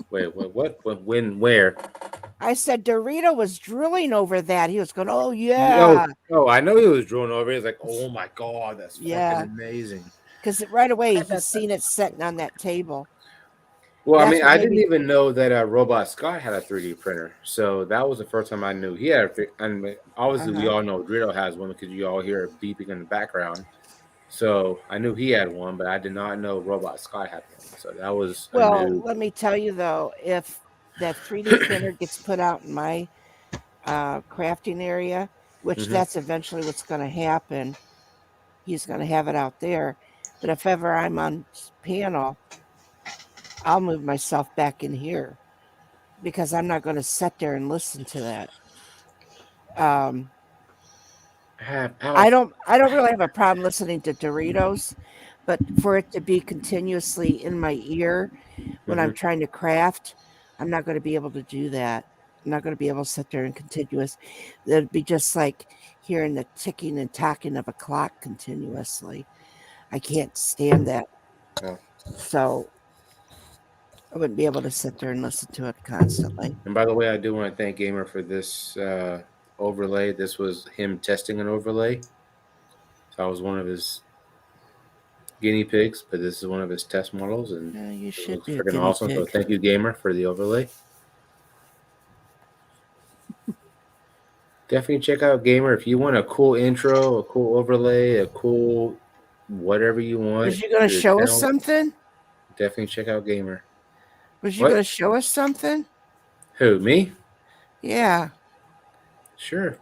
Wait, what? When? Where? I said Dorito was drooling over that. He was going, oh yeah. Oh, I know he was drooling over it. He's like, oh my god, that's Yeah. fucking amazing. Because right away he seen it sitting on that table. Well, I That's mean, what I made didn't me- even know that Robot Scott had a 3D printer. So that was the first time I knew he had and obviously we Uh-huh. all know Dorito has one because you all hear it beeping in the background. So I knew he had one, but I did not know Robot Scott had one. So that was a Well, new. let me tell you though, if that 3D printer gets put out in my crafting area, which Mhm. that's eventually what's going to happen, he's going to have it out there. But if ever I'm on panel, I'll move myself back in here because I'm not going to sit there and listen to that. I don't really have a problem listening to Doritos, but for it to be continuously in my ear when I'm Mhm. trying to craft, I'm not going to be able to do that. I'm not going to be able to sit there and continuous. It'd be just like hearing the ticking and tacking of a clock continuously. I can't stand that. Yeah. So I wouldn't be able to sit there and listen to it constantly. And by the way, I do want to thank Gamer for this overlay. This was him testing an overlay. So I was one of his guinea pigs, but this is one of his test models, and you it should looks be a freaking guinea awesome. So pig. thank you, Gamer, for the overlay. Definitely check out Gamer if you want a cool intro, a cool overlay, a cool whatever you want. Was you going to your show us channel. something? Definitely check out Gamer. Was you What? going to show us something? Who, me? Yeah. Sure.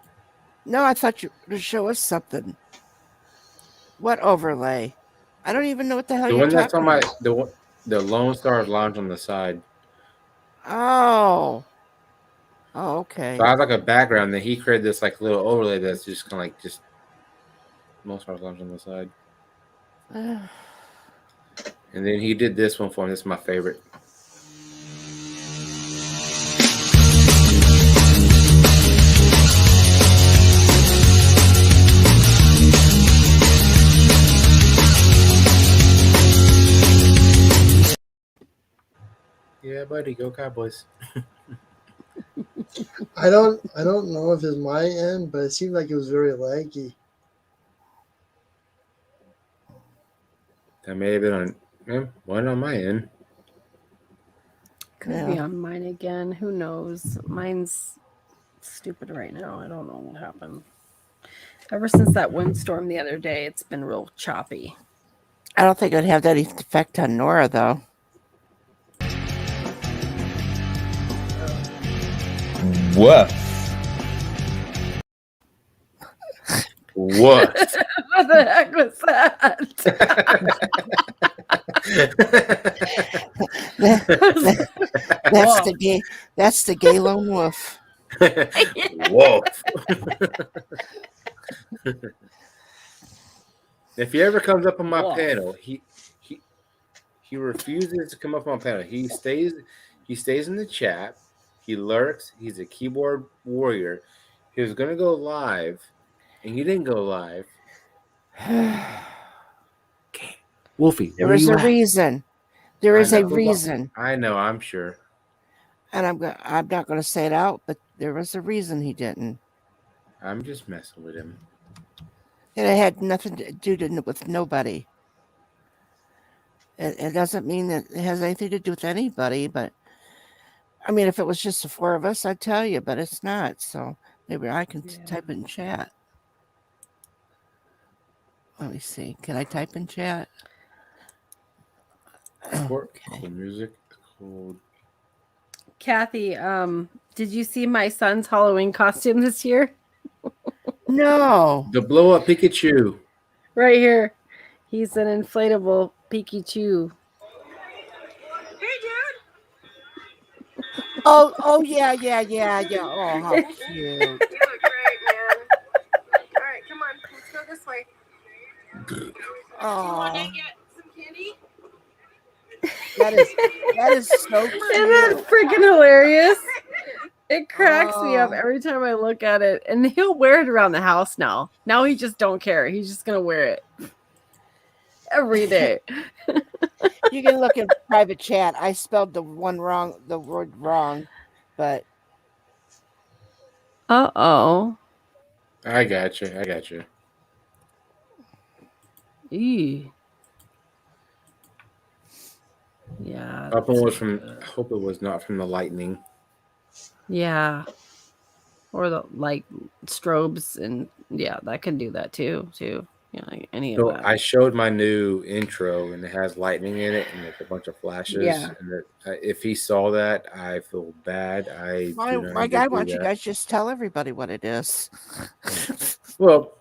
No, I thought you were going to show us something. What overlay? I don't even know what the hell The you're one that's talking on about. the Lone Star Lounge on the side. Oh. Oh, okay. So I have like a background. Then he created this like little overlay that's just kind of like just Lone Star Lounge on the side. And then he did this one for me. This is my favorite. Yeah, buddy, go Cowboys. I don't know if it's my end, but it seemed like it was very laggy. That may have been on one on my end. Could be on mine again. Who knows? Mine's stupid right now. I don't know what happened. Ever since that windstorm the other day, it's been real choppy. I don't think it would have that effect on Nora, though. What? What? What the heck was that? That's the gay lone wolf. Wolf. If he ever comes up on my panel, he refuses to come up on my panel. He stays in the chat. He lurks. He's a keyboard warrior. He was gonna go live, and he didn't go live. Wolfie, There is a reason. There is a reason. I know. I'm sure. And I'm not going to say it out, but there was a reason he didn't. I'm just messing with him. And it had nothing to do with nobody. It doesn't mean that it has anything to do with anybody, but I mean, if it was just the four of us, I'd tell you, but it's not. So maybe I can type in chat. Let me see. Can I type in chat? Cool music. Cool. Kathy, did you see my son's Halloween costume this year? No. The blow up Pikachu. Right here. He's an inflatable Pikachu. Oh yeah. Oh, how cute. You look great, man. All right, come on. Let's go this way. Oh. Want to get some candy? That is so cute. Isn't that freaking hilarious? It cracks me up every time I look at it. And he'll wear it around the house now. Now he just don't care. He's just gonna wear it every day. You can look in private chat. I spelled the word wrong, but Uh-oh. I got you. Eee. Yeah. Up one was from. I hope it was not from the lightning. Yeah. Or the like strobes, and yeah, that can do that too. Yeah, like any of So that. I showed my new intro, and it has lightning in it, and it's a bunch of flashes. Yeah. And if he saw that, I feel bad. my guy wants you guys just tell everybody what it is. Well,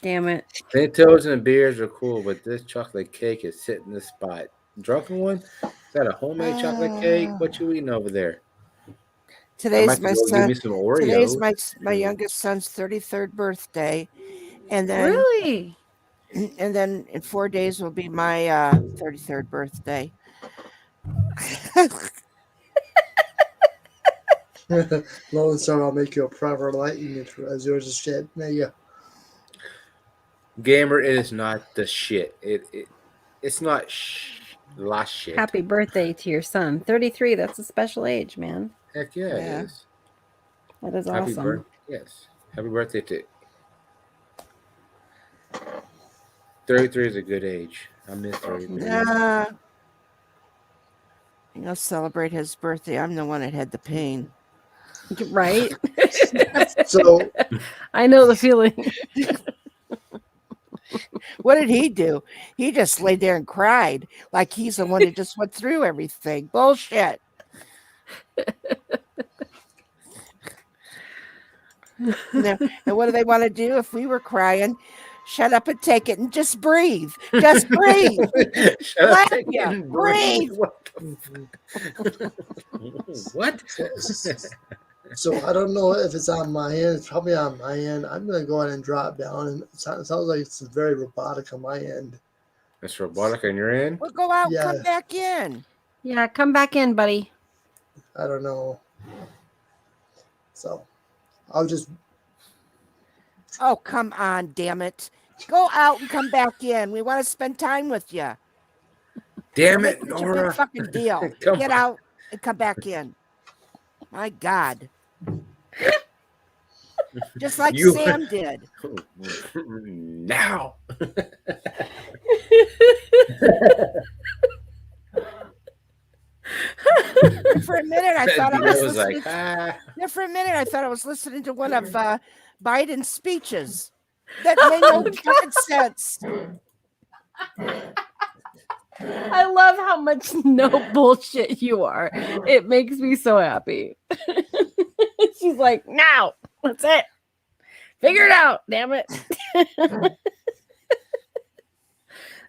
damn it. Mentos and beers are cool, but this chocolate cake is sitting the spot. Drunken one? Is that a homemade chocolate cake? What you eating over there? Today's my son. Today's Oreos. my youngest son's 33rd birthday, and then really, and then in 4 days will be my 33rd birthday. Lone Star, I'll make you a proper lightning as yours is shit. There you go. Gamer, it is not the shit. It's not la shit. Happy birthday to your son. 33, that's a special age, man. Heck yeah, it is. That is awesome. Yes. Happy birthday to 33 is a good age. I miss 33. I'll celebrate his birthday. I'm the one that had the pain. Right? So I know the feeling. What did he do? He just laid there and cried like he's the one that just went through everything. Bullshit. And what do they want to do if we were crying? Shut up and take it and just breathe. Just breathe. Shut up, take it and breathe. What? So I don't know if it's on my end. It's probably on my end. I'm going to go ahead and drop down. And it sounds like it's very robotic on my end. It's robotic on your end? We'll go out and come back in. Yeah, come back in, buddy. I don't know. So I'll just. Oh, come on, damn it. Go out and come back in. We want to spend time with you. Damn it, What's Nora. your big fucking deal? Get out and come back in. My God. Just like Sam did. Now. I thought I was was like, listening. Yeah, for a minute, I thought I was listening to one of Biden's speeches. That made no fucking sense. I love how much no bullshit you are. It makes me so happy. She's like, now, that's it. Figure it out, damn it.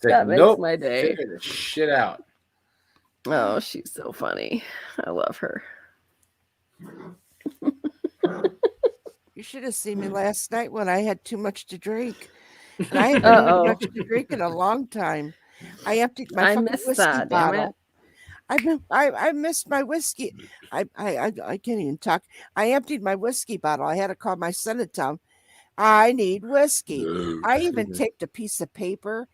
That makes my day. Figure the shit out. Oh, she's so funny. I love her. You should have seen me last night when I had too much to drink. And I haven't had much to drink in a long time. I emptied my fucking whiskey bottle. I missed my whiskey. I can't even talk. I emptied my whiskey bottle. I had to call my son and tell him I need whiskey. I even taped a piece of paper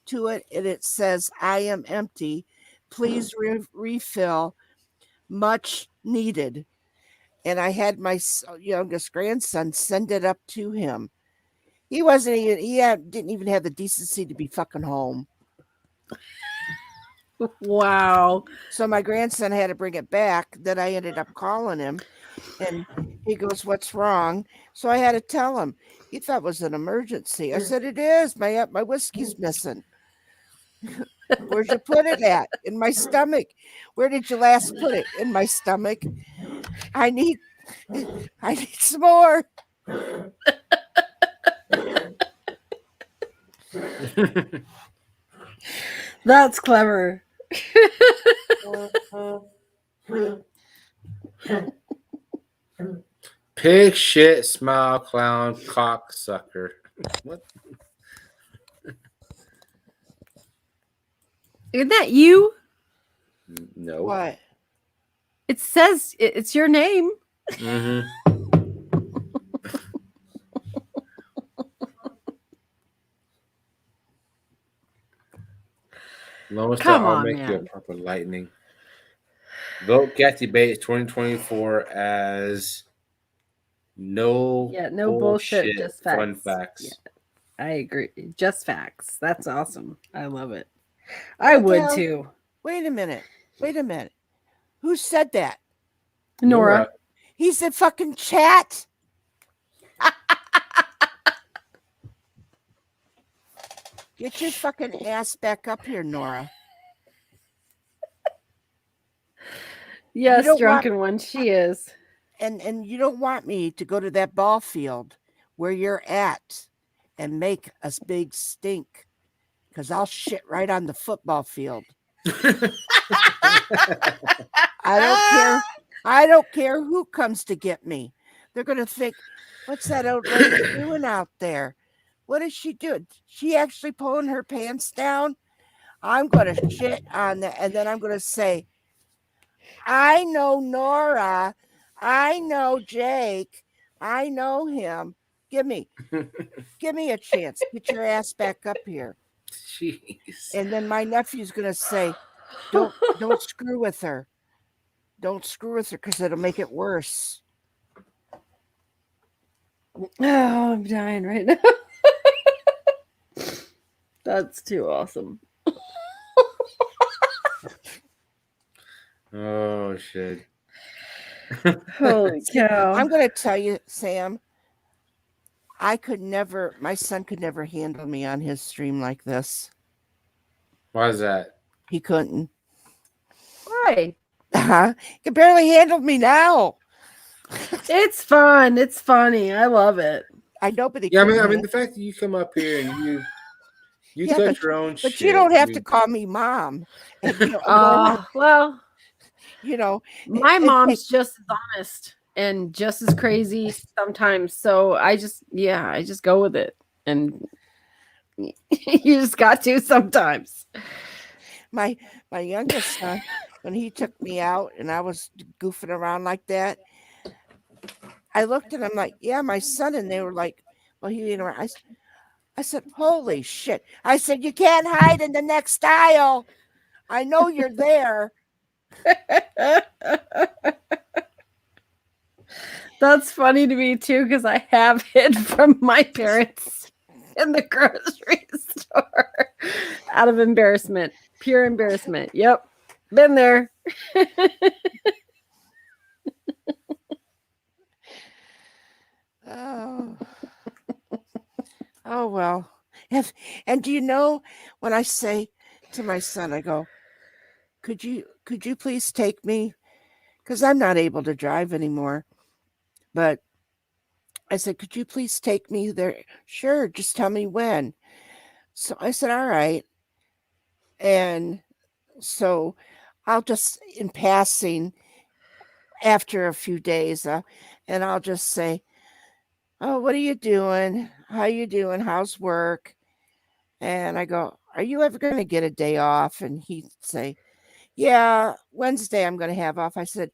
to it, and it says, "I am empty. Please refill. Much needed." And I had my youngest grandson send it up to him. He wasn't even. Didn't even have the decency to be fucking home. Wow. So my grandson had to bring it back. Then I ended up calling him, and he goes, "What's wrong?" So I had to tell him. He thought it was an emergency. I said, "It is. My whiskey's missing." "Where'd you put it at?" "In my stomach." "Where did you last put it?" "In my stomach." I need some more. That's clever. Pig shit, smile, clown, cocksucker. What? Isn't that you? No. What? It says it's your name. Mm-hmm. Lone Star, Come I'll on, make you a man. purple lightning. Vote Kathy Bates 2024 as no bullshit, just facts. Fun facts. Yeah, I agree. Just facts. That's awesome. I love it. I would too. Wait a minute. Who said that? Nora. He said fucking chat. Get your fucking ass back up here, Nora. Yes, drunken one. She is. And you don't want me to go to that ball field where you're at and make a big stink, because I'll shit right on the football field. I don't care who comes to get me. They're gonna think, what's that old lady doing out there? What is she doing? She actually pulling her pants down? I'm gonna shit on that, and then I'm gonna say, I know Nora, I know Jake, I know him. Give me a chance. Get your ass back up here. Jeez. And then my nephew's gonna say, don't screw with her. Don't screw with her, because it'll make it worse. Oh, I'm dying right now. That's too awesome. Oh shit. Holy cow. I'm gonna tell you, Sam, my son could never handle me on his stream like this. Why is that? He couldn't. Why? He can barely handle me now. It's fun. It's funny. I love it. I know, but I mean, the fact that you come up here and you touch your own shit. But you don't have to call me mom. And, well, my mom's just as honest and just as crazy sometimes. So I just go with it, and you just got to sometimes. My youngest son, when he took me out and I was goofing around like that, I looked at him like, yeah, my son. And they were like, well, he ain't around. I said, holy shit. I said, you can't hide in the next aisle. I know you're there. That's funny to me too, because I have hid from my parents in the grocery store out of embarrassment. Pure embarrassment. Yep. Been there. Oh. Oh well. And do you know when I say to my son, I go, could you please take me? Because I'm not able to drive anymore. But I said, could you please take me there? Sure, just tell me when. So I said, all right. And so I'll just, in passing, after a few days, and I'll just say, oh, what are you doing? How you doing? How's work? And I go, are you ever going to get a day off? And he'd say, yeah, Wednesday I'm going to have off. I said,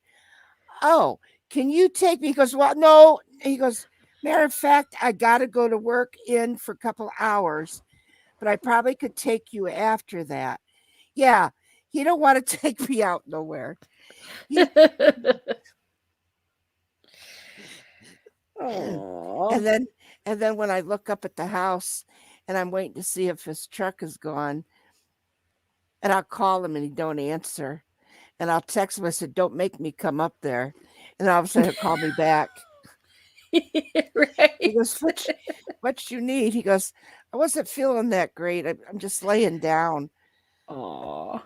oh, can you take me? He goes, well, no. He goes, matter of fact, I got to go to work in for a couple hours, but I probably could take you after that. Yeah, he don't want to take me out nowhere. And then when I look up at the house and I'm waiting to see if his truck is gone, and I'll call him and he don't answer, and I'll text him. I said, don't make me come up there. And all of a sudden he'll call me back. Right. He goes, what you need? He goes, I wasn't feeling that great. I'm just laying down. Oh.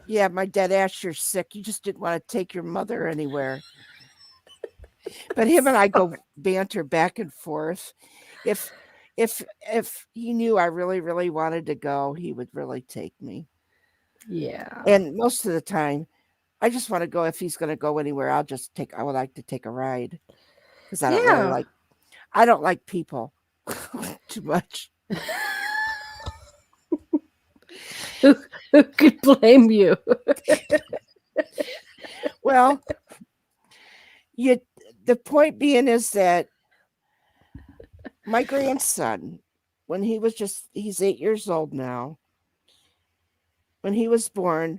Yeah, my dead ass, you're sick. You just didn't want to take your mother anywhere. But him and I go banter back and forth. If he knew I really, really wanted to go, he would really take me. Yeah. And most of the time, I just want to go. If he's going to go anywhere, I would like to take a ride. Because I don't like people too much. Who could blame you? Well, the point being is that my grandson, when he's 8 years old now. When he was born,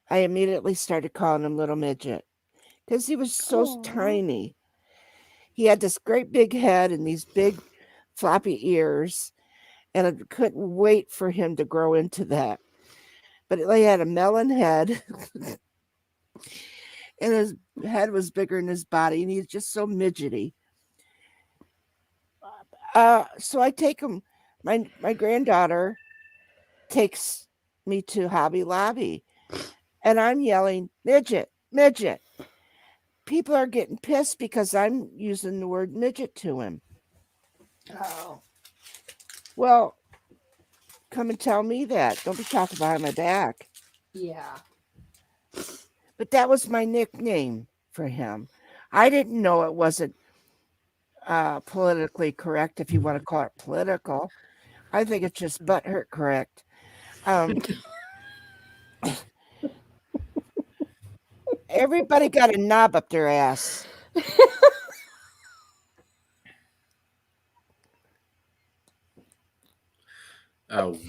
I immediately started calling him Little Midget because he was so tiny. He had this great big head and these big floppy ears, and I couldn't wait for him to grow into that. But he had a melon head, and his head was bigger than his body, and he's just so midgety. So I take him. My granddaughter takes me to Hobby Lobby, and I'm yelling, midget, midget. People are getting pissed because I'm using the word midget to him. Oh. Well, come and tell me that. Don't be talking behind my back. Yeah. But that was my nickname for him. I didn't know it wasn't politically correct, if you want to call it political. I think it's just butthurt correct. Everybody got a knob up their ass.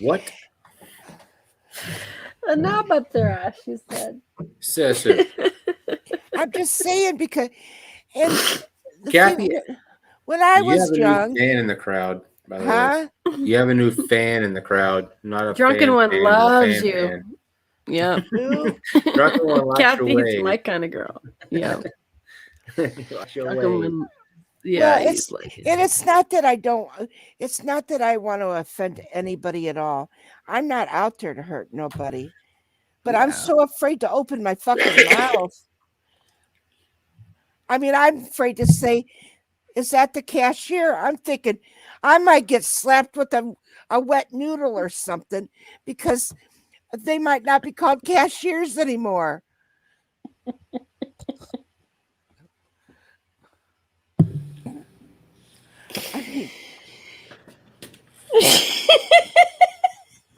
What? A knob up their ass, she said. Says who? I'm just saying because, and Kathy, when I was you have a young, new fan in the crowd. By the huh? way, you have a new fan in the crowd. Not a Drunken fan, one fan, loves fan, you. fan. Yeah. Drunken one likes your Kathy's ways. my kind of girl. Yeah. Likes your Drunken ways. one. Yeah, Well, he's like, it's not that I don't. It's not that I want to offend anybody at all. I'm not out there to hurt nobody, but I'm so afraid to open my fucking mouth. I mean, I'm afraid to say, "Is that the cashier?" I'm thinking I might get slapped with a wet noodle or something because they might not be called cashiers anymore. I mean,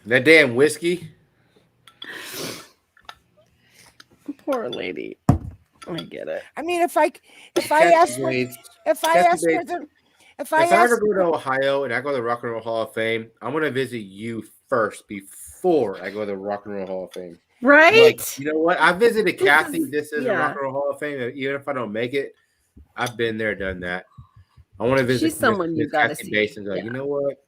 That damn whiskey. poor lady. I get it. I mean, if I Kathy ask Bates. for Kathy Bates. if I I ever ask go to Ohio and I go to the Rock and Roll Hall of Fame, I'm gonna visit you first before I go to the Rock and Roll Hall of Fame. Right? Like, you know what? I visited Kathy. This is a yeah. Rock and Roll Hall of Fame. Even if I don't make it, I've been there, done that. I want to visit She's someone you gotta Kathy see. Bates and go, you know what?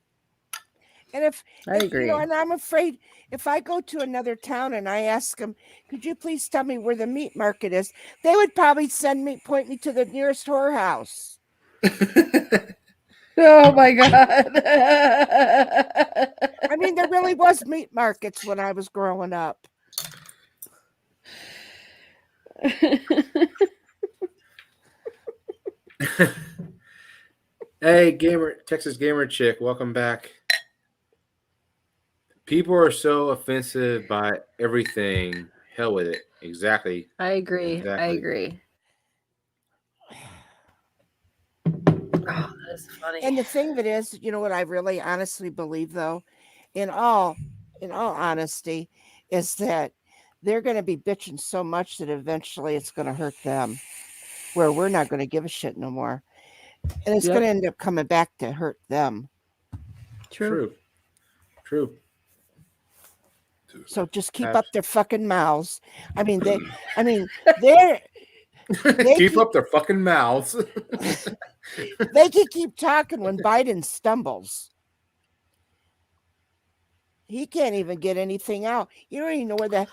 And if I agree. You know, and I'm afraid if I go to another town and I ask them, could you please tell me where the meat market is? They would probably point me to the nearest whorehouse. Oh my god. I mean, there really was meat markets when I was growing up. Hey, Texas gamer chick, welcome back. People are so offensive by everything. Hell with it. Exactly. I agree. Exactly. I agree. Oh, that's funny. And the thing of it is, you know what I really honestly believe, though, in all honesty, is that they're going to be bitching so much that eventually it's going to hurt them, where we're not going to give a shit no more, and it's going to end up coming back to hurt them. True. So just keep up their fucking mouths. I mean, they're keep up their fucking mouths. They can keep talking when Biden stumbles. He can't even get anything out. You don't even know where the.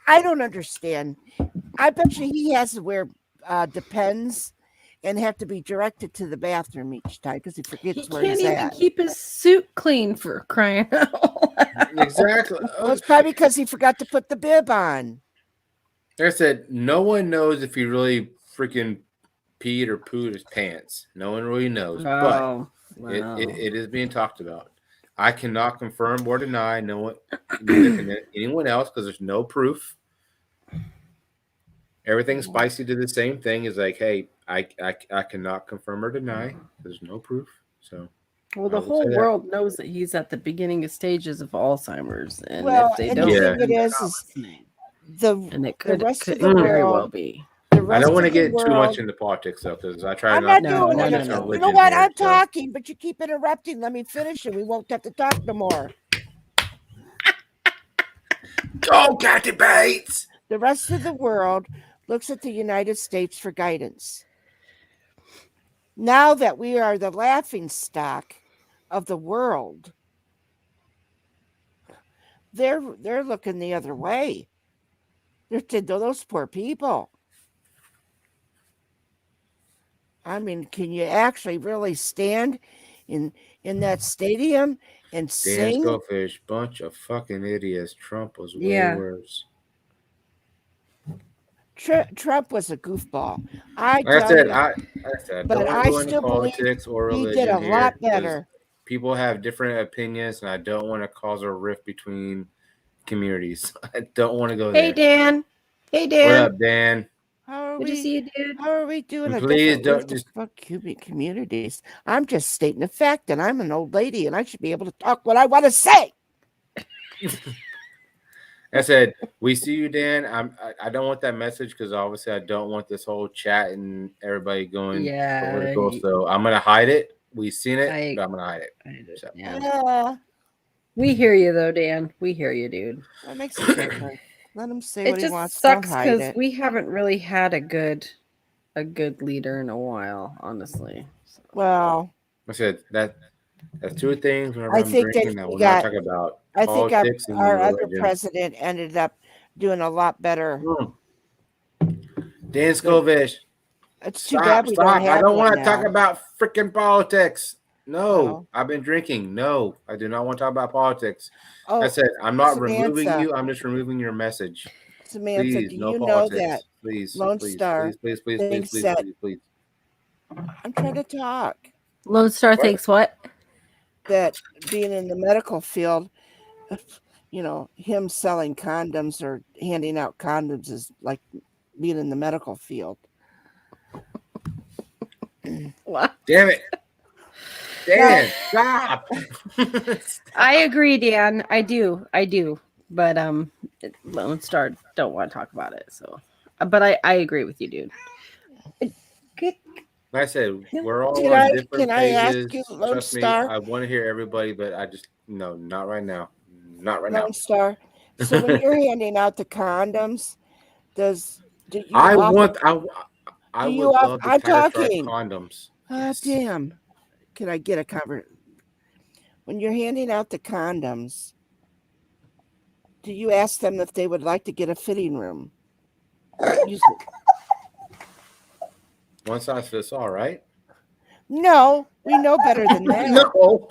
I don't understand. I bet you he has to wear Depends and have to be directed to the bathroom each time because he forgets where Can't he's even at. keep his suit clean for crying out. Exactly. Well, it's probably because he forgot to put the bib on. Like I said, no one knows if he really freaking peed or pooed his pants. No one really knows, Wow. but it is being talked about. I cannot confirm or deny. No one, neither can anyone else, because there's no proof. Everything spicy to the same thing is like, hey, I cannot confirm or deny. There's no proof. So, well, the whole world knows that he's at the beginning stages of Alzheimer's, and Well, if they and don't, the thing it is the rest of the world very well be. I don't want to get too much into politics though, because I try not to. No. You know what? I'm talking, but you keep interrupting. Let me finish, and we won't have to talk no more. Go, Kathy Bates! The rest of the world looks at the United States for guidance. Now that we are the laughing stock of the world, they're looking the other way. They're to those poor people. I mean, can you actually really stand in that stadium and sing? Dan Schofish, bunch of fucking idiots. Trump was way worse. Trump was a goofball. I said, but don't I go into still politics or he religion did a here, lot better. People have different opinions, and I don't want to cause a rift between communities. I don't want to go there. Hey, Dan. What up, Dan? Good to see you, dude. How are we doing? Please don't just communities. I'm just stating a fact, and I'm an old lady, and I should be able to talk what I want to say. I said, we see you, Dan. I don't want that message because obviously I don't want this whole chat and everybody going political. So I'm gonna hide it. We've seen it, but I'm gonna hide it. So. Yeah. We hear you though, Dan. We hear you, dude. That makes a difference. Let him say what he wants. It just sucks because we haven't really had a good leader in a while, honestly. So. Well, I said that's two things. Whenever I I'm think drinking, that I will not talk about politics and our other religion. president ended up doing a lot better. Dan Schofish. It's too bad we don't have I don't want to one talk now. about freaking politics. No, I've been drinking. No, I do not want to talk about politics. I said I'm not removing you. I'm just removing your message. Samantha, please, do no you politics. know that please, Lone please, Star please, please, thinks please, that please, please. I'm trying to talk. Lone Star thinks what? That being in the medical field, you know, him selling condoms or handing out condoms is like being in the medical field. What? Damn it. Dan, stop. I agree, Dan. I do. But Lone Star don't want to talk about it. So, but I agree with you, dude. Like I said, we're all Can on I- different can I ask pages. you, Lone Trust me, Star? I want to hear everybody, but I just no, not right now. Not right now. Lone Star. So when you're handing out the condoms, do you I offer- want. I do would you off- love the I'm Tiger Stripe talking. condoms. Damn. Can I get a cover? When you're handing out the condoms, do you ask them if they would like to get a fitting room? One size fits all, right? No, we know better than that. No.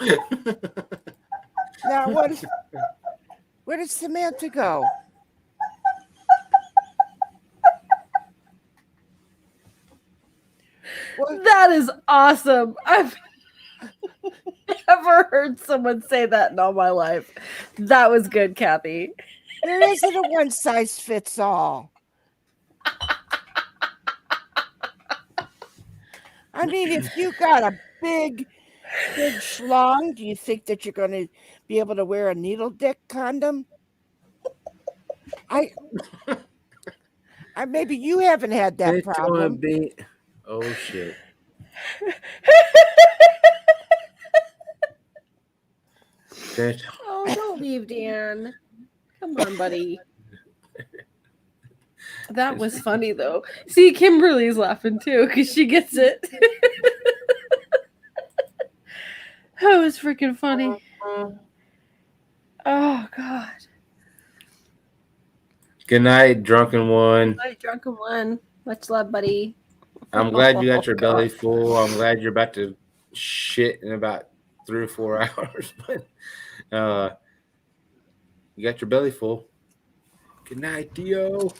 Now, where did Samantha go? That is awesome. I've never heard someone say that in all my life. That was good, Kathy. There isn't a one size fits all. I mean, if you got a big schlong, do you think that you're going to be able to wear a needle dick condom? I maybe you haven't had that It's problem. gonna be. Oh shit. Oh, don't leave, Dan. Come on, buddy. That was funny, though. See, Kimberly's laughing, too, because she gets it. That was freaking funny. Oh, God. Good night, drunken one. Hi, drunken one. Much love, buddy. I'm glad you got your God. belly full. I'm glad you're about to shit in about 3 or 4 hours. But you got your belly full. Good night, Dio.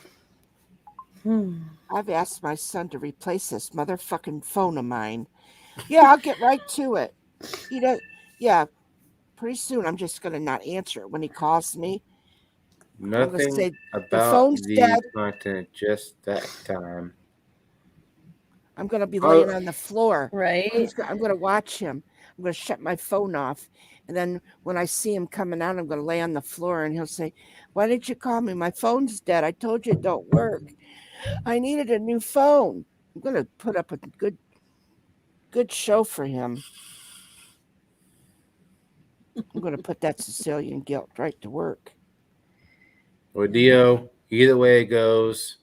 I've asked my son to replace this motherfucking phone of mine. Yeah, I'll get right to it. He does. Yeah, pretty soon I'm just gonna not answer it when he calls me. Nothing say, about the phone's the dead. content, just that time. I'm gonna be laying on the floor. Right. I'm gonna watch him. I'm gonna shut my phone off, and then when I see him coming out, I'm gonna lay on the floor, and he'll say, "Why didn't you call me? My phone's dead. I told you it don't work. I needed a new phone." I'm gonna put up a good show for him. I'm gonna put that Sicilian guilt right to work. Well, Dio, either way it goes,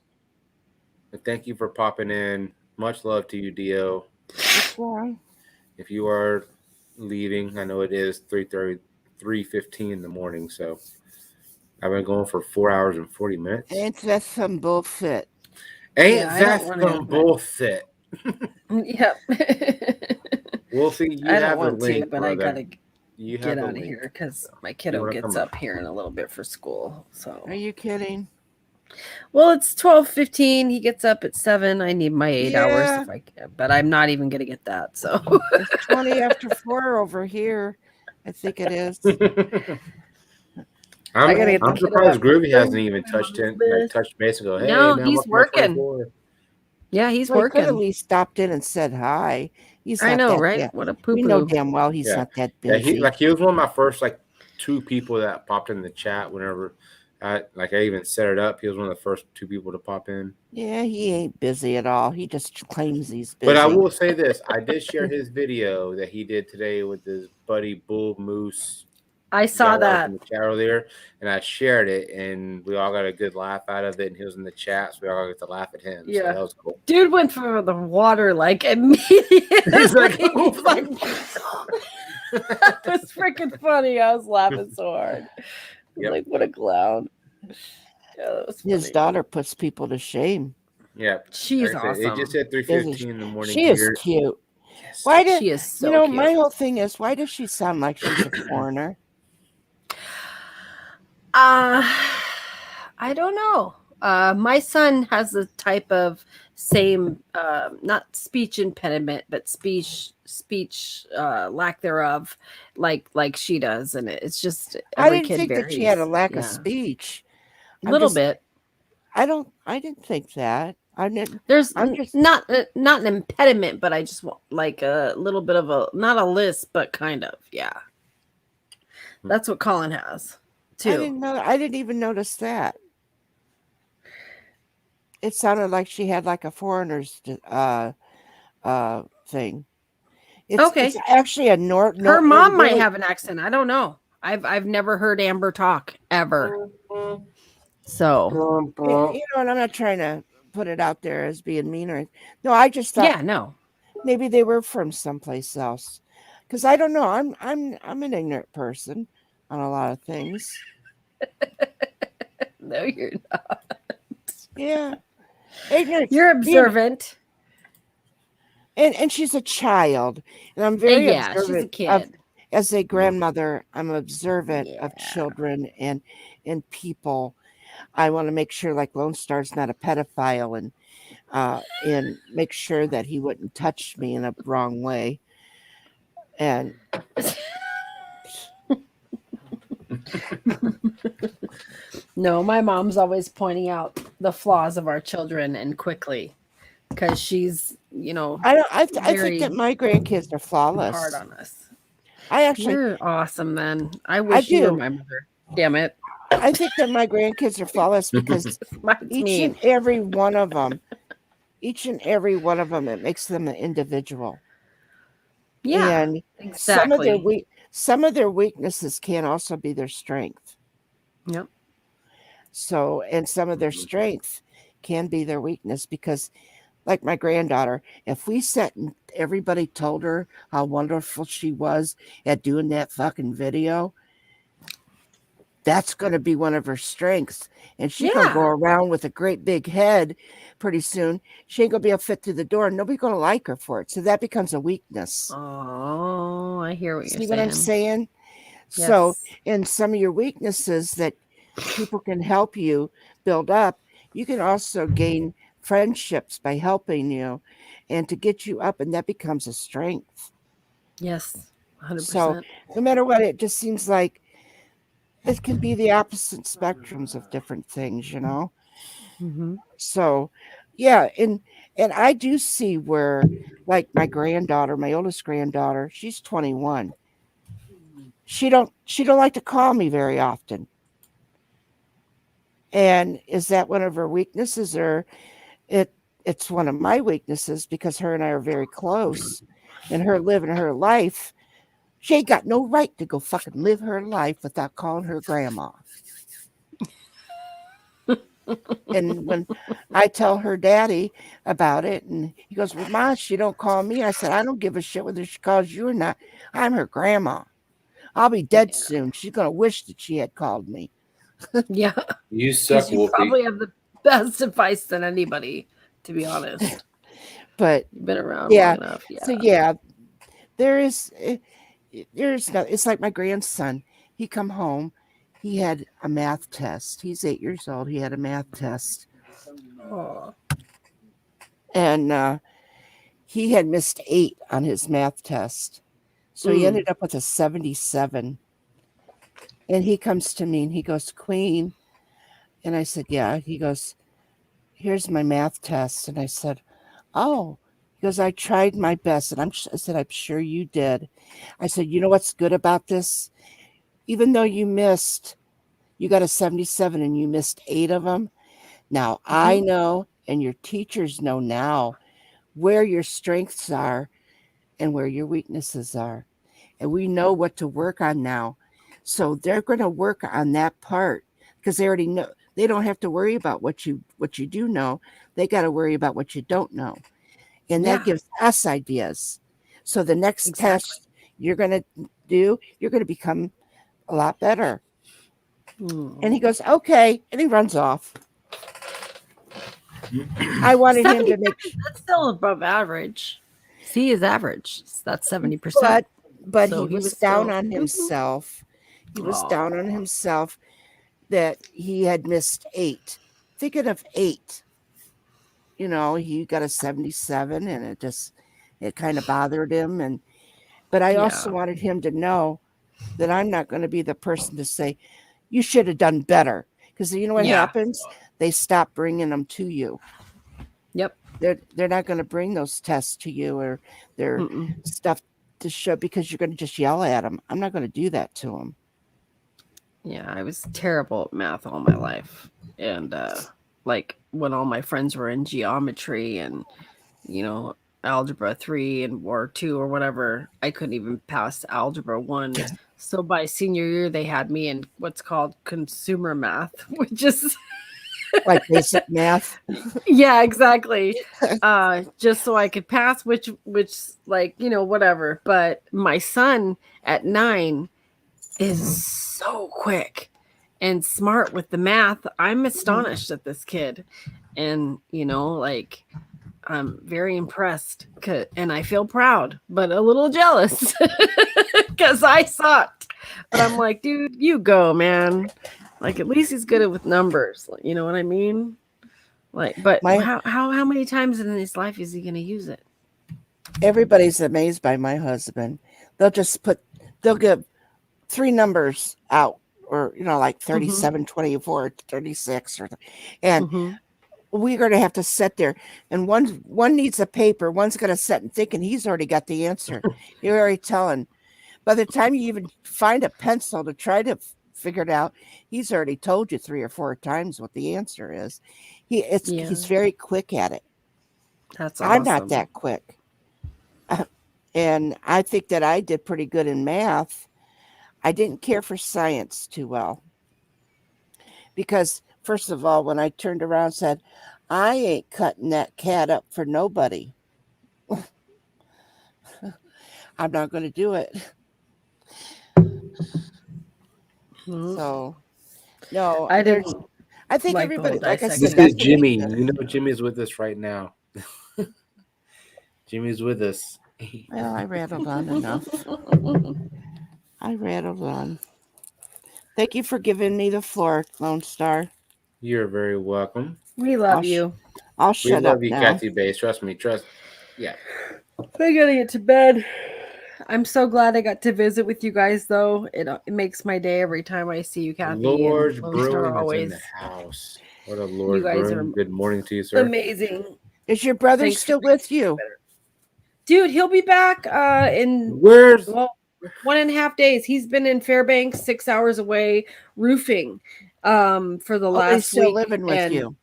and thank you for popping in. Much love to you, Dio. Why? If you are leaving, I know it is 3:15 in the morning, so I've been going for 4 hours and 40 minutes. Ain't that some bullshit? Ain't that some bullshit? Yep. We'll see. You I have don't the want link, to, but brother. I gotta You get have out the of link. here because my You kiddo wanna gets come up here in a little bit for school. So Are you kidding? well, it's 12:15. He gets up at 7. I need my 8 hours if I can, but I'm not even gonna get that. So It's 20 after 4 over here. I think it is. I'm gotta get the kiddo surprised up. Groovy hasn't even touched base and go, hey, No, man, he's welcome to working. 24. Yeah, he's Well, he could at working. least stopped in and said hi. He's I not know, that right? bad. What a We know poo-poo. damn well he's Yeah. not that Yeah, busy. he was one of my first 2 people that popped in the chat whenever I even set it up. He was one of the first 2 people to pop in. Yeah, he ain't busy at all. He just claims he's busy. But I will say this: I did share his video that he did today with his buddy Bull Moose. I saw that in the chat earlier, and I shared it, and we all got a good laugh out of it. And he was in the chat, so we all got to laugh at him. Yeah. So that was cool. Dude went for the water like immediately. He's like, that was freaking funny. I was laughing so hard. Yep. Like, what a clown. Yeah, that was funny. His daughter puts people to shame. Yeah, She's like I said, awesome. It just said 3:15 in the morning. She is here. cute. Why did she is so you know? cute. My whole thing is, why does she sound like she's a foreigner? I don't know. My son has a type of same, not speech impediment, but speech lack thereof, like she does, and it's just I every didn't kid think varies. that she had a lack Yeah. of speach. A little bit. I didn't think that. There's I'm just not an impediment, but I just want like a little bit of a not a lisp, but kind of, yeah. That's what Colin has too. I didn't even notice that. It sounded like she had like a foreigner's thing. It's actually a Her mom might have an accent. I don't know. I've never heard Amber talk ever. So you know, and I'm not trying to put it out there as being mean or no. I just thought maybe they were from someplace else, because I don't know. I'm an ignorant person on a lot of things. No, you're not. Yeah, ignorant. You're observant. And she's a child, and I'm very Yeah, she's a observant kid. as a grandmother. I'm observant of children and people. I want to make sure, like, Lone Star's not a pedophile, and make sure that he wouldn't touch me in a wrong way. And No, my mom's always pointing out the flaws of our children, and quickly, because she's, I think that my grandkids are flawless. hard on us. I actually, You're awesome, then. I wish you were do. my mother. Damn it. I think that my grandkids are flawless because and every one of them, it makes them an individual. Yeah, and exactly. some of their weaknesses can also be their strength. Yep. So, and some of their strength can be their weakness, because, like my granddaughter, if we sat and everybody told her how wonderful she was at doing that fucking video, that's going to be one of her strengths. And she's going to go around with a great big head pretty soon. She ain't going to be able to fit through the door. And nobody's going to like her for it. So that becomes a weakness. Oh, I hear what you're saying. See what I'm saying? Yes. So, in some of your weaknesses that people can help you build up, you can also gain friendships by helping you and to get you up. And that becomes a strength. Yes, 100%. So, no matter what, it just seems like it can be the opposite spectrums of different things, Mm-hmm. So, yeah, and I do see where, like, my granddaughter, my oldest granddaughter, she's 21. She don't like to call me very often. And is that one of her weaknesses, or it's one of my weaknesses, because her and I are very close, and her living her life. She ain't got no right to go fucking live her life without calling her grandma. And when I tell her daddy about it, and he goes, well, Ma, she don't call me. I said, I don't give a shit whether she calls you or not. I'm her grandma. I'll be dead soon. She's going to wish that she had called me. Yeah. You suck, You Wolfie. probably have the best advice than anybody, to be honest. But you've been around yeah, long enough. Yeah. So there's no, it's like my grandson. He come home, he had a math test. He's 8 years old. He had a math test. Oh. And he had missed 8 on his math test. So he ended up with a 77. And he comes to me and he goes, Queen. And I said, yeah. He goes, here's my math test. And I said, oh. He goes, I tried my best. And I said, I'm sure you did. I said, you know what's good about this? Even though you got a 77 and you missed 8 of them. Now, I know, and your teachers know now, where your strengths are and where your weaknesses are. And we know what to work on now. So they're going to work on that part, because they already know. They don't have to worry about what you do know. They got to worry about what you don't know. And that gives us ideas. So the next test you're going to do, you're going to become a lot better. And he goes, okay. And he runs off. I wanted him to make sure. That's still above average. C is average. That's 70%. But So he was down on himself. He was down on himself that he had missed 8. Thinking of 8. He got a 77, and it kind of bothered him. But I also wanted him to know that I'm not going to be the person to say, you should have done better. Because you know what happens? They stop bringing them to you. Yep. They're not going to bring those tests to you or their stuff to show, because you're going to just yell at them. I'm not going to do that to them. Yeah, I was terrible at math all my life. And like when all my friends were in geometry and, algebra 3 and or 2 or whatever, I couldn't even pass algebra 1. So by senior year, they had me in what's called consumer math, which is like basic math. Yeah, exactly. Just so I could pass, which like, whatever. But my son at 9 is so quick and smart with the math. I'm astonished at this kid. And, I'm very impressed, and I feel proud, but a little jealous because I sucked. But I'm like, dude, you go, man. Like, at least he's good with numbers. You know what I mean? Like, but how many times in his life is he going to use it? Everybody's amazed by my husband. They'll give 3 numbers out, or like 37, 24, 36, and we're going to have to sit there, and one needs a paper, one's going to sit and think, and he's already got the answer. You're already telling. By the time you even find a pencil to try to figure it out, he's already told you 3 or 4 times what the answer is. He's very quick at it. That's I'm not awesome. that quick. And I think that I did pretty good in math. I didn't care for science too well. Because, first of all, when I turned around and said, I ain't cutting that cat up for nobody. I'm not going to do it. So, no, I didn't. I think like everybody, the whole like I said, This dissecting. is Jimmy. You know Jimmy's with us right now. Jimmy's with us. Well, I rattled on enough. I rattled on. Thank you for giving me the floor, Lone Star. You're very welcome. We love you. I'll We shut love up you, now. Kathy Bass. Trust me. Yeah. I gotta get to bed. I'm so glad I got to visit with you guys, though. It makes my day every time I see you, Kathy. Lord and Lone Star Brewing is in always. the house. What up, Lord guys Brewing? are Good morning to you, sir. Amazing. Is your brother Thanks still with you? Dude, he'll be back in Where's 1.5 days. He's been in Fairbanks, 6 hours away, roofing for the last he's still week. living with and you.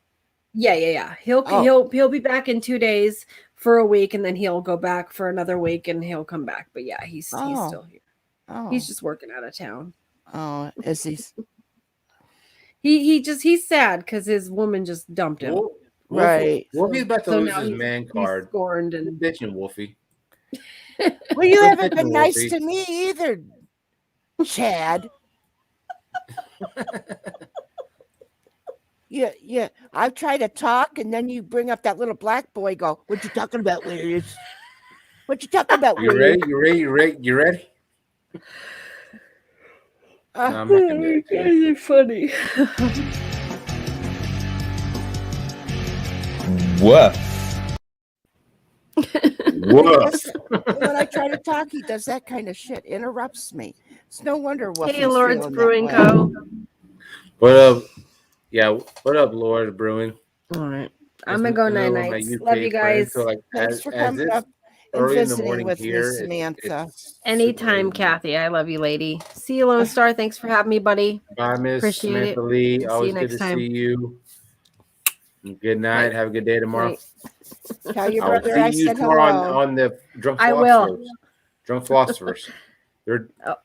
Yeah. He'll be back in 2 days for a week, and then he'll go back for another week, and he'll come back. But yeah, he's still here. Oh. He's just working out of town. Oh, is he? He's sad because his woman just dumped him. Right. Wolfie's about to So lose now his he's- man he's card. scorned and bitching, Wolfie. Well, you Quit haven't been bitching, nice Wolfie. to me either, Chad. Yeah. I've tried to talk, and then you bring up that little black boy. Go, what you talking about, Williams? What you talking about, You Williams? ready? You ready? No, I'm not gonna do it. You're funny. Woof. Woof. When I try to talk, he does that kind of shit. Interrupts me. It's no wonder what. Hey, Lord's Brewing Co. What up? Yeah, what up, Lord Brewing? All right. I'm gonna go night nights. Love you guys. So like, Thanks for coming it's up and early in the visiting morning with here, me, Samantha. Anytime, Kathy. I love you, lady. See you, Lone Star. Thanks for having me, buddy. Bye, Miss Appreciate Samantha it. Lee. See Always you good next to time. see you. Good night. Have a good day tomorrow. Tell your I will brother I see you said tomorrow hello. on the Drunk I Philosophers. will. Drunk Philosophers.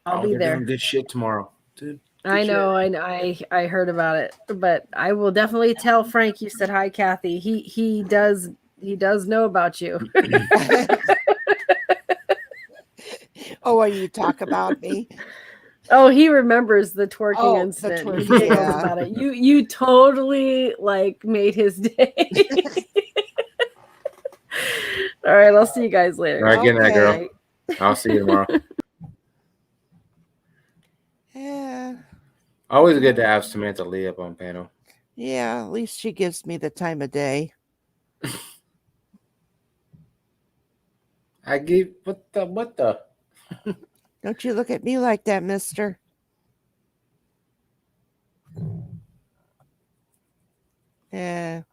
I'll be they're there. doing good shit tomorrow, dude. I know. I heard about it, but I will definitely tell Frank you said hi, Kathy. He does know about you. Oh, are you talk about me? Oh, he remembers the twerking Oh, the incident. twerking, He knows yeah. about it. You totally like made his day. All right, I'll see you guys later. All right, good night, girl. Night. I'll see you tomorrow. Yeah. Always good to have Samantha Lee up on panel. Yeah, at least she gives me the time of day. I give what the Don't you look at me like that, mister. Yeah.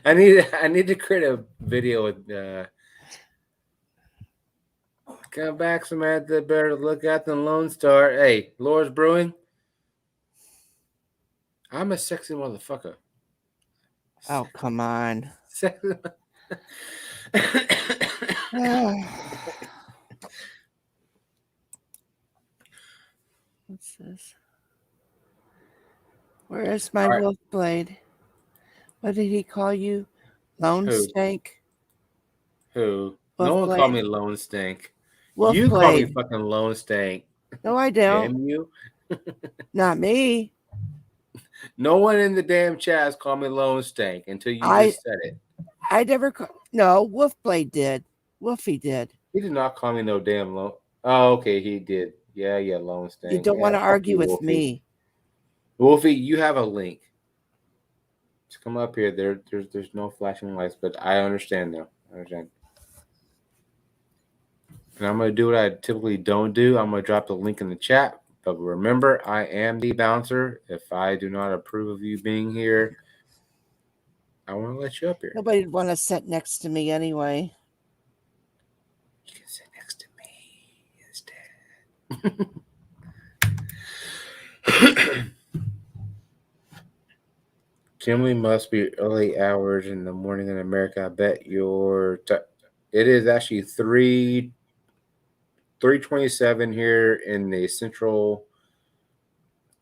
I need to create a video with come back, Samantha. Better look out than Lone Star. Hey, Laura's Brewing. I'm a sexy motherfucker. Oh, come on. Sexy. What's this? Where is my All right. wolf blade? What did he call you? Lone Who? Stank? Who? Wolf No one Blade. call me Lone Stink. Wolf You call me Blade. fucking Lone Stank. No, I don't. Damn you. Not me. No one in the damn chat has called me Lone Stank until you I- just said it. I never. No, Wolfblade did. Wolfie did. He did not call me no damn lone. Oh, okay, he did. Yeah, Lone Stain. You don't want to argue with me. Wolfie, you have a link. To come up here. There's no flashing lights, but I understand now. I understand. And I'm gonna do what I typically don't do. I'm gonna drop the link in the chat. But remember, I am the bouncer. If I do not approve of you being here, I want to let you up here. Nobody'd want to sit next to me anyway. You can sit next to me instead. Kimberly must be early hours in the morning in America. I bet it is actually 3:27 here in the Central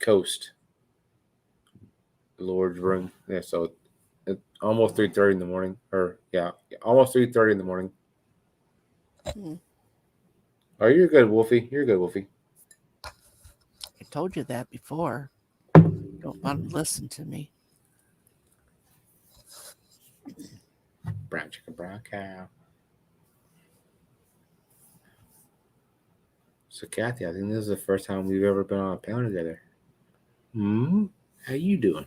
Coast. Lord's room. Yeah, so it's almost 3:30 in the morning. Almost 3:30 in the morning. Oh, you're good, Wolfie. You're good, Wolfie. I told you that before. Don't want to listen to me. Brown chicken, brown cow. So, Kathy, I think this is the first time we've ever been on a panel together. How you doing?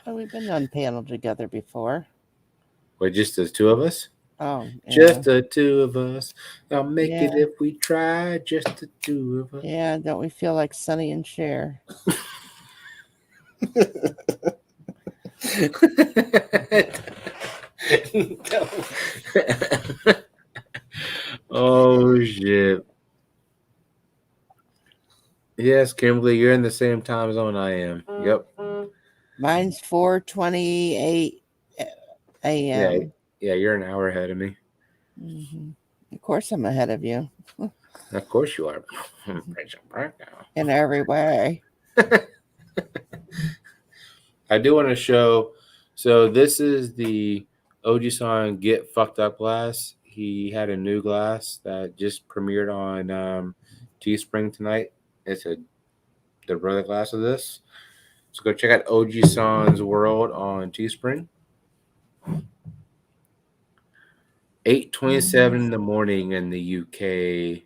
Oh, we've been on panel together before. Wait, just the two of us? Oh, yeah. Just the two of us. I'll make it if we try. Just the two of us. Yeah, don't we feel like Sonny and Cher? Oh shit. Yes, Kimberly, you're in the same time zone I am. Yep. Mine's 4:28 a.m. Yeah, you're an hour ahead of me. Mm-hmm. Of course I'm ahead of you. Of course you are. In every way. I do want to show. So this is the Oji-san Get Fucked Up glass. He had a new glass that just premiered on Teespring tonight. It's the brother glass of this. So go check out Oji-san's World on Teespring. 8:27 in the morning in the UK.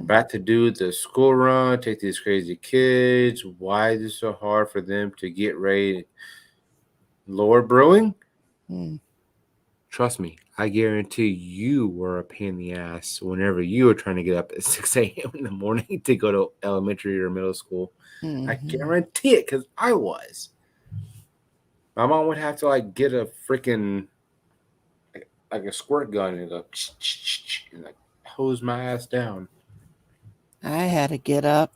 About to do the school run, take these crazy kids. Why is it so hard for them to get ready? Lord Brewing? Trust me, I guarantee you were a pain in the ass whenever you were trying to get up at 6 a.m. in the morning to go to elementary or middle school. I guarantee it because I was. My mom would have to get a freaking like a squirt gun and go and hose my ass down. I had to get up,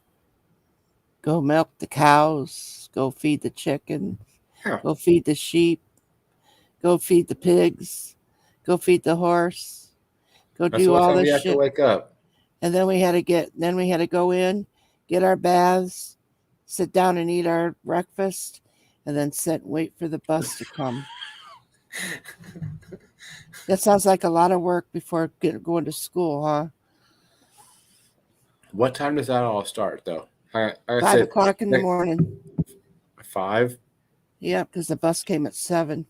go milk the cows, go feed the chicken, go feed the sheep, go feed the pigs, go feed the horse, go do all this shit. To wake up. And then we had to go in, get our baths, sit down and eat our breakfast, and then sit and wait for the bus to come. That sounds like a lot of work before going to school, huh? What time does that all start, though? 5 o'clock in the morning. 5? Yeah, because the bus came at 7.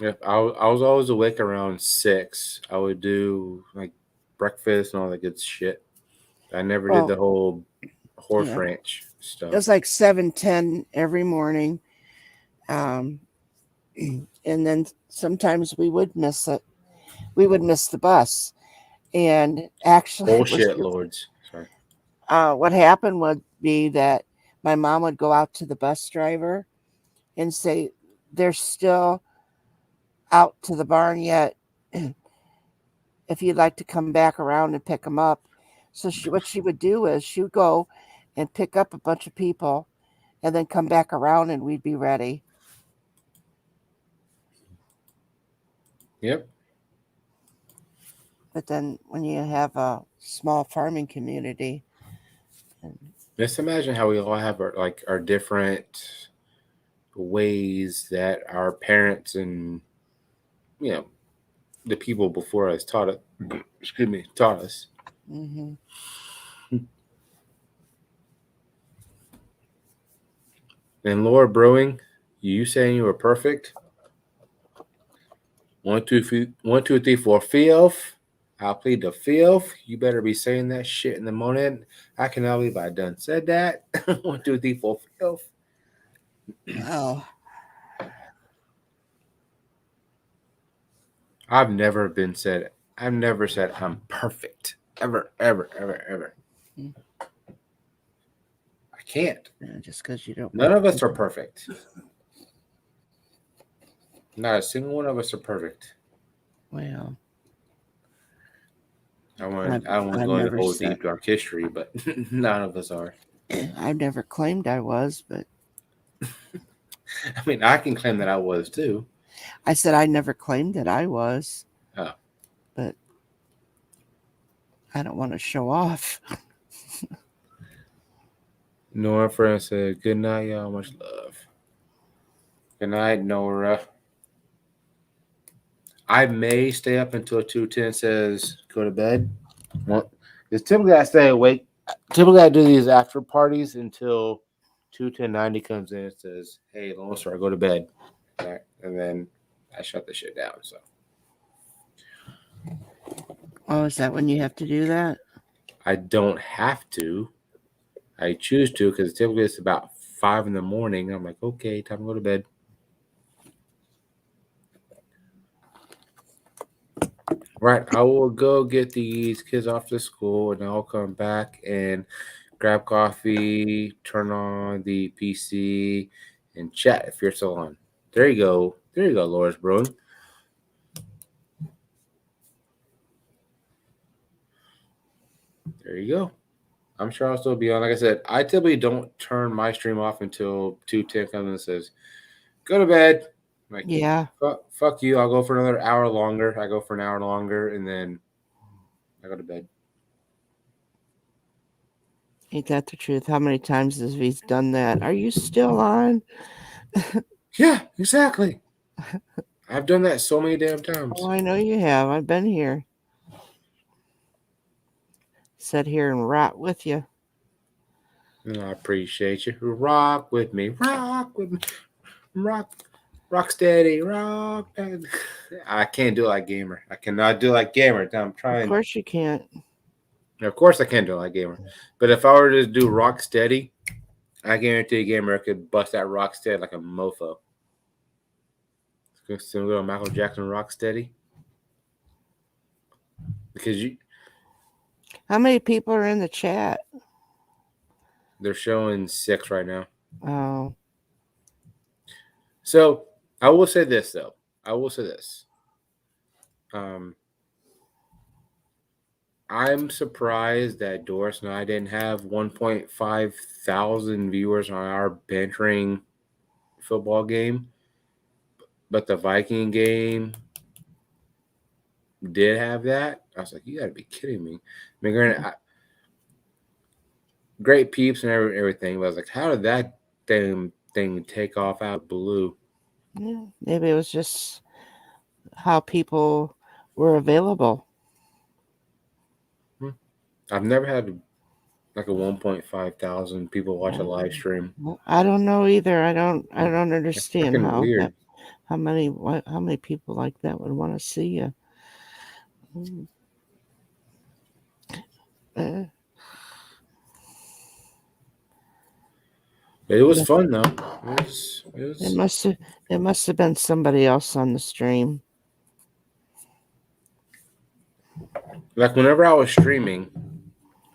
Yep, I was always awake around 6. I would do breakfast and all that good shit. I never did the whole horse ranch stuff. It was like 7:10 every morning. And then sometimes we would miss it. We would miss the bus. And actually, bullshit, lords. Sorry. What happened would be that my mom would go out to the bus driver and say, "They're still out to the barn yet. If you'd like to come back around and pick them up." So what she would do is she would go and pick up a bunch of people and then come back around and we'd be ready. Yep. But then when you have a small farming community. Just imagine how we all have our different ways that our parents and the people before us taught us. Mm-hmm. And Laura Brewing, you saying you were perfect? 1, 2, 3, 4, filth. I'll plead the filth. You better be saying that shit in the morning. I cannot believe I done said that. 1, 2, 3, 4, filth. Wow. I've never said I'm perfect. Ever. I can't. Yeah, just because you don't. None of us are perfect. Not a single one of us are perfect. Well, I don't want to go into whole deep dark history, but none of us are. I've never claimed I was, but I mean, I can claim that I was too. I said I never claimed that I was. Oh. But I don't want to show off. Nora friend said, "Good night, y'all. Much love." Good night, Nora. I may stay up until 2:10 says go to bed. Well, because typically I stay awake. Typically I do these after parties until 21090 comes in and says, "Hey, Lone Star, go to bed," and then I shut the shit down. So. Oh, is that when you have to do that? I don't have to. I choose to because typically it's about 5 in the morning. I'm like, okay, time to go to bed. Right, I will go get these kids off to school, and I'll come back and grab coffee, turn on the PC, and chat if you're still on. There you go. There you go, Laura's Brewing. There you go. I'm sure I'll still be on. Like I said, I typically don't turn my stream off until 2:10 comes and says, go to bed. Like, yeah. Fuck you. I'll go for another hour longer. I go for an hour longer, and then I go to bed. Ain't that the truth? How many times has he done that? Are you still on? Yeah, exactly. I've done that so many damn times. Oh, I know you have. I've been here. Sit here and rot with you. I appreciate you. Rock with me. Rock with me. Rock steady. Rock. I can't do it like Gamer. I cannot do it like Gamer. I'm trying. Of course you can't. Of course I can't do it like Gamer. But if I were to do rock steady, I guarantee Gamer could bust that rock steady like a mofo. Let's go to Michael Jackson rock steady. Because you. How many people are in the chat? They're showing 6 right now. Oh. So I will say this though. I'm surprised that Doris and I didn't have 1.5 thousand viewers on our bantering football game, but the Viking game did have that. I was like, you got to be kidding me. I mean, granted, great peeps and everything, but I was like, how did that thing take off out of blue? Yeah, maybe it was just how people were available. I've never had like a 1.5 thousand people watch a live stream. I don't know either. I don't understand how weird. How many people like that would want to see you. It was fun though. It must have been somebody else on the stream. Like whenever I was streaming,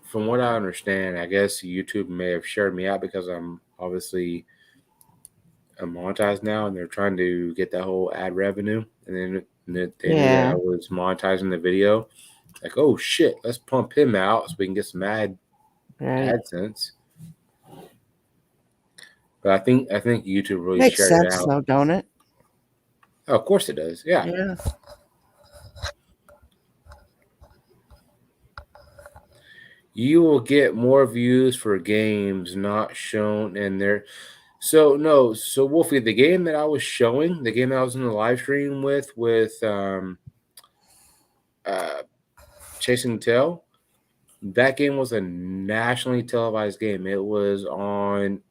from what I understand, I guess YouTube may have shared me out because I'm obviously monetized now, and they're trying to get that whole ad revenue. And then they knew that I was monetizing the video. Like, oh shit, let's pump him out so we can get some AdSense. But I think YouTube really makes shared sense, it out. though, don't it? Oh, of course it does. Yeah. Yeah. You will get more views for games not shown in there. So Wolfie, the game that I was showing, the game that I was in the live stream with Chasing Tail, that game was a nationally televised game. It was on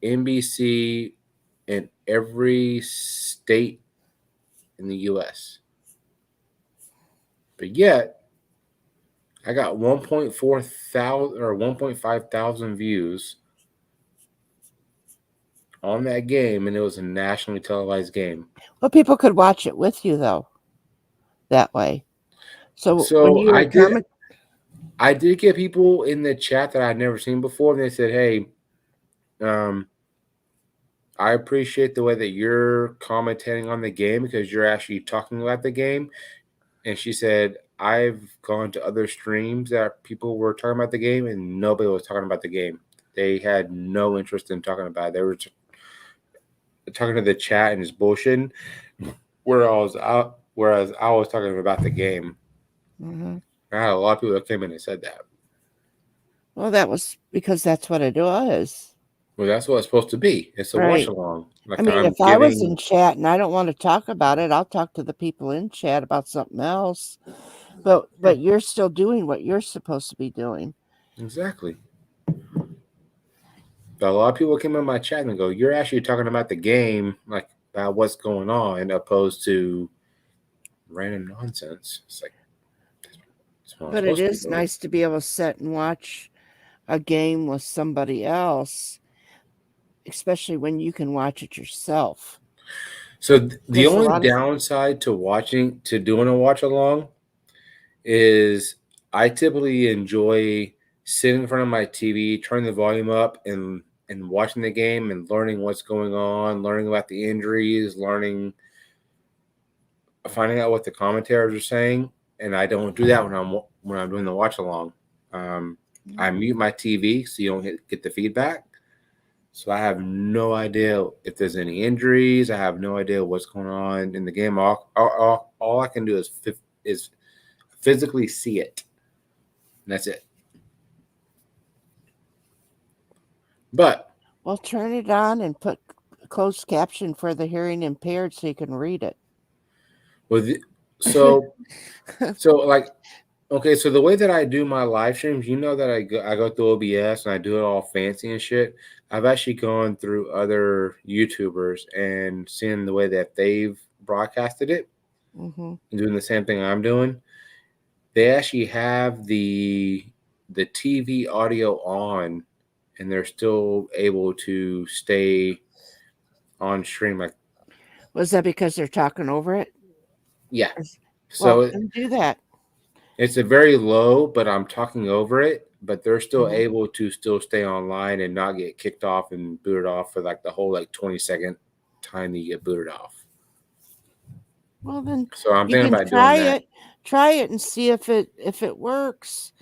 NBC in every state in the U.S. But yet, I got 1.4 thousand or 1.5 thousand views on that game, and it was a nationally televised game. Well, people could watch it with you though, that way. So when So you were comment, I did get people in the chat that I'd never seen before, and they said, "Hey, I appreciate the way that you're commentating on the game because you're actually talking about the game." And she said, "I've gone to other streams that people were talking about the game, and nobody was talking about the game. They had no interest in talking about it. They were talking to the chat and just bullshitting, whereas I was talking about the game." mm-hmm. I had a lot of people that came in and said that. Well, that was because that's what it was. Well, that's what it's supposed to be. It's a watch along. Like I mean, if I was in chat and I don't want to talk about it, I'll talk to the people in chat about something else. But you're still doing what you're supposed to be doing. Exactly. But a lot of people came in my chat and go, "You're actually talking about the game, like about what's going on, opposed to random nonsense." It's like, but it is nice to be able to sit and watch a game with somebody else, especially when you can watch it yourself. So the only downside to doing a watch along is I typically enjoy sitting in front of my TV, turning the volume up, and watching the game and learning what's going on, learning about the injuries, finding out what the commentators are saying. And I don't do that when I'm doing the watch along. I mute my TV so you don't get the feedback. So I have no idea if there's any injuries. I have no idea what's going on in the game. All I can do is physically see it. And that's it. But well, turn it on and put closed caption for the hearing impaired so you can read it. Well, so like, okay, so the way that I do my live streams, you know that I go through OBS and I do it all fancy and shit. I've actually gone through other YouTubers and seen the way that they've broadcasted it, mm-hmm. doing the same thing I'm doing. They actually have the TV audio on, and they're still able to stay on stream. Like, was that because they're talking over it? Yeah. So do that. It's a very low, but I'm talking over it. But they're still able to still stay online and not get kicked off and booted off for like the whole 20-second time that you get booted off. Well, then so I'm thinking about try doing that. it. Try it and see if it works,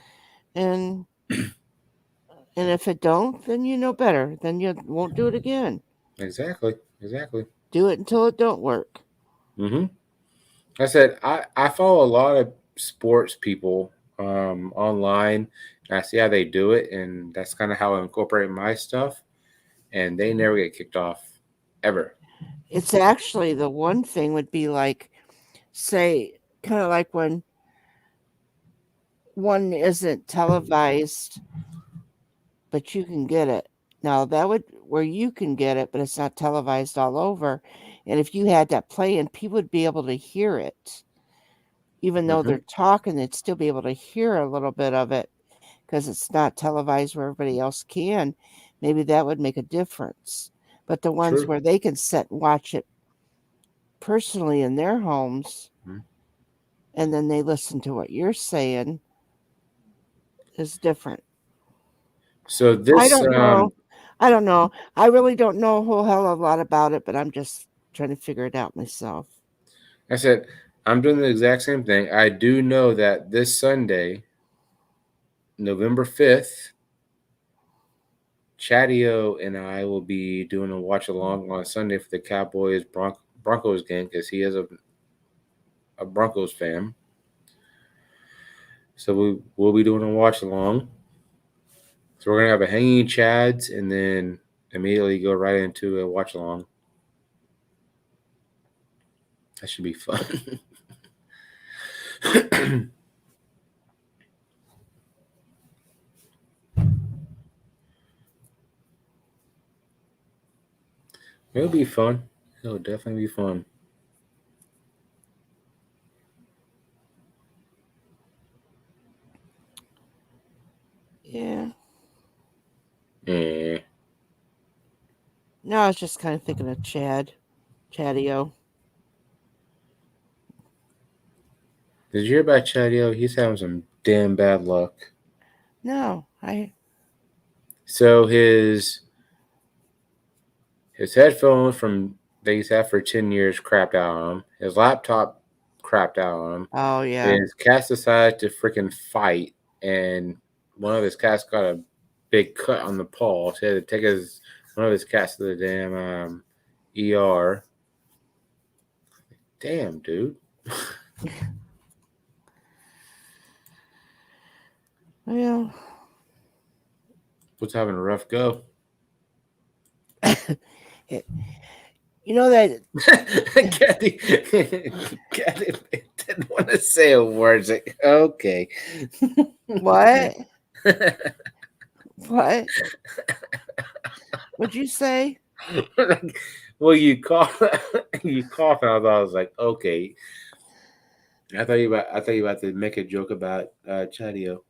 and if it don't, then you know better. Then you won't do it again. Exactly. Do it until it don't work. Mm-hmm. I said I follow a lot of sports people online, and I see how they do it, and that's kind of how I incorporate my stuff, and they never get kicked off ever. It's actually the one thing would be like, say, kind of like when one isn't televised, but you can get it. Now that would where you can get it, but it's not televised all over. And if you had that playing, people would be able to hear it. Even though they're talking, they'd still be able to hear a little bit of it because it's not televised where everybody else can. Maybe that would make a difference. But the ones where they can sit and watch it personally in their homes, and then they listen to what you're saying, is different. So this, I don't know. I really don't know a whole hell of a lot about it, but I'm just trying to figure it out myself. I said, I'm doing the exact same thing. I do know that this Sunday, November 5th, Chatio and I will be doing a watch along on Sunday for the Cowboys Broncos game because he is a Broncos fan. So we'll be doing a watch along. So we're gonna have a hanging chads and then immediately go right into a watch along. That should be fun. It'll be fun. It'll definitely be fun. Mm. No, I was just kind of thinking of Chadio. Did you hear about Chadio? He's having some damn bad luck. No, So his headphones from that he's had for 10 years crapped out on him. His laptop crapped out on him. Oh yeah. And his cats decided to freaking fight, and one of his cats got a big cut on the paw. So he had to take one of his cats to the damn ER. Damn, dude. Well, What's having a rough go? you know that Kathy didn't want to say a word. It's like, okay. What? What? What'd you say? Well, you cough. You cough, and I was like, okay. I thought you about to make a joke about Chadio.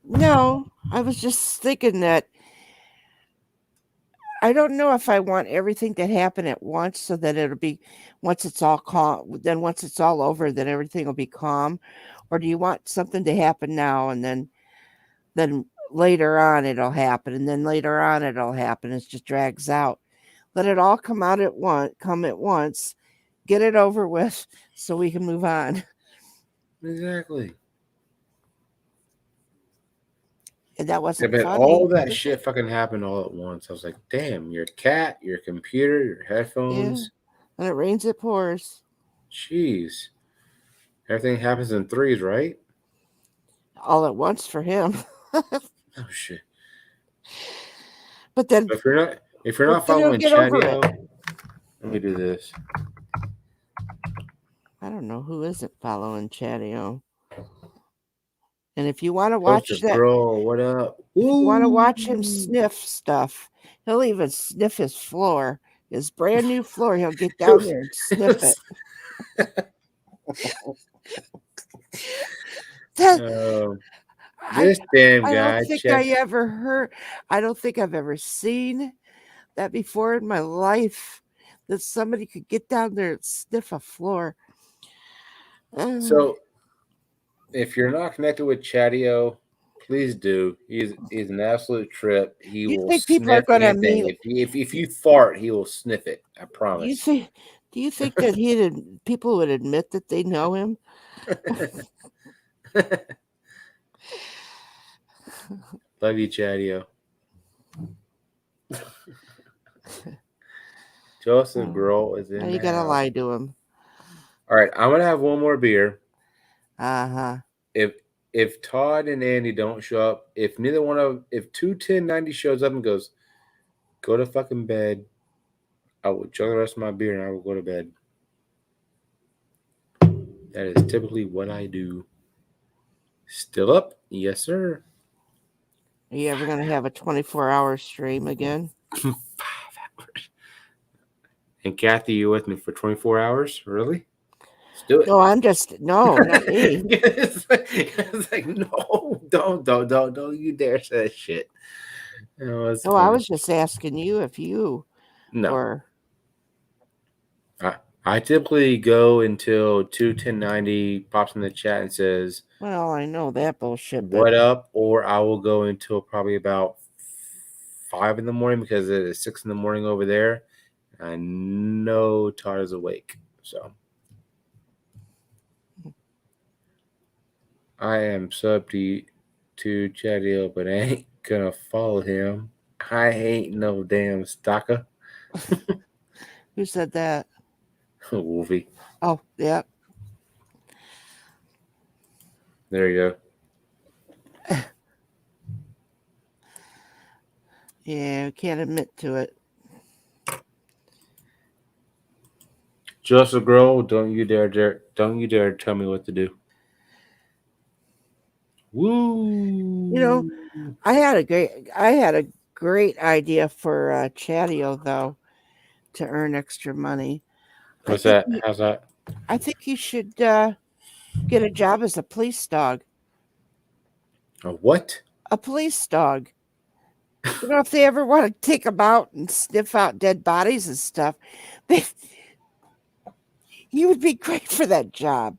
No, I was just thinking that I don't know if I want everything to happen at once, so that it'll be once it's all calm. Then once it's all over, then everything will be calm. Or do you want something to happen now, and then later on it'll happen, and then later on it'll happen? It just drags out. Let it all come at once, get it over with, so we can move on. Exactly. And that wasn't but funny. all that shit fucking happened all at once. I was like, damn, your cat, your computer, your headphones. Yeah. And it rains, it pours. Jeez. Everything happens in threes, right? All at once for him. Oh shit. But then if you're not following Chadio, let me do this. I don't know who isn't following Chadio. And if you want to watch that, girl, what up? If you want to watch him sniff stuff, he'll even sniff his floor, his brand new floor. He'll get down there and sniff it. This damn guy. I don't think I don't think I've ever seen that before in my life, that somebody could get down there and sniff a floor. So, if you're not connected with Chadio, please do. He's an absolute trip. He will think people are sniff gonna anything. If you fart, he will sniff it. I promise. Do you think that people would admit that they know him? Love you, Chadio. Joseph Grohl is in. Now you gotta lie to him. All right, I'm gonna have one more beer. Uh-huh. If Todd and Andy don't show up, if 2ten90 shows up and goes, go to fucking bed, I will chug the rest of my beer and I will go to bed. That is typically what I do. Still up? Yes, sir. Are you ever gonna have a 24-hour stream again? 5 hours. And Kathy, you with me for 24 hours? Really? Let's do it. No, not me. It's like, no, don't you dare say that shit. No, I was just asking you if you were. I typically go until 2ten90 pops in the chat and says, well, I know that bullshit. What up? Or I will go until probably about 5 in the morning because it is 6 in the morning over there. I know Todd is awake. So I am sub to Chadio, but I ain't gonna follow him. I ain't no damn stalker. Who said that? Wolfie. Oh, yeah. There you go. Yeah, can't admit to it. Joseph Grohl, don't you dare tell me what to do. Woo! You know, I had a great idea for Chadio though, to earn extra money. What's that? How's that? I think you should get a job as a police dog. A what? A police dog. You know, if they ever want to take them out and sniff out dead bodies and stuff, you would be great for that job.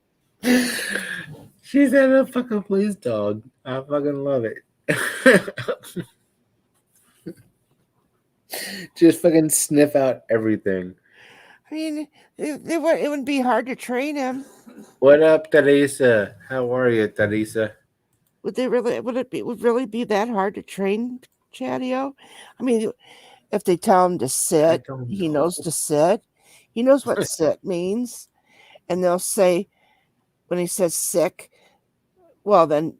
She's at a fucking police dog. I fucking love it. Just fucking sniff out everything. I mean, it wouldn't be hard to train him. What up, Teresa? How are you, Teresa? Would it really be that hard to train Chatio? I mean, if they tell him to sit, he knows to sit. He knows what sit means. And they'll say, when he says sick, well, then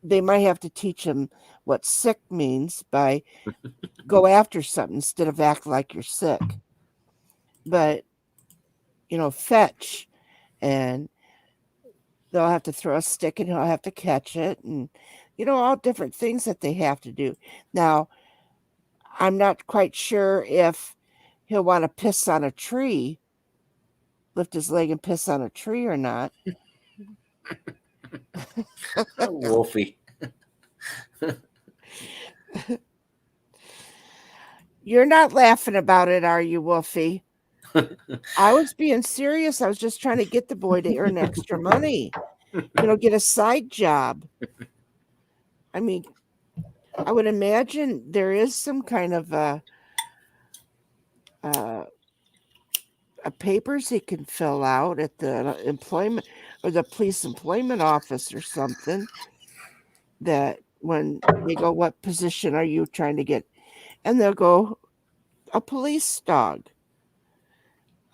they might have to teach him what sick means by go after something instead of act like you're sick. But, you know, fetch, and they'll have to throw a stick and he'll have to catch it, and, you know, all different things that they have to do. Now, I'm not quite sure if he'll want to piss on a tree, lift his leg and piss on a tree or not. Wolfie. You're not laughing about it, are you, Wolfie? I was being serious. I was just trying to get the boy to earn extra money, you know, get a side job. I mean, I would imagine there is some kind of a papers he can fill out at the employment or the police employment office or something, that when they go, what position are you trying to get? And they'll go, a police dog.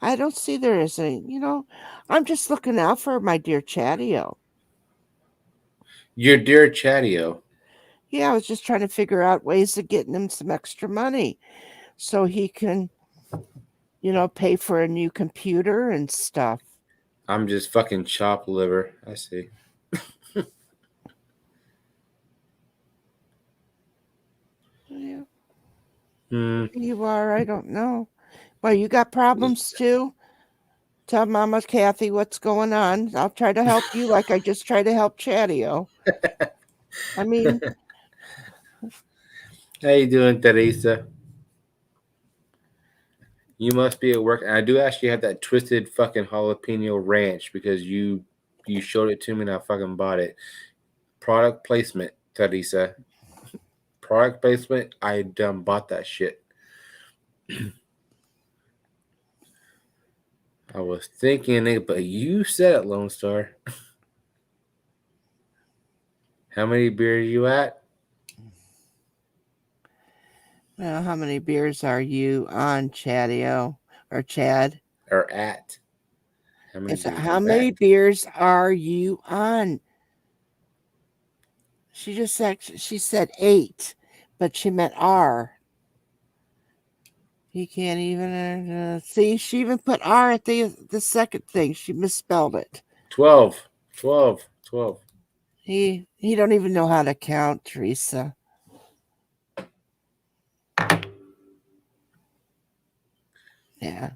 I don't see there is any, you know, I'm just looking out for my dear Chatio. Your dear Chatio. Yeah, I was just trying to figure out ways of getting him some extra money so he can, you know, pay for a new computer and stuff. I'm just fucking chopped liver. I see. Yeah. Hmm. You are, I don't know. Well, you got problems too? Tell Mama Kathy what's going on. I'll try to help you like I just tried to help Chatio. I mean, how you doing, Teresa? You must be at work. And I do actually have that twisted fucking jalapeno ranch because you showed it to me and I fucking bought it. Product placement, Teresa. Product placement. I done bought that shit. I was thinking it, but you said it, Lone Star. How many beers you at? Well, how many beers are you on, Chatio or Chad? Or at? How many beers? How many beers are you on? She said 8, but she meant R. He can't even see. She even put R at the second thing. She misspelled it. 12. He don't even know how to count, Teresa. Yeah.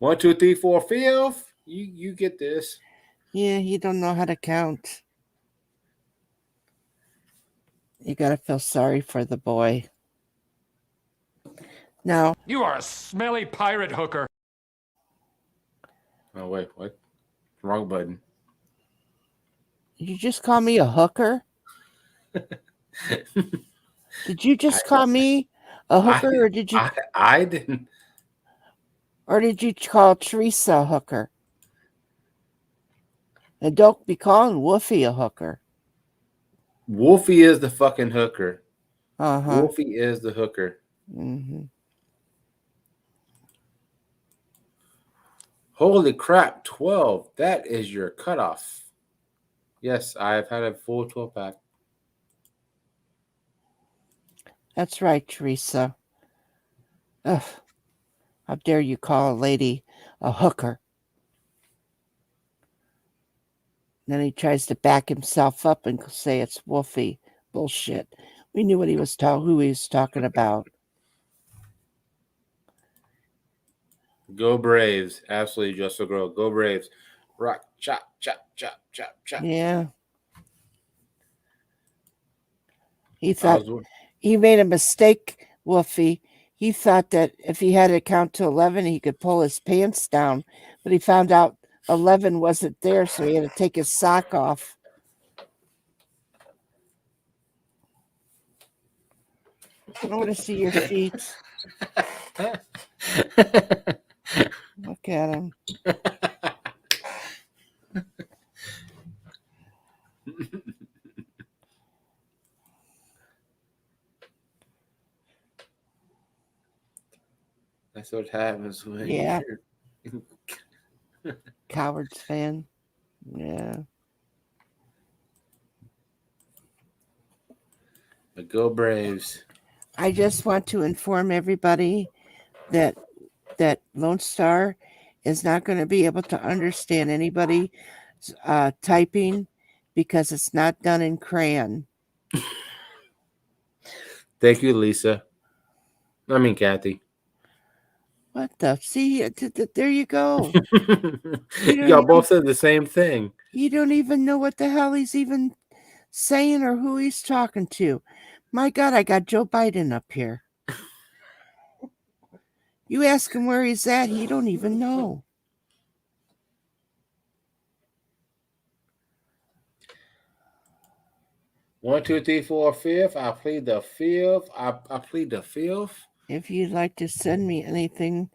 1, 2, 3, 4, 5. You get this. Yeah, he don't know how to count. You gotta feel sorry for the boy. No. You are a smelly pirate hooker. Oh, wait, what? Wrong button. Did you just call me a hooker? Did you just call me a hooker, or did you? I didn't. Or did you call Teresa a hooker? And don't be calling Wolfie a hooker. Wolfie is the fucking hooker. Uh-huh. Wolfie is the hooker. Mm-hmm. Holy crap, 12. That is your cutoff. Yes, I've had a full 12-pack. That's right, Teresa. Ugh. How dare you call a lady a hooker? And then he tries to back himself up and say it's Wolfie. Bullshit. We knew what he was who he was talking about. Go Braves. Absolutely, just a girl. Go Braves. Rock, chop, chop, chop, chop, chop. Yeah. He thought he made a mistake, Wolfie. He thought that if he had to count to 11, he could pull his pants down, but he found out 11 wasn't there, so he had to take his sock off. I want to see your feet. Look at him. That's what happens when Yeah. you're Cowards fan. Yeah. But go Braves. I just want to inform everybody that Lone Star is not going to be able to understand anybody typing because it's not done in crayon. Thank you, Lisa. I mean, Kathy. What the? See, there you go. Y'all both said the same thing. You don't even know what the hell he's even saying or who he's talking to. My God, I got Joe Biden up here. You ask him where he's at, he don't even know. One, two, three, four, fifth. I plead the fifth. I plead the fifth. If you'd like to send me anything.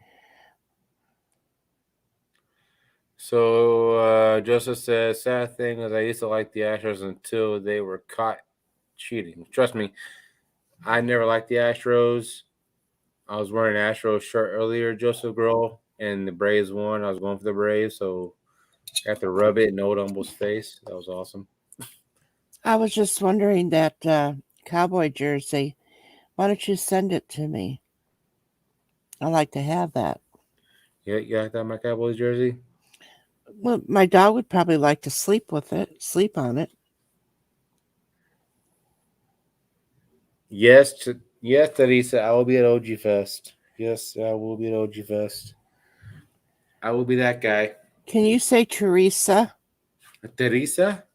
So Joseph says, sad thing is I used to like the Astros until they were caught cheating. Trust me, I never liked the Astros. I was wearing an Astros shirt earlier, Joseph Grohl, and the Braves won. I was going for the Braves, so I had to rub it in Old Humble's face. That was awesome. I was just wondering that cowboy jersey. Why don't you send it to me? I like to have that. Yeah, you like that, my Cowboys jersey? Well, my dog would probably like to sleep on it. Yes, Teresa, I will be at OG Fest. Yes, I will be at OG Fest. I will be that guy. Can you say Teresa? Teresa?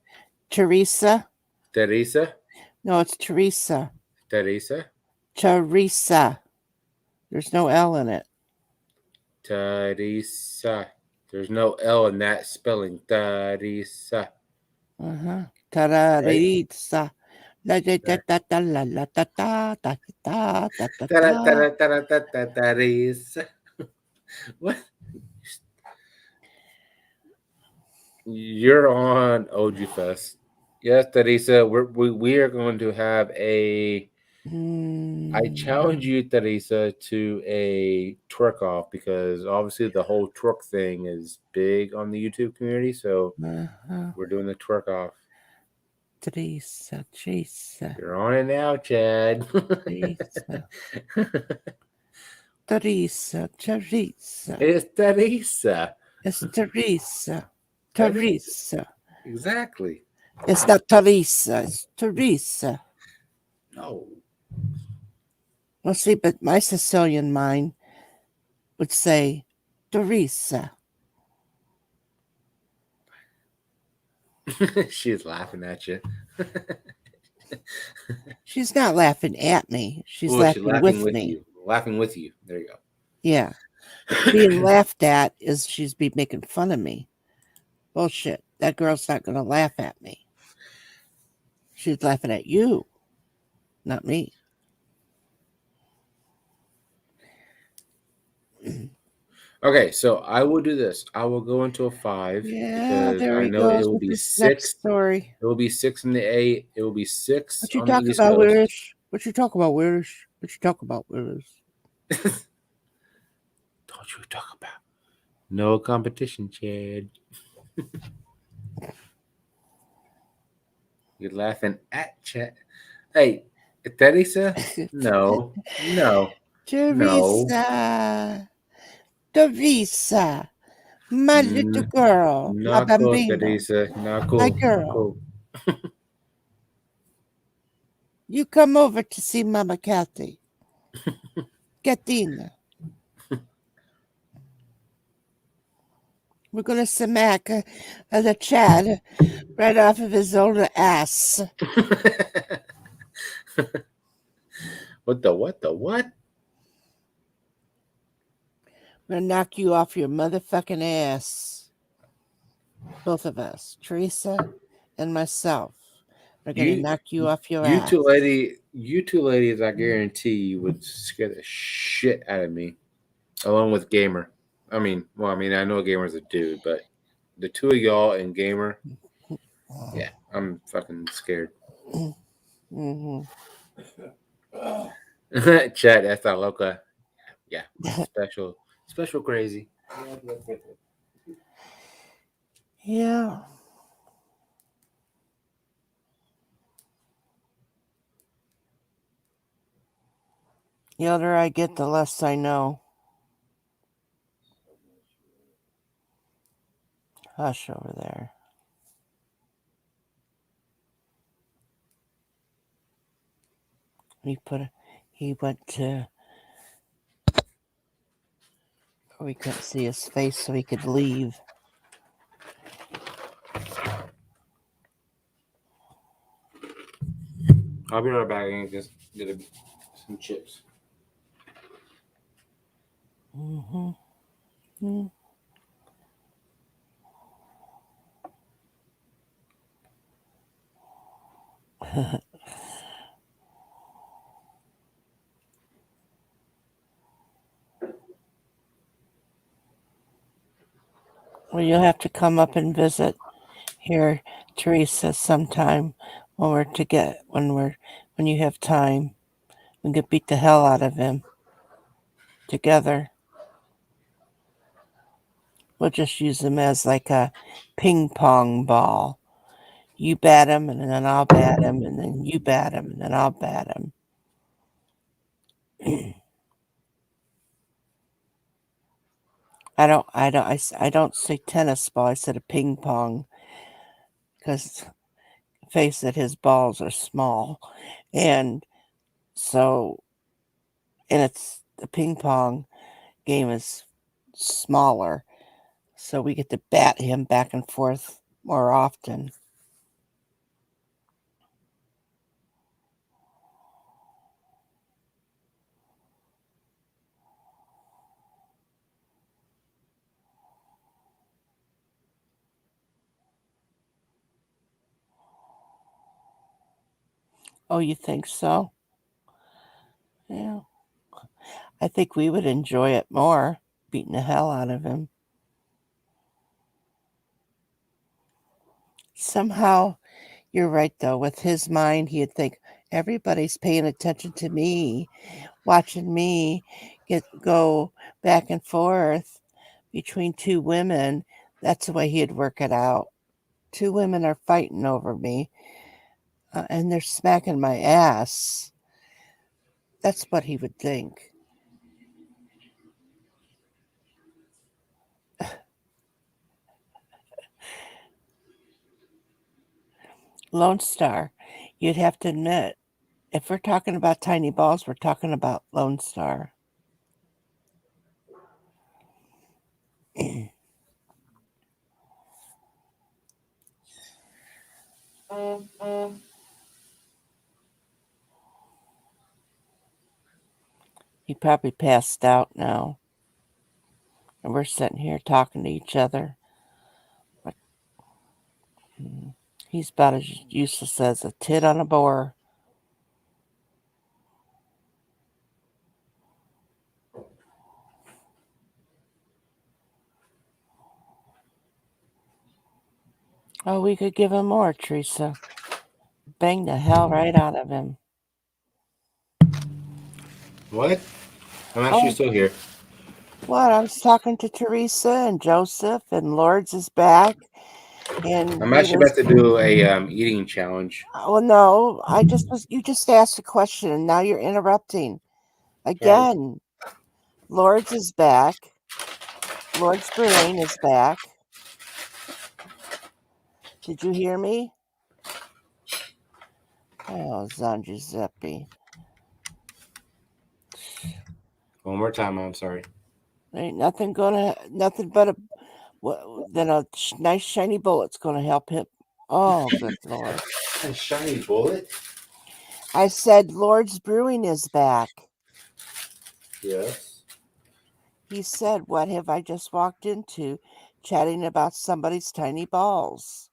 Teresa? Teresa? No, it's Teresa. Teresa? Teresa. There's no L in it. Teresa. There's no L in that spelling. Teresa. Uh-huh. Teresa. Teresa. What? You're on OG Fest. Yes, Teresa. We are going to have a. I challenge you, Teresa, to a twerk off because obviously the whole twerk thing is big on the YouTube community. So we're doing the twerk off. Teresa. You're on it now, Chad. Teresa. Teresa. It's Teresa. It's Teresa. Teresa. Exactly. It's not Teresa. It's Teresa. No. Well, see, but my Sicilian mind would say Teresa. She's laughing at you. She's not laughing at me. She's laughing with me. You. Laughing with you. There you go. Yeah. Being laughed at is she's be making fun of me. Bullshit. That girl's not going to laugh at me. She's laughing at you, not me. Okay, so I will do this. I will go into a 5. Yeah, because there I he know goes it will with be this 6. next story. It will be 6 in the 8. It will be 6 What you on the talking East about, Coast. Willis? What you talk about, Willis? What you talk about, Willis? Don't you talk about no competition, Chad. You're laughing at Chad. Hey, Teresa? No. Teresa. Teresa. My little girl. My Not cool, bambina. Teresa. Not cool. My girl. Not cool. You come over to see Mama Kathy. Katina. We're going to smack the Chad right off of his old ass. What the what? The what? I'm gonna knock you off your motherfucking ass. Both of us, Teresa and myself, are gonna knock you off your ass. You two ladies, I guarantee you would scare the shit out of me, along with Gamer. I know Gamer's a dude, but the two of y'all and Gamer, yeah, I'm fucking scared. Mm-hmm. Chat, that's our loca. Yeah, special crazy. Yeah. The older I get, the less I know. Hush over there. He went to, we couldn't see his face so he could leave. I'll be right back and just get some chips. Mm-hmm. Mm-hmm. Well, you'll have to come up and visit here, Teresa, sometime when you have time. We could beat the hell out of him together. We'll just use him as like a ping pong ball. You bat him, and then I'll bat him, and then you bat him, and then I'll bat him. I don't say tennis ball. I said a ping pong, because face it, his balls are small, and it's the ping pong game is smaller, so we get to bat him back and forth more often. Oh, you think so? Yeah. I think we would enjoy it more, beating the hell out of him. Somehow, you're right, though. With his mind, he'd think everybody's paying attention to me, watching me go back and forth between two women. That's the way he'd work it out. Two women are fighting over me, and they're smacking my ass. That's what he would think. Lone Star, you'd have to admit, if we're talking about tiny balls, we're talking about Lone Star. He probably passed out now. And we're sitting here talking to each other. He's about as useless as a tit on a boar. Oh, we could give him more, Teresa. Bang the hell right out of him. What? I'm actually still here. What? I was talking to Teresa and Joseph, and Lords is back. And I'm actually about to do a eating challenge. Oh no! You just asked a question, and now you're interrupting again. Right. Lords is back. Lords Brewing is back. Did you hear me? Oh, San Giuseppe. One more time, I'm sorry. Ain't nothing but a nice shiny bullet's gonna help him. Oh, good Lord. A shiny bullet? I said Lord's Brewing is back. Yes. He said, what have I just walked into? Chatting about somebody's tiny balls.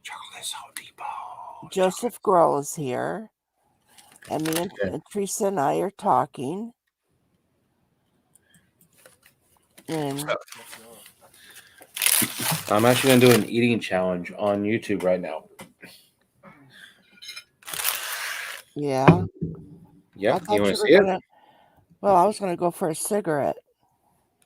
Chocolate salty balls. Joseph Grohl is here. And me and Teresa and I are talking. And I'm actually going to do an eating challenge on YouTube right now. yeah. Yeah, I you thought want you to were see it? gonna. Well, I was gonna go for a cigarette.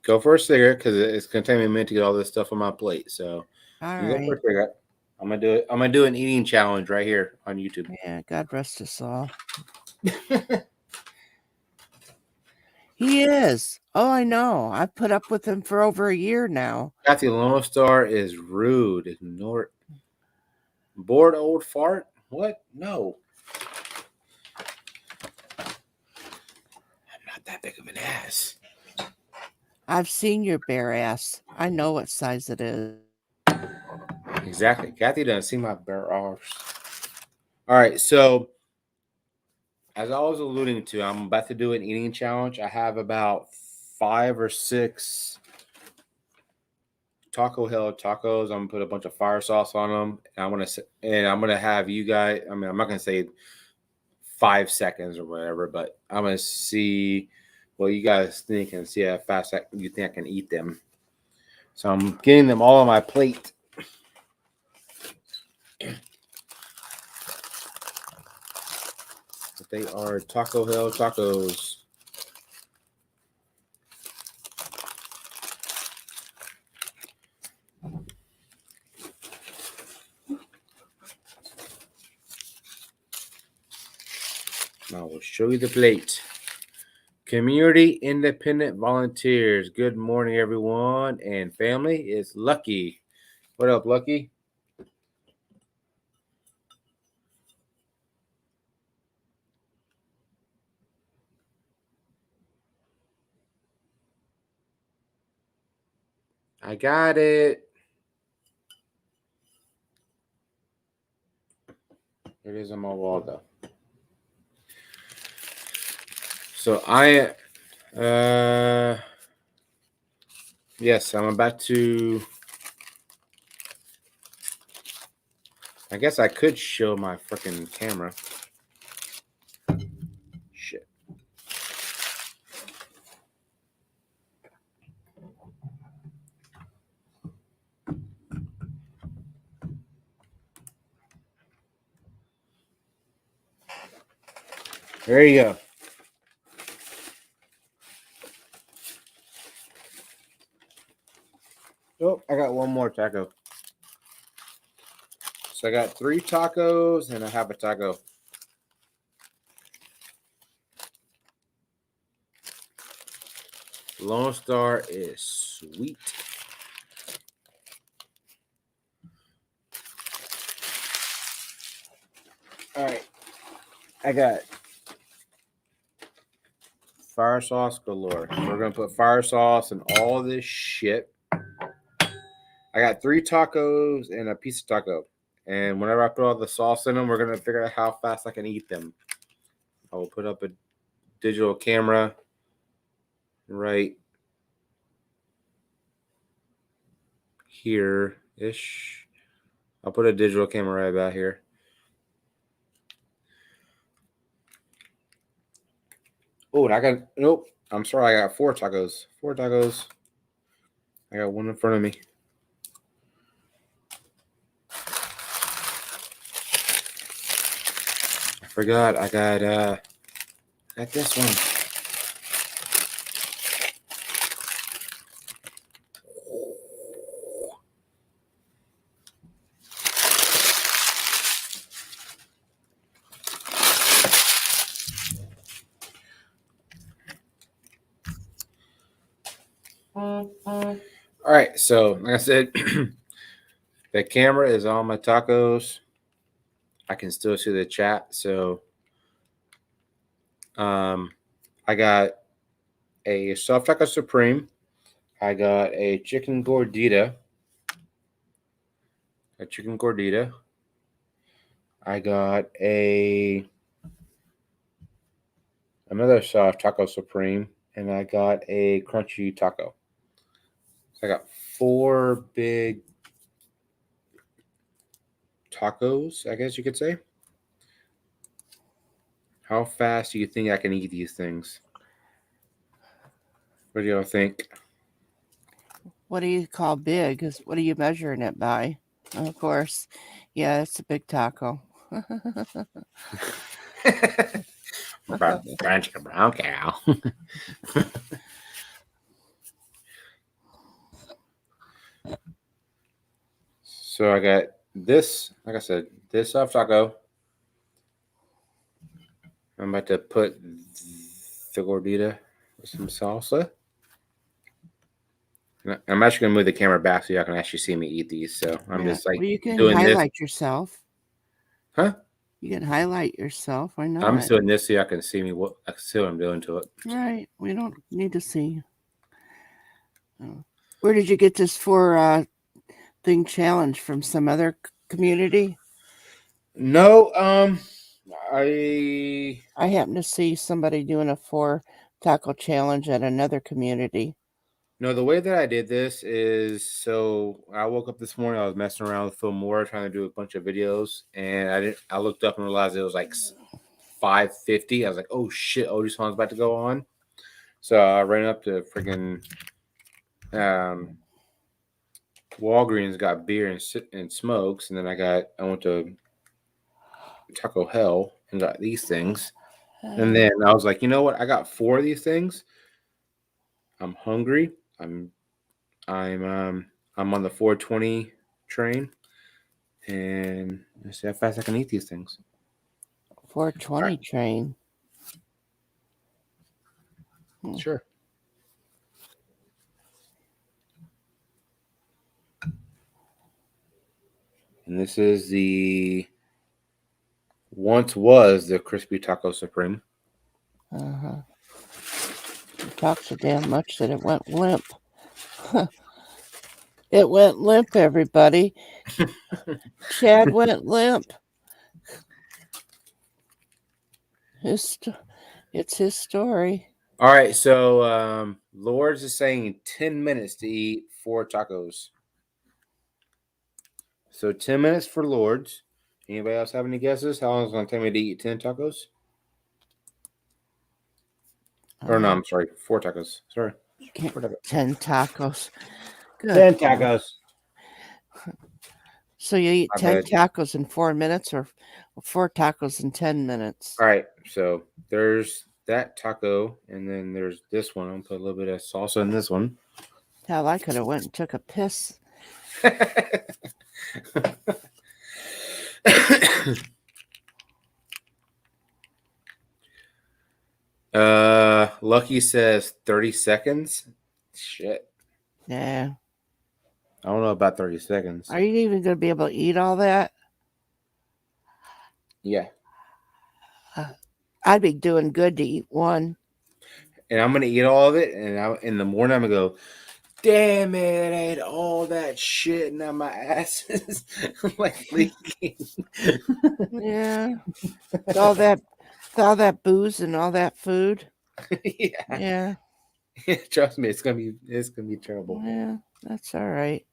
Go for a cigarette because it's going to take me a minute to get all this stuff on my plate. So All you go for right. a cigarette. I'm going to do it. I'm going to do an eating challenge right here on YouTube. Yeah, God rest us all. He is. Oh, I know. I've put up with him for over a year now. Kathy Lone Star is rude. Ignore it. Bored old fart? What? No. I'm not that big of an ass. I've seen your bare ass. I know what size it is. Exactly. Kathy doesn't see my bare arse. All right. So, as I was alluding to, I'm about to do an eating challenge. I have about 5 or 6 Taco Hell tacos. I'm gonna put a bunch of fire sauce on them, and I'm gonna have you guys. I mean, I'm not gonna say 5 seconds or whatever, but I'm gonna see what you guys think and see how fast you think I can eat them. So I'm getting them all on my plate. They are Taco Hell tacos. I will show you the plate. Community Independent Volunteers. Good morning, everyone and family. It's Lucky. What up, Lucky? I got it. It is on my wall, though. So yes, I'm about to. I guess I could show my freaking camera. Shit. There you go. Oh, I got one more taco. So I got 3 tacos and I have a taco. Lone Star is sweet. All right. I got fire sauce galore. So we're going to put fire sauce and all this shit. I got 3 tacos and a piece of taco. And whenever I put all the sauce in them, we're going to figure out how fast I can eat them. I will put up a digital camera right here-ish. I'll put a digital camera right about here. Oh, and I got, nope. I'm sorry. I got 4 tacos. 4 tacos. I got one in front of me. I forgot. I got this one. All right, so like I said, the camera is on my tacos. I can still see the chat. So I got a soft taco supreme. I got a chicken gordita. I got another soft taco supreme, and I got a crunchy taco. So I got 4 big tacos, I guess you could say. How fast do you think I can eat these things? What do y'all think? What do you call big? What are you measuring it by? Of course. Yeah, it's a big taco. Brown chicken, brown cow. So I got this, like I said, this soft taco. I'm about to put the gordita with some salsa. I'm actually gonna move the camera back so y'all can actually see me eat these. So I'm just like well, you can doing highlight this. yourself. Huh? You can highlight yourself. Why not? I'm just doing this so y'all can see me. I can see what I'm doing to it. Right. We don't need to see. Where did you get this 4 thing challenge from? Some other community? No, I happened to see somebody doing a 4 taco challenge at another community. No, the way that I did this is, so I woke up this morning, I was messing around with Phil Moore trying to do a bunch of videos, and I looked up and realized it was like 5:50. I was like, oh shit, Odie Swan's about to go on. So I ran up to freaking Walgreens, got beer and smokes, and then I went to Taco Hell and got these things. And then I was like, you know what? I got 4 of these things. I'm hungry. I'm on the 420 train, and let's see how fast I can eat these things. 420 train. Sure. And this is once was the Crispy Taco Supreme. You talked so damn much that it went limp. It went limp, everybody. Chad went limp. It's his story. All right, so Lords is saying 10 minutes to eat 4 tacos. So 10 minutes for Lords. Anybody else have any guesses? How long is it going to take me to eat 10 tacos? Or no, I'm sorry, 4 tacos. Sorry. 4 tacos. 10 tacos. Good. 10 tacos. So you eat My 10 bad. tacos in 4 minutes or 4 tacos in 10 minutes? All right, so there's that taco, and then there's this one. I'll put a little bit of salsa in this one. Hell, I could have went and took a piss. Lucky says 30 seconds. Shit. Yeah. I don't know about 30 seconds. Are you even going to be able to eat all that? Yeah. I'd be doing good to eat one. And I'm going to eat all of it, and in the morning I'm going to go, damn it, I ate all that shit, and now my ass is like leaking. Yeah. all that booze and all that food. Yeah. Trust me, it's gonna be terrible. Yeah, that's all right.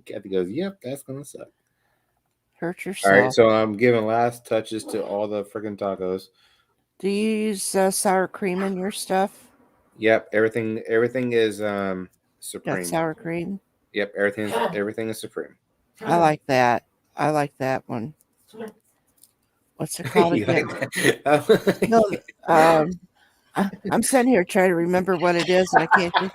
Kathy goes, yep, that's gonna suck. Hurt yourself. All right, so I'm giving last touches to all the freaking tacos. Do you use sour cream in your stuff? Yep, everything is supreme. Got sour cream? Yep, everything is supreme. I like that. I like that one. What's it called again? No, I'm sitting here trying to remember what it is, and I can't think.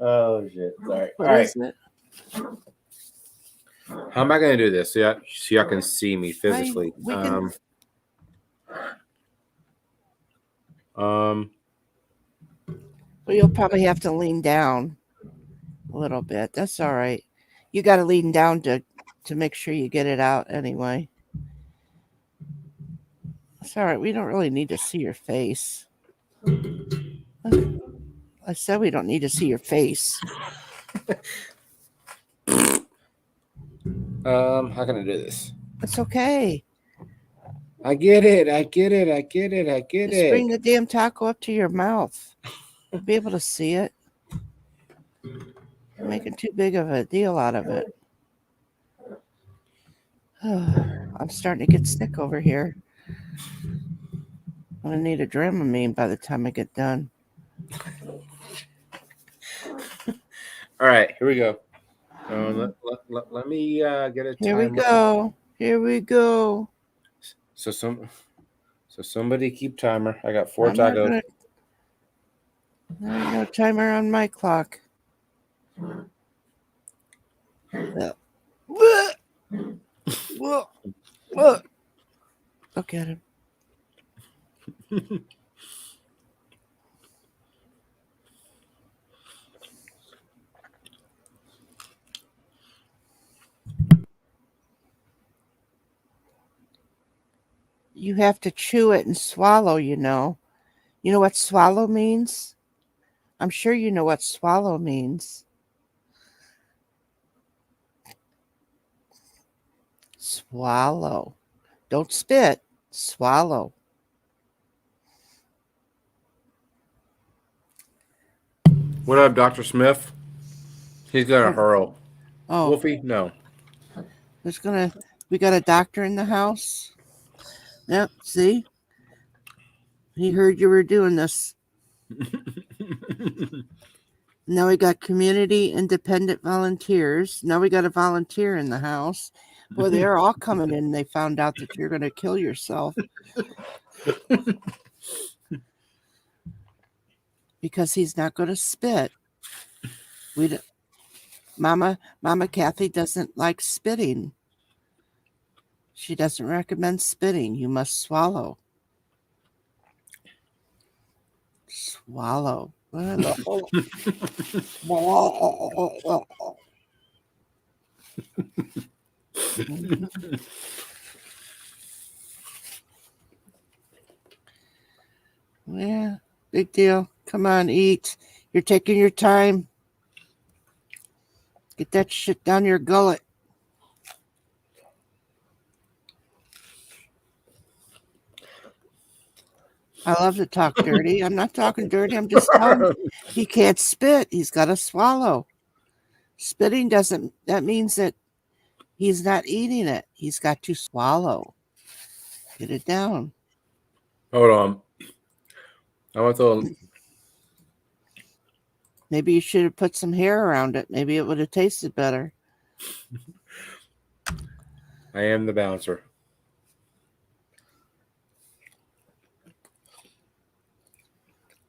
Oh shit! Sorry. What All is right. it? How am I going to do this so y'all can see me physically? Well, you'll probably have to lean down a little bit. That's all right. You got to lean down to make sure you get it out anyway. It's all right. We don't really need to see your face. I said we don't need to see your face. How can I do this? It's okay. I get it. I get it. I get it. I get Just it. bring the damn taco up to your mouth. You'll be able to see it. You're making too big of a deal out of it. I'm starting to get sick over here. I'm going to need a Dramamine by the time I get done. All right, here we go. Let me get a Here we timer. go. Here we go. So somebody keep timer. I got 4 I'm not tacos. gonna... There ain't no timer on my clock. Look at him. You have to chew it and swallow, you know. You know what swallow means? I'm sure you know what swallow means. Swallow. Don't spit. Swallow. What up, Dr. Smith? He's got a hurl. Oh. Wolfie, no. We got a doctor in the house. Yep, see? He heard you were doing this. Now we got community independent volunteers. Now we got a volunteer in the house. Boy, they're all coming in. They found out that you're going to kill yourself. Because he's not going to spit. Mama Kathy doesn't like spitting. She doesn't recommend spitting. You must swallow. Swallow. Yeah, big deal. Come on, eat. You're taking your time. Get that shit down your gullet. I love to talk dirty. I'm not talking dirty. I'm just telling him he can't spit. He's got to swallow. Spitting that means that he's not eating it. He's got to swallow. Get it down. Hold on. I want to. Maybe you should have put some hair around it. Maybe it would have tasted better. I am the bouncer.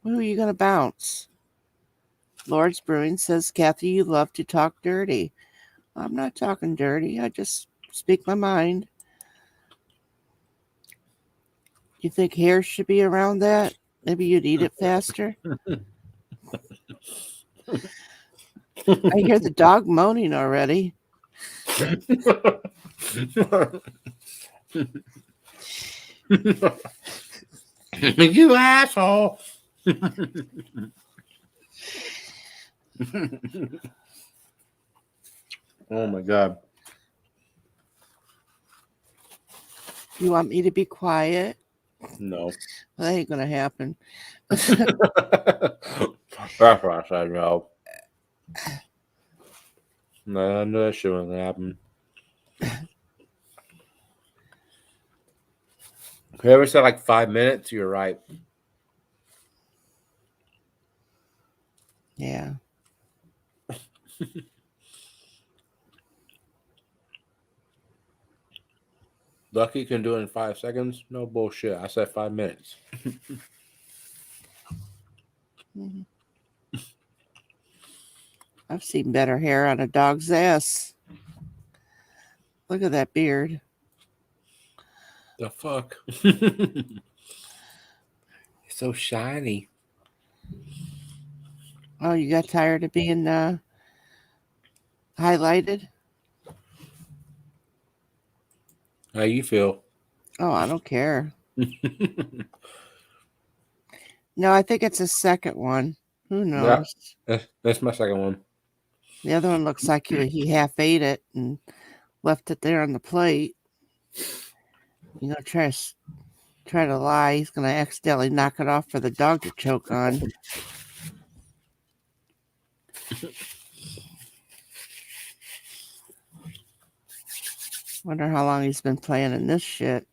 Who are you going to bounce? Lord's Brewing says, Kathy, you love to talk dirty. I'm not talking dirty. I just speak my mind. You think hair should be around that? Maybe you'd eat it faster. I hear the dog moaning already. You asshole. Oh my God. You want me to be quiet? No. Well, that ain't gonna happen. That's what I said, no. No, that shit wasn't gonna happen. Whoever said like 5 minutes, you're right. Yeah. Lucky can do it in 5 seconds. No bullshit. I said 5 minutes. Mm-hmm. I've seen better hair on a dog's ass. Look at that beard. The fuck? It's so shiny. Oh, you got tired of being highlighted? How you feel? Oh, I don't care. No, I think it's a second one. Who knows? Yeah, that's my second one. The other one looks like he half ate it and left it there on the plate. You know, try to lie. He's going to accidentally knock it off for the dog to choke on. Wonder how long he's been playing in this shit.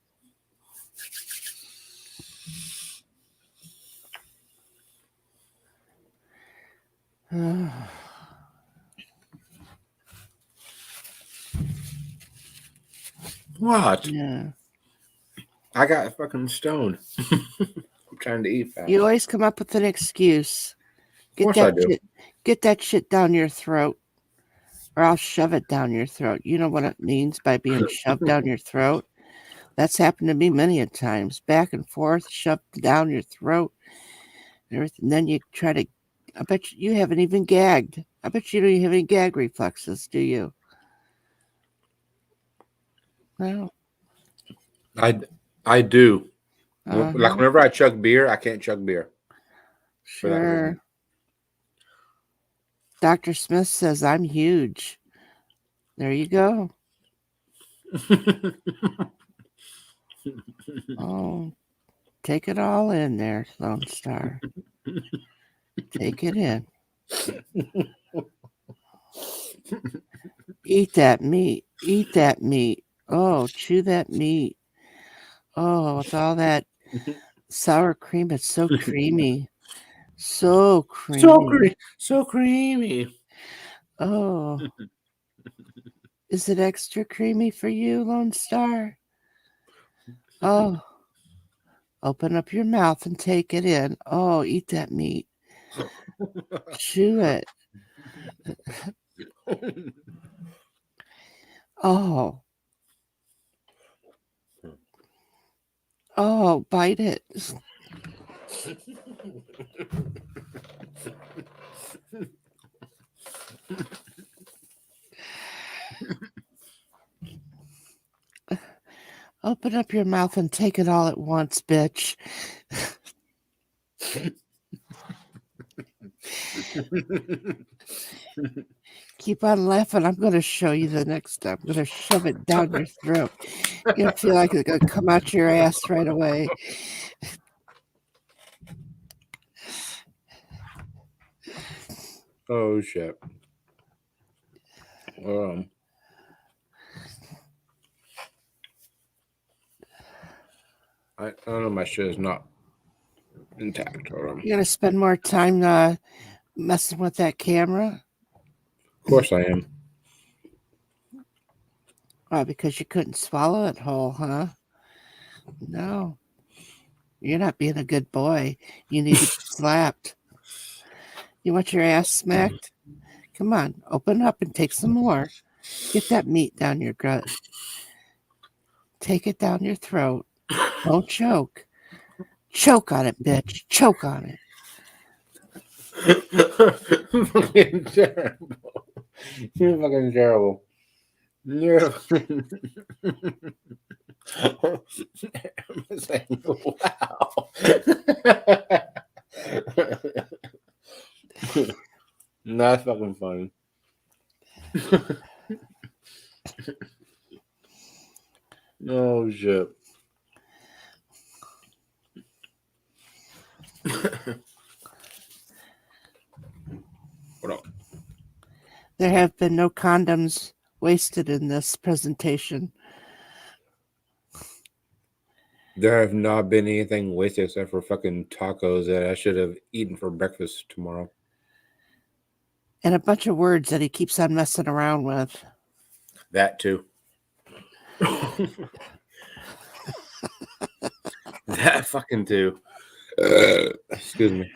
What? Yeah. I got fucking stoned. I'm trying to eat fast. You always come up with an excuse. Of course I do. Get that shit down your throat, or I'll shove it down your throat. You know what it means by being shoved down your throat? That's happened to me many a times. Back and forth, shoved down your throat. And everything. Then you try to. I bet you haven't even gagged. I bet you don't have any gag reflexes, do you? No. I do. Uh-huh. Like whenever I chug beer, I can't chug beer. Sure. Dr. Smith says I'm huge. There you go. Oh, take it all in there, Lone Star. Take it in. Eat that meat. Eat that meat. Oh, chew that meat. Oh, with all that sour cream, it's so creamy. So creamy. So creamy. Oh. Is it extra creamy for you, Lone Star? Oh. Open up your mouth and take it in. Oh, eat that meat. Chew it. Oh. Oh, bite it. Open up your mouth and take it all at once, bitch. Keep on laughing. I'm going to show you the next time. I'm going to shove it down your throat. You're going to feel like it's going to come out your ass right away. Oh, shit. I don't know. My shit is not intact. Hold on. You're going to spend more time messing with that camera? Of course I am. Oh, because you couldn't swallow it whole, huh? No. You're not being a good boy. You need to be slapped. You want your ass smacked? Come on, open up and take some more. Get that meat down your gut. Take it down your throat. Don't choke. Choke on it, bitch. Choke on it. Fucking terrible. You're fucking terrible. You're I'm saying, wow. That's fucking funny. Oh shit. Hold on. There have been no condoms wasted in this presentation. There have not been anything wasted except for fucking tacos that I should have eaten for breakfast tomorrow. And a bunch of words that he keeps on messing around with. That too. That fucking too. Excuse me.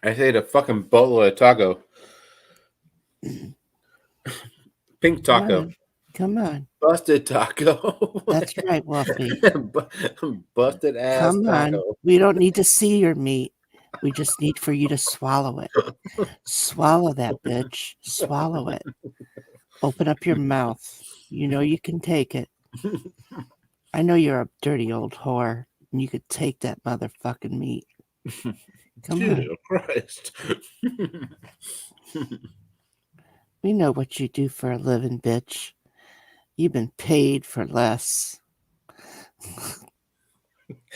I ate a fucking boatload of taco. Pink taco. Come on. Busted taco. That's right, Wolfie. Busted ass Come taco. on. We don't need to see your meat. We just need for you to swallow it. Swallow that, bitch. Swallow it. Open up your mouth. You know you can take it. I know you're a dirty old whore, and you could take that motherfucking meat. Come Jesus on. Christ. We know what you do for a living, bitch. You've been paid for less.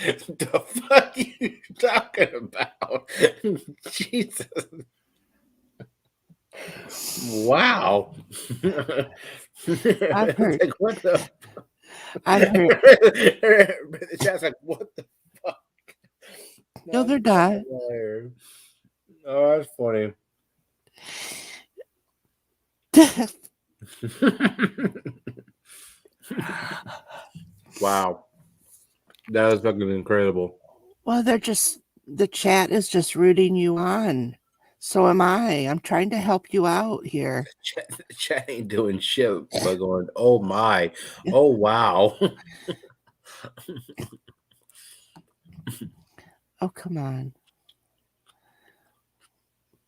The fuck are you talking about? Jesus. Wow. I've heard. Like, what the? I've heard. The chat's like, what the fuck? No, they're not. Oh, that's funny. Wow. That was fucking incredible. Well, the chat is just rooting you on. So am I. I'm trying to help you out here. Chat ain't doing shit by going, oh my, oh wow. Oh, come on.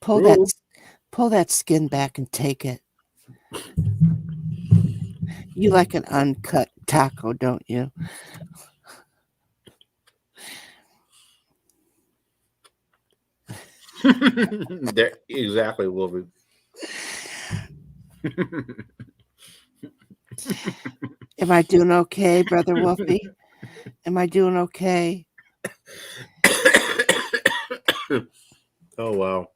Pull that skin back and take it. You like an uncut taco, don't you? There, exactly, Wolfie. Am I doing okay, Brother Wolfie? Am I doing okay? Oh wow.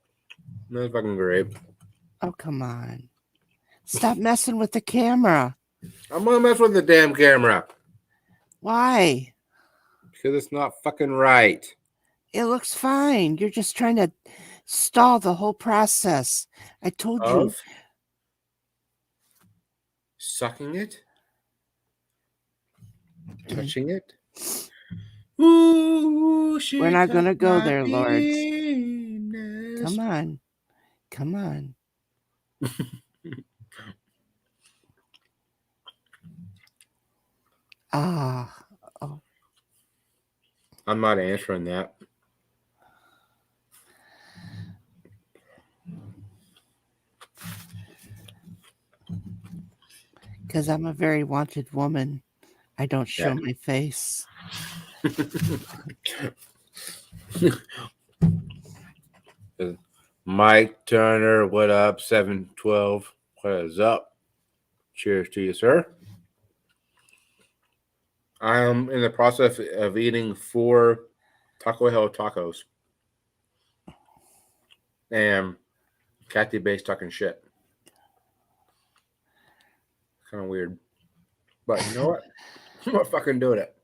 That's fucking great. Oh, come on. Stop messing with the camera. I'm gonna mess with the damn camera. Why? Because it's not fucking right. It looks fine. You're just trying to stall the whole process. I told you. Of sucking it? Touching it? Ooh, We're not going to go my there, Lords. penis. Come on. Come on. Ah. Oh. I'm not answering that. Because I'm a very wanted woman. I don't show my face. Mike Turner, what up? 712. What is up? Cheers to you, sir. I am in the process of eating 4 Taco Hell tacos. And Kathy Bates talking shit. Kind of weird. But you know what? I'm not fucking doing it.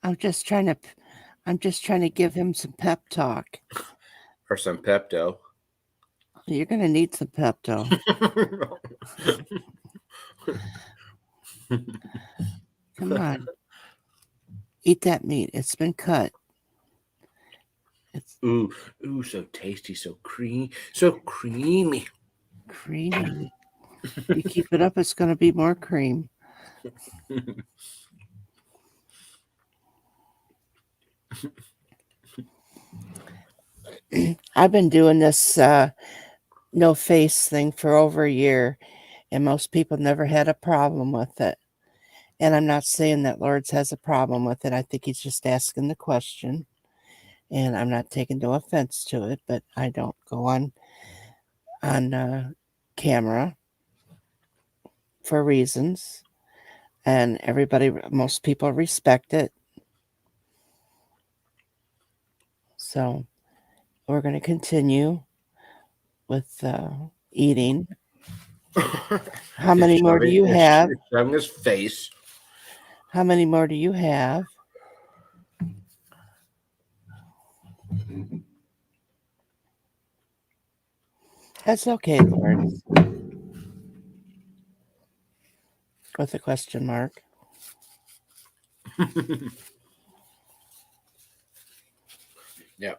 I'm just trying to give him some pep talk. Or some Pepto. You're going to need some Pepto. Come on. Eat that meat. It's been cut. Ooh, so tasty, so creamy. Creamy. You keep it up, it's going to be more cream. I've been doing this no face thing for over a year, and most people never had a problem with it. And I'm not saying that Lords has a problem with it. I think he's just asking the question. And I'm not taking no offense to it, but I don't go on camera for reasons. And most people respect it. So we're going to continue with eating. How many more do you have? Shoving his face. How many more do you have? That's okay, Lord. With a question mark. Yeah.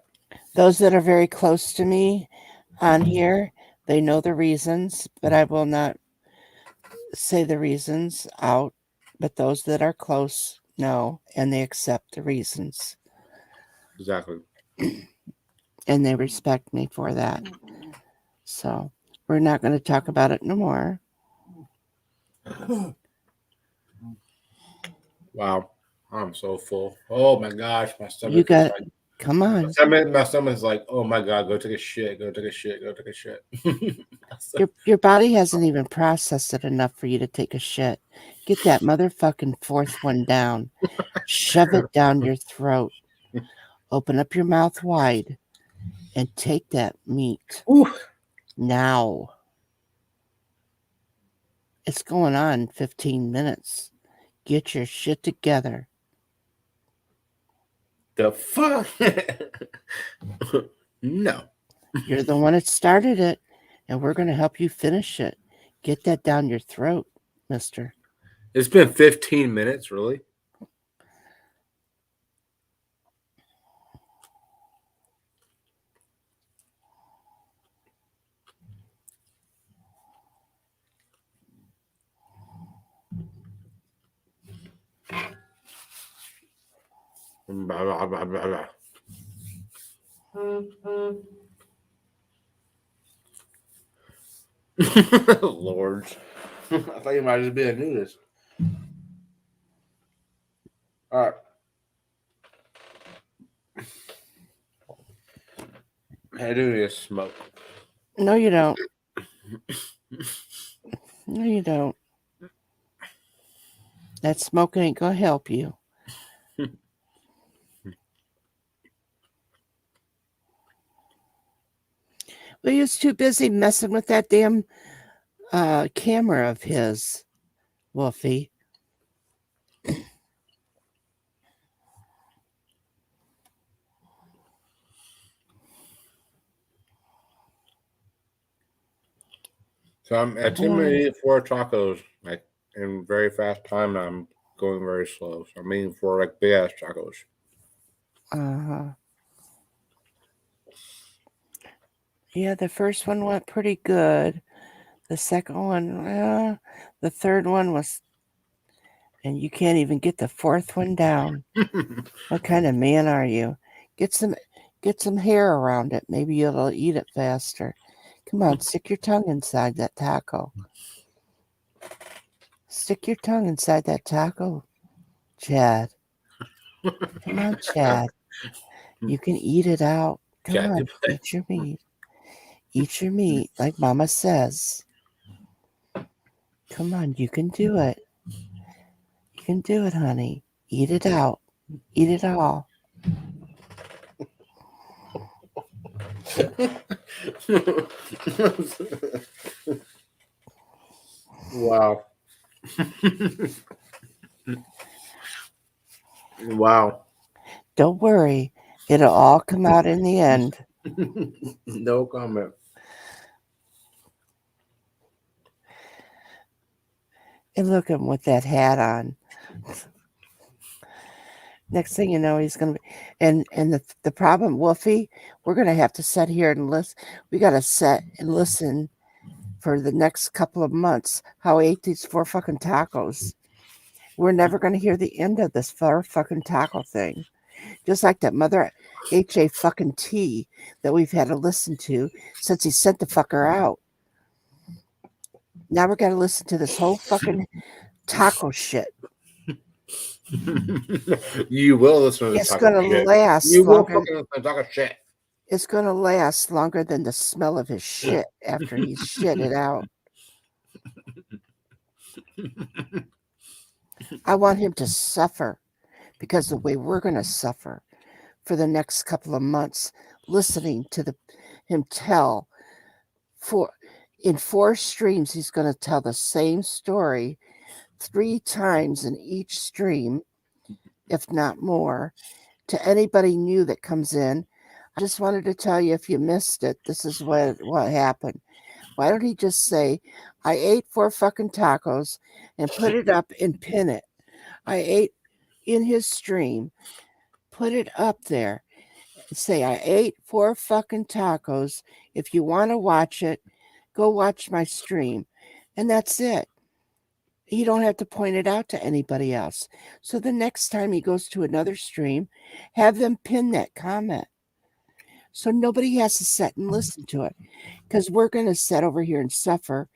Those that are very close to me on here, they know the reasons, but I will not say the reasons out. But those that are close know, and they accept the reasons. Exactly. And they respect me for that. So we're not going to talk about it no more. Wow. I'm so full. Oh my gosh, my stomach. Come on. My stomach's like, oh my God, go take a shit, go take a shit, go take a shit. Your body hasn't even processed it enough for you to take a shit. Get that motherfucking fourth one down. Shove it down your throat. Open up your mouth wide and take that meat. Ooh. Now. It's going on 15 minutes. Get your shit together. The fuck? No. You're the one that started it, and we're going to help you finish it. Get that down your throat, mister. It's been 15 minutes, really? Blah, blah, blah, blah, blah. Lord. I thought you might just be able to do this. All right. I do need to smoke. No, you don't. No, you don't. That smoke ain't going to help you. Well, he was too busy messing with that damn camera of his, Wolfie. So I'm at 10 minutes 4 tacos, like in very fast time. I'm going very slow. So I'm eating 4 like big ass tacos. Yeah, the first one went pretty good. The second one, the third one was, and you can't even get the fourth one down. What kind of man are you? Get some hair around it. Maybe you'll eat it faster. Come on, stick your tongue inside that taco. Stick your tongue inside that taco, Chad. Come on, Chad. You can eat it out. Come on, eat your meat. Eat your meat, like Mama says. Come on, you can do it. You can do it, honey. Eat it out. Eat it all. Wow. Wow. Don't worry. It'll all come out in the end. No comment. And look at him with that hat on. Next thing you know, he's going to be... And the problem, Wolfie, we're going to have to sit here and listen. We got to sit and listen for the next couple of months how I ate these 4 fucking tacos. We're never going to hear the end of this 4 fucking taco thing. Just like that mother H.A. fucking T that we've had to listen to since he sent the fucker out. Now we're going to listen to this whole fucking taco shit. You will listen to this. It's going to last. You will fucking listen to taco shit. It's going to last longer than the smell of his shit after he's shit it out. I want him to suffer because the way we're going to suffer for the next couple of months, listening to him tell in 4 streams, he's going to tell the same story 3 times in each stream, if not more, to anybody new that comes in. I just wanted to tell you, if you missed it, this is what happened. Why don't he just say, I ate 4 fucking tacos and put it up and pin it. I ate in his stream, put it up there and say, I ate 4 fucking tacos. If you want to watch it, go watch my stream. And that's it. You don't have to point it out to anybody else. So the next time he goes to another stream, have them pin that comment. So nobody has to sit and listen to it, because we're going to sit over here and suffer,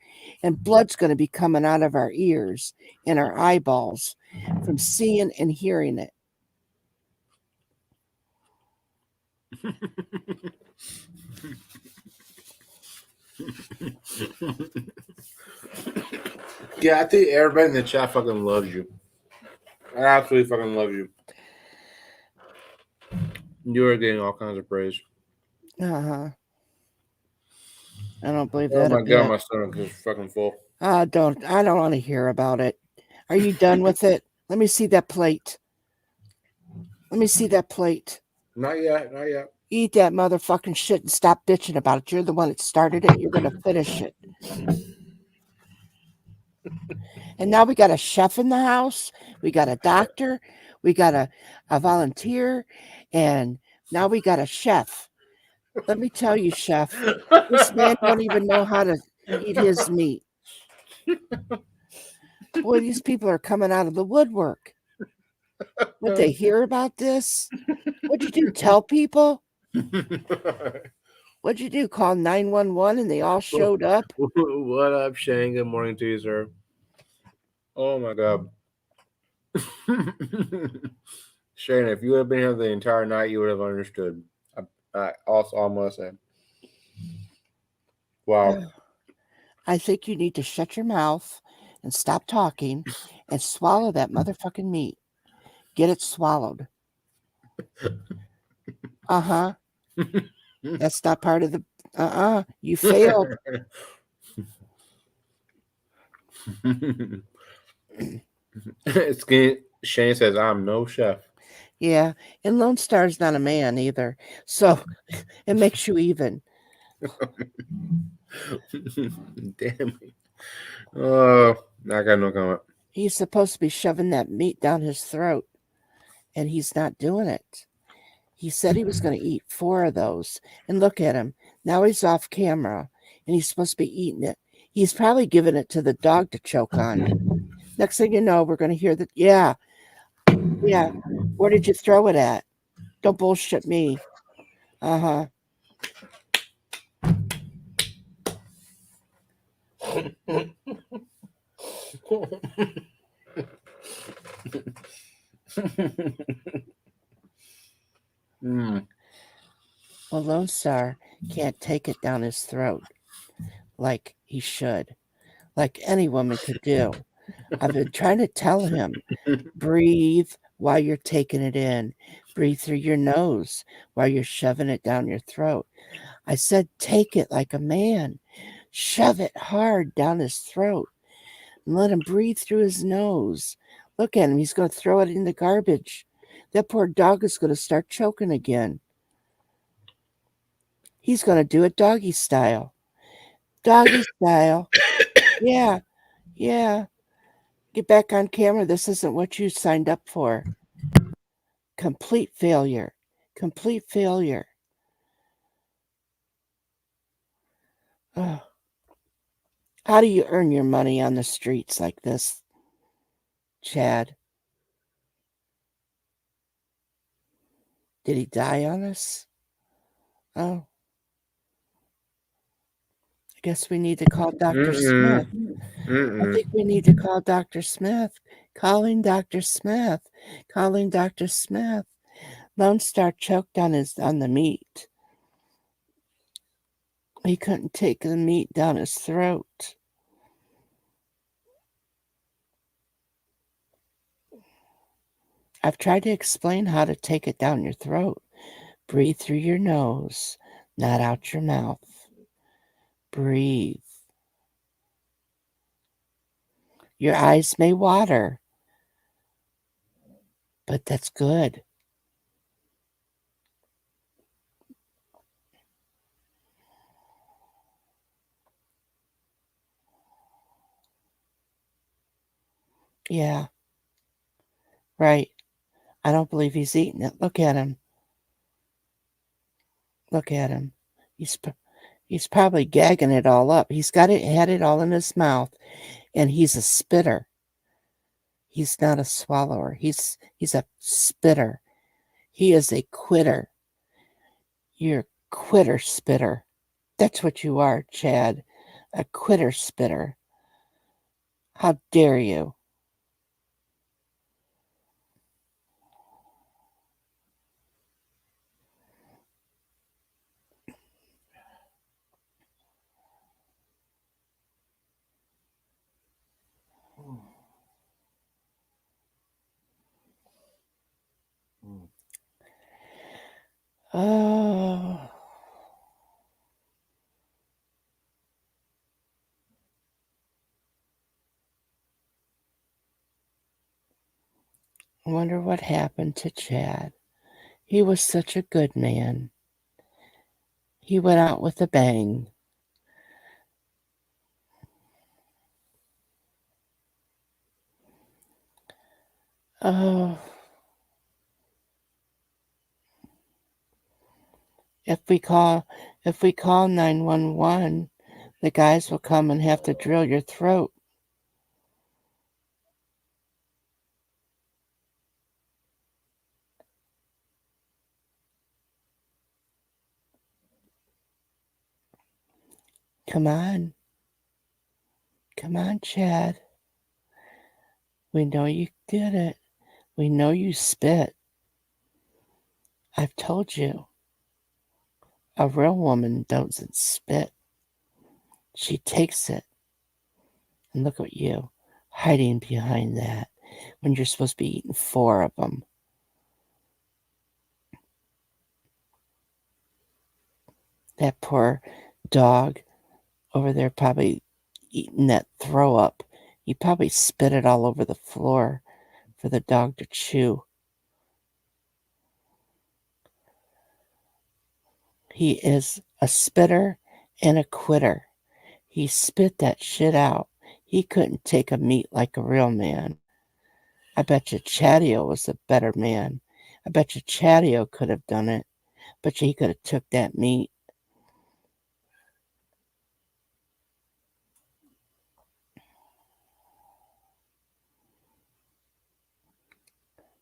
and blood's going to be coming out of our ears and our eyeballs from seeing and hearing it. Yeah, I think everybody in the chat fucking loves you. I absolutely fucking love you. You are getting all kinds of praise. I don't believe Oh that. my god, my stomach is fucking full. I don't want to hear about it. Are you done with it? Let me see that plate. Let me see that plate. Not yet. Not yet. Eat that motherfucking shit and stop bitching about it. You're the one that started it. You're gonna finish it. And now we got a chef in the house. We got a doctor. We got a volunteer. And now we got a chef. Let me tell you, chef, this man don't even know how to eat his meat. Boy, these people are coming out of the woodwork. Would they hear about this? What'd you do? Tell people? What'd you do? Call 911 and they all showed up? What up, Shane? Good morning to you, sir. Oh my god. Shane, if you had been here the entire night, you would have understood. I also must say. Wow. I think you need to shut your mouth and stop talking and swallow that motherfucking meat. Get it swallowed. Uh-huh. That's not part of the you failed. Shane says I'm no chef. Yeah, and Lone Star's not a man either. So it makes you even. Damn it. Oh, I got no comment. He's supposed to be shoving that meat down his throat, and he's not doing it. He said he was going to eat 4 of those. And look at him. Now he's off camera, and he's supposed to be eating it. He's probably giving it to the dog to choke on. Next thing you know, we're going to hear that, yeah. Where did you throw it at? Don't bullshit me. Uh-huh. Well, Lone Star can't take it down his throat like he should, like any woman could do. I've been trying to tell him, breathe while you're taking it in. Breathe through your nose while you're shoving it down your throat. I said, take it like a man. Shove it hard down his throat and let him breathe through his nose. Look at him. He's going to throw it in the garbage. That poor dog is going to start choking again. He's going to do it doggy style. Doggy style. Yeah. Get back on camera. This isn't what you signed up for. Complete failure. Complete failure. Oh. How do you earn your money on the streets like this, Chad? Did he die on us? Oh. I guess we need to call Dr. Smith. I think we need to call Dr. Smith. Calling Dr. Smith. Calling Dr. Smith. Lone Star choked on the meat. He couldn't take the meat down his throat. I've tried to explain how to take it down your throat. Breathe through your nose, not out your mouth. Breathe. Your eyes may water, but that's good. Yeah. Right. I don't believe he's eating it. Look at him. Look at him. He's probably gagging it all up. He's had it all in his mouth, and he's a spitter. He's not a swallower. He's a spitter. He is a quitter. You're a quitter spitter. That's what you are, Chad. A quitter spitter. How dare you? I wonder what happened to Chad. He was such a good man. He went out with a bang. Oh. If we call 911, the guys will come and have to drill your throat. Come on. Come on, Chad. We know you did it. We know you spit. I've told you. A real woman doesn't spit. She takes it. And look at you, hiding behind that when you're supposed to be eating 4 of them. That poor dog over there probably eating that throw up. He probably spit it all over the floor for the dog to chew. He is a spitter and a quitter. He spit that shit out. He couldn't take a meat like a real man. I bet you Chadio was a better man. I bet you Chadio could have done it. But he could have took that meat.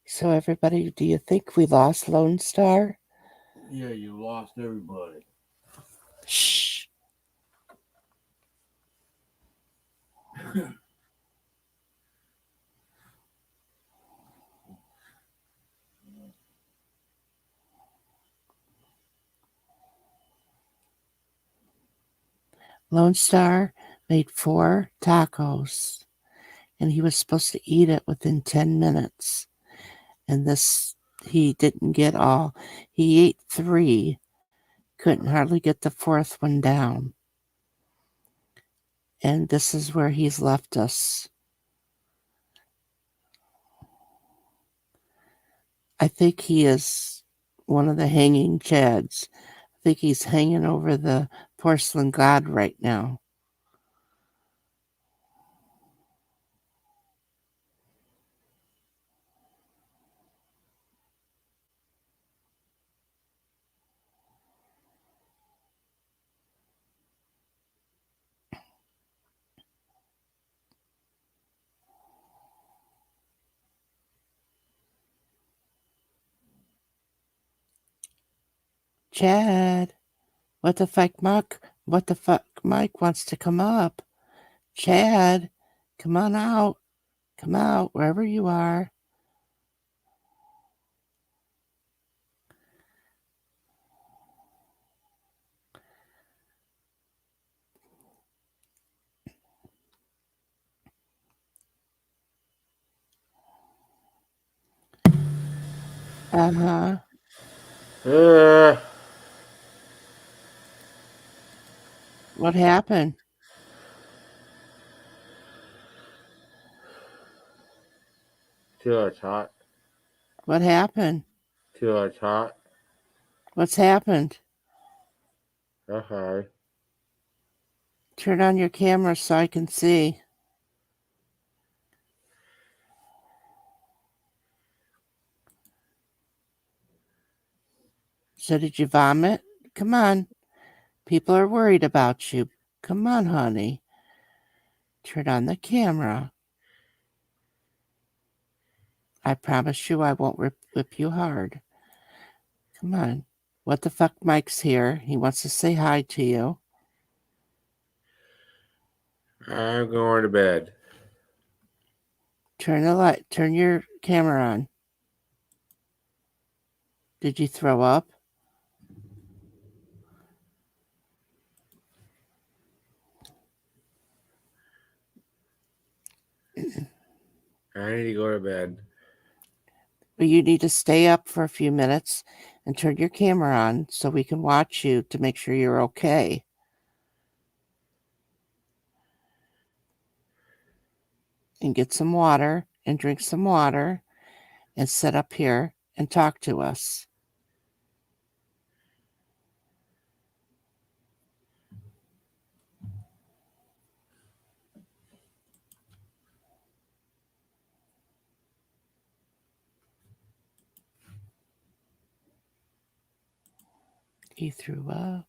So everybody, do you think we lost Lone Star? Yeah, you lost everybody. Shh. Lone Star made 4 tacos, and he was supposed to eat it within 10 minutes. And this, he didn't get all. He ate 3, couldn't hardly get the 4th one down. And this is where he's left us. I think he is one of the hanging Chads. I think he's hanging over the porcelain god right now. Chad, what the fuck, Mike wants to come up. Chad, come on out. Come out, wherever you are. Uh-huh. What happened? Too hot. What happened? Too hot. What's happened? Okay. Turn on your camera so I can see. So did you vomit? Come on. People are worried about you. Come on, honey. Turn on the camera. I promise you I won't whip you hard. Come on. What the fuck, Mike's here. He wants to say hi to you. I'm going to bed. Turn your camera on. Did you throw up? I need to go to bed. Well, you need to stay up for a few minutes and turn your camera on so we can watch you to make sure you're okay. And get some water and drink some water and sit up here and talk to us. He threw up.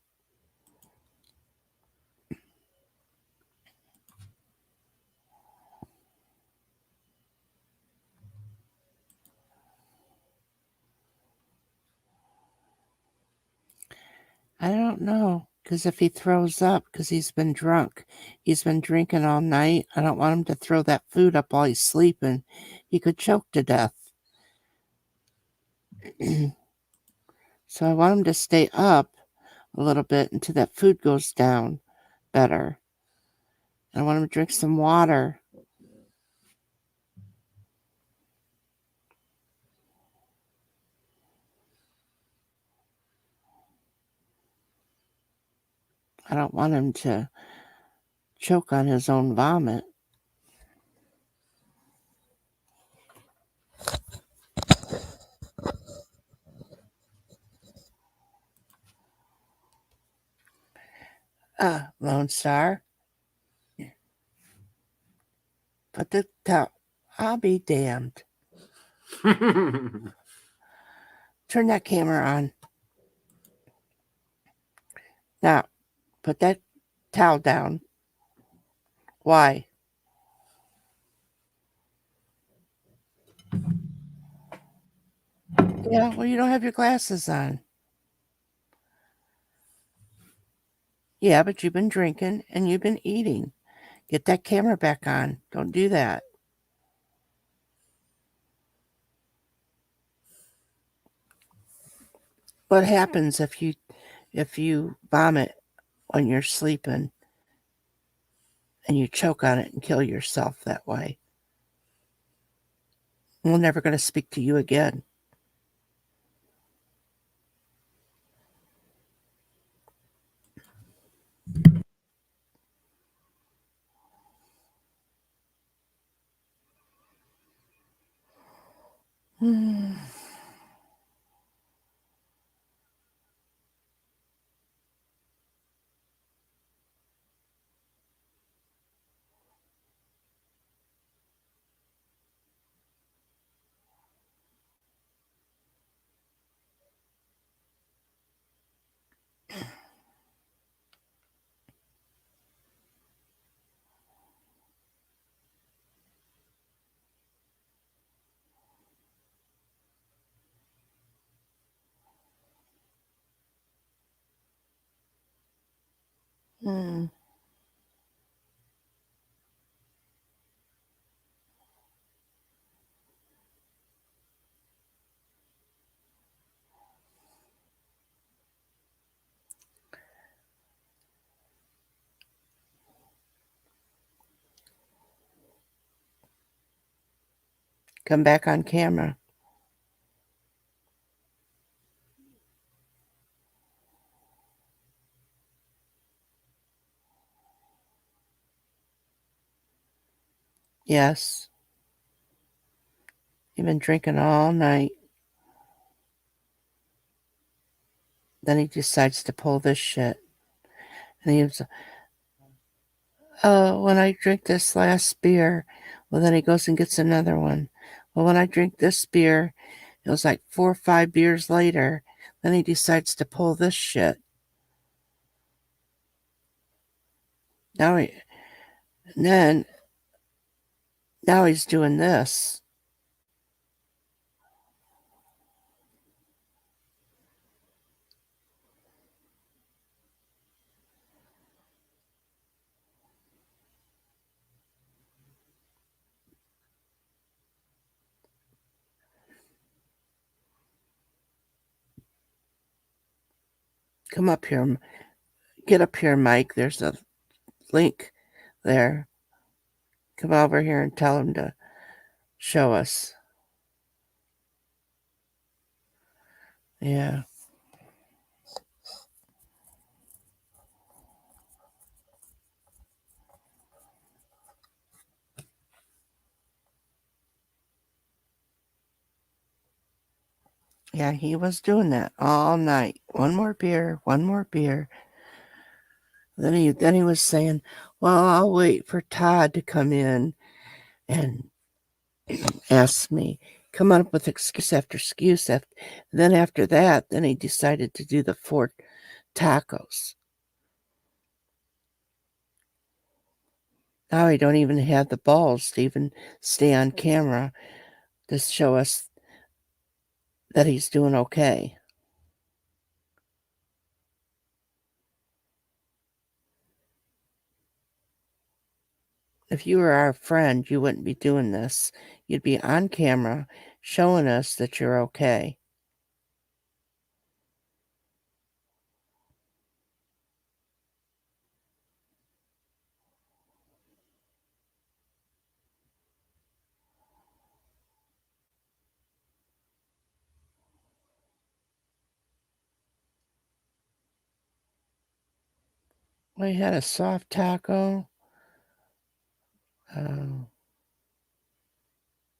I don't know, because if he throws up, because he's been drunk, he's been drinking all night, I don't want him to throw that food up while he's sleeping. He could choke to death. So I want him to stay up a little bit until that food goes down better. I want him to drink some water. I don't want him to choke on his own vomit. Lone Star. Put the towel. I'll be damned. Turn that camera on. Now, put that towel down. Why? Yeah, well, you don't have your glasses on. Yeah, but you've been drinking and you've been eating. Get that camera back on. Don't do that. What happens if you vomit when you're sleeping and you choke on it and kill yourself that way? We're never going to speak to you again. Hmm. Come back on camera. Yes. You've been drinking all night. Then he decides to pull this shit. And he was, oh, when I drink this last beer, well, then he goes and gets another one. Well, when I drink this beer, it was like 4 or 5 beers later, then he decides to pull this shit. Now he's doing this. Come up here. Get up here, Mike. There's a link there. Come over here and tell him to show us. Yeah. Yeah, he was doing that all night. One more beer, one more beer. Then he was saying, "Well, I'll wait for Todd to come in and ask me." Come up with excuse after excuse. Then after that, then he decided to do the 4 tacos. Now he don't even have the balls to even stay on camera to show us that he's doing okay. If you were our friend, you wouldn't be doing this. You'd be on camera showing us that you're okay. We had a soft taco. I don't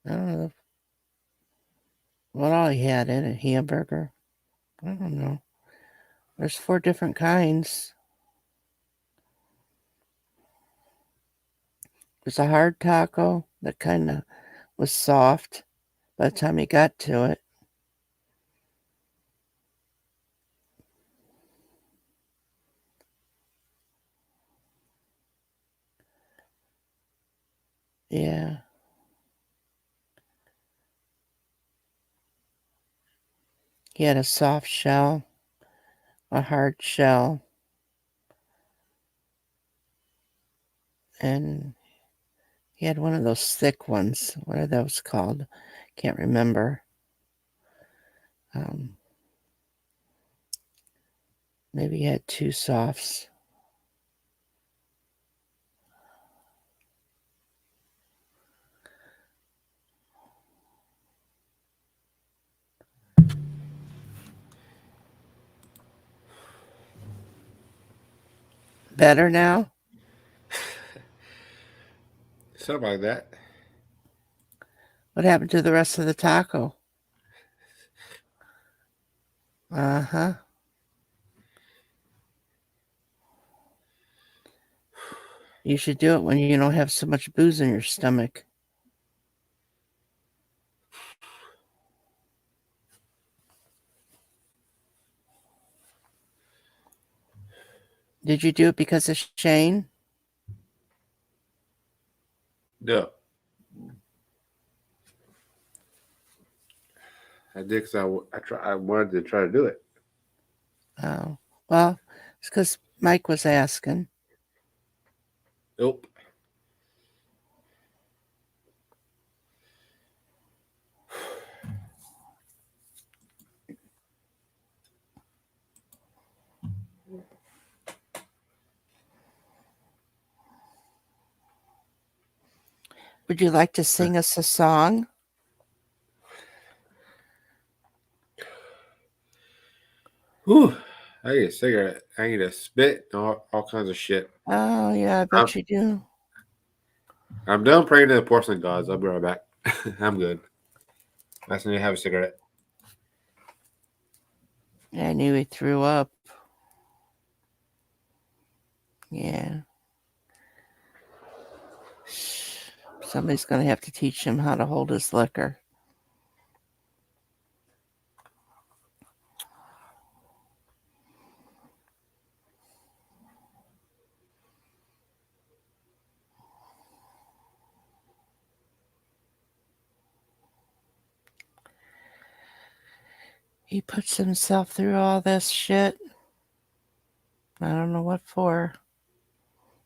know what all he had in it. Hamburger. I don't know. There's 4 different kinds. There's a hard taco that kind of was soft by the time he got to it. Yeah. He had a soft shell, a hard shell, and he had one of those thick ones. What are those called? Can't remember. Maybe he had 2 softs. Better now? Something like that. What happened to the rest of the taco? Uh-huh. You should do it when you don't have so much booze in your stomach. Did you do it because of Shane? No. I did because I wanted to try to do it. Oh, well, it's because Mike was asking. Nope. Would you like to sing us a song? Whew. I need a cigarette. I need a spit and all kinds of shit. Oh, yeah, I bet you do. I'm done praying to the porcelain gods. I'll be right back. I'm good. I just need to have a cigarette. I knew he threw up. Yeah. Somebody's going to have to teach him how to hold his liquor. He puts himself through all this shit. I don't know what for.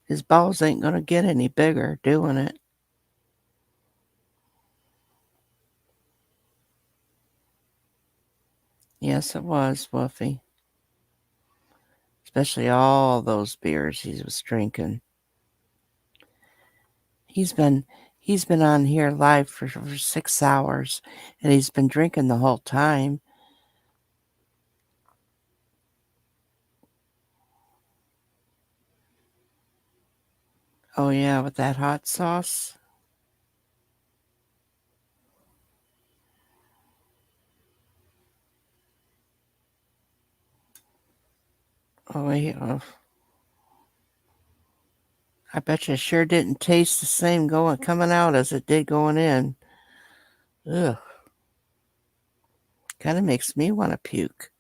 His balls ain't going to get any bigger doing it. Yes, it was, Woofy. Especially all those beers he was drinking. He's been on here live for 6 hours, and he's been drinking the whole time. Oh yeah, with that hot sauce. Oh, yeah. I bet you sure didn't taste the same coming out as it did going in. Ugh. Kind of makes me want to puke.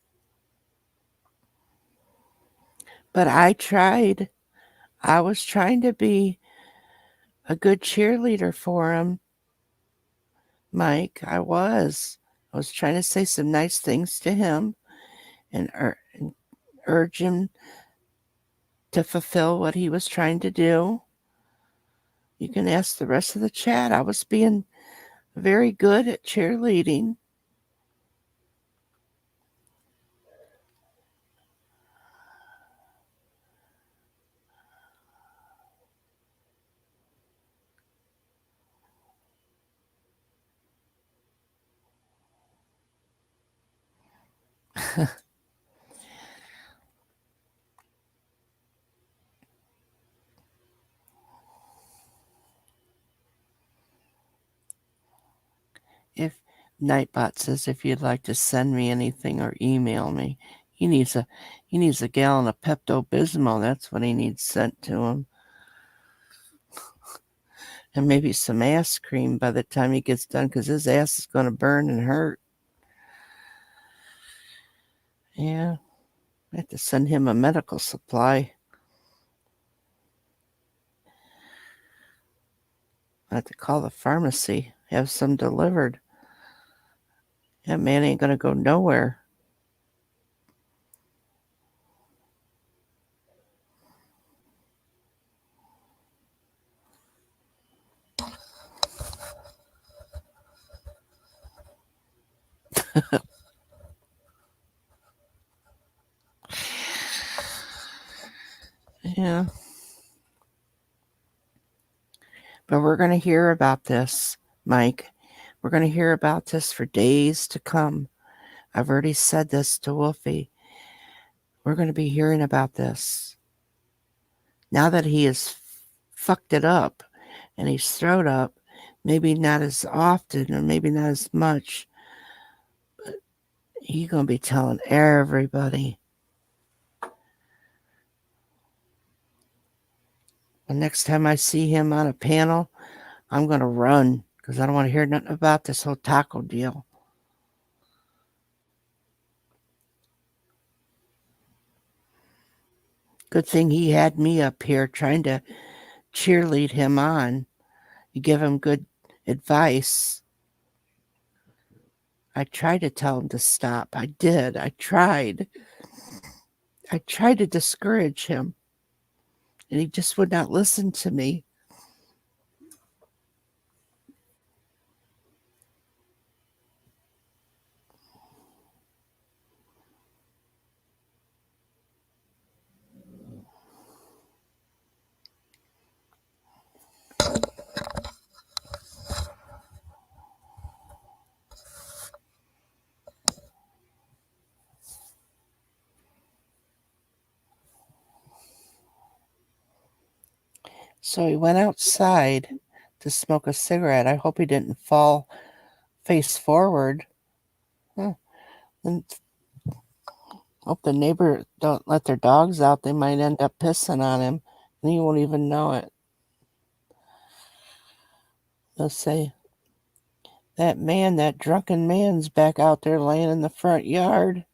But I tried. I was trying to be a good cheerleader for him, Mike. I was. I was trying to say some nice things to him and urge him to fulfill what he was trying to do. You can ask the rest of the chat. I was being very good at cheerleading. If Nightbot says if you'd like to send me anything or email me, he needs a gallon of Pepto-Bismol. That's what he needs sent to him. And maybe some ass cream by the time he gets done, because his ass is going to burn and hurt. Yeah, I have to send him a medical supply. I have to call the pharmacy, have some delivered. That man ain't going to go nowhere. Yeah. But we're going to hear about this, Mike. We're going to hear about this for days to come. I've already said this to Wolfie. We're going to be hearing about this. Now that he has fucked it up and he's thrown up, maybe not as often or maybe not as much, but he's going to be telling everybody. The next time I see him on a panel, I'm going to run because I don't want to hear nothing about this whole taco deal. Good thing he had me up here trying to cheerlead him on. You give him good advice. I tried to tell him to stop. I did. I tried. I tried to discourage him, and he just would not listen to me. So he went outside to smoke a cigarette. I hope he didn't fall face forward. And hope the neighbor don't let their dogs out. They might end up pissing on him, and he won't even know it. They'll say, that drunken man's back out there laying in the front yard.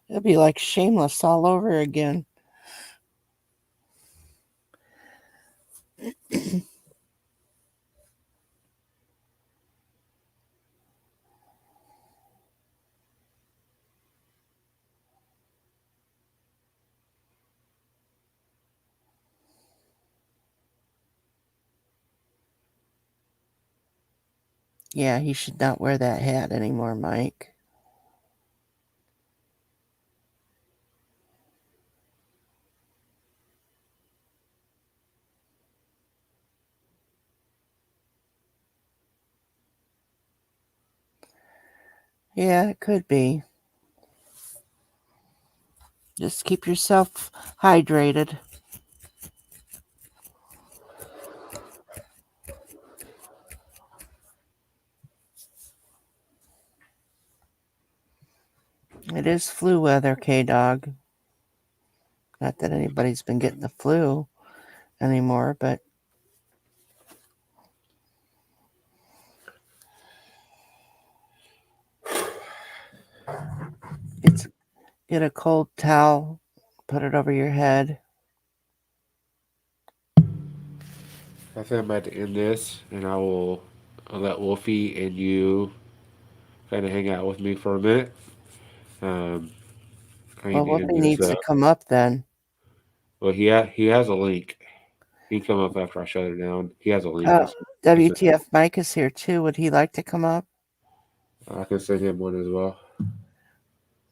It'll be like Shameless all over again. Yeah, he should not wear that hat anymore, Mike. Yeah, it could be. Just keep yourself hydrated. It is flu weather, K-Dog. Not that anybody's been getting the flu anymore, but get a cold towel, put it over your head. I think I'm about to end this, and I'll let Wolfie and you kind of hang out with me for a minute. Well, Wolfie needs to come up then. Well, he has a link. He can come up after I shut it down. He has a link. WTF Mike is here too. Would he like to come up? I can send him one as well.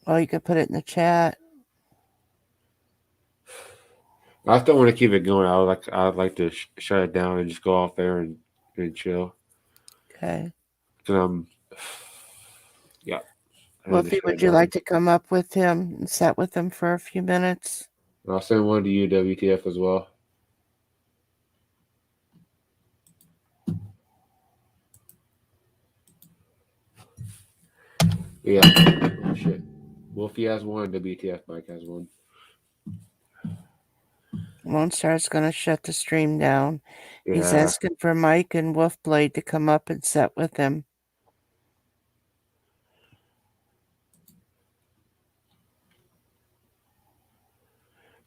Well, you could put it in the chat. I still want to keep it going. I'd like to shut it down and just go off there and chill. Okay. Yeah. Wolfie, would you like to come up with him and sit with him for a few minutes? I'll send one to you, WTF, as well. Yeah. Oh, shit. Wolfie has one. WTF Mike has one. Lone Star's going to shut the stream down. Yeah. He's asking for Mike and Wolfblade to come up and sit with him.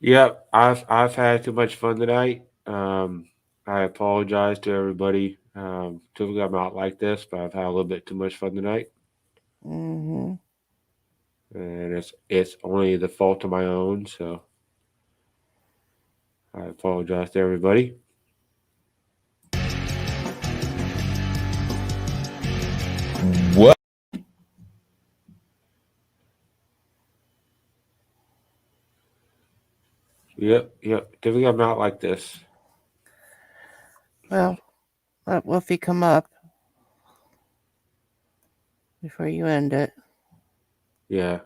Yep, I've had too much fun tonight. I apologize to everybody. Typically I'm not like this, but I've had a little bit too much fun tonight. Mm-hmm. And it's only the fault of my own, so I apologize to everybody. What? Yep. Typically I'm not like this. Well, let Wolfie come up before you end it. Yeah.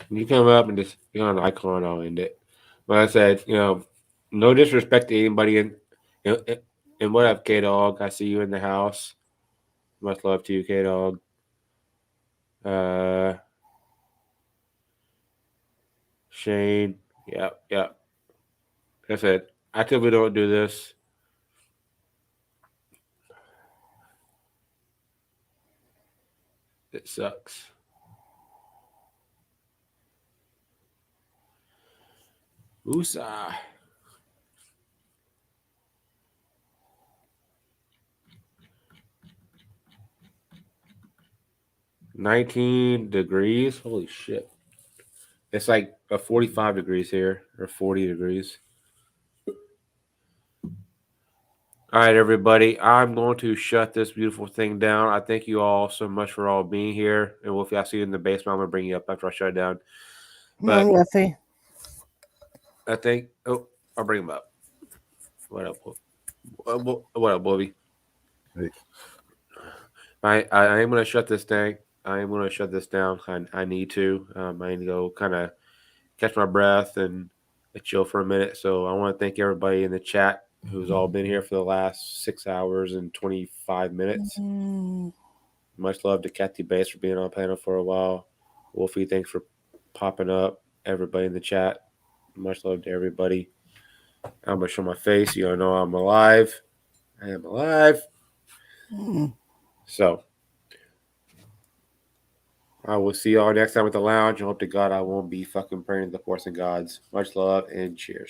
When you come up and just on the icon, I'll end it. But I said, no disrespect to anybody and what up, K-Dog? I see you in the house. Much love to you, K-Dog. Shane. Yep. Like I said, I typically don't do this. It sucks. Oosa. $19 degrees. Holy shit. It's like a 45 degrees here, or 40 degrees. All right, everybody. I'm going to shut this beautiful thing down. I thank you all so much for all being here. And Wolfie, I see you in the basement. I'm going to bring you up after I shut it down. Come on, Wolfie. I think. Oh, I'll bring him up. What up, Wolfie? Hey. I am going to shut this thing. I am going to shut this down. I need to. I need to go kind of catch my breath and chill for a minute. So I want to thank everybody in the chat who's all been here for the last 6 hours and 25 minutes. Mm-hmm. Much love to Kathy Bass for being on panel for a while. Wolfie, thanks for popping up. Everybody in the chat, much love to everybody. I'm going to show my face. You know I'm alive. I am alive. Mm-hmm. So I will see y'all next time at the lounge. I hope to God I won't be fucking praying to the force and gods. Much love and cheers.